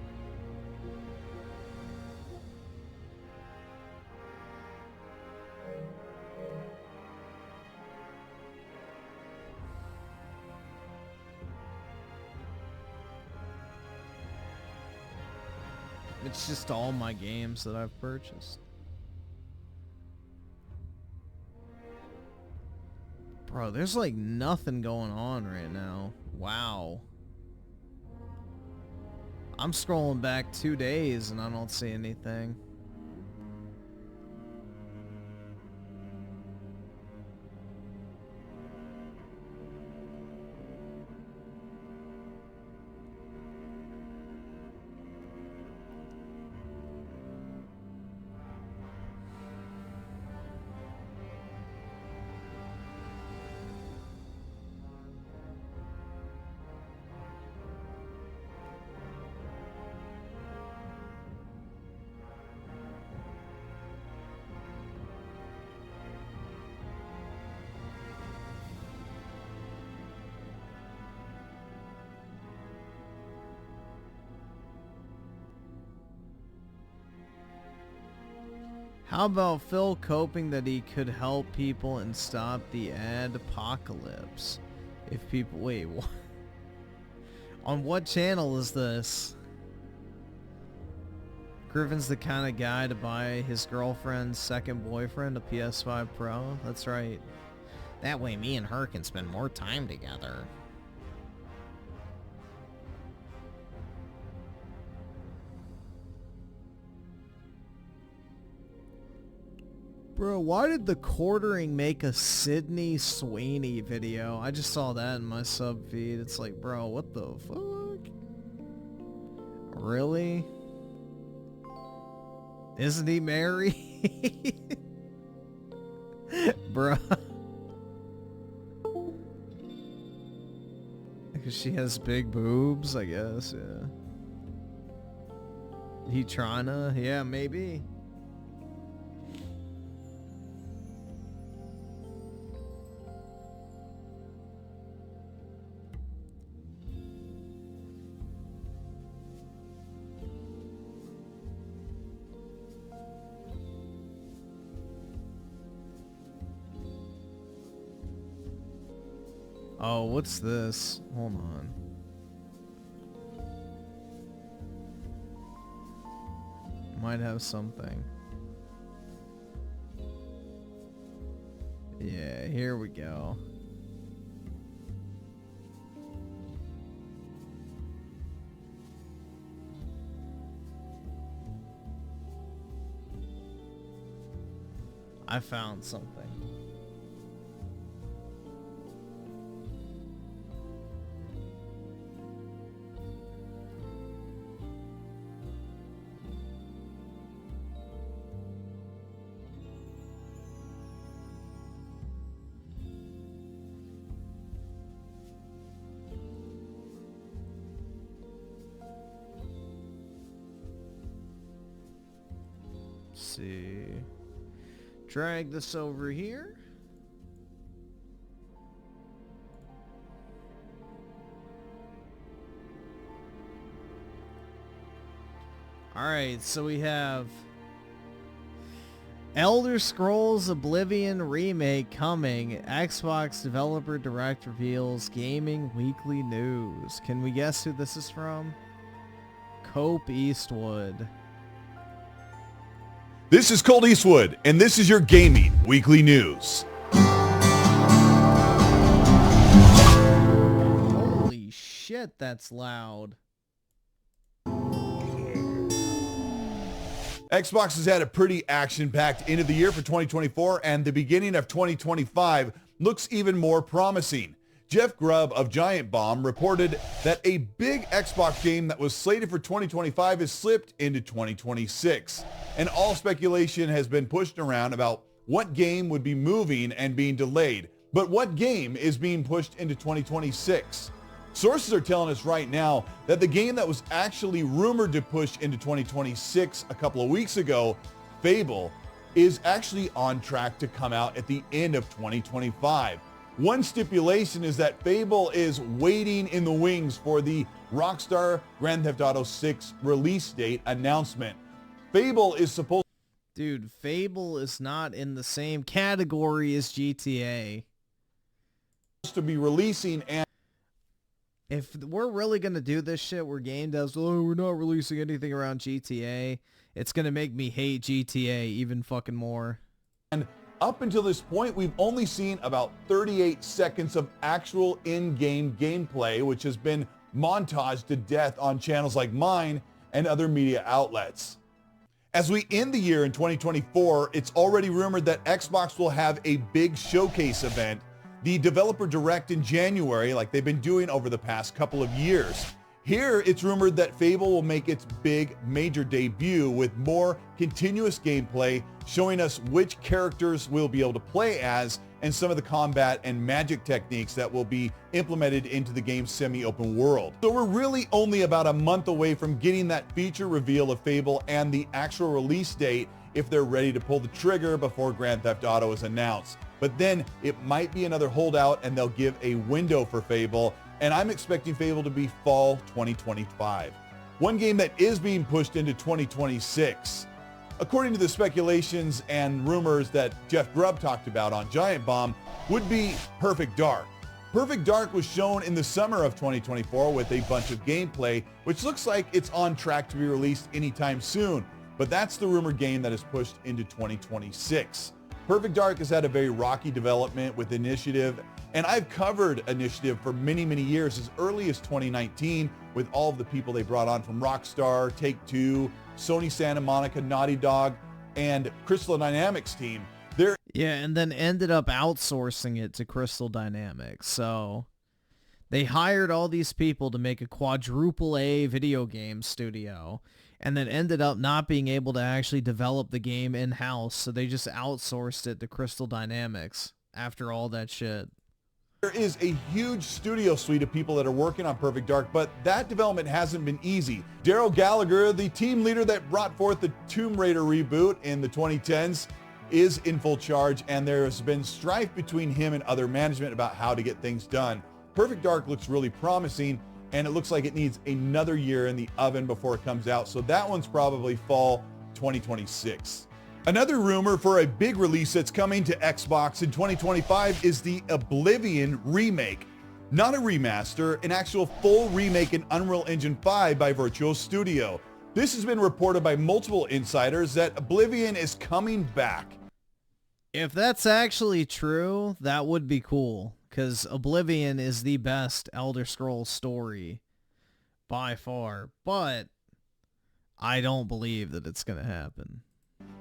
It's just all my games that I've purchased. Bro, there's like nothing going on right now. Wow. I'm scrolling back 2 days and I don't see anything. How about Phil coping that he could help people and stop the ad apocalypse? If people... Wait, what? On what channel is this? Griffin's the kind of guy to buy his girlfriend's second boyfriend a PS5 Pro? That's right. That way me and her can spend more time together. Bro, why did the quartering make a Sydney Sweeney video? I just saw that in my sub feed. It's like, bro, what the fuck? Really? Isn't he married? Bro. Because she has big boobs, I guess, yeah. He tryna? Yeah, maybe. Oh, what's this? Hold on. Might have something. Yeah, here we go. I found something. See, drag this over here. All right, so we have Elder Scrolls Oblivion remake coming. Xbox developer direct reveals gaming weekly news. Can we guess who this is from? Cope Eastwood. This is Colt Eastwood, and this is your Gaming Weekly News. Holy shit, that's loud. Xbox has had a pretty action-packed end of the year for 2024, and the beginning of 2025 looks even more promising. Jeff Grubb of Giant Bomb reported that a big Xbox game that was slated for 2025 has slipped into 2026. And all speculation has been pushed around about what game would be moving and being delayed. But what game is being pushed into 2026? Sources are telling us right now that the game that was actually rumored to push into 2026 a couple of weeks ago, Fable, is actually on track to come out at the end of 2025. One stipulation is that Fable is waiting in the wings for the Rockstar Grand Theft Auto 6 release date announcement. Fable is supposed... Dude, Fable is not in the same category as GTA. ...to be releasing, and if we're really going to do this shit where game devs, oh, we're not releasing anything around GTA, it's going to make me hate GTA even fucking more. And up until this point, we've only seen about 38 seconds of actual in-game gameplay, which has been montaged to death on channels like mine and other media outlets. As we end the year in 2024, it's already rumored that Xbox will have a big showcase event, the Developer Direct in January, like they've been doing over the past couple of years. Here, it's rumored that Fable will make its big major debut with more continuous gameplay, showing us which characters we'll be able to play as and some of the combat and magic techniques that will be implemented into the game's semi-open world. So we're really only about a month away from getting that feature reveal of Fable and the actual release date if they're ready to pull the trigger before Grand Theft Auto is announced. But then it might be another holdout and they'll give a window for Fable, and I'm expecting Fable to be fall 2025. One game that is being pushed into 2026, according to the speculations and rumors that Jeff Grubb talked about on Giant Bomb, would be Perfect Dark. Perfect Dark was shown in the summer of 2024 with a bunch of gameplay, which looks like it's on track to be released anytime soon. But that's the rumored game that is pushed into 2026. Perfect Dark has had a very rocky development with Initiative, and I've covered Initiative for many, many years, as early as 2019, with all of the people they brought on from Rockstar, Take-Two, Sony Santa Monica, Naughty Dog, and Crystal Dynamics team. Yeah, and then ended up outsourcing it to Crystal Dynamics. So they hired all these people to make a quadruple A video game studio, and then ended up not being able to actually develop the game in-house, so they just outsourced it to Crystal Dynamics after all that shit. There is a huge studio suite of people that are working on Perfect Dark, but that development hasn't been easy. Daryl Gallagher, the team leader that brought forth the Tomb Raider reboot in the 2010s, is in full charge, and there has been strife between him and other management about how to get things done. Perfect Dark looks really promising, and it looks like it needs another year in the oven before it comes out, so that one's probably fall 2026. Another rumor for a big release that's coming to Xbox in 2025 is the Oblivion remake. Not a remaster, an actual full remake in Unreal Engine 5 by Virtual Studio. This has been reported by multiple insiders that Oblivion is coming back. If that's actually true, that would be cool, because Oblivion is the best Elder Scrolls story by far, but I don't believe that it's going to happen.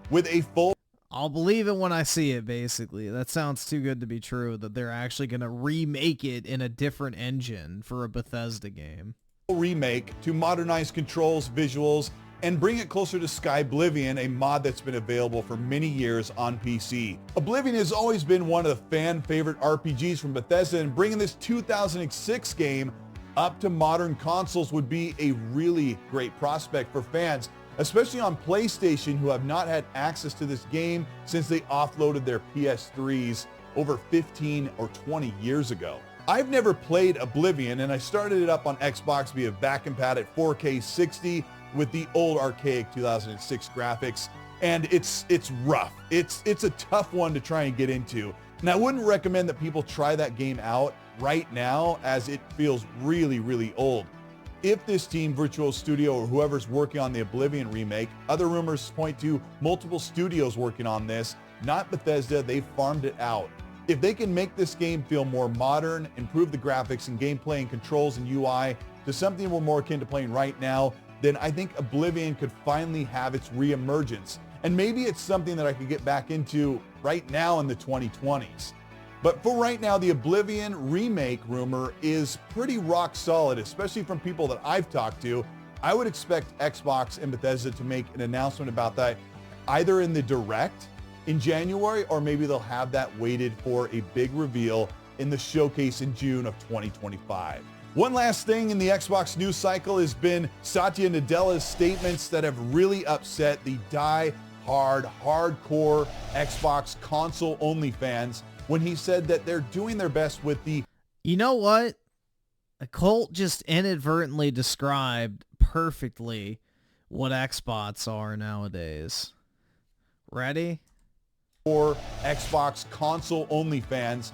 With a full... I'll believe it when I see it, basically. That sounds too good to be true, that they're actually going to remake it in a different engine for a Bethesda game. Remake to modernize controls, visuals, and bring it closer to Skyblivion, a mod that's been available for many years on PC. Oblivion has always been one of the fan favorite RPGs from Bethesda, and bringing this 2006 game up to modern consoles would be a really great prospect for fans, especially on PlayStation, who have not had access to this game since they offloaded their PS3s over 15 or 20 years ago. I've never played Oblivion, and I started it up on Xbox via back and pat at 4K 60 with the old archaic 2006 graphics, and it's rough. It's a tough one to try and get into, and I wouldn't recommend that people try that game out right now, as it feels really, really old. If this team, Virtual Studio, or whoever's working on the Oblivion remake, other rumors point to multiple studios working on this, not Bethesda, they've farmed it out. If they can make this game feel more modern, improve the graphics and gameplay and controls and UI to something we're more akin to playing right now, then I think Oblivion could finally have its re-emergence. And maybe it's something that I could get back into right now in the 2020s. But for right now, the Oblivion remake rumor is pretty rock solid, especially from people that I've talked to. I would expect Xbox and Bethesda to make an announcement about that either in the Direct in January, or maybe they'll have that waited for a big reveal in the showcase in June of 2025. One last thing in the Xbox news cycle has been Satya Nadella's statements that have really upset the die-hard, hardcore Xbox console-only fans when he said that they're doing their best with the... You know what? Colt just inadvertently described perfectly what Xbots are nowadays. Ready? For Xbox console-only fans.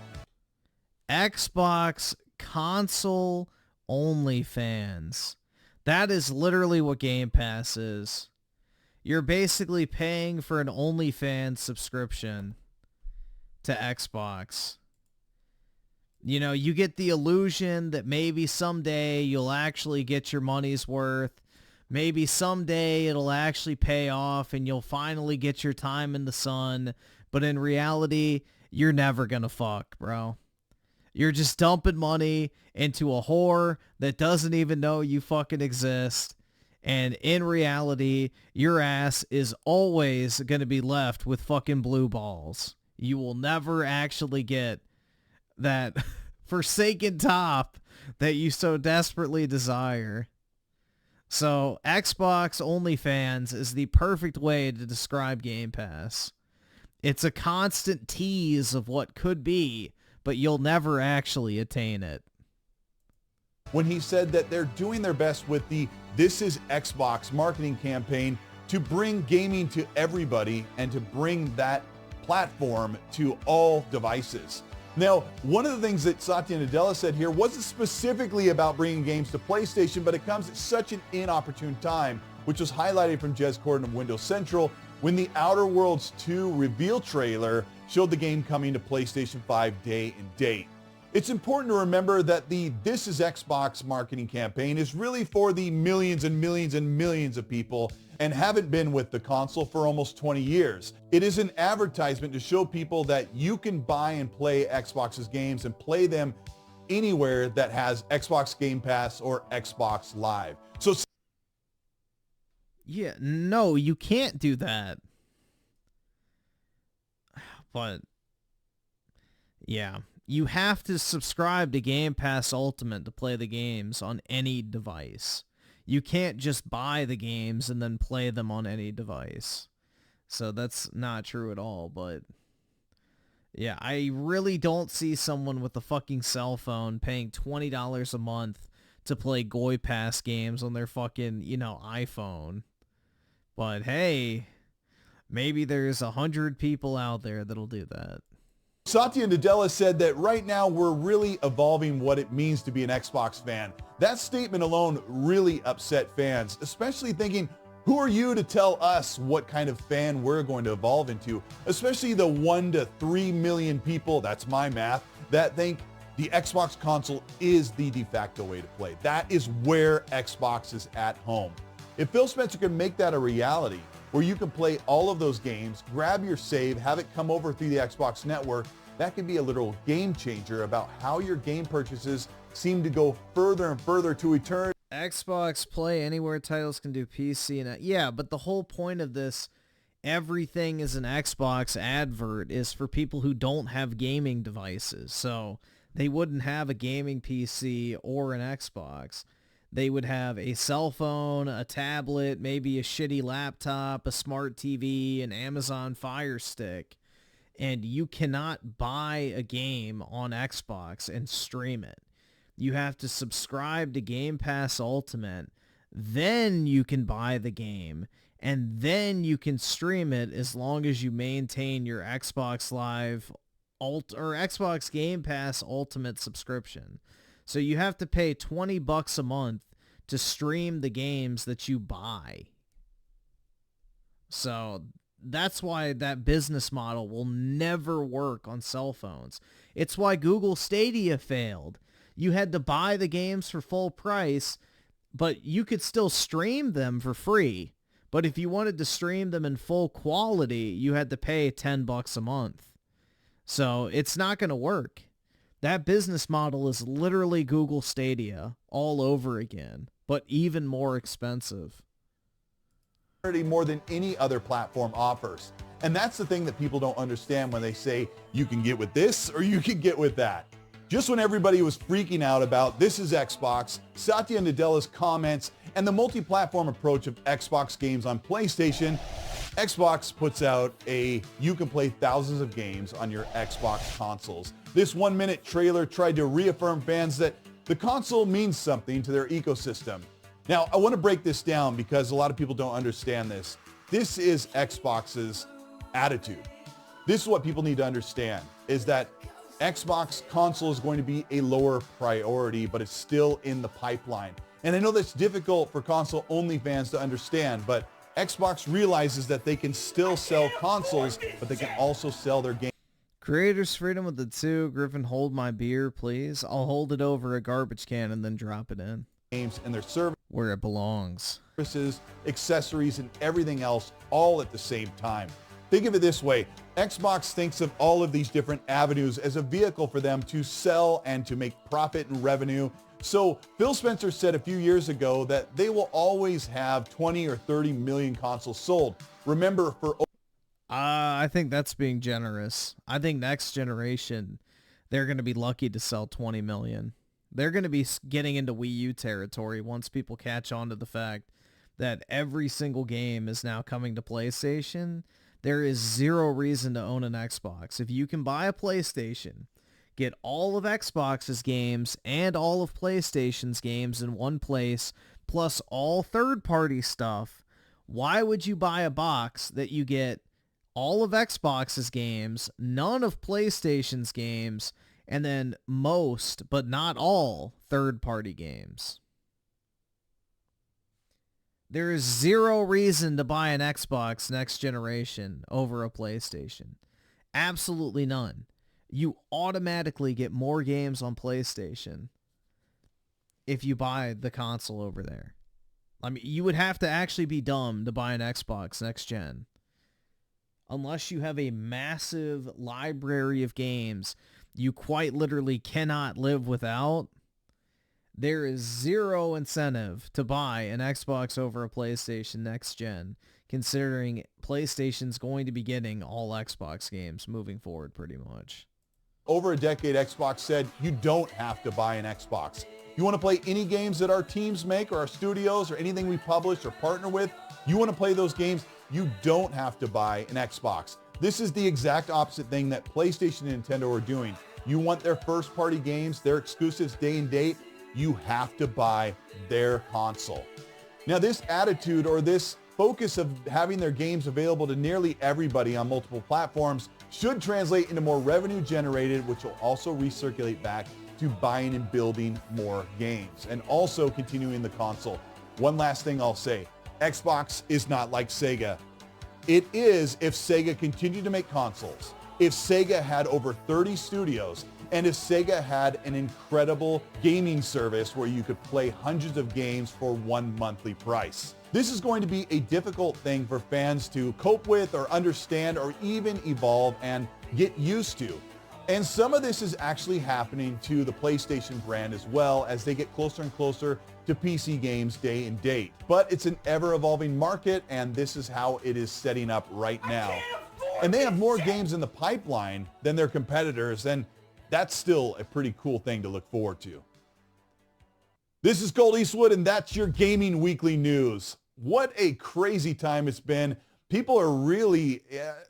Xbox console-only fans. That is literally what Game Pass is. You're basically paying for an OnlyFans subscription to Xbox. You know, you get the illusion that maybe someday you'll actually get your money's worth. Maybe someday it'll actually pay off and you'll finally get your time in the sun. But in reality, you're never gonna fuck, bro. You're just dumping money into a whore that doesn't even know you fucking exist. And in reality, your ass is always gonna be left with fucking blue balls. You will never actually get that forsaken top that you so desperately desire. So Xbox OnlyFans is the perfect way to describe Game Pass. It's a constant tease of what could be, but you'll never actually attain it. When he said that they're doing their best with the This Is Xbox marketing campaign to bring gaming to everybody and to bring that platform to all devices. Now, one of the things that Satya Nadella said here wasn't specifically about bringing games to PlayStation, but it comes at such an inopportune time, which was highlighted from Jez Corden of Windows Central when the Outer Worlds 2 reveal trailer showed the game coming to PlayStation 5 day and date. It's important to remember that the This Is Xbox marketing campaign is really for the millions and millions and millions of people and haven't been with the console for almost 20 years. It is an advertisement to show people that you can buy and play Xbox's games and play them anywhere that has Xbox Game Pass or Xbox Live. So yeah, no, you can't do that. But yeah, you have to subscribe to Game Pass Ultimate to play the games on any device. You can't just buy the games and then play them on any device. So that's not true at all, but yeah, I really don't see someone with a fucking cell phone paying $20 a month to play Goy Pass games on their fucking, iPhone. But hey, maybe there's 100 people out there that'll do that. Satya Nadella said that right now we're really evolving what it means to be an Xbox fan. That statement alone really upset fans, especially thinking, who are you to tell us what kind of fan we're going to evolve into? Especially the 1 to 3 million people, that's my math, that think the Xbox console is the de facto way to play. That is where Xbox is at home. If Phil Spencer can make that a reality, where you can play all of those games, grab your save, have it come over through the Xbox network, that could be a literal game changer about how your game purchases seem to go further and further to eternity. Xbox Play Anywhere titles can do PC and yeah, but the whole point of this, everything is an Xbox advert, is for people who don't have gaming devices. So they wouldn't have a gaming PC or an Xbox. They would have a cell phone, a tablet, maybe a shitty laptop, a smart TV, an Amazon Fire Stick. And you cannot buy a game on Xbox and stream it. You have to subscribe to Game Pass Ultimate. Then you can buy the game. And then you can stream it as long as you maintain your Xbox Live or Xbox Game Pass Ultimate subscription. So you have to pay $20 a month to stream the games that you buy. So that's why that business model will never work on cell phones. It's why Google Stadia failed. You had to buy the games for full price, but you could still stream them for free. But if you wanted to stream them in full quality, you had to pay $10 a month. So it's not going to work. That business model is literally Google Stadia all over again, but even more expensive. More than any other platform offers. And that's the thing that people don't understand when they say you can get with this or you can get with that. Just when everybody was freaking out about This Is Xbox, Satya Nadella's comments, and the multi-platform approach of Xbox games on PlayStation, Xbox puts out you can play thousands of games on your Xbox consoles. This 1-minute trailer tried to reaffirm fans that the console means something to their ecosystem. Now, I want to break this down because a lot of people don't understand this. This is Xbox's attitude. This is what people need to understand, is that Xbox console is going to be a lower priority, but it's still in the pipeline. And I know that's difficult for console-only fans to understand, but Xbox realizes that they can still sell consoles, but they can also sell their games. Creators Freedom with the 2. Griffin, hold my beer, please. I'll hold it over a garbage can and then drop it in. Games and their service. Where it belongs. Services, accessories, and everything else all at the same time. Think of it this way. Xbox thinks of all of these different avenues as a vehicle for them to sell and to make profit and revenue. So Phil Spencer said a few years ago that they will always have 20 or 30 million consoles sold. Remember, for I think that's being generous. I think next generation, they're going to be lucky to sell 20 million. They're going to be getting into Wii U territory once people catch on to the fact that every single game is now coming to PlayStation. There is zero reason to own an Xbox. If you can buy a PlayStation, get all of Xbox's games and all of PlayStation's games in one place, plus all third-party stuff, Why would you buy a box that you get all of Xbox's games, none of PlayStation's games, and then most, but not all, third-party games? There is zero reason to buy an Xbox next generation over a PlayStation. Absolutely none. You automatically get more games on PlayStation if you buy the console over there. I mean, you would have to actually be dumb to buy an Xbox next gen. Unless you have a massive library of games you quite literally cannot live without, there is zero incentive to buy an Xbox over a PlayStation next gen, considering PlayStation's going to be getting all Xbox games moving forward pretty much. Over a decade, Xbox said you don't have to buy an Xbox. You want to play any games that our teams make or our studios or anything we publish or partner with, you want to play those games, you don't have to buy an Xbox. This is the exact opposite thing that PlayStation and Nintendo are doing. You want their first-party games, their exclusives day and date, you have to buy their console. Now this attitude or this focus of having their games available to nearly everybody on multiple platforms should translate into more revenue generated, which will also recirculate back to buying and building more games and also continuing the console. One last thing I'll say, Xbox is not like Sega. It is if Sega continued to make consoles, if Sega had over 30 studios, and if Sega had an incredible gaming service where you could play hundreds of games for one monthly price. This is going to be a difficult thing for fans to cope with or understand or even evolve and get used to. And some of this is actually happening to the PlayStation brand as well as they get closer and closer to PC games day and date. But it's an ever-evolving market, and this is how it is setting up right now. And they have more games in the pipeline than their competitors, and that's still a pretty cool thing to look forward to. This is Colt Eastwood, and that's your Gaming Weekly News. What a crazy time it's been. People are really,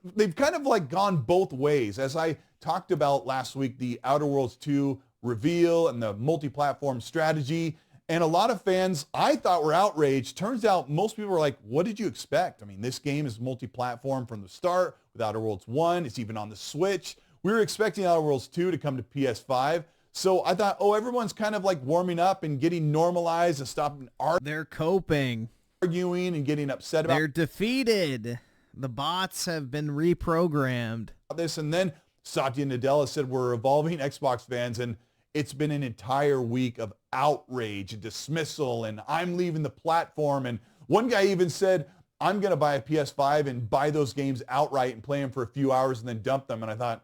they've kind of like gone both ways. As I talked about last week, the Outer Worlds 2 reveal and the multi-platform strategy. And a lot of fans, I thought, were outraged. Turns out most people were like, what did you expect? I mean, this game is multi-platform from the start with Outer Worlds 1. It's even on the Switch. We were expecting Outer Worlds 2 to come to PS5. So I thought, oh, everyone's kind of like warming up and getting normalized and stopping They're coping. Arguing and getting upset about They're defeated. The bots have been reprogrammed. this. And then Satya Nadella said we're evolving Xbox fans, and it's been an entire week of outrage and dismissal, and I'm leaving the platform. And one guy even said, I'm going to buy a PS5 and buy those games outright and play them for a few hours and then dump them. And I thought,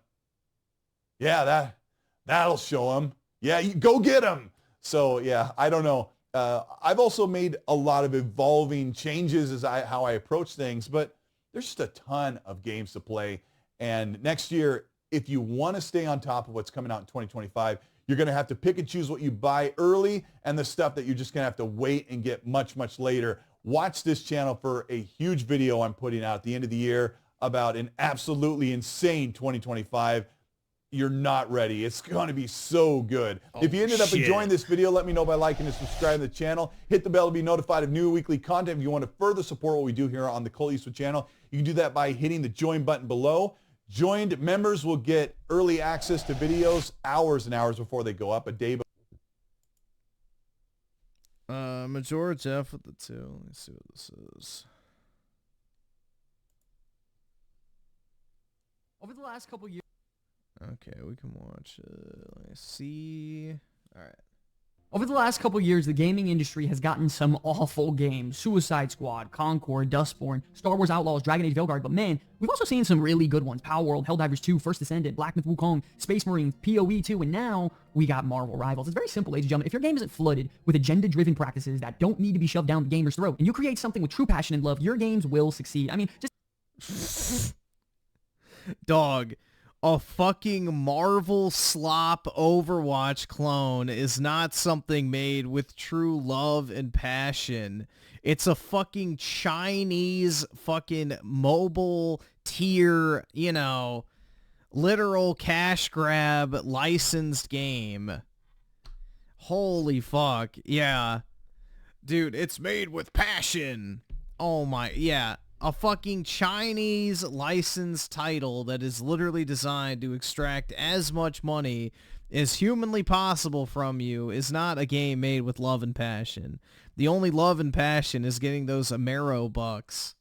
yeah, that'll show them. Yeah, go get them. So yeah, I don't know. I've also made a lot of evolving changes as how I approach things, but there's just a ton of games to play. And next year, if you want to stay on top of what's coming out in 2025, you're going to have to pick and choose what you buy early and the stuff that you're just going to have to wait and get much, much later. Watch this channel for a huge video I'm putting out at the end of the year about an absolutely insane 2025. You're not ready. It's going to be so good. If you ended up enjoying this video, let me know by liking and subscribing to the channel. Hit the bell to be notified of new weekly content. If you want to further support what we do here on the Colt Eastwood channel, you can do that by hitting the join button below. Joined members will get early access to videos hours and hours before they go up, a day before. Majora Jeff with the 2. Let me see what this is. Over the last couple years. Okay, we can watch it. Let me see. All right. Over the last couple years, the gaming industry has gotten some awful games. Suicide Squad, Concord, Dustborn, Star Wars Outlaws, Dragon Age Veilguard, but man, we've also seen some really good ones. Power World, Helldivers 2, First Descendant, Black Myth Wukong, Space Marines, PoE 2, and now we got MarveL Rivals. It's very simple, ladies and gentlemen. If your game isn't flooded with agenda-driven practices that don't need to be shoved down the gamer's throat, and you create something with true passion and love, your games will succeed. I mean, just... Dog. A fucking MarveL slop Overwatch clone is not something made with true love and passion. It's a fucking Chinese fucking mobile tier, you know, literal cash grab licensed game. Holy fuck. Yeah. Dude, it's made with passion. Oh my, yeah. A fucking Chinese licensed title that is literally designed to extract as much money as humanly possible from you is not a game made with love and passion. The only love and passion is getting those Amero bucks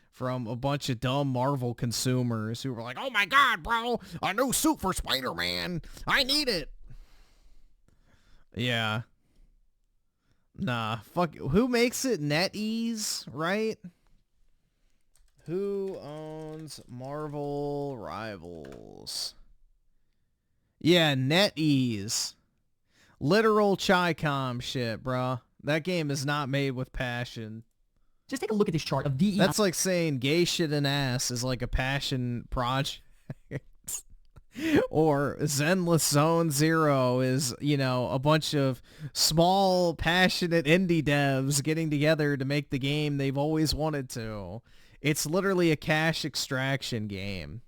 from a bunch of dumb Marvel consumers who were like, oh my god, bro, a new suit for Spider-Man. I need it. Yeah. Nah, fuck. Who makes it? NetEase, right? Who owns Marvel Rivals? Yeah, NetEase. Literal Chi-Com shit, bruh. That game is not made with passion. Just take a look at this chart of DEI. That's like saying gay shit and ass is like a passion project. Or Zenless Zone Zero is, you know, a bunch of small, passionate indie devs getting together to make the game they've always wanted to. It's literally a cash extraction game.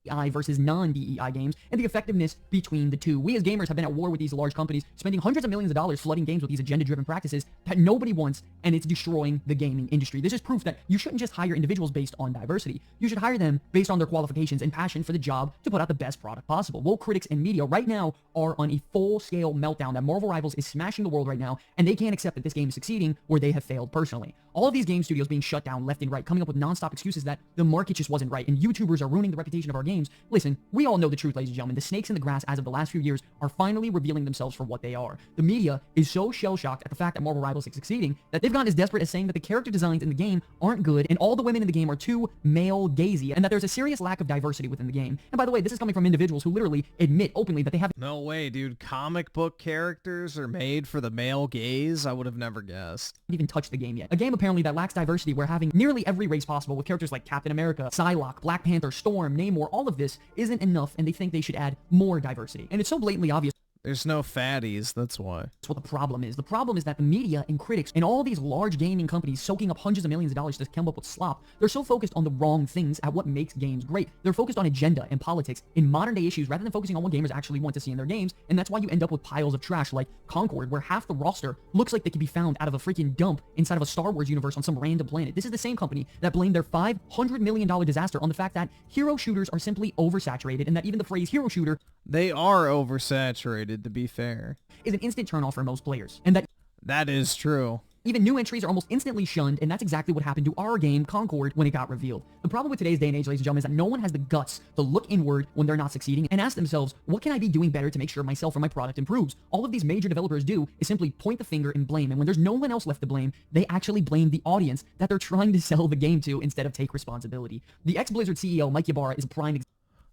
DEI versus non-DEI games, and the effectiveness between the two. We as gamers have been at war with these large companies, spending hundreds of millions of dollars flooding games with these agenda-driven practices that nobody wants, and it's destroying the gaming industry. This is proof that you shouldn't just hire individuals based on diversity. You should hire them based on their qualifications and passion for the job to put out the best product possible. Woke critics and media right now are on a full-scale meltdown that MarveL Rivals is smashing the world right now, and they can't accept that this game is succeeding where they have failed personally. All of these game studios being shut down left and right, coming up with non-stop excuses that the market just wasn't right, and YouTubers are ruining the reputation of our games. Listen, we all know the truth, ladies and gentlemen. The snakes in the grass as of the last few years are finally revealing themselves for what they are. The media is so shell-shocked at the fact that MarveL Rivals is succeeding that they've gotten as desperate as saying that the character designs in the game aren't good and all the women in the game are too male-gazy, and that there's a serious lack of diversity within the game. And by the way, this is coming from individuals who literally admit openly that they have— No way, dude. Comic book characters are made for the male gaze? I would have never guessed. even touched the game yet. A game apparently that lacks diversity, where having nearly every race possible with characters like Captain America, Psylocke, Black Panther, Storm, Namor, all of this isn't enough, and they think they should add more diversity. And it's so blatantly obvious. There's no fatties, that's why. That's what the problem is. The problem is that the media and critics and all these large gaming companies soaking up hundreds of millions of dollars to come up with slop, they're so focused on the wrong things at what makes games great. They're focused on agenda and politics in modern day issues rather than focusing on what gamers actually want to see in their games, and that's why you end up with piles of trash like Concord, where half the roster looks like they could be found out of a freaking dump inside of a Star Wars universe on some random planet. This is the same company that blamed their $500 million disaster on the fact that hero shooters are simply oversaturated, and that even the phrase hero shooter— they are oversaturated, to be fair— is an instant turnoff for most players, and that is true. Even new entries are almost instantly shunned, and that's exactly what happened to our game, Concord, when it got revealed. The problem with today's day and age, ladies and gentlemen, is that no one has the guts to look inward when they're not succeeding and ask themselves, what can I be doing better to make sure myself or my product improves? All of these major developers do is simply point the finger and blame, and when there's no one else left to blame, they actually blame the audience that they're trying to sell the game to instead of take responsibility. The ex-Blizzard CEO, Mike Ybarra, is a prime example.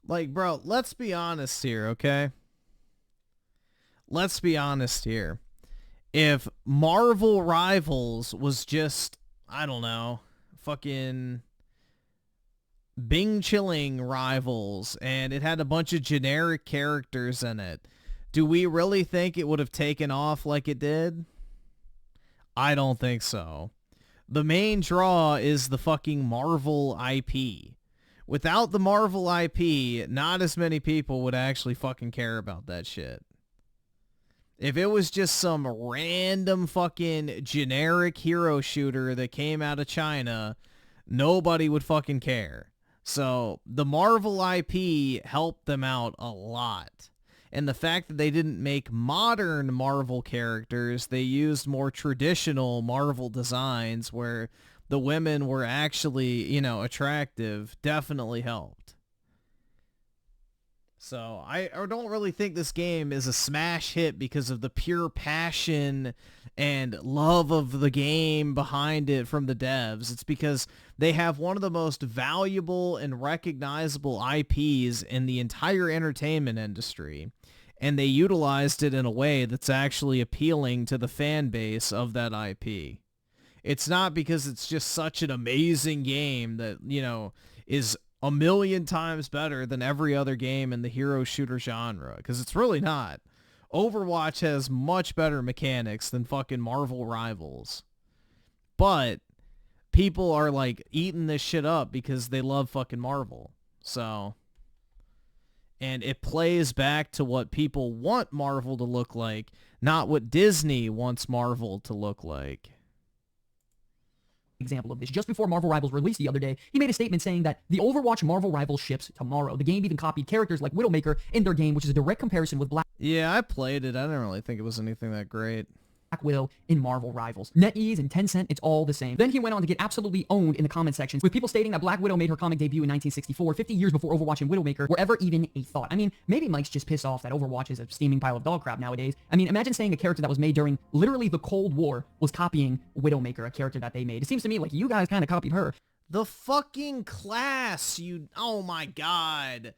Like, bro, let's be honest here, okay? Let's be honest here. If MarveL Rivals was just, I don't know, fucking Bing Chilling Rivals, and it had a bunch of generic characters in it, do we really think it would have taken off like it did? I don't think so. The main draw is the fucking MarveL IP. Without the MarveL IP, not as many people would actually fucking care about that shit. If it was just some random fucking generic hero shooter that came out of China, nobody would fucking care. So the MarveL IP helped them out a lot. And the fact that they didn't make modern Marvel characters, they used more traditional Marvel designs where the women were actually, you know, attractive, definitely helped. So I don't really think this game is a smash hit because of the pure passion and love of the game behind it from the devs. It's because they have one of the most valuable and recognizable IPs in the entire entertainment industry, and they utilized it in a way that's actually appealing to the fan base of that IP. It's not because it's just such an amazing game that, you know, is a million times better than every other game in the hero shooter genre, because it's really not. Overwatch has much better mechanics than fucking MarveL Rivals. But people are like eating this shit up because they love fucking Marvel. So, and it plays back to what people want Marvel to look like, not what Disney wants Marvel to look like. example of this. Just before MarveL Rivals released the other day, he made a statement saying that the Overwatch MarveL Rivals ships tomorrow. The game even copied characters like Widowmaker in their game, which is a direct comparison with Black Yeah, I played it. I didn't really think it was anything that great. Widow in MarveL Rivals. NetEase and Tencent, it's all the same. Then he went on to get absolutely owned in the comment sections, with people stating that Black Widow made her comic debut in 1964, 50 years before Overwatch and Widowmaker were ever even a thought. I mean, maybe Mike's just pissed off that Overwatch is a steaming pile of dog crap nowadays. I mean, imagine saying a character that was made during literally the Cold War was copying Widowmaker, a character that they made. It seems to me like you guys kind of copied her. The fucking class, oh my god.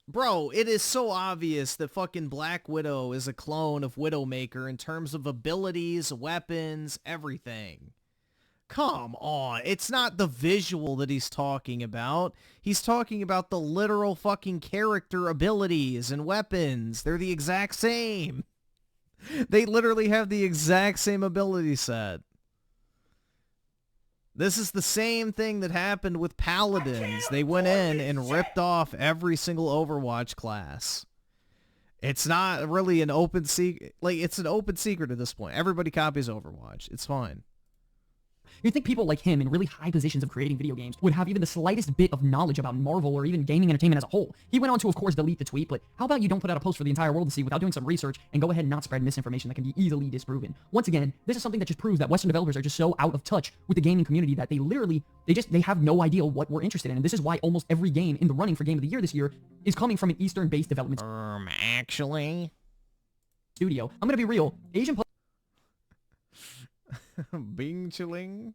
Bro, it is so obvious that fucking Black Widow is a clone of Widowmaker in terms of abilities, weapons, everything. Come on, it's not the visual that he's talking about. He's talking about the literal fucking character abilities and weapons. They're the exact same. They literally have the exact same ability set. This is the same thing that happened with Paladins. They went in and ripped off every single Overwatch class. It's not really an open secret. Like, it's an open secret at this point. Everybody copies Overwatch. It's fine. You'd think people like him in really high positions of creating video games would have even the slightest bit of knowledge about MarveL or even gaming entertainment as a whole. He went on to, of course, delete the tweet, but how about you don't put out a post for the entire world to see without doing some research and go ahead and not spread misinformation that can be easily disproven? Once again, this is something that just proves that Western developers are just so out of touch with the gaming community that they have no idea what we're interested in. And this is why almost every game in the running for Game of the Year this year is coming from an Eastern-based development actually. studio. I'm gonna be real. Asian Bing chilling.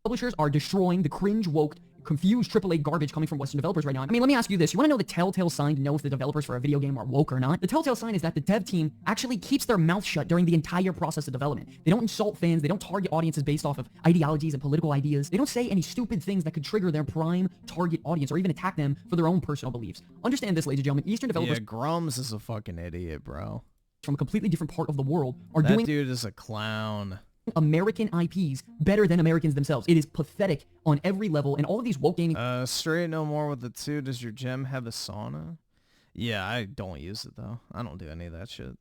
publishers are destroying the cringe, woke, confused AAA garbage coming from Western developers right now. I mean, let me ask you this. You want to know the telltale sign to know if the developers for a video game are woke or not? The telltale sign is that the dev team actually keeps their mouth shut during the entire process of development. They don't insult fans. They don't target audiences based off of ideologies and political ideas. They don't say any stupid things that could trigger their prime target audience or even attack them for their own personal beliefs. Understand this, ladies and gentlemen. Eastern developers... Yeah, Grums is a fucking idiot, bro. ...from a completely different part of the world are that doing... That dude is a clown. American IPs better than Americans themselves. It is pathetic on every level, and all of these woke gaming... Straight no more with the 2. Does your gem have a sauna? Yeah, I don't use it, though. I don't do any of that shit.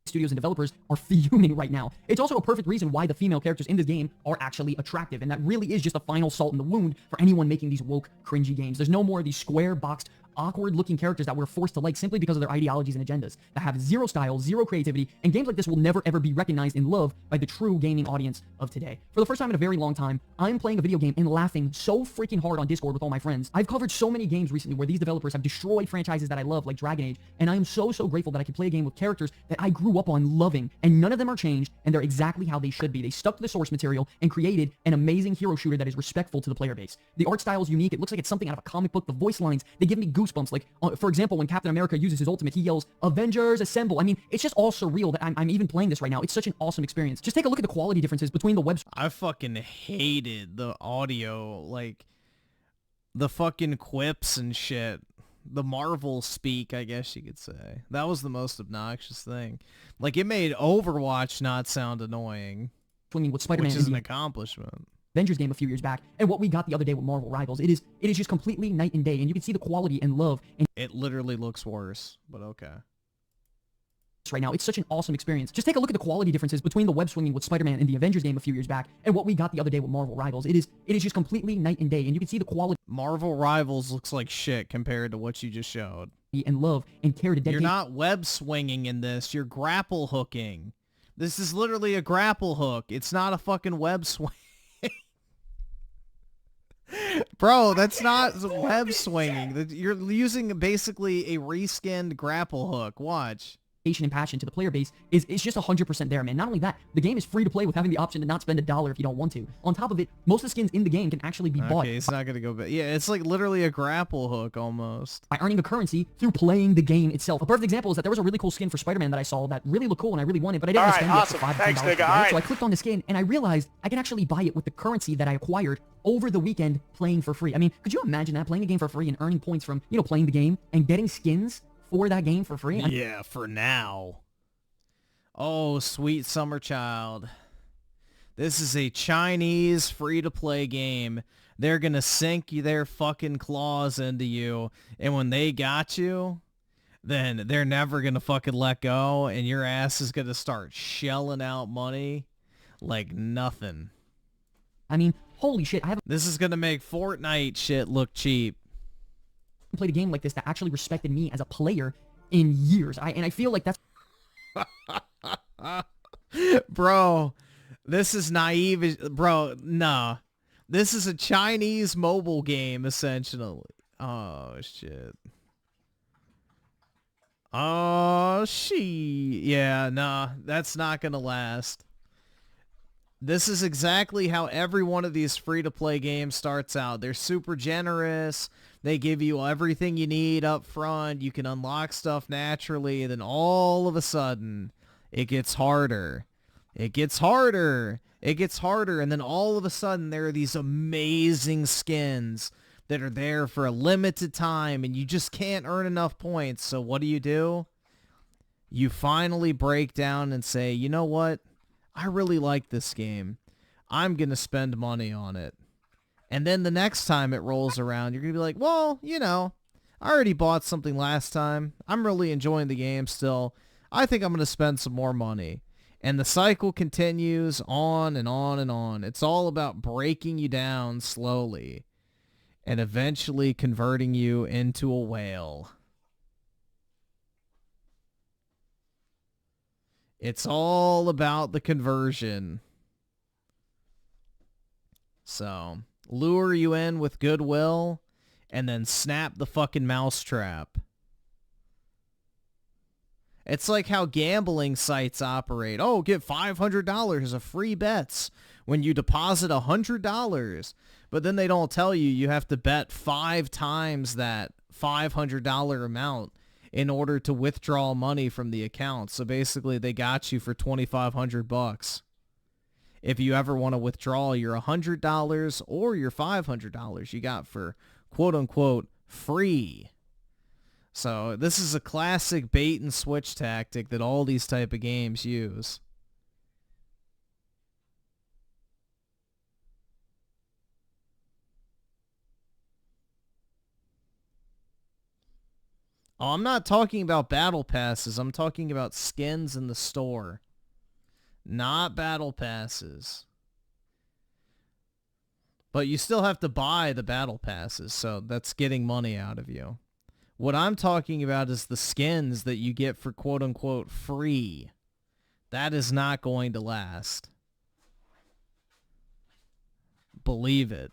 Studios and developers are fuming right now. It's also a perfect reason why the female characters in this game are actually attractive, and that really is just a final salt in the wound for anyone making these woke, cringy games. There's no more of these square-boxed, awkward-looking characters that we're forced to like simply because of their ideologies and agendas, that have zero style, zero creativity, and games like this will never ever be recognized and loved by the true gaming audience of today. For the first time in a very long time, I'm playing a video game and laughing so freaking hard on Discord with all my friends. I've covered so many games recently where these developers have destroyed franchises that I love, like Dragon Age, and I am so grateful that I can play a game with characters that I grew up on loving, and none of them are changed, and they're exactly how they should be. They stuck to the source material and created an amazing hero shooter that is respectful to the player base. The art style is unique. It looks like it's something out of a comic book. The voice lines, they give me goosebumps. Like, for example, when Captain America uses his ultimate, he yells, "Avengers Assemble." I mean, it's just all surreal that I'm even playing this right now. It's such an awesome experience. Just take a look at the quality differences between the web... I fucking hated the audio, like, the fucking quips and shit. The MarveL speak, I guess you could say. That was the most obnoxious thing. Like, it made Overwatch not sound annoying. Swinging with Spider-Man, which is an accomplishment. Avengers game a few years back, and what we got the other day with MarveL Rivals, it is just completely night and day, and you can see the quality and love. And it literally looks worse, but okay. Right now, it's such an awesome experience. Just take a look at the quality differences between the web swinging with Spider-Man and the Avengers game a few years back, and what we got the other day with MarveL Rivals. It is just completely night and day, and you can see the quality. MarveL Rivals looks like shit compared to what you just showed. And love and care to dedicate. You're not web swinging in this. You're grapple hooking. This is literally a grapple hook. It's not a fucking web swing. Bro, that's not web swinging. You're using basically a reskinned grapple hook. Watch. And passion to the player base is just 100% there, man. Not only that, the game is free to play with having the option to not spend $1 if you don't want to. On top of it, most of the skins in the game can actually be bought. Okay, it's not gonna go back. Yeah, it's like literally a grapple hook almost. By earning a currency through playing the game itself. A perfect example is that there was a really cool skin for Spider-Man that I saw that really looked cool and I really wanted, but I didn't spend the extra $5 Thanks, to nigga. it. So I clicked on the skin and I realized I can actually buy it with the currency that I acquired over the weekend playing for free. I mean, could you imagine that? Playing a game for free and earning points from, playing the game and getting skins for that game for free? Yeah, for now. Oh, sweet summer child. This is a Chinese free-to-play game. They're gonna sink their fucking claws into you, and when they got you, then they're never gonna fucking let go, and your ass is gonna start shelling out money like nothing. I mean, holy shit, I haven't This is gonna make Fortnite shit look cheap. played a game like this that actually respected me as a player in years. And I feel like that's... Bro, this is naive. Bro, nah. This is a Chinese mobile game, essentially. Oh, shit. Oh, yeah, nah. That's not gonna last. This is exactly how every one of these free-to-play games starts out. They're super generous. They give you everything you need up front. You can unlock stuff naturally. And then all of a sudden, it gets harder. It gets harder. It gets harder. And then all of a sudden, there are these amazing skins that are there for a limited time. And you just can't earn enough points. So what do? You finally break down and say, you know what? I really like this game. I'm going to spend money on it. And then the next time it rolls around, you're going to be like, well, you know, I already bought something last time. I'm really enjoying the game still. I think I'm going to spend some more money. And the cycle continues on and on and on. It's all about breaking you down slowly and eventually converting you into a whale. It's all about the conversion. So, lure you in with goodwill, and then snap the fucking mousetrap. It's like how gambling sites operate. Oh, get $500 of free bets when you deposit $100. But then they don't tell you you have to bet 5 times that $500 amount in order to withdraw money from the account. So basically they got you for $2,500. If you ever want to withdraw your $100 or your $500 you got for quote unquote free. So this is a classic bait and switch tactic that all these type of games use. Oh, I'm not talking about battle passes. I'm talking about skins in the store. Not battle passes. But you still have to buy the battle passes, so that's getting money out of you. What I'm talking about is the skins that you get for quote-unquote free. That is not going to last. Believe it.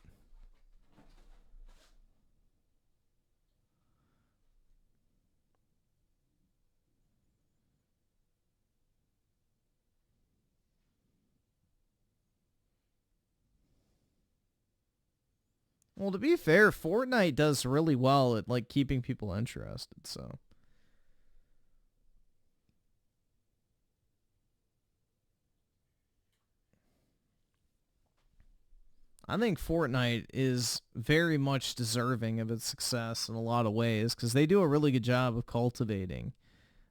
Well, to be fair, Fortnite does really well at, like, keeping people interested, so. I think Fortnite is very much deserving of its success in a lot of ways, because they do a really good job of cultivating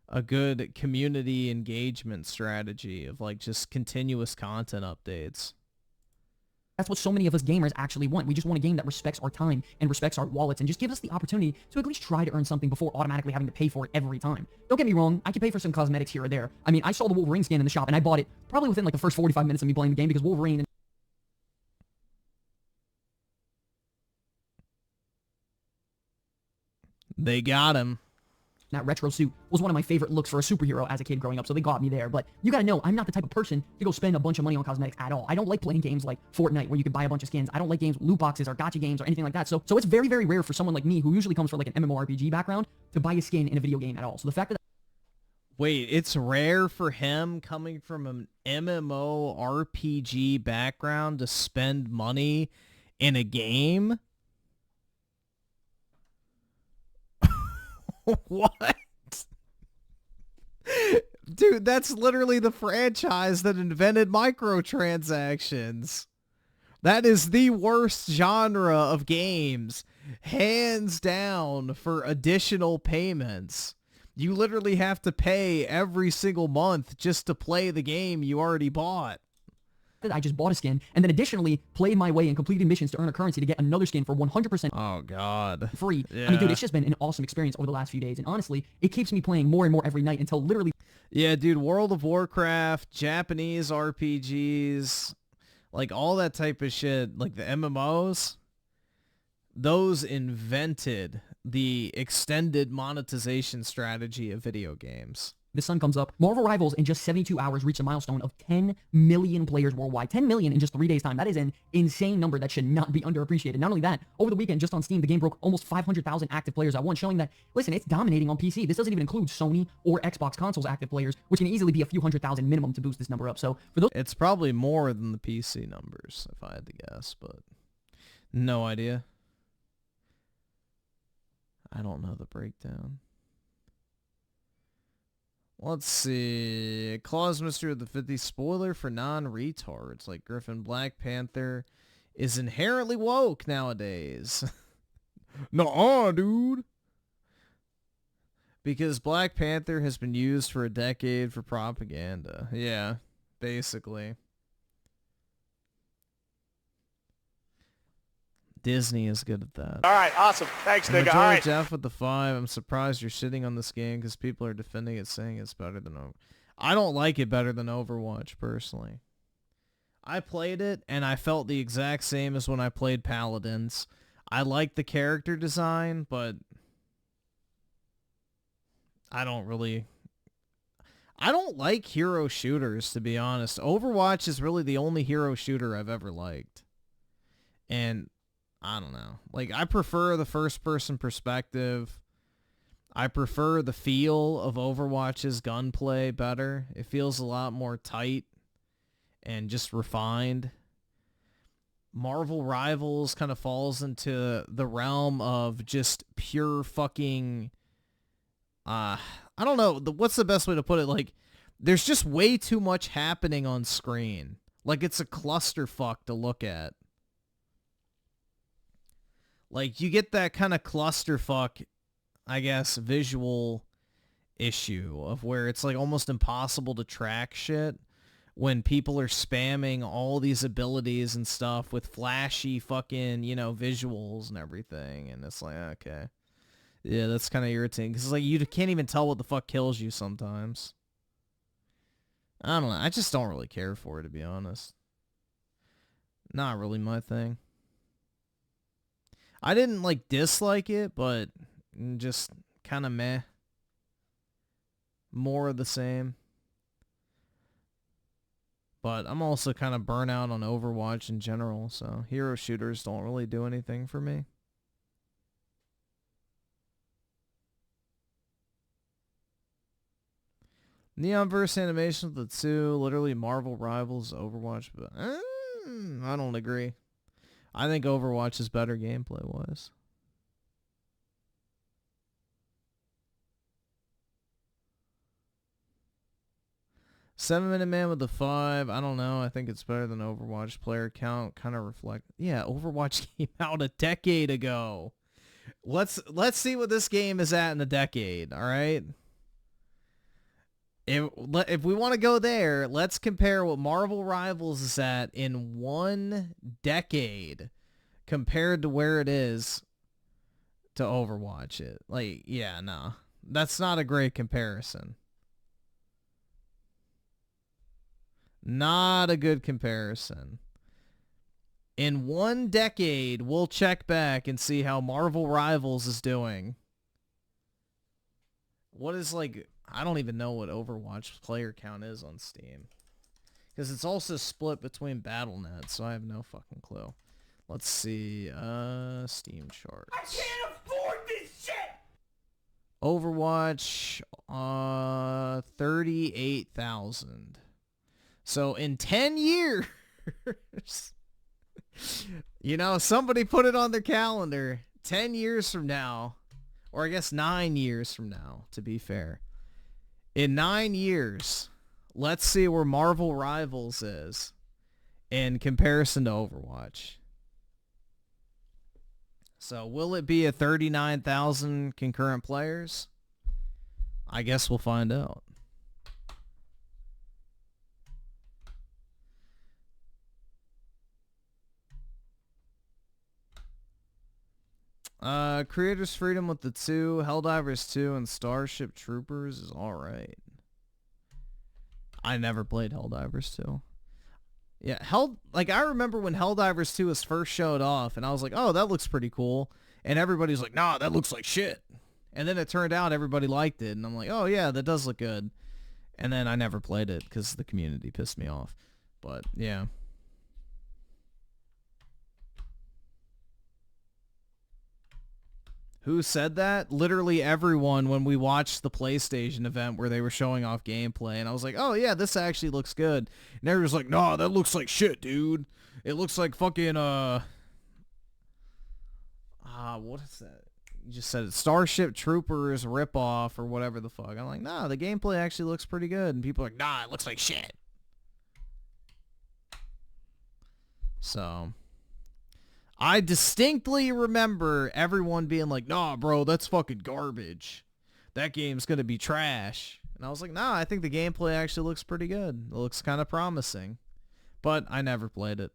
a good community engagement strategy of, like, just continuous content updates. That's what so many of us gamers actually want. We just want a game that respects our time and respects our wallets and just gives us the opportunity to at least try to earn something before automatically having to pay for it every time. Don't get me wrong, I can pay for some cosmetics here or there. I mean, I saw the Wolverine skin in the shop and I bought it probably within like the first 45 minutes of me playing the game because Wolverine and they got him. that retro suit was one of my favorite looks for a superhero as a kid growing up, so they got me there. But you gotta know, I'm not the type of person to go spend a bunch of money on cosmetics at all. I don't like playing games like Fortnite where you can buy a bunch of skins. I don't like games with loot boxes or gacha games or anything like that. So it's very, very rare for someone like me, who usually comes from like an MMORPG background, to buy a skin in a video game at all. So the fact that... Wait, it's rare for him coming from an MMORPG background to spend money in a game? What? Dude, that's literally the franchise that invented microtransactions. That is the worst genre of games, hands down, for additional payments. You literally have to pay every single month just to play the game you already bought. I just bought a skin, and then additionally played my way and completed missions to earn a currency to get another skin for 100% oh god free. Yeah. I mean, dude, it's just been an awesome experience over the last few days, and honestly, it keeps me playing more and more every night until literally... Yeah, dude, World of Warcraft, Japanese RPGs, Like all that type of shit, like the MMOs, those invented the extended monetization strategy of video games. The sun comes up. Marvel Rivals in just 72 hours reached a milestone of 10 million players worldwide. 10 million in just 3 days time. That is an insane number that should not be underappreciated. Not only that, over the weekend, just on Steam, the game broke almost 500,000 active players at once, showing that, listen, it's dominating on PC. This doesn't even include Sony or Xbox consoles active players, which can easily be a few 100,000 minimum to boost this number up. So for those... It's probably more than the PC numbers, if I had to guess, but no idea. I don't know the breakdown. Let's see. Claus Mystery of the 50 spoiler for non-retards like Griffin. Black Panther is inherently woke nowadays. Nuh-uh, dude. Because Black Panther has been used for a decade for propaganda. Yeah, basically. Disney is good at that. All right, awesome. Thanks, nigga. All right. Jeff with the 5. I'm surprised you're shitting on this game because people are defending it, saying it's better than Overwatch. I don't like it better than Overwatch, personally. I played it, and I felt the exact same as when I played Paladins. I like the character design, but I don't like hero shooters, to be honest. Overwatch is really the only hero shooter I've ever liked. And I don't know. Like, I prefer the first-person perspective. I prefer the feel of Overwatch's gunplay better. It feels a lot more tight and just refined. Marvel Rivals kind of falls into the realm of just pure fucking... I don't know. What's the best way to put it? Like, there's just way too much happening on screen. Like, it's a clusterfuck to look at. Like, you get that kind of clusterfuck, I guess, visual issue of where it's, like, almost impossible to track shit when people are spamming all these abilities and stuff with flashy fucking, you know, visuals and everything. And it's like, okay. Yeah, that's kind of irritating. Because, like, you can't even tell what the fuck kills you sometimes. I don't know. I just don't really care for it, to be honest. Not really my thing. I didn't, like, dislike it, but just kind of meh. More of the same. But I'm also kind of burnt out on Overwatch in general, so hero shooters don't really do anything for me. Neonverse animation of the 2, literally Marvel Rivals, Overwatch, but I don't agree. I think Overwatch is better gameplay-wise. Seven-Minute Man with the 5. I don't know. I think it's better than Overwatch. Player count kind of reflect. Yeah, Overwatch came out a decade ago. Let's see what this game is at in a decade. All right. If we want to go there, let's compare what Marvel Rivals is at in 1 decade compared to where it is to Overwatch. It like, yeah, no, that's not a great comparison. Not a good comparison. In 1 decade, we'll check back and see how Marvel Rivals is doing. What is, like, I don't even know what Overwatch player count is on Steam. Because it's also split between Battle.net, so I have no fucking clue. Let's see, Steam charts. I can't afford this shit! Overwatch, 38,000. So in 10 years, you know, somebody put it on their calendar. 10 years from now, or I guess 9 years from now, to be fair. In 9 years, let's see where Marvel Rivals is in comparison to Overwatch. So will it be a 39,000 concurrent players? I guess we'll find out. Creators Freedom with the 2, Helldivers 2, and Starship Troopers is alright. I never played Helldivers 2. Yeah, like I remember when Helldivers 2 was first showed off, and I was like, oh, that looks pretty cool. And everybody's like, nah, that looks like shit. And then it turned out everybody liked it, and I'm like, oh yeah, that does look good. And then I never played it because the community pissed me off. But yeah. Who said that? Literally everyone when we watched the PlayStation event where they were showing off gameplay. And I was like, oh yeah, this actually looks good. And everyone's like, nah, that looks like shit, dude. It looks like fucking, what is that? You just said it. Starship Troopers ripoff or whatever the fuck. I'm like, nah, the gameplay actually looks pretty good. And people are like, nah, it looks like shit. So... I distinctly remember everyone being like, nah, bro, that's fucking garbage. That game's going to be trash. And I was like, nah, I think the gameplay actually looks pretty good. It looks kind of promising. But I never played it.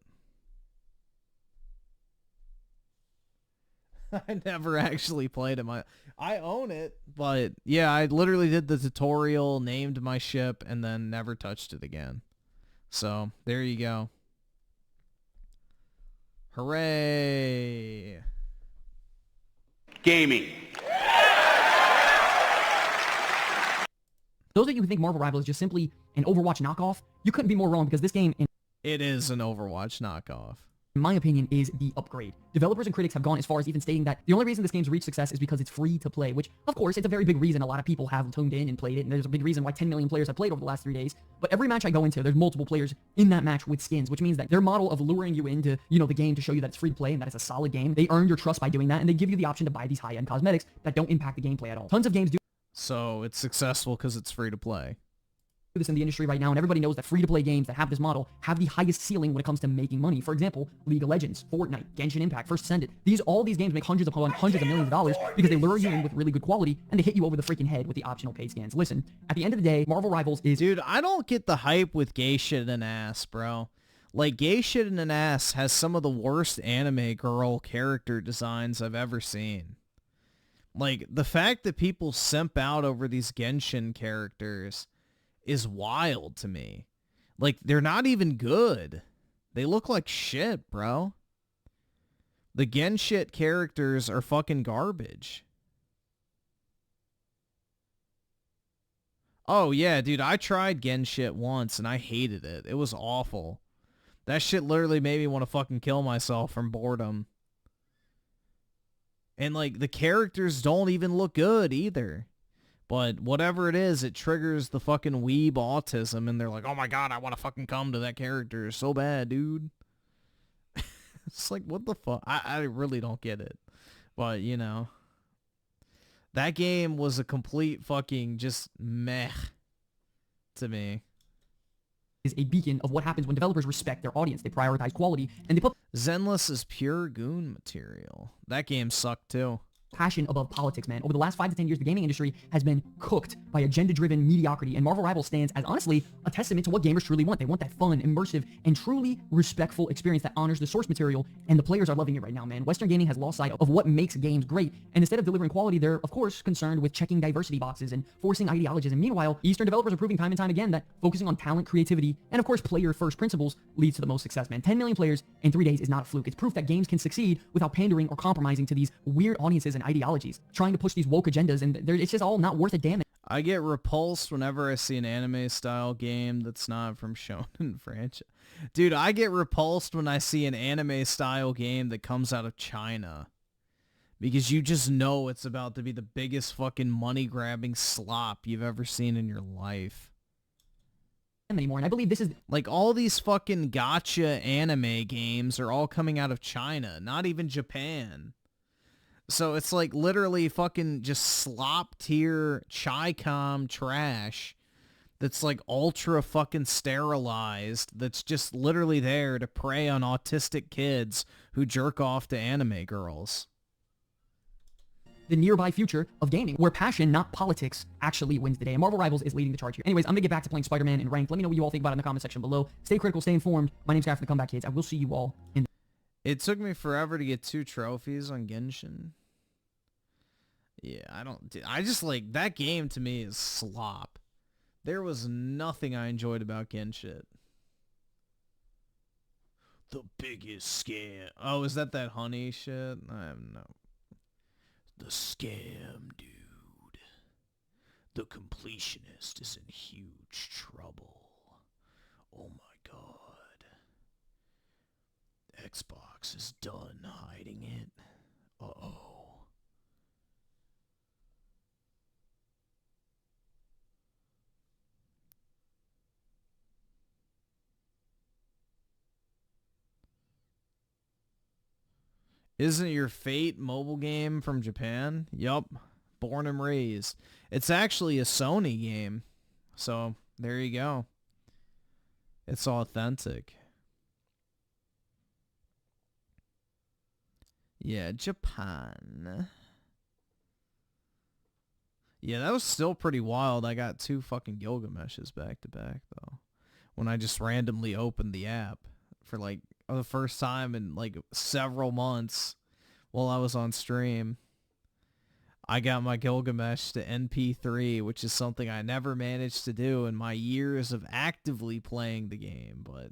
I never actually played it. I own it, but yeah, I literally did the tutorial, named my ship, and then never touched it again. So, there you go. Hooray! Gaming. Those of you who think MarveL Rival is just simply an Overwatch knockoff, you couldn't be more wrong because this game, it is an Overwatch knockoff. In my opinion, is the upgrade. Developers and critics have gone as far as even stating that the only reason this game's reached success is because it's free to play, which, of course, it's a very big reason a lot of people have tuned in and played it, and there's a big reason why 10 million players have played over the last 3 days. But every match I go into, there's multiple players in that match with skins, which means that their model of luring you into, the game to show you that it's free to play and that it's a solid game, they earn your trust by doing that, and they give you the option to buy these high-end cosmetics that don't impact the gameplay at all. Tons of games do So it's successful because it's free to play. This in the industry right now, and everybody knows that free-to-play games that have this model have the highest ceiling when it comes to making money. For example, League of Legends, Fortnite, Genshin Impact, First Ascended. All these games make hundreds of millions of dollars because they lure you in with really good quality and they hit you over the freaking head with the optional paid scans. Listen, at the end of the day, MarveL Rivals is... Dude, I don't get the hype with gay shit in an ass, bro. Like, gay shit in an ass has some of the worst anime girl character designs I've ever seen. Like, the fact that people simp out over these Genshin characters is wild to me. Like, they're not even good. They look like shit, bro. The Genshin characters are fucking garbage. Oh, yeah, dude, I tried Genshin once, and I hated it. It was awful. That shit literally made me want to fucking kill myself from boredom. And, like, the characters don't even look good, either. But whatever it is, it triggers the fucking weeb autism, and they're like, oh my god, I want to fucking come to that character so bad, dude. It's like, what the fuck? I really don't get it. But, that game was a complete fucking just meh to me. Is a beacon of what happens when developers respect their audience. They prioritize quality, and they put... Zenless is pure goon material. That game sucked, too. Passion above politics, man. Over the last 5 to 10 years, the gaming industry has been cooked by agenda-driven mediocrity, and MarveL Rivals stands as, honestly, a testament to what gamers truly want. They want that fun, immersive, and truly respectful experience that honors the source material, and the players are loving it right now, man. Western gaming has lost sight of what makes games great, and instead of delivering quality, they're, of course, concerned with checking diversity boxes and forcing ideologies, and meanwhile, Eastern developers are proving time and time again that focusing on talent, creativity, and, of course, player-first principles leads to the most success, man. 10 million players in 3 days is not a fluke. It's proof that games can succeed without pandering or compromising to these weird audiences and ideologies. Trying to push these woke agendas, and it's just all not worth a damn. I get repulsed whenever I see an anime-style game that's not from Shonen franchise. Dude, I get repulsed when I see an anime-style game that comes out of China. Because you just know it's about to be the biggest fucking money-grabbing slop you've ever seen in your life. Anymore, and I believe this is... Like, all these fucking gacha anime games are all coming out of China, not even Japan. So it's like literally fucking just slop tier Chi-Com trash that's like ultra fucking sterilized, that's just literally there to prey on autistic kids who jerk off to anime girls. The nearby future of gaming, where passion, not politics, actually wins the day. And MarveL Rivals is leading the charge here. Anyways, I'm gonna get back to playing Spider-Man in ranked. Let me know what you all think about it in the comment section below. Stay critical, stay informed. My name's Guy from the Comeback Kids. I will see you all in It took me forever to get 2 trophies on Genshin. Yeah, I just like, that game to me is slop. There was nothing I enjoyed about Genshin. The biggest scam. Oh, is that honey shit? I have no. The scam, dude. The completionist is in huge trouble. Oh my god. Xbox is done hiding it. Uh-oh. Isn't your Fate mobile game from Japan? Yup. Born and raised. It's actually a Sony game. So, there you go. It's authentic. Yeah, Japan. Yeah, that was still pretty wild. I got 2 fucking Gilgameshes back to back, though. When I just randomly opened the app for, like, the first time in, like, several months while I was on stream. I got my Gilgamesh to NP3, which is something I never managed to do in my years of actively playing the game, but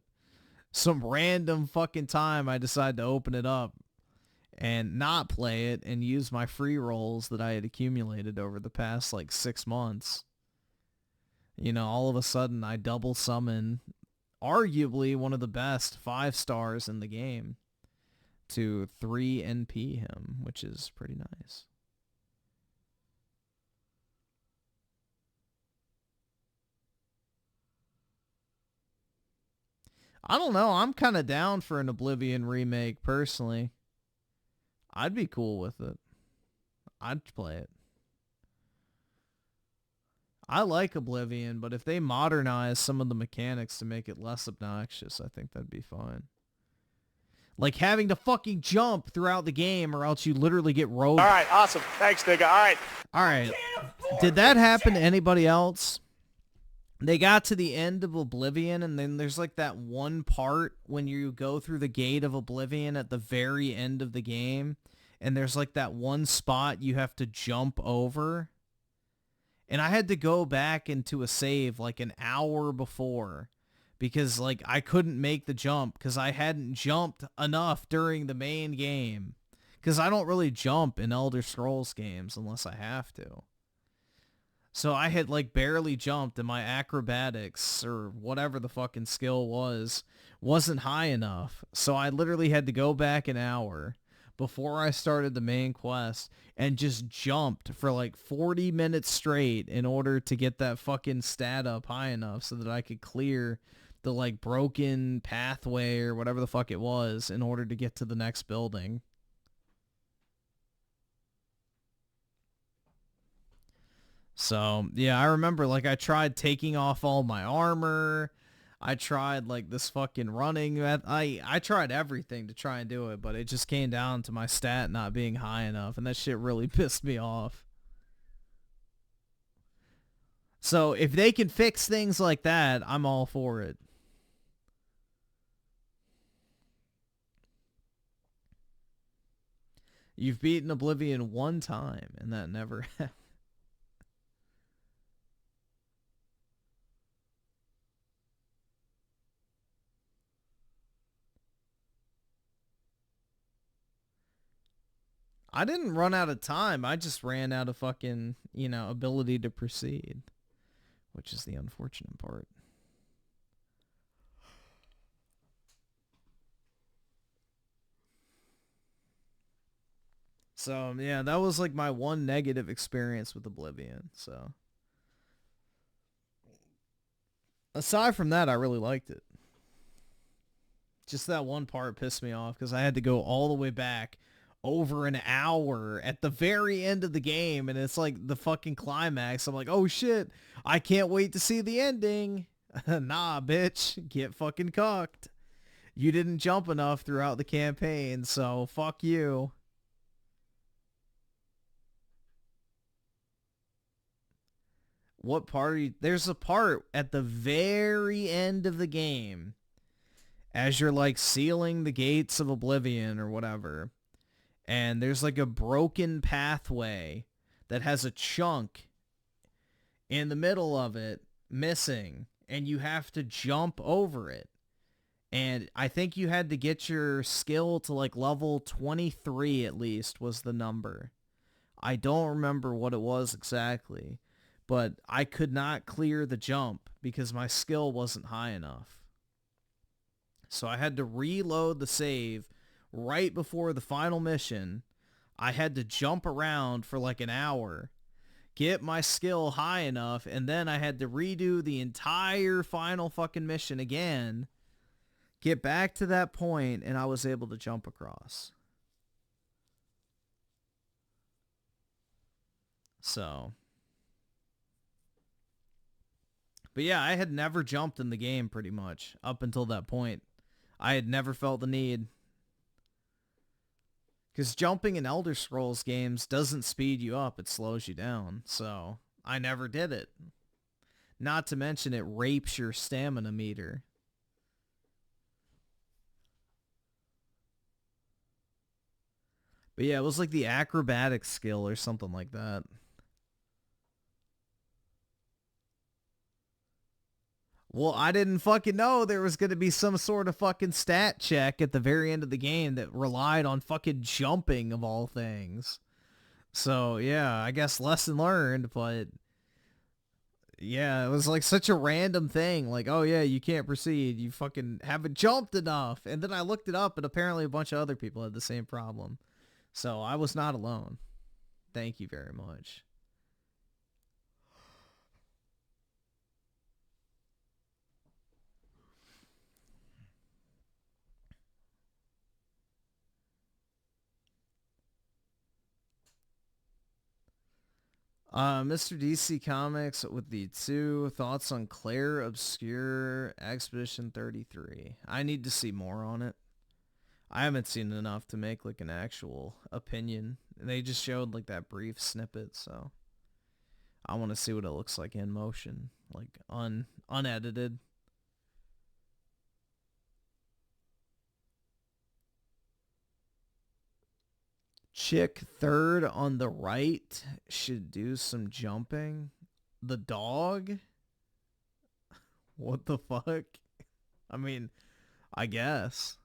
some random fucking time I decided to open it up and not play it and use my free rolls that I had accumulated over the past, like, 6 months. You know, all of a sudden I double summon arguably one of the best 5 stars in the game to 3 NP him, which is pretty nice. I don't know. I'm kind of down for an Oblivion remake, personally. I'd be cool with it. I'd play it. I like Oblivion, but if they modernize some of the mechanics to make it less obnoxious, I think that'd be fine. Like having to fucking jump throughout the game or else you literally get rolled. All right, awesome. Thanks, nigga. All right. All right. Did that happen to anybody else? They got to the end of Oblivion, and then there's like that one part when you go through the gate of Oblivion at the very end of the game, and there's like that one spot you have to jump over. And I had to go back into a save like an hour before because like I couldn't make the jump because I hadn't jumped enough during the main game. Because I don't really jump in Elder Scrolls games unless I have to. So I had like barely jumped and my acrobatics or whatever the fucking skill wasn't high enough. So I literally had to go back an hour before I started the main quest and just jumped for like 40 minutes straight in order to get that fucking stat up high enough so that I could clear the like broken pathway or whatever the fuck it was in order to get to the next building. So, yeah, I remember, like, I tried taking off all my armor. I tried, like, this fucking running. I tried everything to try and do it, but it just came down to my stat not being high enough, and that shit really pissed me off. So, if they can fix things like that, I'm all for it. You've beaten Oblivion one time, and that never happened. I didn't run out of time. I just ran out of fucking, you know, ability to proceed, which is the unfortunate part. So, yeah, that was like my one negative experience with Oblivion, so. Aside from that, I really liked it. Just that one part pissed me off because I had to go all the way back over an hour at the very end of the game, and it's like the fucking climax. I'm like, oh shit, I can't wait to see the ending. Nah, bitch, get fucking cocked. You didn't jump enough throughout the campaign, so fuck you. What part are you? There's a part at the very end of the game as you're like sealing the gates of Oblivion or whatever. And there's like a broken pathway that has a chunk in the middle of it missing, and you have to jump over it. And I think you had to get your skill to like level 23 at least was the number. I don't remember what it was exactly, but I could not clear the jump because my skill wasn't high enough. So I had to reload the save right before the final mission. I had to jump around for like an hour, get my skill high enough, and then I had to redo the entire final fucking mission again, get back to that point, and I was able to jump across. So. But yeah, I had never jumped in the game pretty much up until that point. I had never felt the need. Because jumping in Elder Scrolls games doesn't speed you up, it slows you down. So I never did it. Not to mention it rapes your stamina meter. But yeah, it was like the acrobatic skill or something like that. Well, I didn't fucking know there was going to be some sort of fucking stat check at the very end of the game that relied on fucking jumping of all things. So, yeah, I guess lesson learned, but yeah, it was like such a random thing. Like, oh yeah, you can't proceed. You fucking haven't jumped enough. And then I looked it up and apparently a bunch of other people had the same problem. So I was not alone. Thank you very much. Mr. DC Comics with the 2 thoughts on Claire Obscure Expedition 33. I need to see more on it. I haven't seen enough to make like an actual opinion. They just showed like that brief snippet, so I want to see what it looks like in motion, like unedited. Chick third on the right should do some jumping. The dog? What the fuck? I mean, I guess.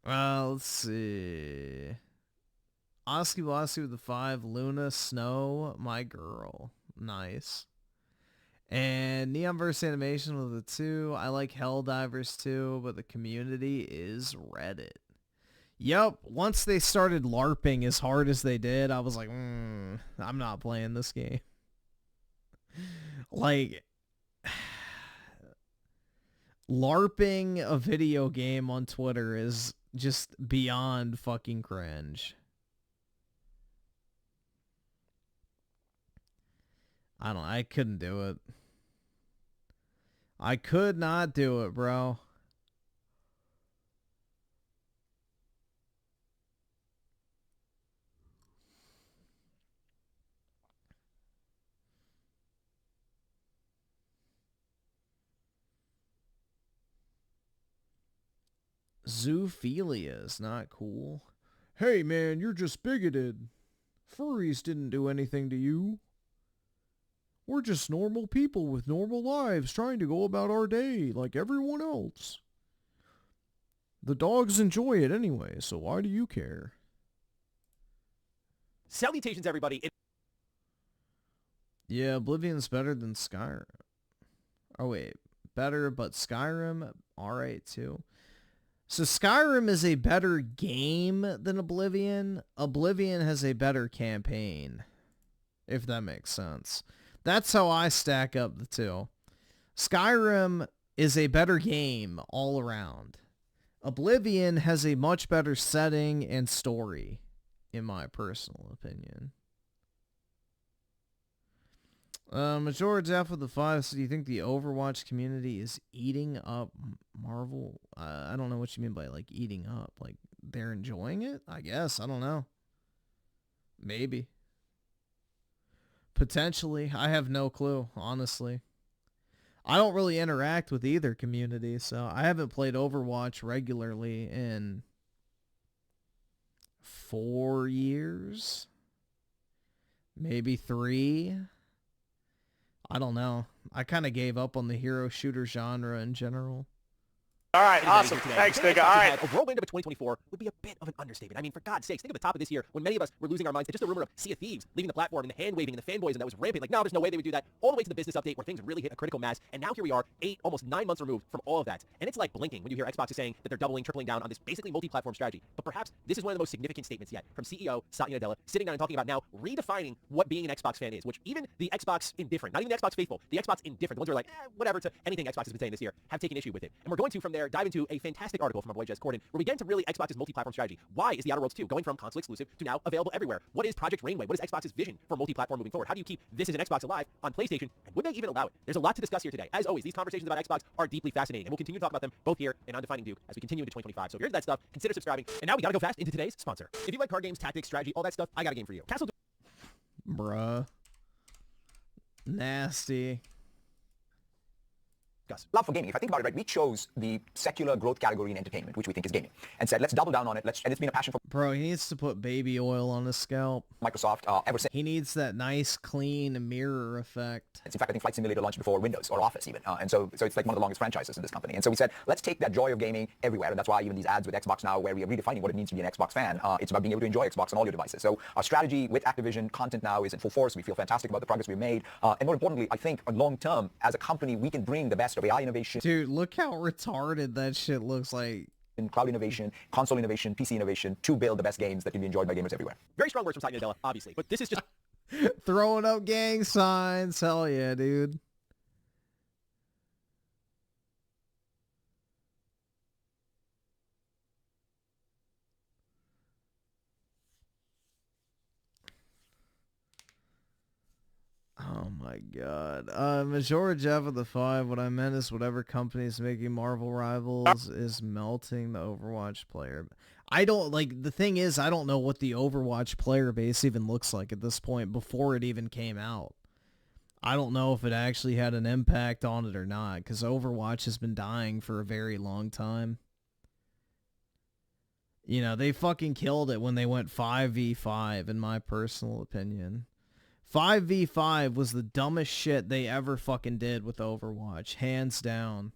Let's see. Oski Boski with the 5. Luna Snow, my girl. Nice. And Neonverse Animation with the 2. I like Helldivers too, but the community is Reddit. Yep, once they started LARPing as hard as they did, I was like, I'm not playing this game. Like, LARPing a video game on Twitter is just beyond fucking cringe. I couldn't do it. I could not do it, bro. Zoophilia is not cool. Hey man, you're just bigoted. Furries didn't do anything to you. We're just normal people with normal lives trying to go about our day like everyone else. The dogs enjoy it anyway, so why do you care? Salutations, everybody. Yeah, Oblivion's better than Skyrim. Oh wait, better, but Skyrim, alright too. So Skyrim is a better game than Oblivion. Oblivion has a better campaign, if that makes sense. That's how I stack up the two. Skyrim is a better game all around. Oblivion has a much better setting and story, in my personal opinion. Majority F with the 5. So do you think the Overwatch community is eating up MarveL? I don't know what you mean by like eating up. Like they're enjoying it? I guess. I don't know. Maybe. Potentially. I have no clue, honestly. I don't really interact with either community, so I haven't played Overwatch regularly in 4 years. Maybe 3. I don't know. I kind of gave up on the hero shooter genre in general. All right, awesome. Thanks, nigga. All right. A whirlwind of a 2024 would be a bit of an understatement. I mean, for God's sakes, think of the top of this year when many of us were losing our minds to just the rumor of Sea of Thieves leaving the platform and the hand-waving and the fanboys, and that was rampant. Like, no, there's no way they would do that. All the way to the business update where things really hit a critical mass, and now here we are, almost 9 months removed from all of that. And it's like blinking when you hear Xbox is saying that they're doubling, tripling down on this basically multi-platform strategy. But perhaps this is one of the most significant statements yet from CEO Satya Nadella sitting down and talking about now redefining what being an Xbox fan is, which even the Xbox indifferent, not even the Xbox faithful, the Xbox indifferent, the ones who are like, whatever to anything Xbox has been saying this year, have taken issue with it. And we're going to, from there, dive into a fantastic article from our boy Jez Corden, where we get into really Xbox's multi-platform strategy. Why is The Outer Worlds 2 going from console exclusive to now available everywhere? What is Project Rainway? What is Xbox's vision for multi-platform moving forward? How do you keep this as an Xbox alive on PlayStation? And would they even allow it? There's a lot to discuss here today. As always, these conversations about Xbox are deeply fascinating, and we'll continue to talk about them both here and on Defining Duke as we continue into 2025. So if you're into that stuff, consider subscribing. And now we gotta go fast into today's sponsor. If you like card games, tactics, strategy, all that stuff, I got a game for you. Castle. Bruh. Nasty. Love for gaming. If I think about it, right, we chose the secular growth category in entertainment, which we think is gaming, and said, let's double down on it. And it's been a passion for Bro, he needs to put baby oil on his scalp. Microsoft ever since. He needs that nice, clean mirror effect. In fact, I think Flight Simulator launched before Windows or Office even. And so it's like one of the longest franchises in this company. And so we said, let's take that joy of gaming everywhere. And that's why even these ads with Xbox now, where we are redefining what it means to be an Xbox fan. It's about being able to enjoy Xbox on all your devices. So our strategy with Activision content now is in full force. We feel fantastic about the progress we've made. And more importantly, I think long term, as a company, we can bring the best of AI innovation. Dude, look how retarded that shit looks like. In cloud innovation, console innovation, PC innovation, to build the best games that can be enjoyed by gamers everywhere. Very strong words from Satya Nadella, obviously, but this is just throwing up gang signs. Hell yeah, dude. Oh my god. Majora Java the 5, what I meant is whatever company is making MarveL Rivals is melting the Overwatch player. I don't, like, the thing is, I don't know what the Overwatch player base even looks like at this point before it even came out. I don't know if it actually had an impact on it or not, because Overwatch has been dying for a very long time. You know, they fucking killed it when they went 5v5, in my personal opinion. 5v5 was the dumbest shit they ever fucking did with Overwatch, hands down.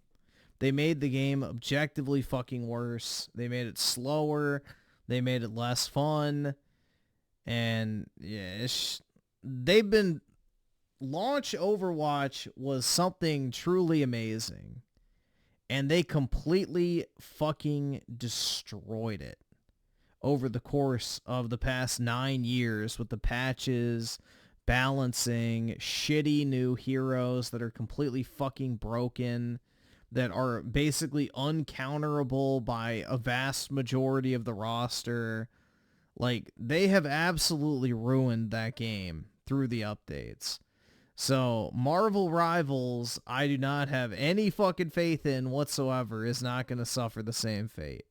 They made the game objectively fucking worse. They made it slower. They made it less fun. And yeah, they've been... Launch Overwatch was something truly amazing. And they completely fucking destroyed it over the course of the past 9 years with the patches, balancing, shitty new heroes that are completely fucking broken, that are basically uncounterable by a vast majority of the roster. Like, they have absolutely ruined that game through the updates. So, MarveL Rivals, I do not have any fucking faith in whatsoever, is not going to suffer the same fate.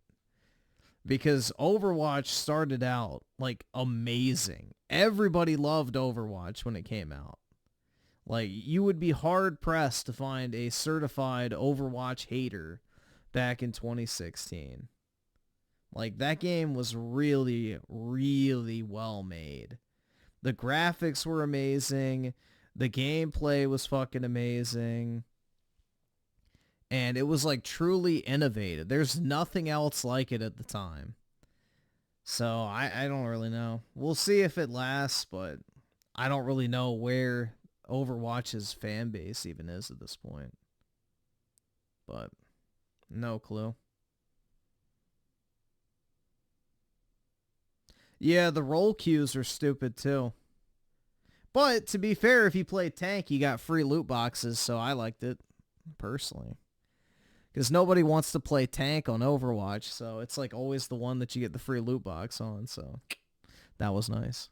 Because Overwatch started out, like, amazing. Everybody loved Overwatch when it came out. Like, you would be hard-pressed to find a certified Overwatch hater back in 2016. Like, that game was really, really well made. The graphics were amazing. The gameplay was fucking amazing. And it was, like, truly innovative. There's nothing else like it at the time. So, I don't really know. We'll see if it lasts, but I don't really know where Overwatch's fan base even is at this point. But, no clue. Yeah, the role queues are stupid, too. But, to be fair, if you play tank, you got free loot boxes, so I liked it, personally. Because nobody wants to play tank on Overwatch, so it's like always the one that you get the free loot box on, so that was nice.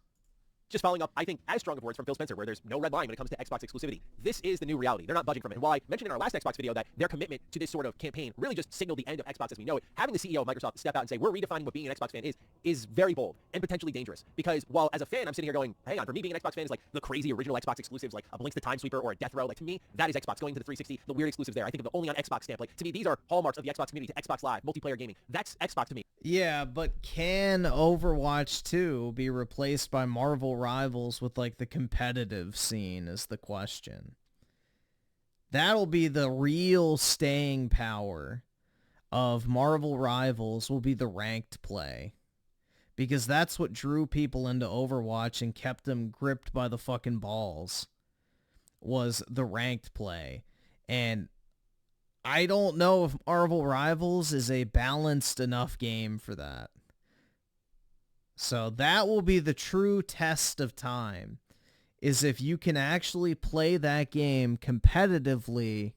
Just following up, I think, as strong of words from Phil Spencer, where there's no red line when it comes to Xbox exclusivity. This is the new reality. They're not budging from it. And while I mentioned in our last Xbox video that their commitment to this sort of campaign really just signaled the end of Xbox as we know it, having the CEO of Microsoft step out and say, we're redefining what being an Xbox fan is very bold and potentially dangerous. Because while as a fan, I'm sitting here going, hang on, for me being an Xbox fan is like the crazy original Xbox exclusives, like a Blinks the Time Sweeper or a Death Row. Like, to me, that is Xbox. Going to the 360, the weird exclusives there. I think of the only on Xbox stamp. Like, to me, these are hallmarks of the Xbox community to Xbox Live, multiplayer gaming. That's Xbox to me. Yeah, but can Overwatch 2 be replaced by MarveL Rivals with like the competitive scene is the question. That'll be the real staying power of MarveL Rivals, will be the ranked play. Because that's what drew people into Overwatch and kept them gripped by the fucking balls, was the ranked play. And I don't know if MarveL Rivals is a balanced enough game for that. So that will be the true test of time, is if you can actually play that game competitively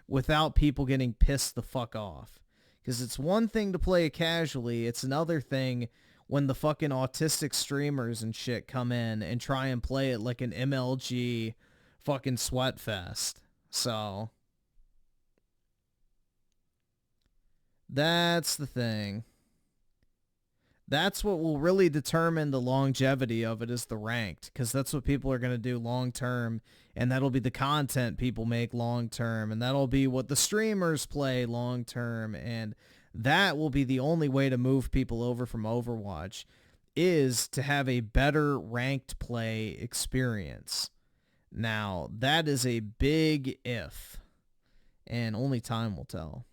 without people getting pissed the fuck off. Because it's one thing to play it casually, it's another thing when the fucking autistic streamers and shit come in and try and play it like an MLG fucking sweat fest. So that's the thing. That's what will really determine the longevity of it, is the ranked, because that's what people are going to do long term, and that'll be the content people make long term, and that'll be what the streamers play long term, and that will be the only way to move people over from Overwatch, is to have a better ranked play experience. Now, that is a big if, and only time will tell.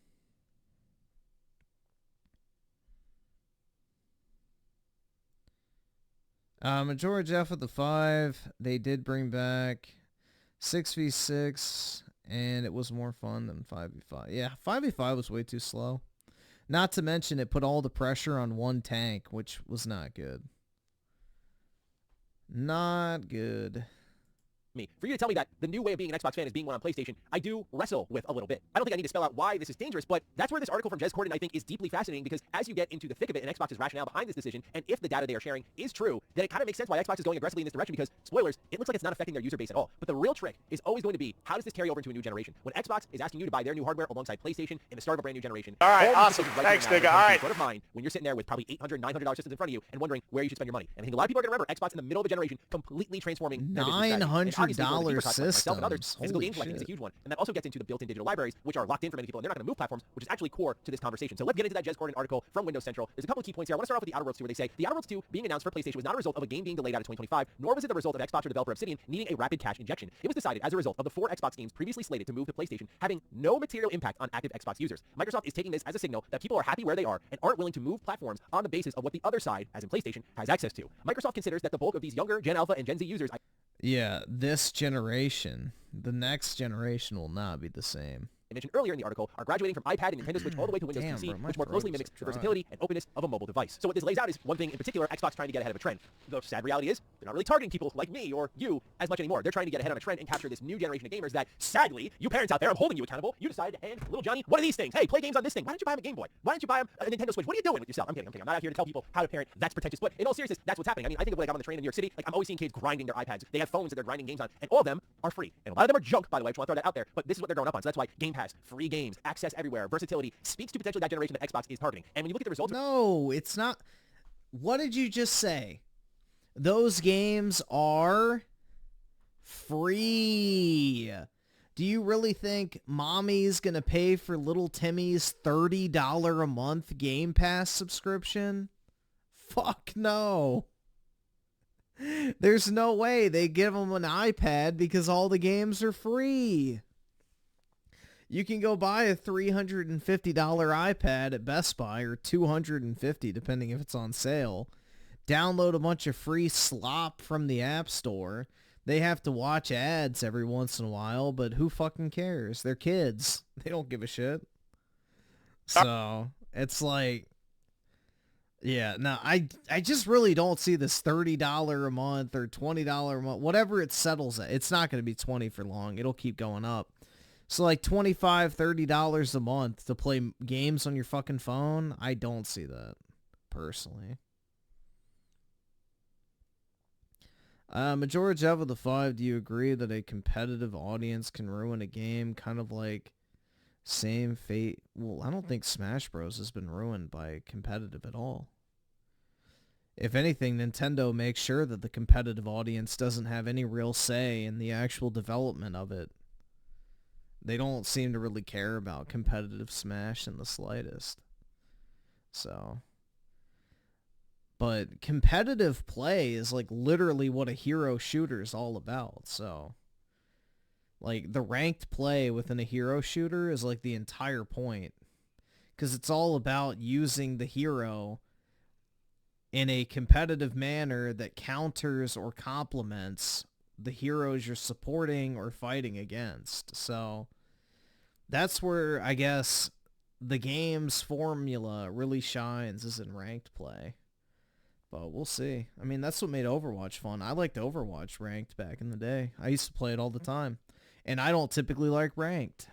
Majority Jeff with the 5, they did bring back 6v6, and it was more fun than 5v5. Yeah, 5v5 was way too slow. Not to mention it put all the pressure on one tank, which was not good. Not good. Me. For you to tell me that the new way of being an Xbox fan is being one on PlayStation, I do wrestle with a little bit. I don't think I need to spell out why this is dangerous, but that's where this article from Jez Corden, I think, is deeply fascinating, because as you get into the thick of it and Xbox's rationale behind this decision, and if the data they are sharing is true, then it kind of makes sense why Xbox is going aggressively in this direction, because, spoilers, it looks like it's not affecting their user base at all. But the real trick is always going to be, how does this carry over into a new generation? When Xbox is asking you to buy their new hardware alongside PlayStation in the start of a brand new generation. All right, awesome. Thanks, nigga. All right. Front of mind, when you're sitting there with probably $800, $900 systems in front of you and wondering where you should spend your money. And I think a lot of people are going to remember Xbox in the middle of a generation completely transforming their business strategy. $900 myself and others, systems. physical game collecting is a huge one. And that also gets into the built-in digital libraries, which are locked in for many people, and they're not going to move platforms, which is actually core to this conversation. So let's get into that Jez Corden article from Windows Central. There's a couple of key points here. I want to start off with the Outer Worlds 2, where they say, the Outer Worlds 2 being announced for PlayStation was not a result of a game being delayed out of 2025, nor was it the result of Xbox or developer Obsidian needing a rapid cash injection. It was decided as a result of the 4 Xbox games previously slated to move to PlayStation having no material impact on active Xbox users. Microsoft is taking this as a signal that people are happy where they are and aren't willing to move platforms on the basis of what the other side, as in PlayStation, has access to. Microsoft considers that the bulk of these younger Gen Alpha and Gen Z users... Yeah, this generation, the next generation will not be the same. I mentioned earlier in the article, are graduating from iPad and Nintendo Switch all the way to Windows PC, which more closely mimics the versatility and openness of a mobile device. So what this lays out is one thing in particular, Xbox trying to get ahead of a trend. The sad reality is, they're not really targeting people like me or you as much anymore. They're trying to get ahead on a trend and capture this new generation of gamers that, sadly, you parents out there, I'm holding you accountable, you decided to hand little Johnny one of these things. Hey, play games on this thing. Why don't you buy him a Game Boy? Why don't you buy him a Nintendo Switch? What are you doing with yourself? I'm kidding. I'm not out here to tell people how to parent. That's pretentious. But in all seriousness, that's what's happening. I mean, I think of like I'm on the train in New York City, like I'm always seeing kids grinding their iPads. They have phones that they're grinding games on, and all of them are free. And a lot of them are junk, by the way. I just want to throw that out there. But this is what they're growing up on. So that's why Game Pass, free games, access everywhere, versatility, speaks to potentially that generation that Xbox is targeting. And when you look at the results... No, it's not... What did you just say? Those games are free. Do you really think mommy's gonna pay for little Timmy's $30 a month Game Pass subscription? Fuck no. There's no way they give them an iPad because all the games are free. You can go buy a $350 iPad at Best Buy, or $250 depending if it's on sale. Download a bunch of free slop from the App Store. They have to watch ads every once in a while, but who fucking cares? They're kids. They don't give a shit. So, it's like... Yeah, no, I just really don't see this $30 a month or $20 a month, whatever it settles at. It's not going to be 20 for long. It'll keep going up. So like $25, $30 a month to play games on your fucking phone, I don't see that, personally. Majority of the 5, do you agree that a competitive audience can ruin a game, kind of like same fate? Well, I don't think Smash Bros. Has been ruined by competitive at all. If anything, Nintendo makes sure that the competitive audience doesn't have any real say in the actual development of it. They don't seem to really care about competitive Smash in the slightest. So, But competitive play is like literally what a hero shooter is all about. So like the ranked play within a hero shooter is like the entire point. Because it's all about using the hero in a competitive manner that counters or complements the heroes you're supporting or fighting against. So that's where I guess the game's formula really shines, is in ranked play. But we'll see. I mean, that's what made Overwatch fun. I liked Overwatch ranked back in the day. I used to play it all the time. And I don't typically like ranked.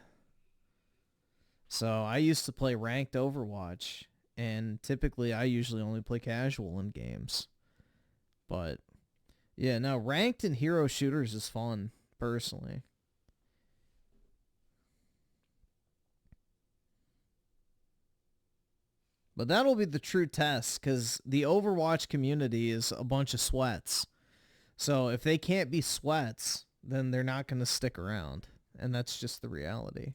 So I used to play ranked Overwatch. And typically I usually only play casual in games. But yeah, no, ranked in hero shooters is fun, personally. But that'll be the true test, because the Overwatch community is a bunch of sweats. So if they can't be sweats, then they're not going to stick around. And that's just the reality.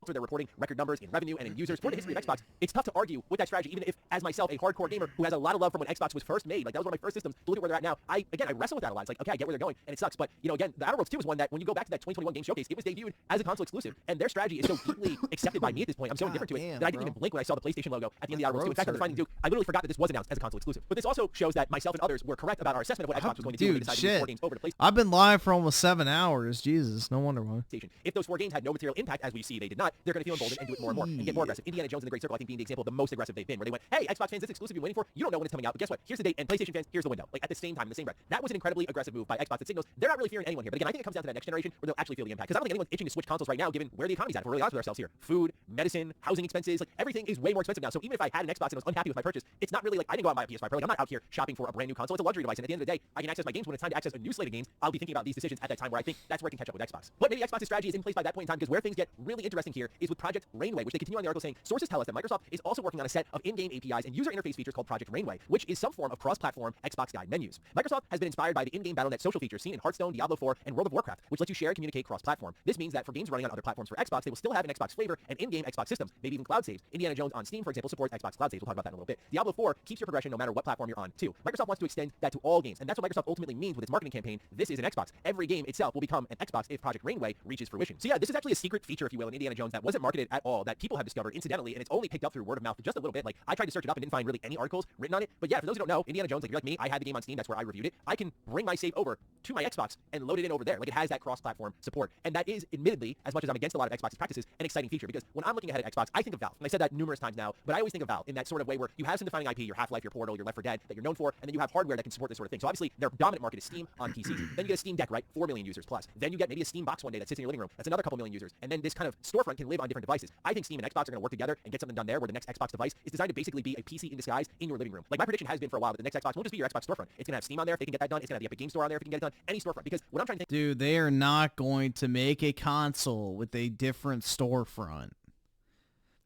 They're reporting record numbers in revenue and in users for the history of Xbox. It's tough to argue with that strategy, even if, as myself, a hardcore gamer who has a lot of love from when Xbox was first made, like that was one of my first systems, to look at where they're at now, I wrestle with that a lot. It's like, okay, I get where they're going, and it sucks, but, you know, again, the Outer Worlds 2 is one that, when you go back to that 2021 Game Showcase, it was debuted as a console exclusive, and their strategy is so deeply accepted by me at this point, I'm so indifferent to it, that I didn't even blink when I saw the PlayStation logo at the end of the Outer Worlds 2. In fact, I was finding Duke, I literally forgot that this was announced as a console exclusive. But this also shows that myself and others were correct about our assessment of what Xbox was going to do when they decided to move 4 games over to PlayStation. I've been live for almost 7 hours. Jesus, no wonder why. If those 4 games had no material impact, as we see they did not, they're going to feel emboldened and do it more and more and get more aggressive. Indiana Jones and the Great Circle, I think, being the example of the most aggressive they've been, where they went, hey, Xbox fans, this exclusive you're waiting for, you don't know when it's coming out, but guess what? Here's the date, and PlayStation fans, here's the window. Like, at the same time, in the same breath. That was an incredibly aggressive move by Xbox that signals they're not really fearing anyone here. But again, I think it comes down to that next generation where they'll actually feel the impact. Because I don't think anyone's itching to switch consoles right now, given where the economy's at. If we're really honest with ourselves here. Food, medicine, housing expenses, like, everything is way more expensive now. So even if I had an Xbox and I was unhappy with my purchase, it's not really like I didn't go out and buy a PS5 Pro. Like, I'm not out here shopping for a brand new console. It's a luxury device. And at the end of the day, I can access my games when it's time to access a new slate of games. I'll be thinking about these decisions at that time, where I think that's where I can catch up with Xbox. But maybe Xbox's strategy is in place by that point in time, because where things get really interesting here is with Project Rainway, which they continue on the article saying sources tell us that Microsoft is also working on a set of in-game APIs and user interface features called Project Rainway, which is some form of cross-platform Xbox guide menus. Microsoft has been inspired by the in-game Battle.net social features seen in Hearthstone, Diablo 4, and World of Warcraft, which lets you share and communicate cross-platform. This means that for games running on other platforms for Xbox, they will still have an Xbox flavor and in-game Xbox systems, maybe even cloud saves. Indiana Jones on Steam, for example, supports Xbox cloud saves. We'll talk about that in a little bit. Diablo 4 keeps your progression no matter what platform you're on, too. Microsoft wants to extend that to all games, and that's what Microsoft ultimately means with its marketing campaign. This is an Xbox. Every game itself will become an Xbox if Project Rainway reaches fruition. So yeah, this is actually a secret feature, if you will, in Indiana Jones that wasn't marketed at all, that people have discovered incidentally, and it's only picked up through word of mouth just a little bit. Like, I tried to search it up and didn't find really any articles written on it. But yeah, for those who don't know, Indiana Jones, like, if you're like me, I had the game on Steam, that's where I reviewed it. I can bring my save over to my Xbox and load it in over there. Like, it has that cross-platform support. And that is, admittedly, as much as I'm against a lot of Xbox's practices, an exciting feature, because when I'm looking ahead at Xbox, I think of Valve. And I said that numerous times now, but I always think of Valve in that sort of way where you have some defining IP, your Half-Life, your Portal, your Left 4 Dead, that you're known for, and then you have hardware that can support this sort of thing. So obviously, their dominant market is Steam on PC. Then you get a Steam Deck, right? 4 million users plus. Then you get maybe a Steam box one day that sits in your living room. That's another couple million users. And then this kind of storefront can live on different devices. I think Steam and Xbox are going to work together and get something done there, where the next Xbox device is designed to basically be a PC in disguise in your living room. Like, my prediction has been for a while that the next Xbox won't just be your Xbox storefront. It's going to have Steam on there if they can get that done. It's going to have the Epic Game Store on there if they can get it done. Any storefront. Because what I'm trying to think... Dude, they are not going to make a console with a different storefront.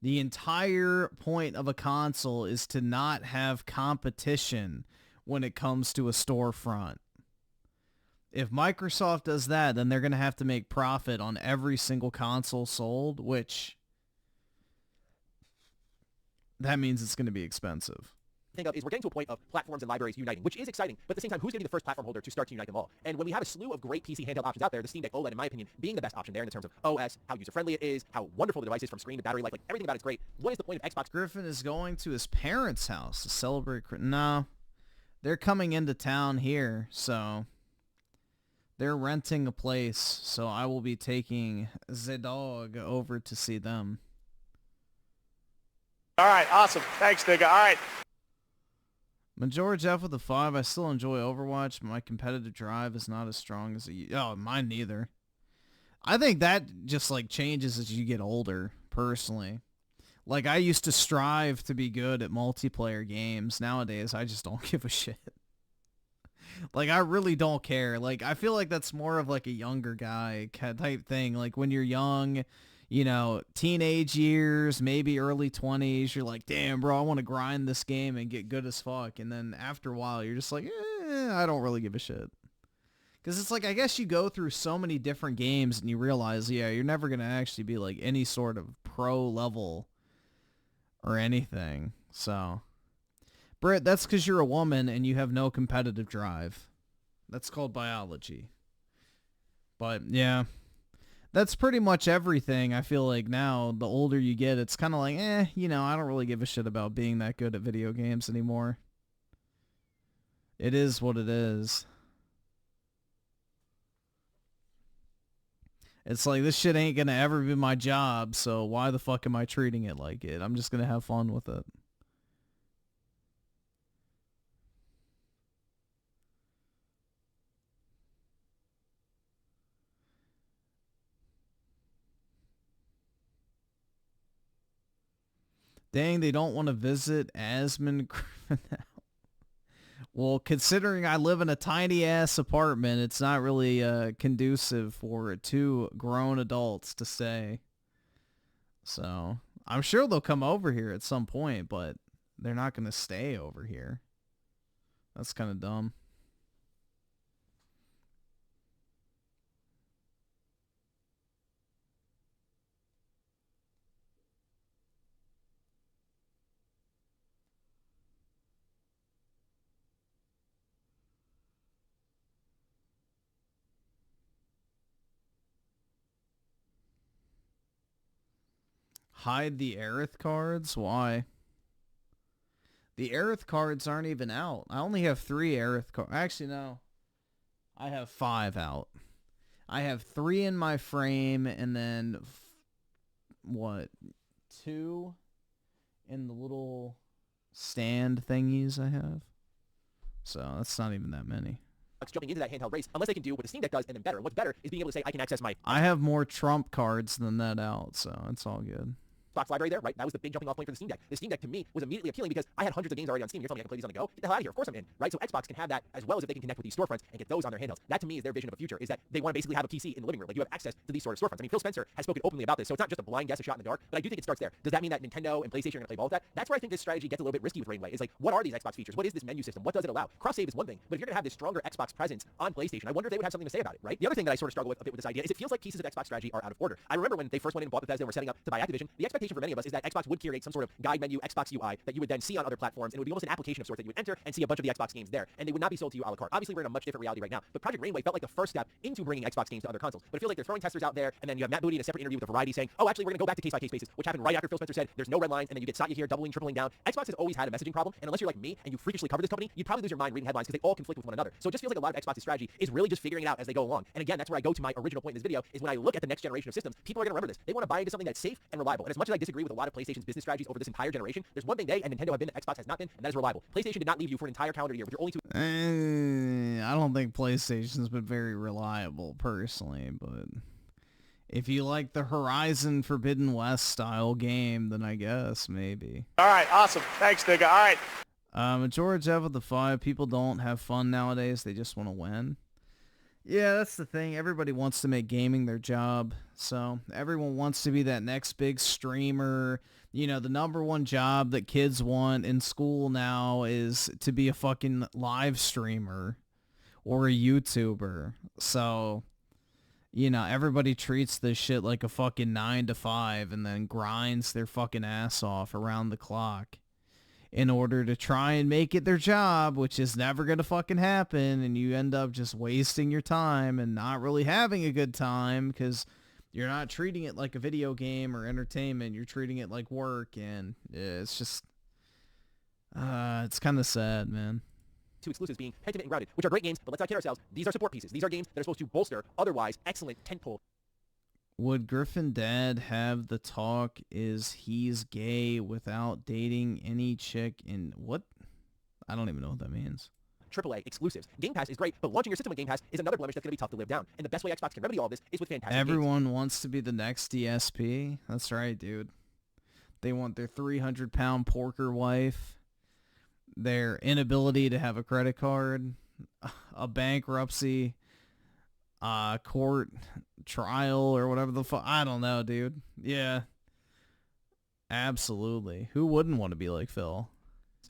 The entire point of a console is to not have competition when it comes to a storefront. If Microsoft does that, then they're going to have to make profit on every single console sold, which that means it's going to be expensive. Think of is we're getting to a point of platforms and libraries uniting, which is exciting, but at the same time, who's going to be the first platform holder to start to unite them all? And when we have a slew of great PC handheld options out there, the Steam Deck OLED, in my opinion, being the best option there in terms of OS, how user-friendly it is, how wonderful the device is from screen to battery life, like everything about it's great. What is the point of Xbox? Griffin is going to his parents' house to celebrate... No, they're coming into town here, so they're renting a place, so I will be taking the dog over to see them. All right, awesome. Thanks, nigga. All right. George F with a 5. I still enjoy Overwatch, but my competitive drive is not as strong as mine neither. I think that just like changes as you get older, personally. Like, I used to strive to be good at multiplayer games. Nowadays, I just don't give a shit. Like, I really don't care. Like, I feel like that's more of like a younger guy type thing. Like, when you're young, you know, teenage years, maybe early 20s, you're like, damn, bro, I want to grind this game and get good as fuck. And then after a while, you're just like, I don't really give a shit. Because it's like, I guess you go through so many different games and you realize, yeah, you're never going to actually be like any sort of pro level or anything. So, Britt, that's because you're a woman and you have no competitive drive. That's called biology. But, yeah. That's pretty much everything, I feel like now. The older you get, it's kind of like, I don't really give a shit about being that good at video games anymore. It is what it is. It's like, this shit ain't gonna ever be my job, so why the fuck am I treating it like it? I'm just gonna have fun with it. Dang, they don't want to visit Asmund Griffin now. Well, considering I live in a tiny-ass apartment, it's not really conducive for two grown adults to stay. So, I'm sure they'll come over here at some point, but they're not going to stay over here. That's kind of dumb. Hide the Aerith cards? Why? The Aerith cards aren't even out. I only have 3 Aerith cards. Actually, no. I have 5 out. I have 3 in my frame, and then, 2 in the little stand thingies I have. So, that's not even that many. Jumping into that handheld race, unless they can do what the Steam Deck does, and then better. And what's better is being able to say, I can access my... I have more Trump cards than that out, so it's all good. Xbox library there, right? That was the big jumping off point for the Steam Deck. The Steam Deck to me was immediately appealing because I had hundreds of games already on Steam. You're telling me I can play these on the go? Get the hell out of here. Of course I'm in, right? So Xbox can have that as well as if they can connect with these storefronts and get those on their handhelds. That to me is their vision of a future, is that they want to basically have a PC in the living room. Like you have access to these sort of storefronts. I mean, Phil Spencer has spoken openly about this, so it's not just a blind guess, a shot in the dark, but I do think it starts there. Does that mean that Nintendo and PlayStation are going to play ball with that? That's where I think this strategy gets a little bit risky with Rainway. Is like, what are these Xbox features? What is this menu system? What does it allow? Cross-save is one thing, but if you're going to have this stronger Xbox presence on PlayStation, I wonder if they would have something to say about it, right? The other thing that I sort of struggle with a bit with this idea is it feels like pieces of Xbox strategy are out of order. I remember when they first went in and bought Bethesda and were setting up to buy Activision, the expectation for many of us is that Xbox would curate some sort of guide menu Xbox UI that you would then see on other platforms, and it would be almost an application of sorts that you would enter and see a bunch of the Xbox games there, and they would not be sold to you a la carte. Obviously, we're in a much different reality right now, but Project Rainway felt like the first step into bringing Xbox games to other consoles. But I feel like they're throwing testers out there, and then you have Matt Booty in a separate interview with a Variety saying, oh, actually, we're going to go back to case-by-case basis, which happened right after Phil Spencer said there's no red lines, and then you get Satya here doubling, tripling down. Xbox has always had a messaging problem, and unless you're like me and you freakishly cover this company, you'd probably lose your mind reading headlines because they all conflict with one another. So it just feels like a lot of Xbox's strategy is really just figuring it out as they go along. And again, that's where I go to my original point in this video, is when I look at the next generation of systems, people are going to remember this. They want to buy into something that's safe and reliable. And as much as I disagree with a lot of PlayStation's business strategies over this entire generation, there's one thing they and Nintendo have been that Xbox has not been, and that is reliable. PlayStation did not leave you for an entire calendar year with your only 2... I don't think PlayStation's been very reliable, personally, but if you like the Horizon Forbidden West style game, then I guess, maybe. Alright, awesome. Thanks, nigga. Alright. George F. of the 5, people don't have fun nowadays, they just want to win. Yeah, that's the thing. Everybody wants to make gaming their job, so everyone wants to be that next big streamer. You know, the number one job that kids want in school now is to be a fucking live streamer or a YouTuber. So, you know, everybody treats this shit like a fucking 9 to 5 and then grinds their fucking ass off around the clock in order to try and make it their job, which is never going to fucking happen, and you end up just wasting your time and not really having a good time because you're not treating it like a video game or entertainment. You're treating it like work, and it's just, it's kind of sad, man. 2 exclusives being Pentiment and Grounded, which are great games, but let's not kid ourselves. These are support pieces. These are games that are supposed to bolster otherwise excellent tentpole. Would Griffin Dad have the talk is he's gay without dating any chick in what? I don't even know what that means. AAA exclusives. Game Pass is great, but launching your system with Game Pass is another blemish that's going to be tough to live down. And the best way Xbox can remedy all this is with fantastic Everyone games. wants to be the next DSP. That's right, dude. They want their 300-pound porker wife, their inability to have a credit card, a bankruptcy, court trial or whatever the fuck. I don't know, dude. Yeah. Absolutely. Who wouldn't want to be like Phil?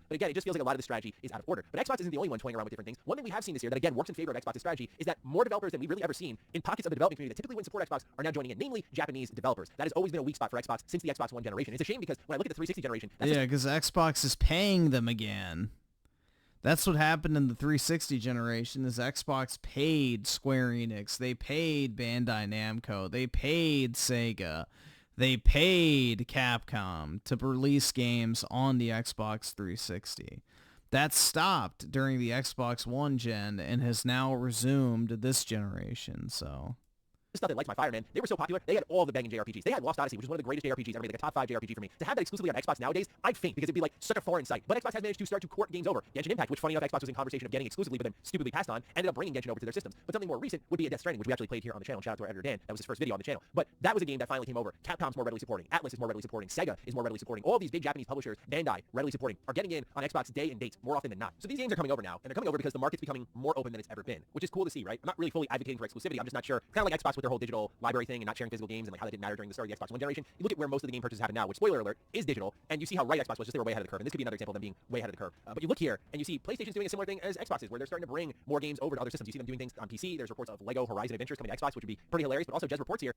But again, it just feels like a lot of the strategy is out of order. But Xbox isn't the only one toying around with different things. One thing we have seen this year that, again, works in favor of Xbox's strategy is that more developers than we've really ever seen in pockets of the development community that typically wouldn't support Xbox are now joining in, namely Japanese developers. That has always been a weak spot for Xbox since the Xbox One generation. It's a shame because when I look at the 360 generation... Yeah, because Xbox is paying them again. That's what happened in the 360 generation is Xbox paid Square Enix. They paid Bandai Namco. They paid Sega. They paid Capcom to release games on the Xbox 360. That stopped during the Xbox One gen and has now resumed this generation, so... Stuff that lights my fire, man. They were so popular. They had all the banging JRPGs. They had Lost Odyssey, which is one of the greatest JRPGs ever made, like a top 5 JRPG for me. To have that exclusively on Xbox nowadays, I'd faint because it'd be like such a foreign sight. But Xbox has managed to start to court games over. Genshin Impact, which funny enough, Xbox was in conversation of getting exclusively, but then stupidly passed on, ended up bringing Genshin over to their systems. But something more recent would be a Death Stranding, which we actually played here on the channel. Shout out to our editor Dan. That was his first video on the channel. But that was a game that finally came over. Capcom's more readily supporting. Atlas is more readily supporting. Sega is more readily supporting. All these big Japanese publishers, Bandai, readily supporting, are getting in on Xbox day and date more often than not. So these games are coming over now, and they're coming over because the market's becoming more open than it's ever been, which is cool to see, right? I'm not really fully advocating for exclusivity. I'm just not sure. Kind of like Xbox with their whole digital library thing and not sharing physical games and like how that didn't matter during the start of the Xbox One generation. You look at where most of the game purchases happen now, which, spoiler alert, is digital, and you see how right Xbox was, just they were way ahead of the curve, and this could be another example of them being way ahead of the curve. But you look here, and you see PlayStation's doing a similar thing as Xbox is, where they're starting to bring more games over to other systems. You see them doing things on PC. There's reports of Lego Horizon Adventures coming to Xbox, which would be pretty hilarious, but also Jez reports here.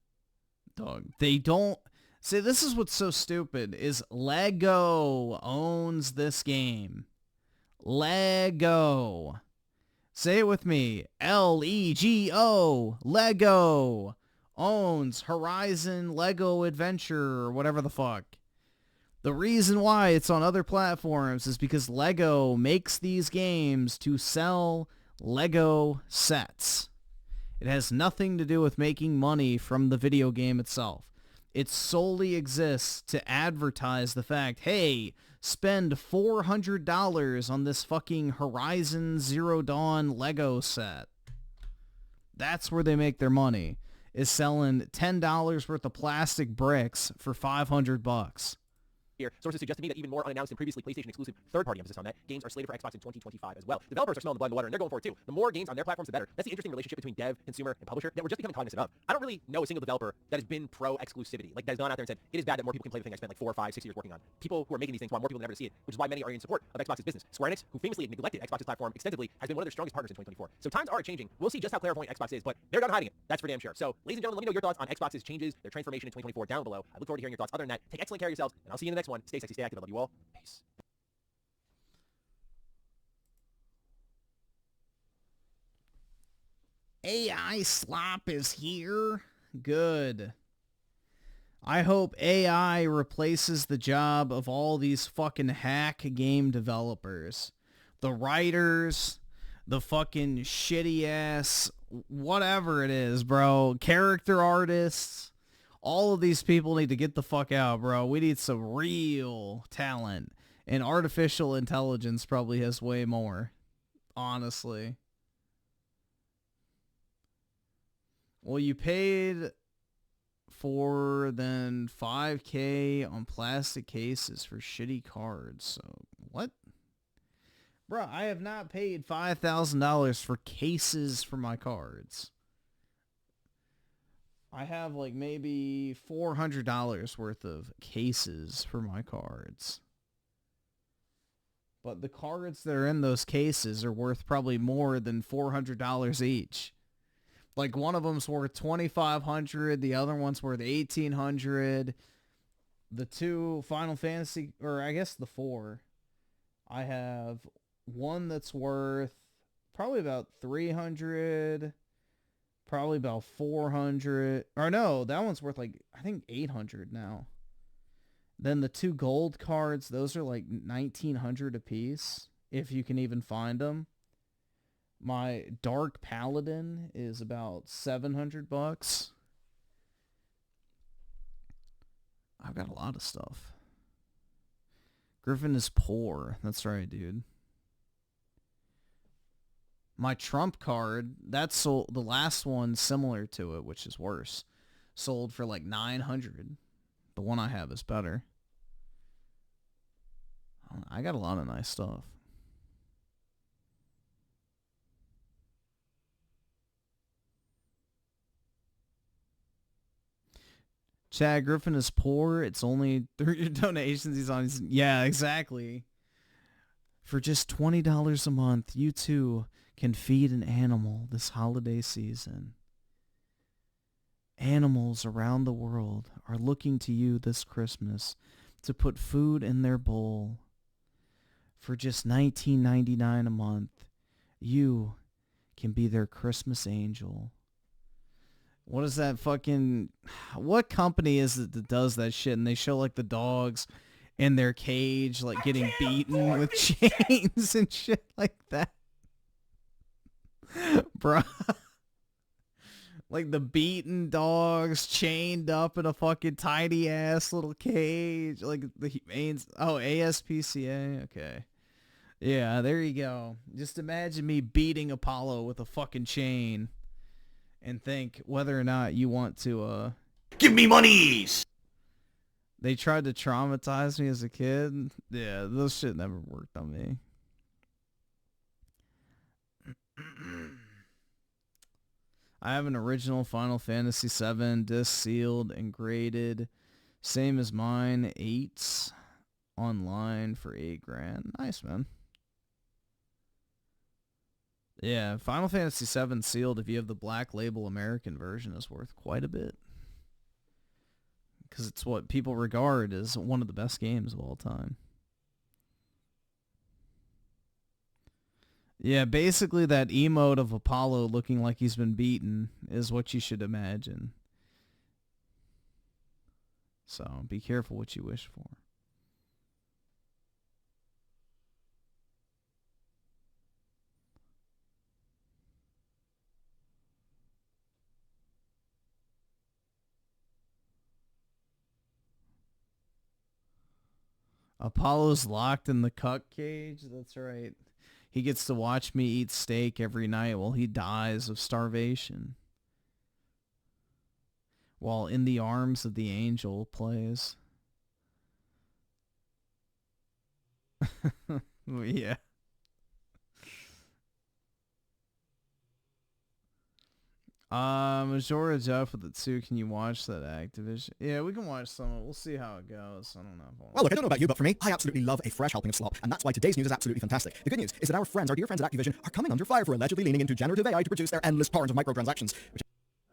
Dog, they don't... See, this is what's so stupid, is Lego owns this game. Lego. Say it with me. L-E-G-O. Lego owns Horizon Lego Adventure or whatever the fuck. The reason why it's on other platforms is because Lego makes these games to sell Lego sets. It has nothing to do with making money from the video game itself. It solely exists to advertise the fact, hey, spend $400 on this fucking Horizon Zero Dawn Lego set. That's where they make their money, is selling $10 worth of plastic bricks for $500. Here, sources suggest to me that even more unannounced and previously PlayStation-exclusive third-party emphasis on that, games are slated for Xbox in 2025 as well. Developers are smelling the blood in the water, and they're going for it too. The more games on their platforms, the better. That's the interesting relationship between dev, consumer, and publisher that we're just becoming cognizant of. I don't really know a single developer that has been pro-exclusivity, like that has gone out there and said, it is bad that more people can play the thing I spent like 4, 5, 6 years working on. People who are making these things want more people than ever to see it, which is why many are in support of Xbox's business. Square Enix, who famously neglected Xbox's platform extensively, has been one of their strongest partners in 2024. So times are changing. We'll see just how clairvoyant Xbox is, but they're done hiding it. That's for damn sure. So, ladies and gentlemen, let me know your thoughts on Xbox's changes, their transformation in 2024 down below. I look forward to hearing your thoughts. Other than that, take excellent care of yourselves, and I'll see you in the next one. Stay sexy, stay active. I love you all. Peace. AI slop is here. Good. I hope AI replaces the job of all these fucking hack game developers. The writers, the fucking shitty ass, whatever it is, bro. Character artists. All of these people need to get the fuck out, bro. We need some real talent. And artificial intelligence probably has way more. Honestly. Well, you paid for then $5,000 on plastic cases for shitty cards. So, what? Bro, I have not paid $5,000 for cases for my cards. I have like maybe $400 worth of cases for my cards. But the cards that are in those cases are worth probably more than $400 each. Like one of them's worth $2,500, the other one's worth $1,800. The two Final Fantasy, or I guess the 4, I have one that's worth probably about $300, probably about $400, or no, that one's worth like, I think $800 now. Then the 2 gold cards, those are like $1,900 a piece, if you can even find them. My Dark Paladin is about $700. I've got a lot of stuff. Griffin is poor. That's right, dude. My Trump card, that's sold, the last one similar to it, which is worse, sold for like $900. The one I have is better. I got a lot of nice stuff. Chad, Griffin is poor. It's only through your donations he's on. Yeah, exactly. For just $20 a month, you too can feed an animal this holiday season. Animals around the world are looking to you this Christmas to put food in their bowl. For just $19.99 a month, you can be their Christmas angel. What is that fucking... What company is it that does that shit? And they show like the dogs in their cage like getting beaten with chains and shit like that. Bruh. Like the beaten dogs chained up in a fucking tiny ass little cage. Like the main... Oh, ASPCA? Okay. Yeah, there you go. Just imagine me beating Apollo with a fucking chain and think whether or not you want to, Give me monies! They tried to traumatize me as a kid. Yeah, those shit never worked on me. I have an original Final Fantasy VII disc sealed and graded. Same as mine. 8s online for $8,000. Nice, man. Yeah, Final Fantasy VII sealed, if you have the Black Label American version, is worth quite a bit. Because it's what people regard as one of the best games of all time. Yeah, basically that emote of Apollo looking like he's been beaten is what you should imagine. So, be careful what you wish for. Apollo's locked in the cuck cage. That's right. He gets to watch me eat steak every night while he dies of starvation. While In the Arms of the Angel plays. Yeah. Majora Jeff with it too. Can you watch that Activision? Yeah, we can watch some of it. We'll see how it goes. I don't know. Well, look, I don't know about you, but for me, I absolutely love a fresh helping of slop, and that's why today's news is absolutely fantastic. The good news is that our dear friends at Activision, are coming under fire for allegedly leaning into generative AI to produce their endless torrent of microtransactions.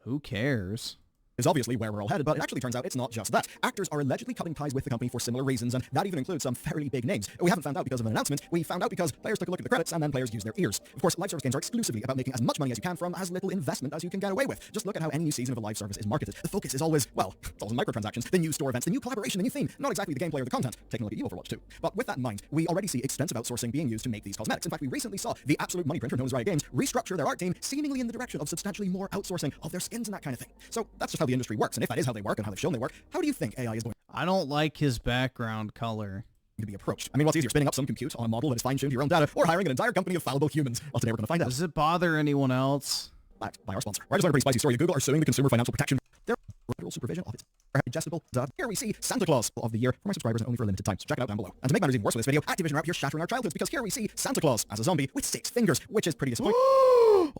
Who cares? Is obviously where we're all headed, but it actually turns out it's not just that. Actors are allegedly cutting ties with the company for similar reasons, and that even includes some fairly big names. We haven't found out because of an announcement, we found out because players took a look at the credits and then players used their ears. Of course, live service games are exclusively about making as much money as you can from as little investment as you can get away with. Just look at how any new season of a live service is marketed. The focus is always, well, it's always microtransactions, the new store events, the new collaboration, the new theme, not exactly the gameplay or the content. Taking a look at you, Overwatch 2. But with that in mind, we already see extensive outsourcing being used to make these cosmetics. In fact, we recently saw the absolute money printer known as Riot Games restructure their art team seemingly in the direction of substantially more outsourcing of their skins and that kind of thing. So that's just how the industry works, and if that is how they work and how they've shown they work, how do you think AI is going I don't like his background color to be approached? I mean, what's easier, spinning up some compute on a model that is fine-tuned to your own data, or hiring an entire company of fallible humans? Well, today we're going to find out. Does it bother anyone else? Backed by our sponsor. I just learned a pretty spicy story. Google are suing the Consumer Financial Protection. Their federal supervision of its digestible. Here we see Santa Claus of the year for my subscribers and only for a limited time. So check it out down below. And to make matters even worse with this video, Activision are out here shattering our childhoods because here we see Santa Claus as a zombie with 6 fingers, which is pretty disappointing.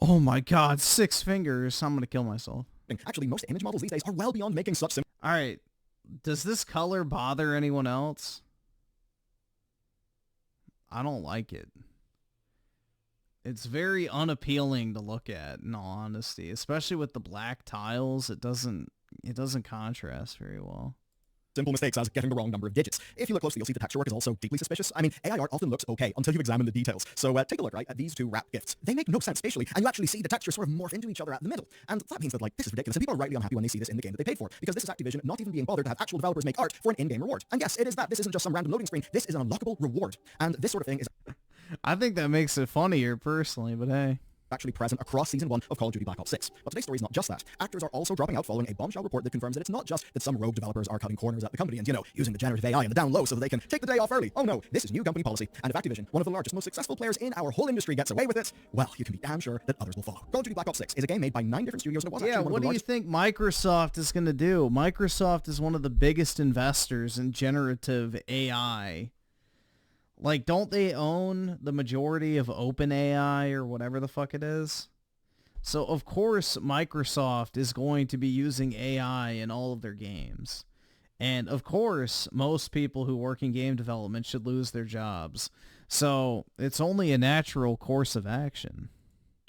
Oh my god, 6 fingers. I'm going to kill myself. Actually, most image models these days are well beyond making such simple. Alright, does this color bother anyone else? I don't like it. It's very unappealing to look at, in all honesty. Especially with the black tiles, it doesn't contrast very well. Simple mistakes as getting the wrong number of digits. If you look closely, you'll see the texture work is also deeply suspicious. I mean, AI art often looks okay until you examine the details. So take a look, right, at these 2 wrap gifts. They make no sense spatially, and you actually see the texture sort of morph into each other at the middle. And that means that, like, this is ridiculous, and people are rightly unhappy when they see this in the game that they paid for, because this is Activision not even being bothered to have actual developers make art for an in-game reward. And yes, it is that. This isn't just some random loading screen. This is an unlockable reward. And this sort of thing is... I think that makes it funnier, personally, but hey... actually present across Season 1 of Call of Duty Black Ops 6. But today's story is not just that. Actors are also dropping out following a bombshell report that confirms that it's not just that some rogue developers are cutting corners at the company and, you know, using the generative AI in the down low so that they can take the day off early. Oh no, this is new company policy. And if Activision, one of the largest, most successful players in our whole industry, gets away with it, well, you can be damn sure that others will follow. Call of Duty Black Ops 6 is a game made by 9 different studios and it was actually one of the largest... What do you think Microsoft is going to do? Microsoft is one of the biggest investors in generative AI. Like, don't they own the majority of OpenAI or whatever the fuck it is? So, of course, Microsoft is going to be using AI in all of their games. And, of course, most people who work in game development should lose their jobs. So, it's only a natural course of action.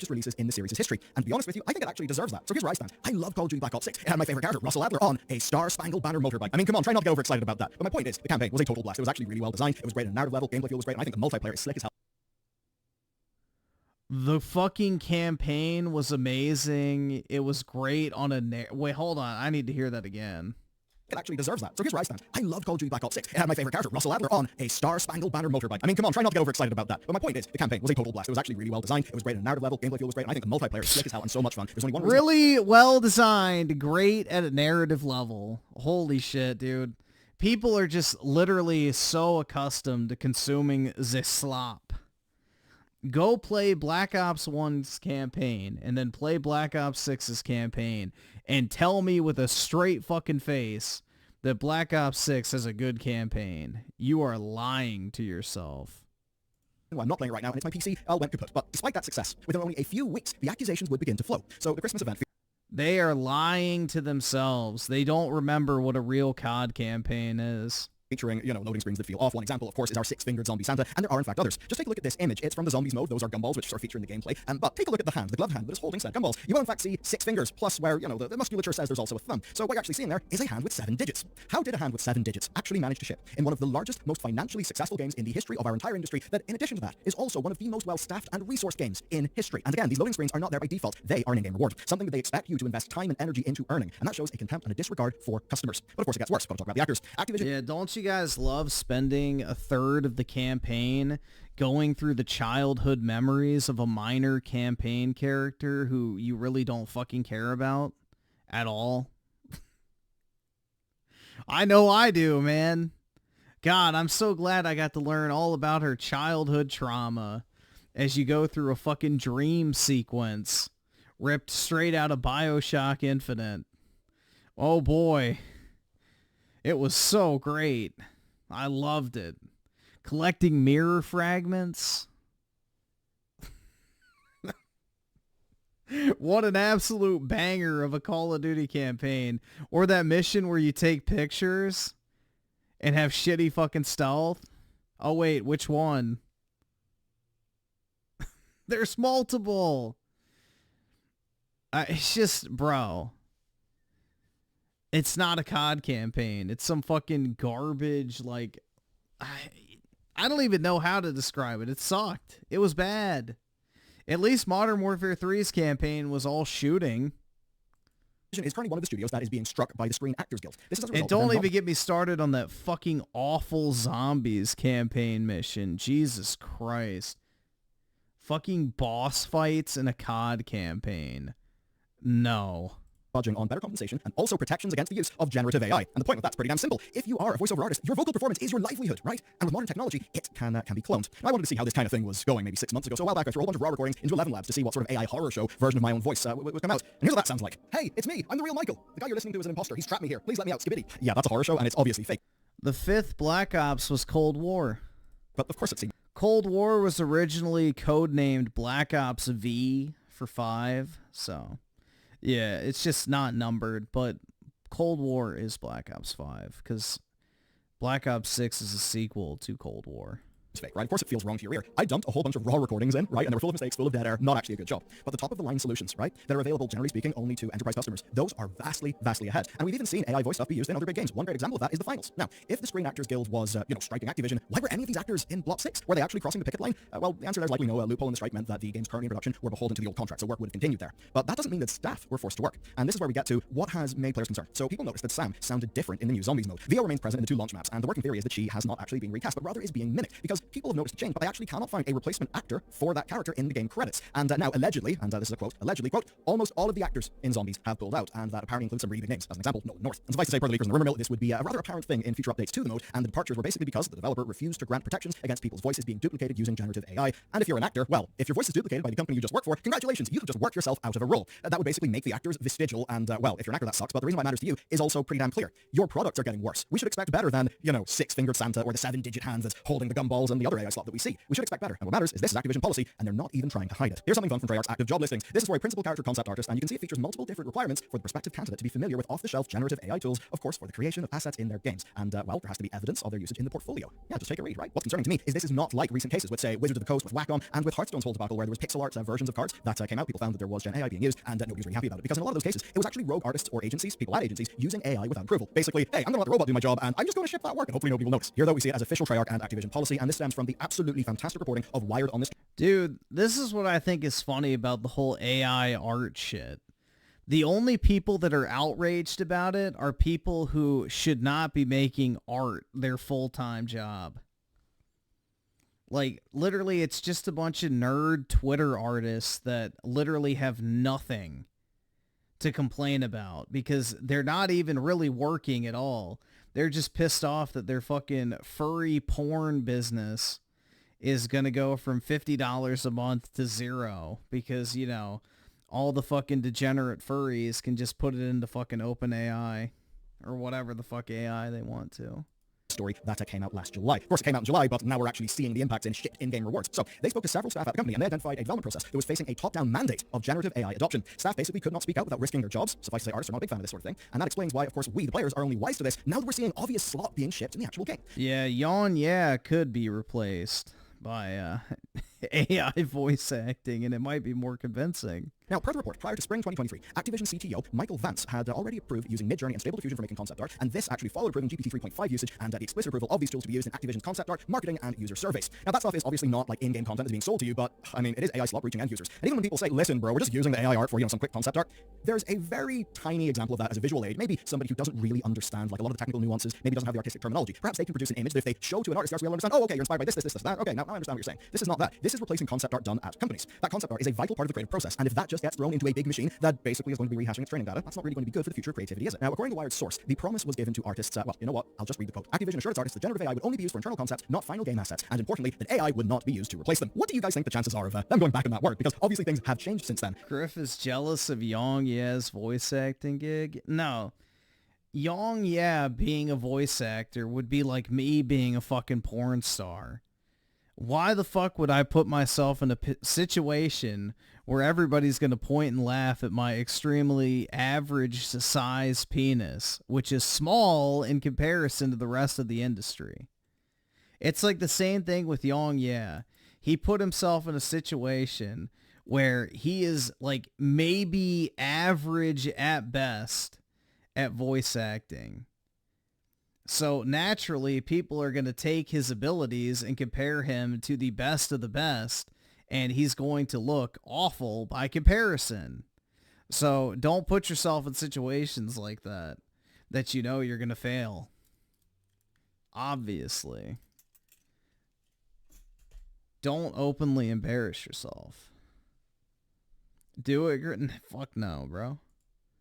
releases in the series' history. And to be honest with you, I think it actually deserves that. So here's where I stand. I love Call of Duty Black Ops 6. It had my favorite character, Russell Adler, on a star-spangled banner motorbike. I mean, come on, try not to get overexcited about that. But my point is, the campaign was a total blast. It was actually really well designed. It was great at a narrative level. Gameplay feel was great. And I think the multiplayer is slick as hell. The fucking campaign was amazing. It was great on a... Wait, hold on. I need to hear that again. It actually deserves that. So here's where I stand. I love Call of Duty Black Ops 6. It had my favorite character, Russell Adler, on a star-spangled banner motorbike. I mean, come on, try not to get overexcited about that. But my point is, the campaign was a total blast. It was actually really well designed. It was great at a narrative level. Gameplay feel was great. And I think the multiplayer is slick as hell and so much fun. There's only one reason. Really well designed, great at a narrative level. Holy shit, dude. People are just literally so accustomed to consuming the slop. Go play Black Ops 1's campaign and then play Black Ops 6's campaign and tell me with a straight fucking face that Black Ops 6 has a good campaign. You are lying to yourself. Well, I'm not playing it right now, and it's my PC went kaput. But despite that success, within only a few weeks, the accusations would begin to flow. So the Christmas event... They are lying to themselves. They don't remember what a real COD campaign is. Featuring, loading screens that feel off. One example, of course, is our six-fingered zombie Santa, and there are in fact others. Just take a look at this image. It's from the zombies mode. Those are gumballs, which are featured in the gameplay. But take a look at the hand, the gloved hand that is holding said gumballs. You will in fact see 6 fingers, plus where, the musculature says there's also a thumb. So what you're actually seeing there is a hand with 7 digits. How did a hand with 7 digits actually manage to ship in one of the largest, most financially successful games in the history of our entire industry, that in addition to that, is also one of the most well-staffed and resourced games in history? And again, these loading screens are not there by default. They are an in-game reward, something that they expect you to invest time and energy into earning. And that shows a contempt and a disregard for customers. But of course it gets worse. Gotta talk about the actors. Activision... Yeah, don't you guys love spending a third of the campaign going through the childhood memories of a minor campaign character who you really don't fucking care about at all? I know I do, man. God, I'm so glad I got to learn all about her childhood trauma as you go through a fucking dream sequence ripped straight out of BioShock Infinite. Oh boy. It was so great. I loved it. Collecting mirror fragments. What an absolute banger of a Call of Duty campaign. Or that mission where you take pictures and have shitty fucking stealth. Oh wait, which one? There's multiple. It's just, bro. It's not a COD campaign. It's some fucking garbage, like... I don't even know how to describe it. It sucked. It was bad. At least Modern Warfare 3's campaign was all shooting. Is currently one of the studios that is being struck by the Screen Actors Guild. This is as a and don't even get me started on that fucking awful zombies campaign mission. Jesus Christ. Fucking boss fights in a COD campaign. No. On better compensation and also protections against the use of generative AI. And the point of that's pretty damn simple. If you are a voiceover artist, your vocal performance is your livelihood, right? And with modern technology, it can be cloned. Now, I wanted to see how this kind of thing was going maybe 6 months ago. So a while back, I threw a whole bunch of raw recordings into 11 Labs to see what sort of AI horror show version of my own voice would come out. And here's what that sounds like. Hey, it's me. I'm the real Michael. The guy you're listening to is an imposter. He's trapped me here. Please let me out, skibidi. Yeah, that's a horror show, and it's obviously fake. The 5th Black Ops was Cold War. But of course it seemed. Cold War was originally codenamed Black Ops V for 5, so... Yeah, it's just not numbered, but Cold War is Black Ops 5, because Black Ops 6 is a sequel to Cold War. It's fake, right? Of course it feels wrong to your ear. I dumped a whole bunch of raw recordings in, right? And they were full of mistakes, full of dead air, not actually a good job. But the top-of-the-line solutions, right, that are available, generally speaking, only to enterprise customers, those are vastly, vastly ahead. And we've even seen AI voice stuff be used in other big games. One great example of that is the Finals. Now, if the Screen Actors Guild was, striking Activision, why were any of these actors in Block 6? Were they actually crossing the picket line? Well, the answer there's likely no. A loophole in the strike meant that the games currently in production were beholden to the old contract, so work would have continued there. But that doesn't mean that staff were forced to work. And this is where we get to what has made players concerned. So people noticed that Sam sounded different in the new Zombies mode. VO remains present in the 2 launch maps, and the working theory is that she has not actually been recast, but rather is being mimicked, because people have noticed a change, but they actually cannot find a replacement actor for that character in the game credits. And now, allegedly, and this is a quote, allegedly, quote, almost all of the actors in Zombies have pulled out, and that apparently includes some really big names. As an example, Nolan North. And suffice to say, per the leakers and the rumor mill, this would be a rather apparent thing in future updates to the mode, and the departures were basically because the developer refused to grant protections against people's voices being duplicated using generative AI. And if you're an actor, well, if your voice is duplicated by the company you just work for, congratulations, you have just worked yourself out of a role. That would basically make the actors vestigial, and well, if you're an actor, that sucks, but the reason why it matters to you is also pretty damn clear. Your products are getting worse. We should expect better than, 6-fingered Santa or the 7-digit hand that's holding the gumball MarveLs and the other AI slop that we see. We should expect better, and what matters is this is Activision policy, and they're not even trying to hide it. Here's something fun from Treyarch's active job listing. This is for a principal character concept artist, and you can see it features multiple different requirements for the prospective candidate to be familiar with off-the-shelf generative AI tools, of course, for the creation of assets in their games. And, well, there has to be evidence of their usage in the portfolio. Yeah, just take a read, right? What's concerning to me is this is not like recent cases with, say, Wizards of the Coast with Wacom and with Hearthstone's whole debacle where there was pixel art versions of cards that came out. People found that there was Gen AI being used, and nobody was really happy about it, because in a lot of those cases, it was actually rogue artists or agencies, people at agencies, using AI without approval. Basically, hey, I'm gonna let the robot do my job, and I'm just gonna ship that work, and hopefully nobody will notice. Here, though, we see it as official Treyarch and Activision policy, and this stems from the absolutely fantastic reporting of Wired on this. Dude, this is what I think is funny about the whole AI art shit. The only people that are outraged about it are people who should not be making art their full-time job. Like, literally, it's just a bunch of nerd Twitter artists that literally have nothing to complain about because they're not even really working at all. They're just pissed off that their fucking furry porn business is going to go from $50 a month to $0 because, you know, all the fucking degenerate furries can just put it into fucking OpenAI or whatever the fuck AI they want to. Story that came out last July. Of course, it came out in July, but now we're actually seeing the impacts in shit in-game rewards. So they spoke to several staff at the company, and they identified a development process that was facing a top-down mandate of generative AI adoption. Staff basically could not speak out without risking their jobs. Suffice to say, artists are not a big fan of this sort of thing, and that explains why, of course, we, the players, are only wise to this now that we're seeing obvious slop being shipped in the actual game. Yeah, yawn could be replaced by AI voice acting, and it might be more convincing. Now, per the report, prior to spring 2023, Activision CTO Michael Vance had already approved using Midjourney and Stable Diffusion for making concept art, and this actually followed approving GPT 3.5 usage and the explicit approval of these tools to be used in Activision's concept art, marketing, and user surveys. Now, that stuff is obviously not like in-game content that's being sold to you, but, I mean, it is AI slop reaching end users. And even when people say, listen, bro, we're just using the AI art for, you know, some quick concept art, there's a very tiny example of that as a visual aid. Maybe somebody who doesn't really understand, like, a lot of the technical nuances, maybe doesn't have the artistic terminology. Perhaps they can produce an image that if they show to an artist, they'll understand, oh, okay, you're inspired by this, that. Okay, now I understand what you're saying. This is not that. This is replacing concept art done at companies. That concept art is a vital part of the creative process, and if that just gets thrown into a big machine that basically is going to be rehashing its training data, that's not really going to be good for the future of creativity, is it? Now, according to Wired's source, the promise was given to artists, well, you know what? I'll just read the quote. Activision assured its artists that generative AI would only be used for internal concepts, not final game assets, and importantly, that AI would not be used to replace them. What do you guys think the chances are of them going back in that work? Because obviously things have changed since then. Griff is jealous of Yong's voice acting gig? No. Yong being a voice actor would be like me being a fucking porn star. Why the fuck would I put myself in a situation where everybody's going to point and laugh at my extremely average size penis, which is small in comparison to the rest of the industry? It's like the same thing with Yong. He put himself in a situation where he is like maybe average at best at voice acting. So naturally, people are going to take his abilities and compare him to the best of the best, and he's going to look awful by comparison. So don't put yourself in situations like that you know you're going to fail. Obviously. Don't openly embarrass yourself. Do it. Fuck no, bro.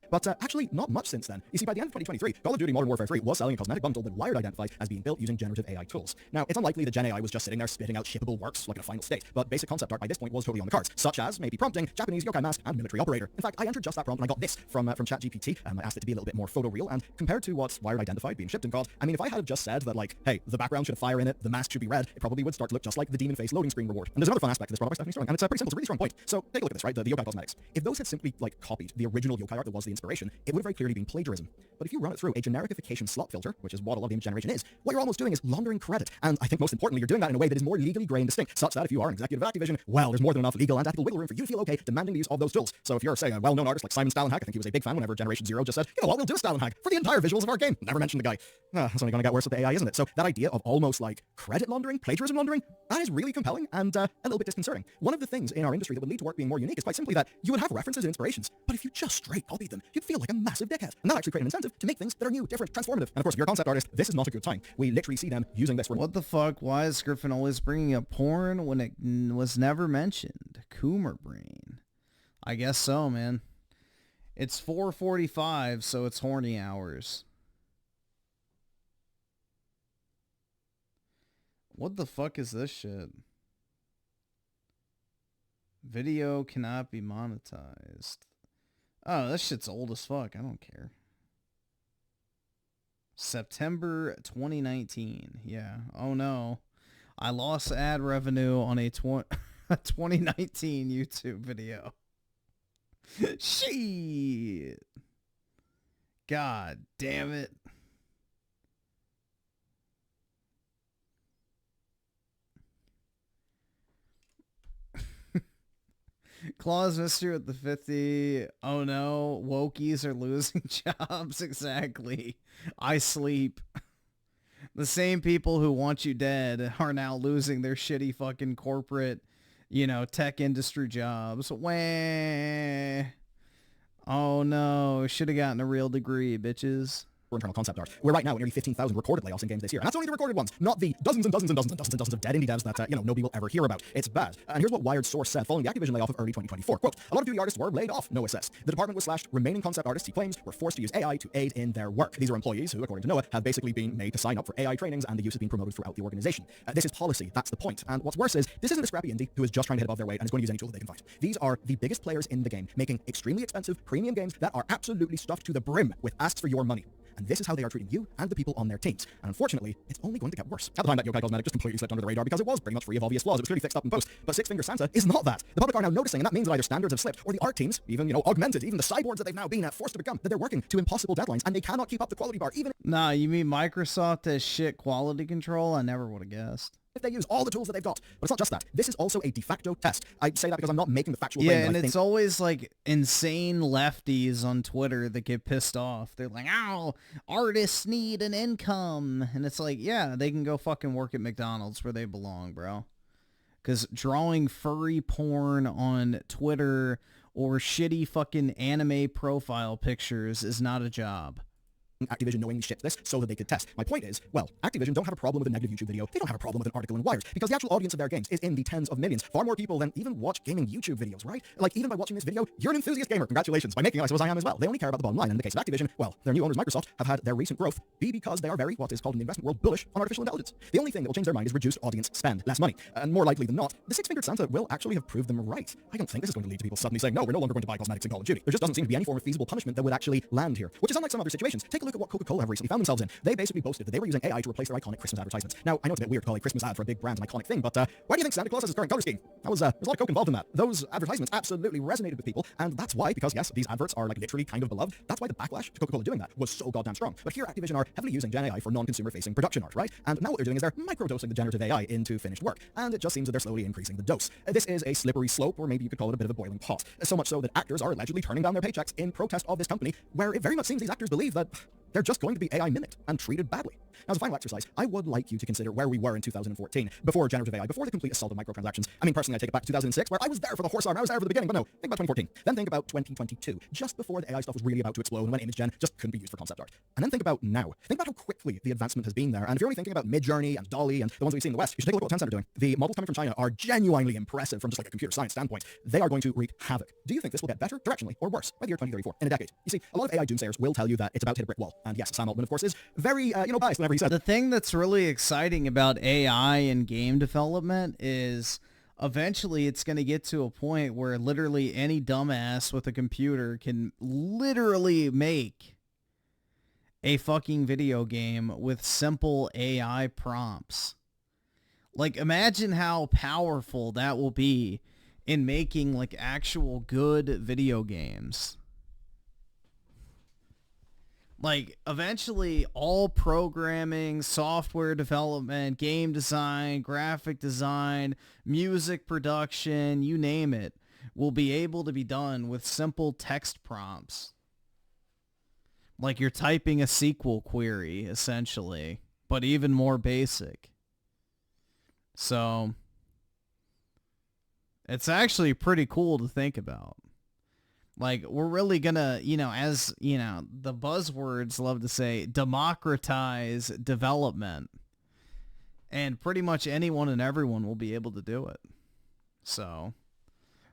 But actually, not much since then. You see, by the end of 2023, Call of Duty Modern Warfare 3 was selling a cosmetic bundle that Wired identified as being built using generative AI tools. Now, it's unlikely that Gen AI was just sitting there spitting out shippable works like in a final state, but basic concept art by this point was totally on the cards, such as maybe prompting, Japanese yokai mask, and military operator. In fact, I entered just that prompt and I got this from ChatGPT. I asked it to be a little bit more photoreal, and compared to what Wired identified being shipped in COD, I mean, if I had just said that, like, hey, the background should have fire in it, the mask should be red, it probably would start to look just like the demon face loading screen reward. And there's another fun aspect to this product by Stephanie Sterling, and it's pretty simple, it's a really strong point. So take a look at this, right? The yokai cosmetics. If those had simply, like, copied the original yokai art that was the inspiration, it would have very clearly been plagiarism. But if you run it through a genericification slot filter, which is what a lot of image generation is, what you're almost doing is laundering credit. And I think most importantly, you're doing that in a way that is more legally grey and distinct, such that if you are an executive of Activision, well, there's more than enough legal and ethical wiggle room for you to feel okay demanding the use of those tools. So if you're, say, a well-known artist like Simon Stalenhag, I think he was a big fan whenever Generation Zero just said, you know what, we'll do a Stalenhag for the entire visuals of our game. Never mentioned the guy. That's only going to get worse with the AI, isn't it? So that idea of almost like credit laundering, plagiarism laundering, that is really compelling and a little bit disconcerting. One of the things in our industry that would lead to work being more unique is quite simply that you would have references and inspirations, but if you just straight copied them, you'd feel like a massive dickhead. And that actually create an incentive to make things that are new, different, transformative. And of course, if you're a concept artist, this is not a good time. We literally see them using this for— What the fuck? Why is Griffin always bringing up porn when it was never mentioned? Coomer brain. I guess so, man. It's 4:45, so it's horny hours. What the fuck is this shit? Video cannot be monetized. Oh, this shit's old as fuck. I don't care. September 2019. Yeah. Oh no. I lost ad revenue on a 2019 YouTube video. Shit. God damn it. Claus Mystery with the 50. Oh no, wokies are losing jobs. Exactly. I sleep. The same people who want you dead are now losing their shitty fucking corporate, tech industry jobs. Wah. Oh no, should have gotten a real degree, bitches. Internal concept art. We're right now at nearly 15,000 recorded layoffs in games this year. And that's only the recorded ones, not the dozens and dozens and dozens and dozens and dozens of dead indie devs that, nobody will ever hear about. It's bad. And here's what Wired Source said following the Activision layoff of early 2024. Quote, a lot of duty artists were laid off, Noah says. The department was slashed. Remaining concept artists, he claims, were forced to use AI to aid in their work. These are employees who, according to Noah, have basically been made to sign up for AI trainings, and the use has been promoted throughout the organization. This is policy. That's the point. And what's worse is, this isn't a scrappy indie who is just trying to hit above their weight and is going to use any tool that they can find. These are the biggest players in the game, making extremely expensive premium games that are absolutely stuffed to the brim with asks for your money. And this is how they are treating you and the people on their teams. And unfortunately, it's only going to get worse. At the time, that Yokai Cosmetic just completely slipped under the radar because it was pretty much free of obvious flaws. It was clearly fixed up in post. But Six Finger Santa is not that. The public are now noticing, and that means that either standards have slipped, or the art teams, even, augmented, even the cyborgs that they've now been forced to become, that they're working to impossible deadlines, and they cannot keep up the quality bar, even... Nah, you mean Microsoft has shit quality control? I never would have guessed. If they use all the tools that they've got. But it's not just that. This is also a de facto test. I say that because I'm not making the factual claim. Yeah, and it's always like insane lefties on Twitter that get pissed off. They're like, oh, artists need an income. And it's like, yeah, they can go fucking work at McDonald's where they belong, bro. Because drawing furry porn on Twitter or shitty fucking anime profile pictures is not a job. Activision knowingly shipped this so that they could test. My point is, well, Activision don't have a problem with a negative YouTube video. They don't have a problem with an article in Wired, because the actual audience of their games is in the tens of millions. Far more people than even watch gaming YouTube videos, right? Like, even by watching this video, you're an enthusiast gamer. Congratulations. By making it, I suppose I am as well. They only care about the bottom line. And in the case of Activision, well, their new owners, Microsoft, have had their recent growth be because they are very, what is called in the investment world, bullish on artificial intelligence. The only thing that will change their mind is reduced audience spend, less money. And more likely than not, the Six-Fingered Santa will actually have proved them right. I don't think this is going to lead to people suddenly saying, no, we're no longer going to buy cosmetics in Call of Duty. There just doesn't seem to be any form of feasible punishment that would actually land here, which is unlike some other situations. Take a look at what Coca-Cola have recently found themselves in. They basically boasted that they were using AI to replace their iconic Christmas advertisements. Now, I know it's a bit weird to call a Christmas ad for a big brand an iconic thing, but why do you think Santa Claus has his current color scheme? There's a lot of coke involved in that. Those advertisements absolutely resonated with people, and that's why, because yes, these adverts are like literally kind of beloved, that's why the backlash to Coca-Cola doing that was so goddamn strong. But here Activision are heavily using Gen AI for non-consumer facing production art, right? And now what they're doing is they're microdosing the generative AI into finished work, and it just seems that they're slowly increasing the dose. This is a slippery slope, or maybe you could call it a bit of a boiling pot. So much so that actors are allegedly turning down their paychecks in protest of this company, where it very much seems these actors believe that they're just going to be AI mimicked and treated badly. Now, as a final exercise, I would like you to consider where we were in 2014, before generative AI, before the complete assault of microtransactions. I mean, personally, I take it back to 2006, where I was there for the horse arm, I was there for the beginning, but no, think about 2014. Then think about 2022, just before the AI stuff was really about to explode and when image gen just couldn't be used for concept art. And then think about now. Think about how quickly the advancement has been there. And if you're only thinking about Midjourney and DALL-E and the ones we've seen in the West, you should take a look at what Tencent are doing. The models coming from China are genuinely impressive from just like a computer science standpoint. They are going to wreak havoc. Do you think this will get better directionally or worse by the year 2034, in a decade? You see, a lot of AI doomsayers will tell you that it's about to hit a brick wall. And yes, Sam Altman, of course, is very, biased whenever he says. The thing that's really exciting about AI and game development is eventually it's going to get to a point where literally any dumbass with a computer can literally make a fucking video game with simple AI prompts. Like, imagine how powerful that will be in making like actual good video games. Like, eventually, all programming, software development, game design, graphic design, music production, you name it, will be able to be done with simple text prompts. Like you're typing a SQL query, essentially, but even more basic. So, it's actually pretty cool to think about. Like, we're really gonna, as, the buzzwords love to say, democratize development. And pretty much anyone and everyone will be able to do it. So,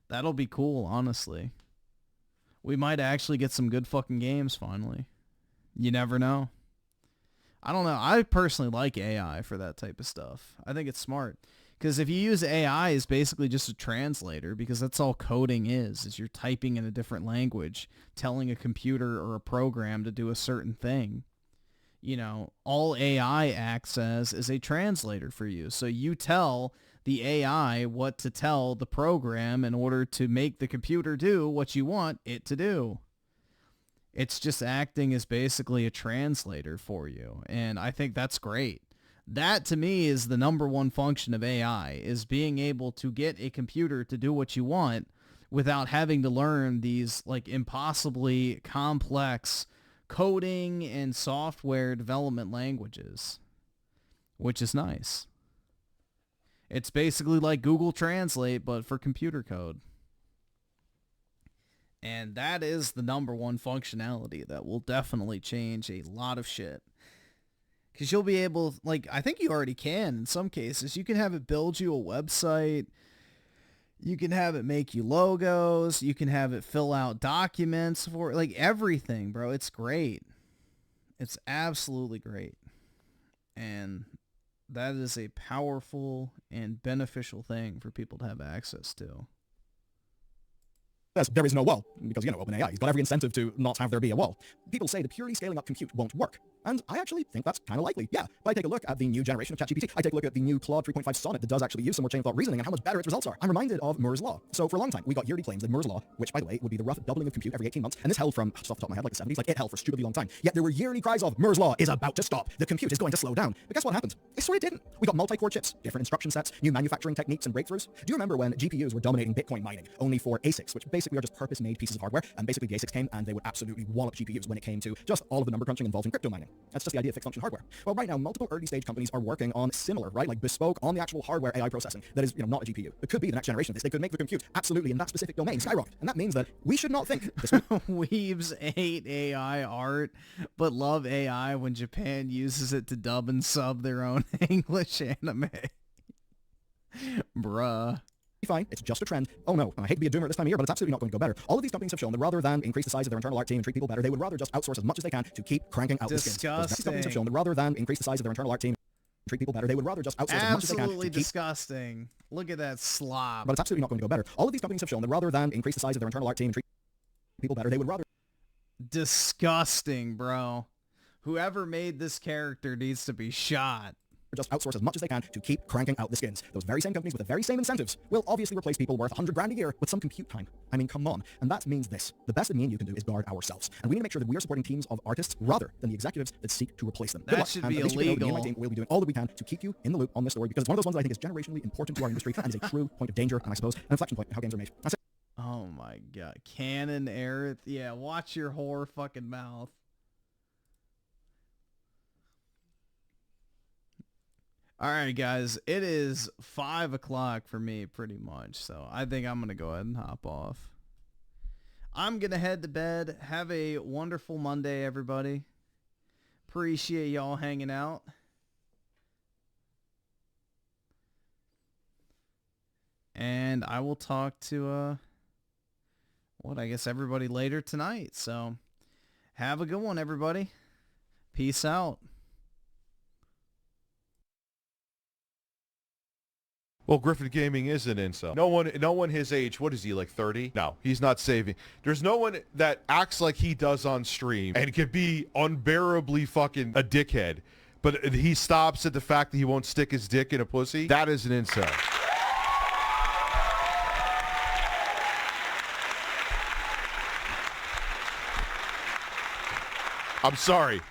that'll be cool, honestly. We might actually get some good fucking games, finally. You never know. I don't know. I personally like AI for that type of stuff. I think it's smart. Because if you use AI as basically just a translator, because that's all coding is you're typing in a different language, telling a computer or a program to do a certain thing. you know, all AI acts as is a translator for you. So you tell the AI what to tell the program in order to make the computer do what you want it to do. It's just acting as basically a translator for you. And I think that's great. That to me is the number one function of AI, is being able to get a computer to do what you want without having to learn these like impossibly complex coding and software development languages, which is nice. It's basically like Google Translate, but for computer code. And that is the number one functionality that will definitely change a lot of shit. Because you'll be able, like, I think you already can in some cases. You can have it build you a website. You can have it make you logos. You can have it fill out documents for, like, everything, bro. It's great. It's absolutely great. And that is a powerful and beneficial thing for people to have access to. There is no wall, because, you know, OpenAI has got every incentive to not have there be a wall. People say the purely scaling up compute won't work, and I actually think that's kind of likely. Yeah, if I take a look at the new generation of ChatGPT, I take a look at the new Claude 3.5 Sonnet that does actually use some more chain of thought reasoning and how much better its results are. I'm reminded of Moore's Law. So for a long time, we got yearly claims that Moore's Law, which by the way would be the rough doubling of compute every 18 months, and this held from, just off the top of my head, like the 70s, like it held for a stupidly long time. Yet there were yearly cries of, Moore's Law is about to stop. The compute is going to slow down. But guess what happened? It sort of didn't. We got multi-core chips, different instruction sets, new manufacturing techniques and breakthroughs. Do you remember when GPUs were dominating Bitcoin mining only for ASICs, which basically are just purpose-made pieces of hardware, and basically the ASICs came and they would absolutely wallop GPUs when it came to just all of the number crunching involved in crypto mining. That's just the idea of fixed function hardware. Well, right now, multiple early stage companies are working on similar, right, like bespoke on the actual hardware AI processing that is, you know, not a GPU. It could be the next generation of this. They could make the compute absolutely in that specific domain skyrocket. And that means that we should not think this Weebs hate AI art, but love AI when Japan uses it to dub and sub their own English anime. Bruh. Fine, it's just a trend. Oh no, I hate to be a doomer at this time of year, but it's absolutely not going to go better. All of these companies have shown that rather than increase the size of their internal art team and treat people better, they would rather just outsource as much as they can to keep cranking out the skins. Those next companies have shown that rather than increase the size of their internal art team and treat people better, they would rather just outsource as much as they can. Absolutely disgusting. Look at that slop. But it's absolutely not going to go better. All of these companies have shown that rather than increase the size of their internal art team and treat people better, they would rather... Disgusting, bro. Whoever made this character needs to be shot. Just outsource as much as they can to keep cranking out the skins. Those very same companies with the very same incentives will obviously replace people worth $100 a year with some compute time. I mean, come on. And that means this. The best that me and you can do is guard ourselves. And we need to make sure that we are supporting teams of artists rather than the executives that seek to replace them. That should be illegal. Me and my team will be doing all that we can to keep you in the loop on this story because it's one of those ones that I think is generationally important to our industry and is a true point of danger and I suppose an inflection point in how games are made. That's it. Oh my god. Canon Aerith. Yeah, watch your whore fucking mouth. Alright guys, it is 5 o'clock for me pretty much, so I think I'm going to go ahead and hop off. I'm going to head to bed. Have a wonderful Monday, everybody. Appreciate y'all hanging out. And I will talk to, I guess everybody later tonight, so have a good one, everybody. Peace out. Well, Griffin Gaming is an incel. No one his age, what is he, like 30? No, he's not saving. There's no one that acts like he does on stream and can be unbearably fucking a dickhead, but he stops at the fact that he won't stick his dick in a pussy. That is an incel. I'm sorry.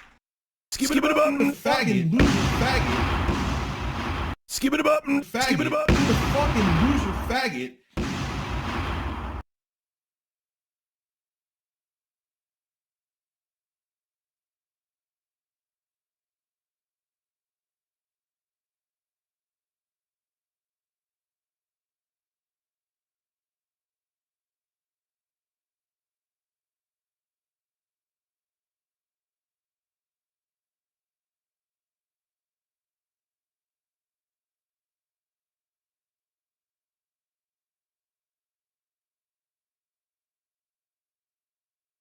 Skip it up, faggot, loser, faggot. Skip it up, faggot. Skip it up, fucking loser, faggot.